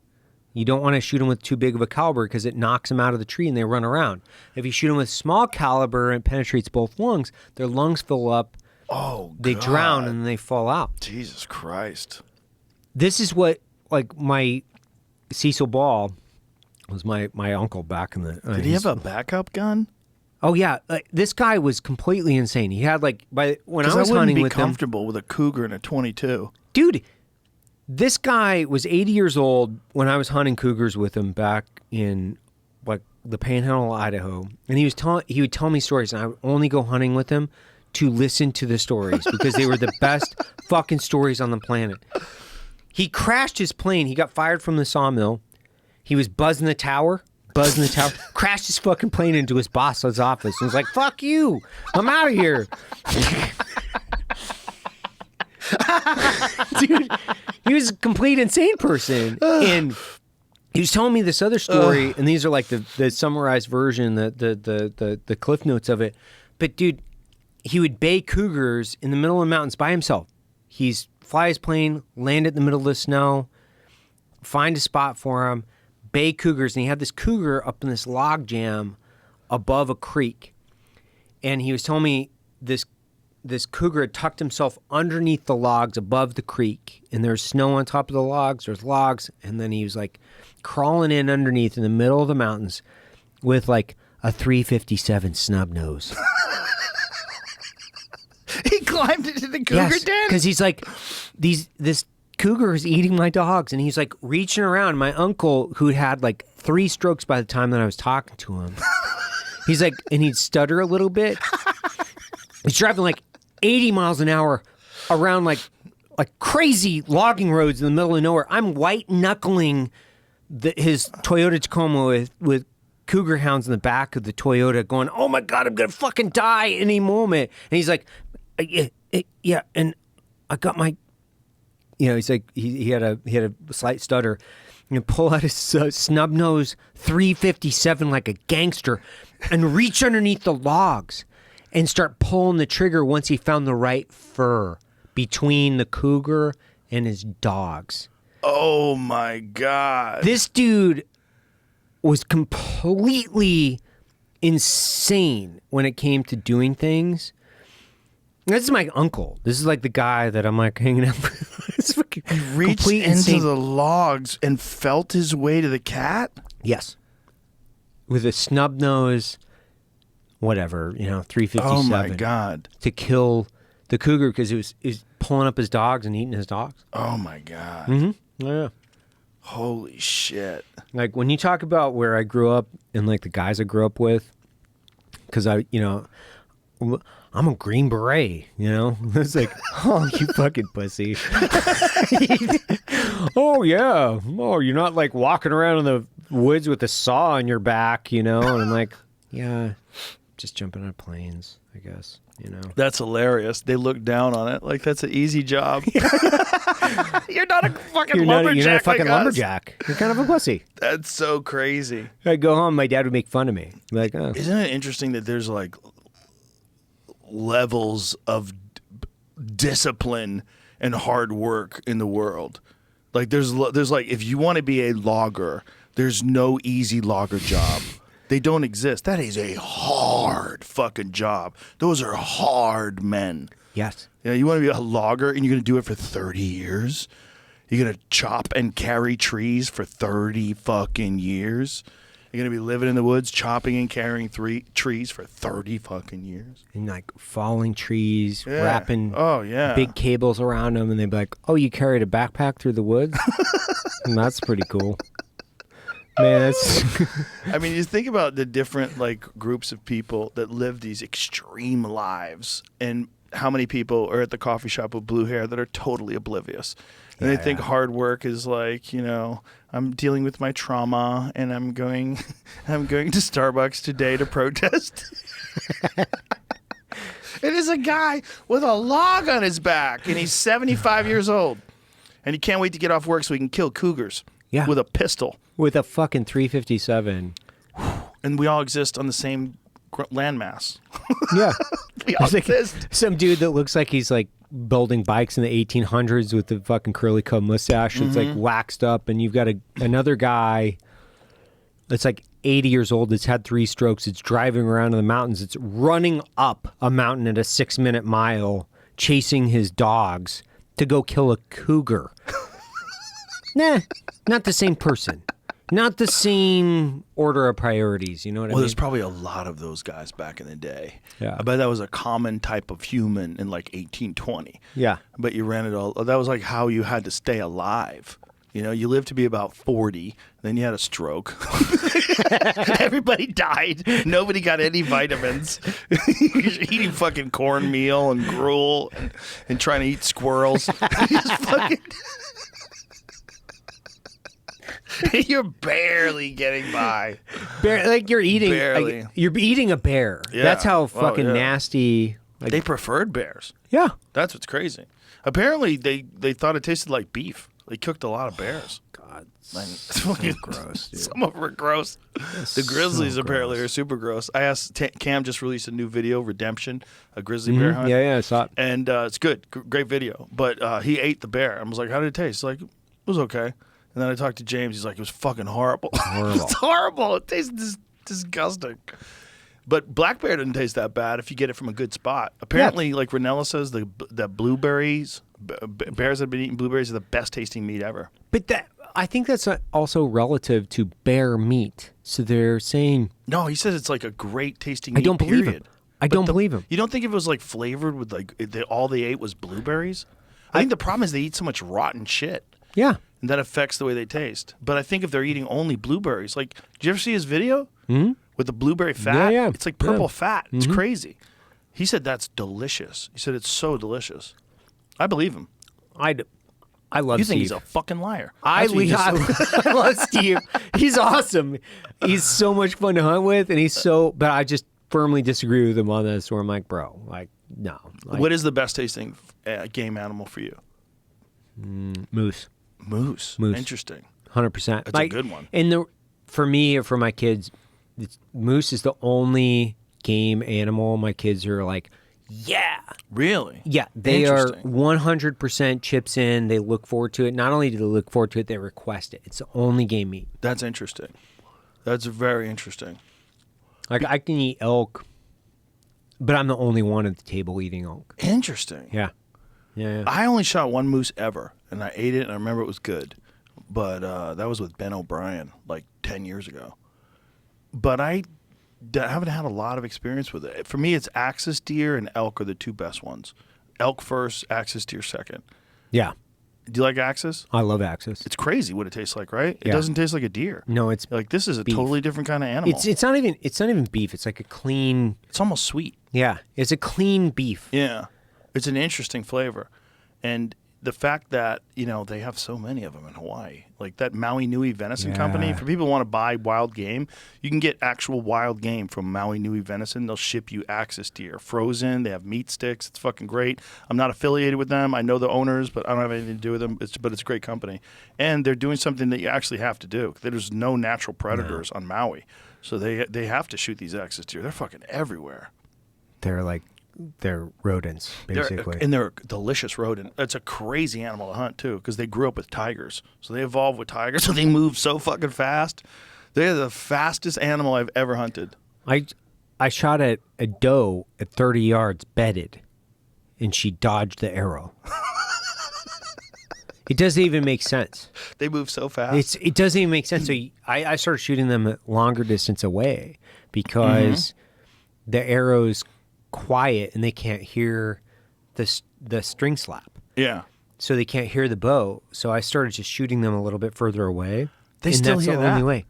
You don't want to shoot them with too big of a caliber because it knocks them out of the tree and they run around. If you shoot them with small caliber and it penetrates both lungs, their lungs fill up, Oh, they God. drown, and then they fall out. Jesus Christ. This is what, like, my Cecil Ball was my uncle back in the... Did he have a backup gun? Oh, yeah. This guy was completely insane. He had, like, when I Because was I wouldn't hunting be with him... comfortable with a cougar and a 22. Dude, this guy was 80 years old when I was hunting cougars with him back in like the Panhandle, Idaho, and he would tell me stories, and I would only go hunting with him to listen to the stories because they were the best fucking stories on the planet. He crashed his plane. He got fired from the sawmill. He was buzzing the tower, crashed his fucking plane into his boss's office, and was like, "Fuck you, I'm out of here." Dude, he was a complete insane person. And he was telling me this other story, and these are like the summarized version, the cliff notes of it. But dude, he would bay cougars in the middle of the mountains by himself. He's fly his plane, land it in the middle of the snow, find a spot for him, bay cougars, and he had this cougar up in this log jam above a creek. And he was telling me this cougar had tucked himself underneath the logs above the creek, and there's snow on top of the logs, there's logs, and then he was like crawling in underneath in the middle of the mountains with like a 357 snub nose. He climbed into the cougar den? Because he's like, this cougar is eating my dogs, and he's like reaching around. My uncle, who had like 3 strokes by the time that I was talking to him, he's like, and he'd stutter a little bit. He's driving like 80 miles an hour around like crazy logging roads in the middle of nowhere. I'm white knuckling his Toyota Tacoma with cougar hounds in the back of the Toyota, going, "Oh my God, I'm gonna fucking die any moment." And he's like, "Yeah," and I got my, he's like, he had a slight stutter, and pull out his snub nose 357 like a gangster, and reach underneath the logs, and start pulling the trigger once he found the right fur between the cougar and his dogs. Oh my God. This dude was completely insane when it came to doing things. This is my uncle. This is like the guy that I'm like hanging out with. It's fucking He reached complete into insane. the logs and felt his way to the cat? Yes. With a snub nose, whatever, 357. Oh my God. To kill the cougar because it was pulling up his dogs and eating his dogs. Oh my God. Mm-hmm. Yeah. Holy shit. Like when you talk about where I grew up and like the guys I grew up with, because I'm a Green Beret, It's like, oh, you fucking pussy. Oh, yeah. Oh, you're not like walking around in the woods with a saw on your back, And I'm like, yeah, just jumping on planes, I guess, That's hilarious. They look down on it like that's an easy job. You're not a fucking lumberjack. You're not a fucking like us. lumberjack. You're kind of a pussy. That's so crazy. I'd go home, my dad would make fun of me. Like, oh. Isn't it interesting that there's like levels of discipline and hard work in the world? Like there's like, if you want to be a logger, there's no easy logger job. They don't exist. That is a hard fucking job. Those are hard men. Yes. You want to be a logger and you're going to do it for 30 years? You're going to chop and carry trees for 30 fucking years? You're going to be living in the woods, chopping and carrying trees for 30 fucking years? And like falling trees, Yeah. wrapping yeah. big cables around them, and they'd be like, "Oh, you carried a backpack through the woods?" And that's pretty cool. Man, that's... I mean, you think about the different like groups of people that live these extreme lives, and how many people are at the coffee shop with blue hair that are totally oblivious. And they think hard work is like, I'm dealing with my trauma and I'm going to Starbucks today to protest. It is a guy with a log on his back and he's 75 years old. And he can't wait to get off work so he can kill cougars with a pistol. With a fucking 357. And we all exist on the same landmass. Yeah. We all There's like exist. some dude that looks like he's like building bikes in the 1800s with the fucking curly coat mustache that's like waxed up, and you've got another guy that's like 80 years old that's had 3 strokes. It's driving around in the mountains. It's running up a mountain at a 6-minute mile, chasing his dogs to go kill a cougar. Nah, not the same person. Not the same order of priorities, you know what I mean? Well, there's probably a lot of those guys back in the day. Yeah. I bet that was a common type of human in like 1820. Yeah. I bet you ran it all. That was like how you had to stay alive. You lived to be about 40, then you had a stroke. Everybody died. Nobody got any vitamins. You're eating fucking cornmeal and gruel and trying to eat squirrels. Just fucking... You're barely getting by. Like you're eating, Barely. you're eating a bear. Yeah. That's how Oh, fucking yeah. nasty. Like, They preferred bears. yeah. That's what's crazy. Apparently, they thought it tasted like beef. They cooked a lot of bears. God, Like, it's fucking gross, dude. Some of them are gross. The grizzlies apparently are super gross. I asked Cam just released a new video, Redemption, a grizzly bear hunt. Yeah, I saw it. And it's good, great video. But he ate the bear. I was like, "How did it taste?" Like, it was okay. And then I talked to James. He's like, it was fucking horrible. It's horrible. It tastes disgusting. But black bear doesn't taste that bad if you get it from a good spot. Apparently, like Ranella says, the blueberries, bears that have been eating blueberries are the best tasting meat ever. But I think that's also relative to bear meat. So they're saying... No, he says it's like a great tasting meat, I don't believe period. him. I don't believe him. You don't think if it was like flavored with like all they ate was blueberries? I think the problem is they eat so much rotten shit. Yeah. And that affects the way they taste. But I think if they're eating only blueberries, like, did you ever see his video? Mm-hmm. With the blueberry fat? Yeah. It's like purple fat. It's crazy. He said that's delicious. He said it's so delicious. I believe him. I love You Steve. think he's a fucking liar. I love Steve. He's awesome. He's so much fun to hunt with, and but I just firmly disagree with him on this, where I'm like, bro, like, no. Like, What is the best tasting game animal for you? moose? Moose. Moose. Interesting. 100%. That's a good one. And for me or for my kids, moose is the only game animal my kids are like, yeah. Really? Yeah, they are Interesting. 100% chips in. They look forward to it. Not only do they look forward to it, they request it. It's the only game meat. That's interesting. That's very interesting. Like, I can eat elk, but I'm the only one at the table eating elk. Interesting. Yeah. I only shot one moose ever, and I ate it, and I remember it was good. But that was with Ben O'Brien, like 10 years ago. But I haven't had a lot of experience with it. For me, it's axis deer and elk are the two best ones. Elk first, axis deer second. Yeah. Do you like axis? I love axis. It's crazy what it tastes like, right? It Yeah. doesn't taste like a deer. No, it's You're like, this is a beef. totally different kind of animal. It's not even beef. It's like a clean. It's almost sweet. Yeah, it's a clean beef. Yeah. It's an interesting flavor. And the fact that, they have so many of them in Hawaii. Like that Maui Nui Venison Company, for people who want to buy wild game, you can get actual wild game from Maui Nui Venison. They'll ship you axis deer, frozen. They have meat sticks. It's fucking great. I'm not affiliated with them. I know the owners, but I don't have anything to do with them. But it's a great company. And they're doing something that you actually have to do. There's no natural predators on Maui. So they have to shoot these axis deer. They're fucking everywhere. They're rodents, basically. They're a delicious rodent. It's a crazy animal to hunt, too, because they grew up with tigers. So they evolved with tigers, so they move so fucking fast. They're the fastest animal I've ever hunted. I shot at a doe at 30 yards bedded, and she dodged the arrow. It doesn't even make sense. They move so fast. It doesn't even make sense. So I started shooting them at longer distance away because the arrow's quiet and they can't hear the string slap. Yeah. So they can't hear the bow. So I started just shooting them a little bit further away. They and still that's hear the that. only way.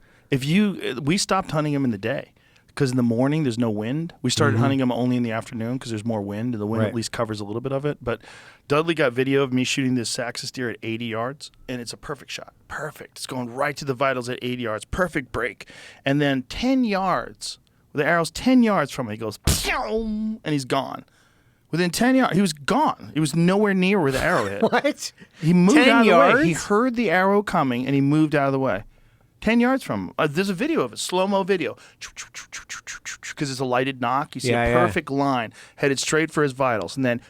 We stopped hunting them in the day because in the morning there's no wind. We started hunting them only in the afternoon because there's more wind, and the wind Right. at least covers a little bit of it. But Dudley got video of me shooting this axis deer at 80 yards, and it's a perfect shot. Perfect. It's going right to the vitals at 80 yards. Perfect break. And then 10 yards, the arrow's 10 yards from him, he goes, "Pew!" and he's gone. Within 10 yards, he was gone. He was nowhere near where the arrow hit. What? He moved 10 out of the way. yards? He heard the arrow coming, and he moved out of the way. 10 yards from him. There's a video of it, slow-mo video. Because it's a lighted knock. You see a perfect line headed straight for his vitals, and then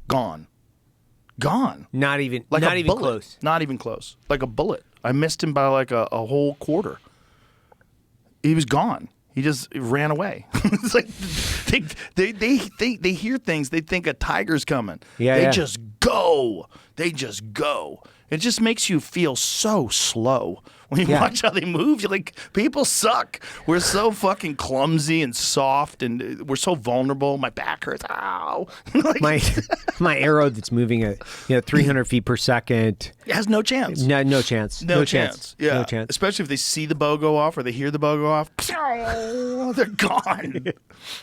gone. Gone. Not even Like not a even bullet. close. Not even close. Like a bullet. I missed him by like a whole quarter. He was gone. He just ran away. It's like they hear things. They think a tiger's coming. Yeah, they yeah. just go. They just go. It just makes you feel so slow when you watch how they move. You're like, people suck. We're so fucking clumsy and soft, and we're so vulnerable. My back hurts. Ow. Like, my arrow that's moving at 300 feet per second. it has no chance. No chance. No chance. Yeah. No chance. Especially if they see the bow go off or they hear the bow go off. They're gone.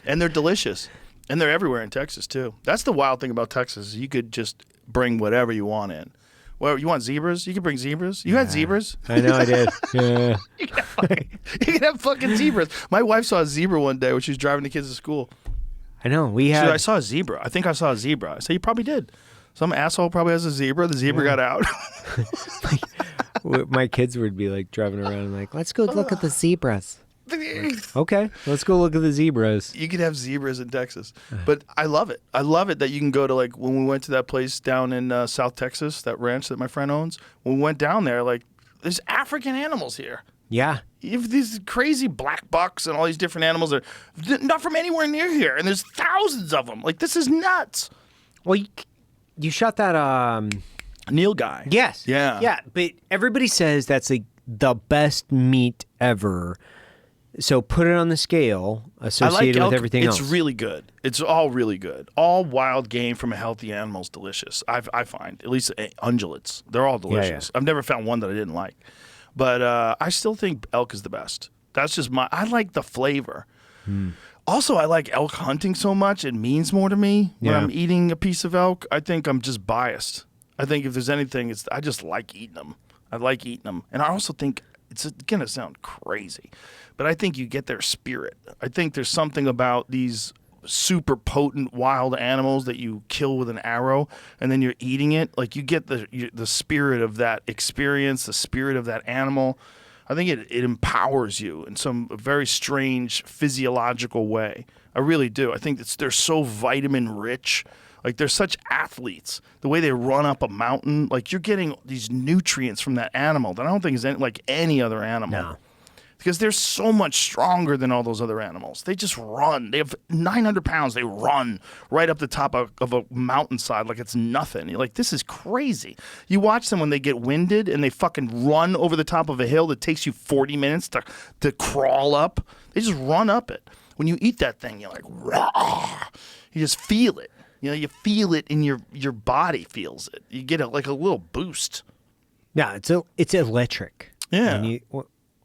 And they're delicious. And they're everywhere in Texas, too. That's the wild thing about Texas. You could just bring whatever you want in. Well, you want zebras? You can bring zebras. You had zebras. I know I did. Yeah. You can have fucking zebras. My wife saw a zebra one day when she was driving the kids to school. I know. She said, I saw a zebra. I think I saw a zebra. I said, you probably did. Some asshole probably has a zebra. The zebra got out. My kids would be like driving around and like, let's go look at the zebras. Okay, let's go look at the zebras. You could have zebras in Texas. But I love it. I love it that you can go to, like, when we went to that place down in South Texas, that ranch that my friend owns, when we went down there, like, there's African animals here. Yeah. You have these crazy black bucks and all these different animals that are not from anywhere near here, and there's thousands of them. Like, this is nuts. Well, you shot that Neil guy. Yes. Yeah. Yeah, but everybody says that's like the best meat ever. So put it on the scale associated with everything else. It's really good. It's all really good. All wild game from a healthy animal is delicious. I find, at least ungulates. They're all delicious. Yeah. I've never found one that I didn't like. But I still think elk is the best. That's just I like the flavor. Also, I like elk hunting so much. It means more to me when I'm eating a piece of elk. I think I'm just biased. I think if there's anything, I just like eating them. I like eating them. And I also think, it's going to sound crazy, but I think you get their spirit. I think there's something about these super potent wild animals that you kill with an arrow and then you're eating it. Like, you get the spirit of that experience, the spirit of that animal. I think it empowers you in some very strange physiological way. I really do. I think they're so vitamin rich. Like, they're such athletes. The way they run up a mountain, like, you're getting these nutrients from that animal that I don't think is like any other animal. No. Because they're so much stronger than all those other animals. They just run. They have 900 pounds. They run right up the top of a mountainside like it's nothing. You're like, this is crazy. You watch them when they get winded and they fucking run over the top of a hill that takes you 40 minutes to crawl up. They just run up it. When you eat that thing, you're like, rah! You just feel it. You know, you feel it in your body feels it. You get like a little boost. Yeah, it's electric. Yeah.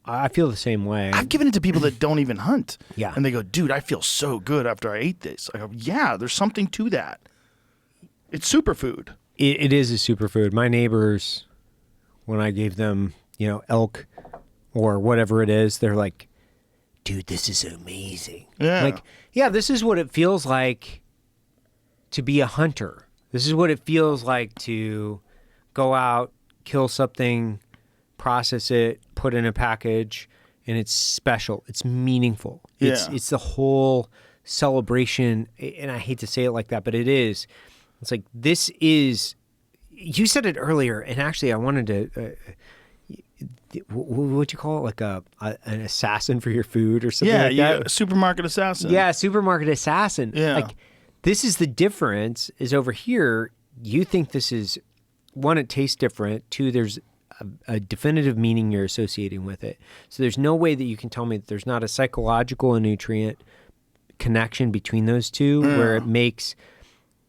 I feel the same way. I've given it to people that don't even hunt. Yeah. And they go, dude, I feel so good after I ate this. I go, yeah, there's something to that. It's superfood. It is a superfood. My neighbors, when I gave them, elk or whatever it is, they're like, dude, this is amazing. Yeah. Like, yeah, this is what it feels like to be a hunter. This is what it feels like to go out, kill something, process it, put in a package, and it's special. It's meaningful. It's the whole celebration, and I hate to say it like that, but it is. It's like, this is, you said it earlier, and actually I wanted to, what'd you call it? Like an assassin for your food or something like that? A supermarket assassin. Yeah, supermarket assassin. Yeah. Like, this is the difference, is over here, you think this is, one, it tastes different. Two, there's a definitive meaning you're associating with it. So there's no way that you can tell me that there's not a psychological and nutrient connection between those two where it makes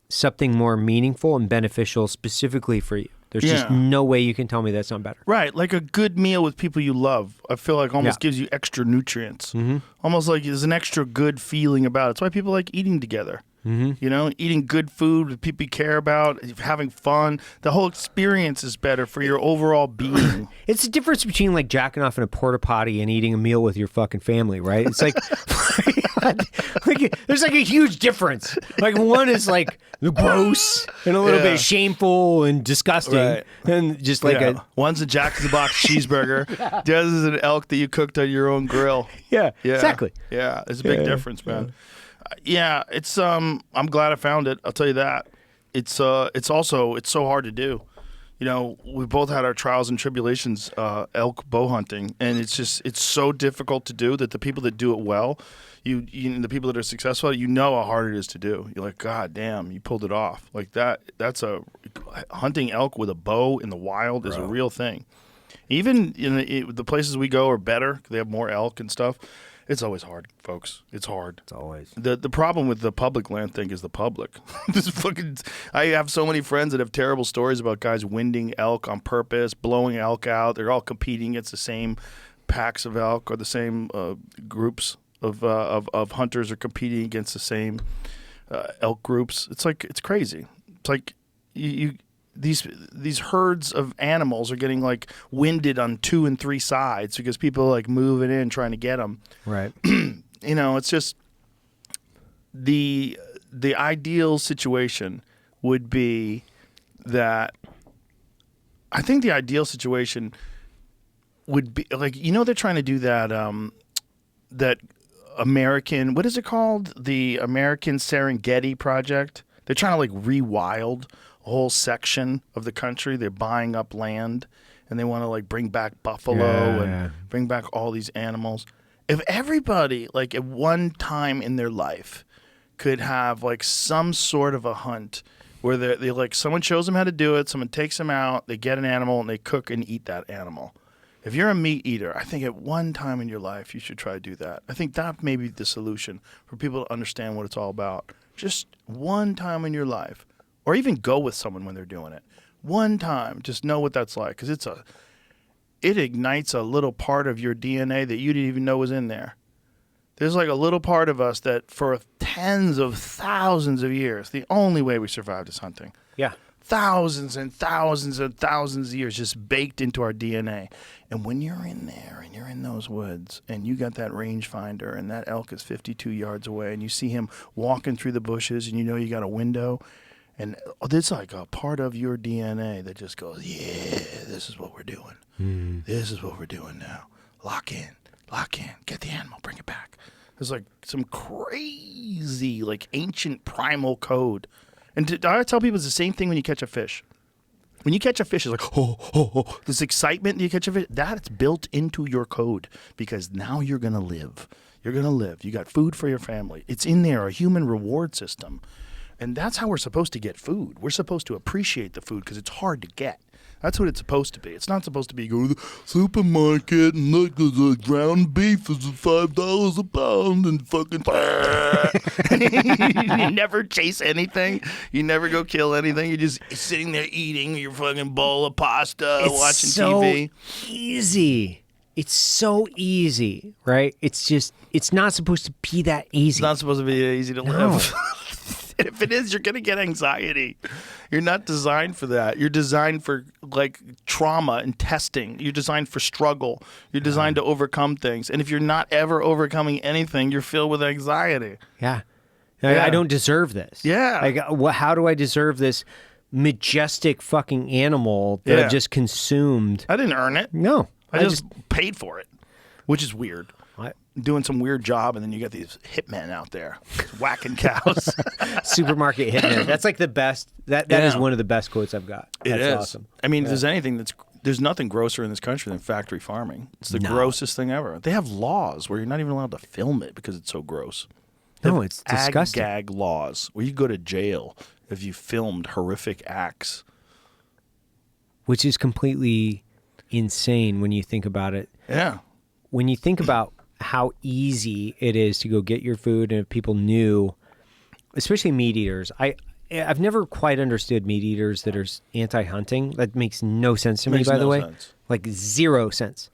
something more meaningful and beneficial specifically for you. There's just no way you can tell me that's not better. Right, like a good meal with people you love. I feel like almost gives you extra nutrients. Mm-hmm. Almost like there's an extra good feeling about it. It's why people like eating together. Mm-hmm. Eating good food with people you care about, having fun. The whole experience is better for your overall being. It's the difference between like jacking off in a porta potty and eating a meal with your fucking family, right? It's like, there's like a huge difference. Like, one is like gross and a little bit shameful and disgusting, right. and just like one's a Jack in the Box cheeseburger. The other is an elk that you cooked on your own grill. Yeah, exactly. Yeah, there's a big difference, man. Yeah, it's I'm glad I found it. I'll tell you that. It's so hard to do. We both had our trials and tribulations elk bow hunting, and it's so difficult to do that the people that do it well, the people that are successful, how hard it is to do. You're like, God damn, you pulled it off. Like that. That's hunting elk with a bow in the wild is a real thing. Even the places we go are better. They have more elk and stuff. It's always hard, folks. It's hard. It's always. The problem with the public land thing is the public. I have so many friends that have terrible stories about guys winding elk on purpose, blowing elk out. They're all competing against the same packs of elk, or the same groups of hunters are competing against the same elk groups. It's like, it's crazy. It's like these herds of animals are getting like winded on 2 and 3 sides because people are like moving in trying to get them. Right. It's just the ideal situation would be that, I think the ideal situation would be like, they're trying to do that that American, what is it called? The American Serengeti Project. They're trying to like rewild a whole section of the country. They're buying up land and they want to like bring back buffalo and bring back all these animals. If everybody like at one time in their life could have like some sort of a hunt where they like someone shows them how to do it, someone takes them out, they get an animal and they cook and eat that animal. If you're a meat eater, I think at one time in your life you should try to do that. I think that may be the solution for people to understand what it's all about. Just one time in your life, or even go with someone when they're doing it. One time, just know what that's like, because it ignites a little part of your DNA that you didn't even know was in there. There's like a little part of us that for tens of thousands of years, the only way we survived is hunting. Yeah. Thousands and thousands and thousands of years just baked into our DNA. And when you're in there and you're in those woods and you got that rangefinder and that elk is 52 yards away and you see him walking through the bushes and you know you got a window, and it's like a part of your DNA that just goes, yeah, this is what we're doing. This is what we're doing now. Lock in, get the animal, bring it back. There's like some crazy, like ancient primal code. And I tell people it's the same thing when you catch a fish. When you catch a fish, it's like, oh, this excitement that you catch a fish, that's built into your code because now you're going to live. You're going to live. You got food for your family. It's in there, a human reward system. And that's how we're supposed to get food. We're supposed to appreciate the food because it's hard to get. That's what it's supposed to be. It's not supposed to be go to the supermarket and look, the ground beef is $5 a pound and fucking. You never chase anything. You never go kill anything. You're just sitting there eating your fucking bowl of pasta, watching TV. Easy. It's so easy, right? It's not supposed to be that easy. It's not supposed to be easy to live. If it is, you're going to get anxiety. You're not designed for that. You're designed for like trauma and testing. You're designed for struggle. You're designed to overcome things. And if you're not ever overcoming anything, you're filled with anxiety. Yeah. I don't deserve this. Yeah. Like, how do I deserve this majestic fucking animal that I've just consumed? I didn't earn it. No. I just paid for it, which is weird. Doing some weird job, and then you got these hitmen out there whacking cows. Supermarket hitmen. That's like the best. That is one of the best quotes I've got. That's is awesome. I mean, there's nothing grosser in this country than factory farming. It's the grossest thing ever. They have laws where you're not even allowed to film it because it's so gross. No, it's disgusting. Gag laws where you go to jail if you filmed horrific acts. Which is completely insane when you think about it. Yeah. When you think about how easy it is to go get your food, and if people knew, especially meat eaters, I've never quite understood meat eaters that are anti-hunting. That makes no sense to me, by the way. Like 0 sense.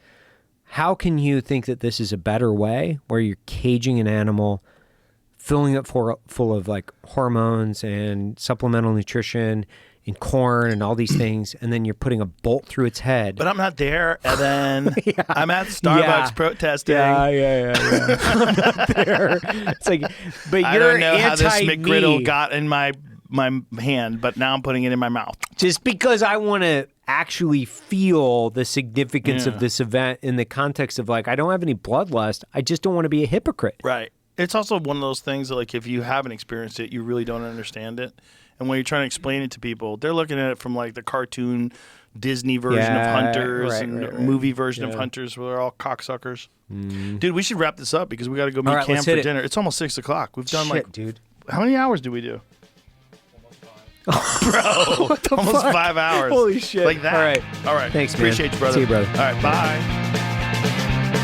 How can you think that this is a better way where you're caging an animal, filling it full of like hormones and supplemental nutrition and corn and all these things, and then you're putting a bolt through its head? But I'm not there, Evan. I'm at Starbucks protesting. Yeah. I'm not there. It's like, but I you're don't know how this anti-me. McGriddle got in my hand, but now I'm putting it in my mouth. Just because I want to actually feel the significance of this event in the context of like, I don't have any bloodlust. I just don't want to be a hypocrite. Right. It's also one of those things that like if you haven't experienced it, you really don't understand it. And when you're trying to explain it to people, they're looking at it from like the cartoon Disney version of Hunters and movie version of Hunters where they're all cocksuckers. Dude, we should wrap this up because we got to go meet Cam for dinner. It's almost 6 o'clock. We've done dude. How many hours do we do? Bro, What the almost fuck? 5 hours. Holy shit. Like that. All right. All right. Thanks, man. Appreciate you, brother. See you, brother. All right. Bye.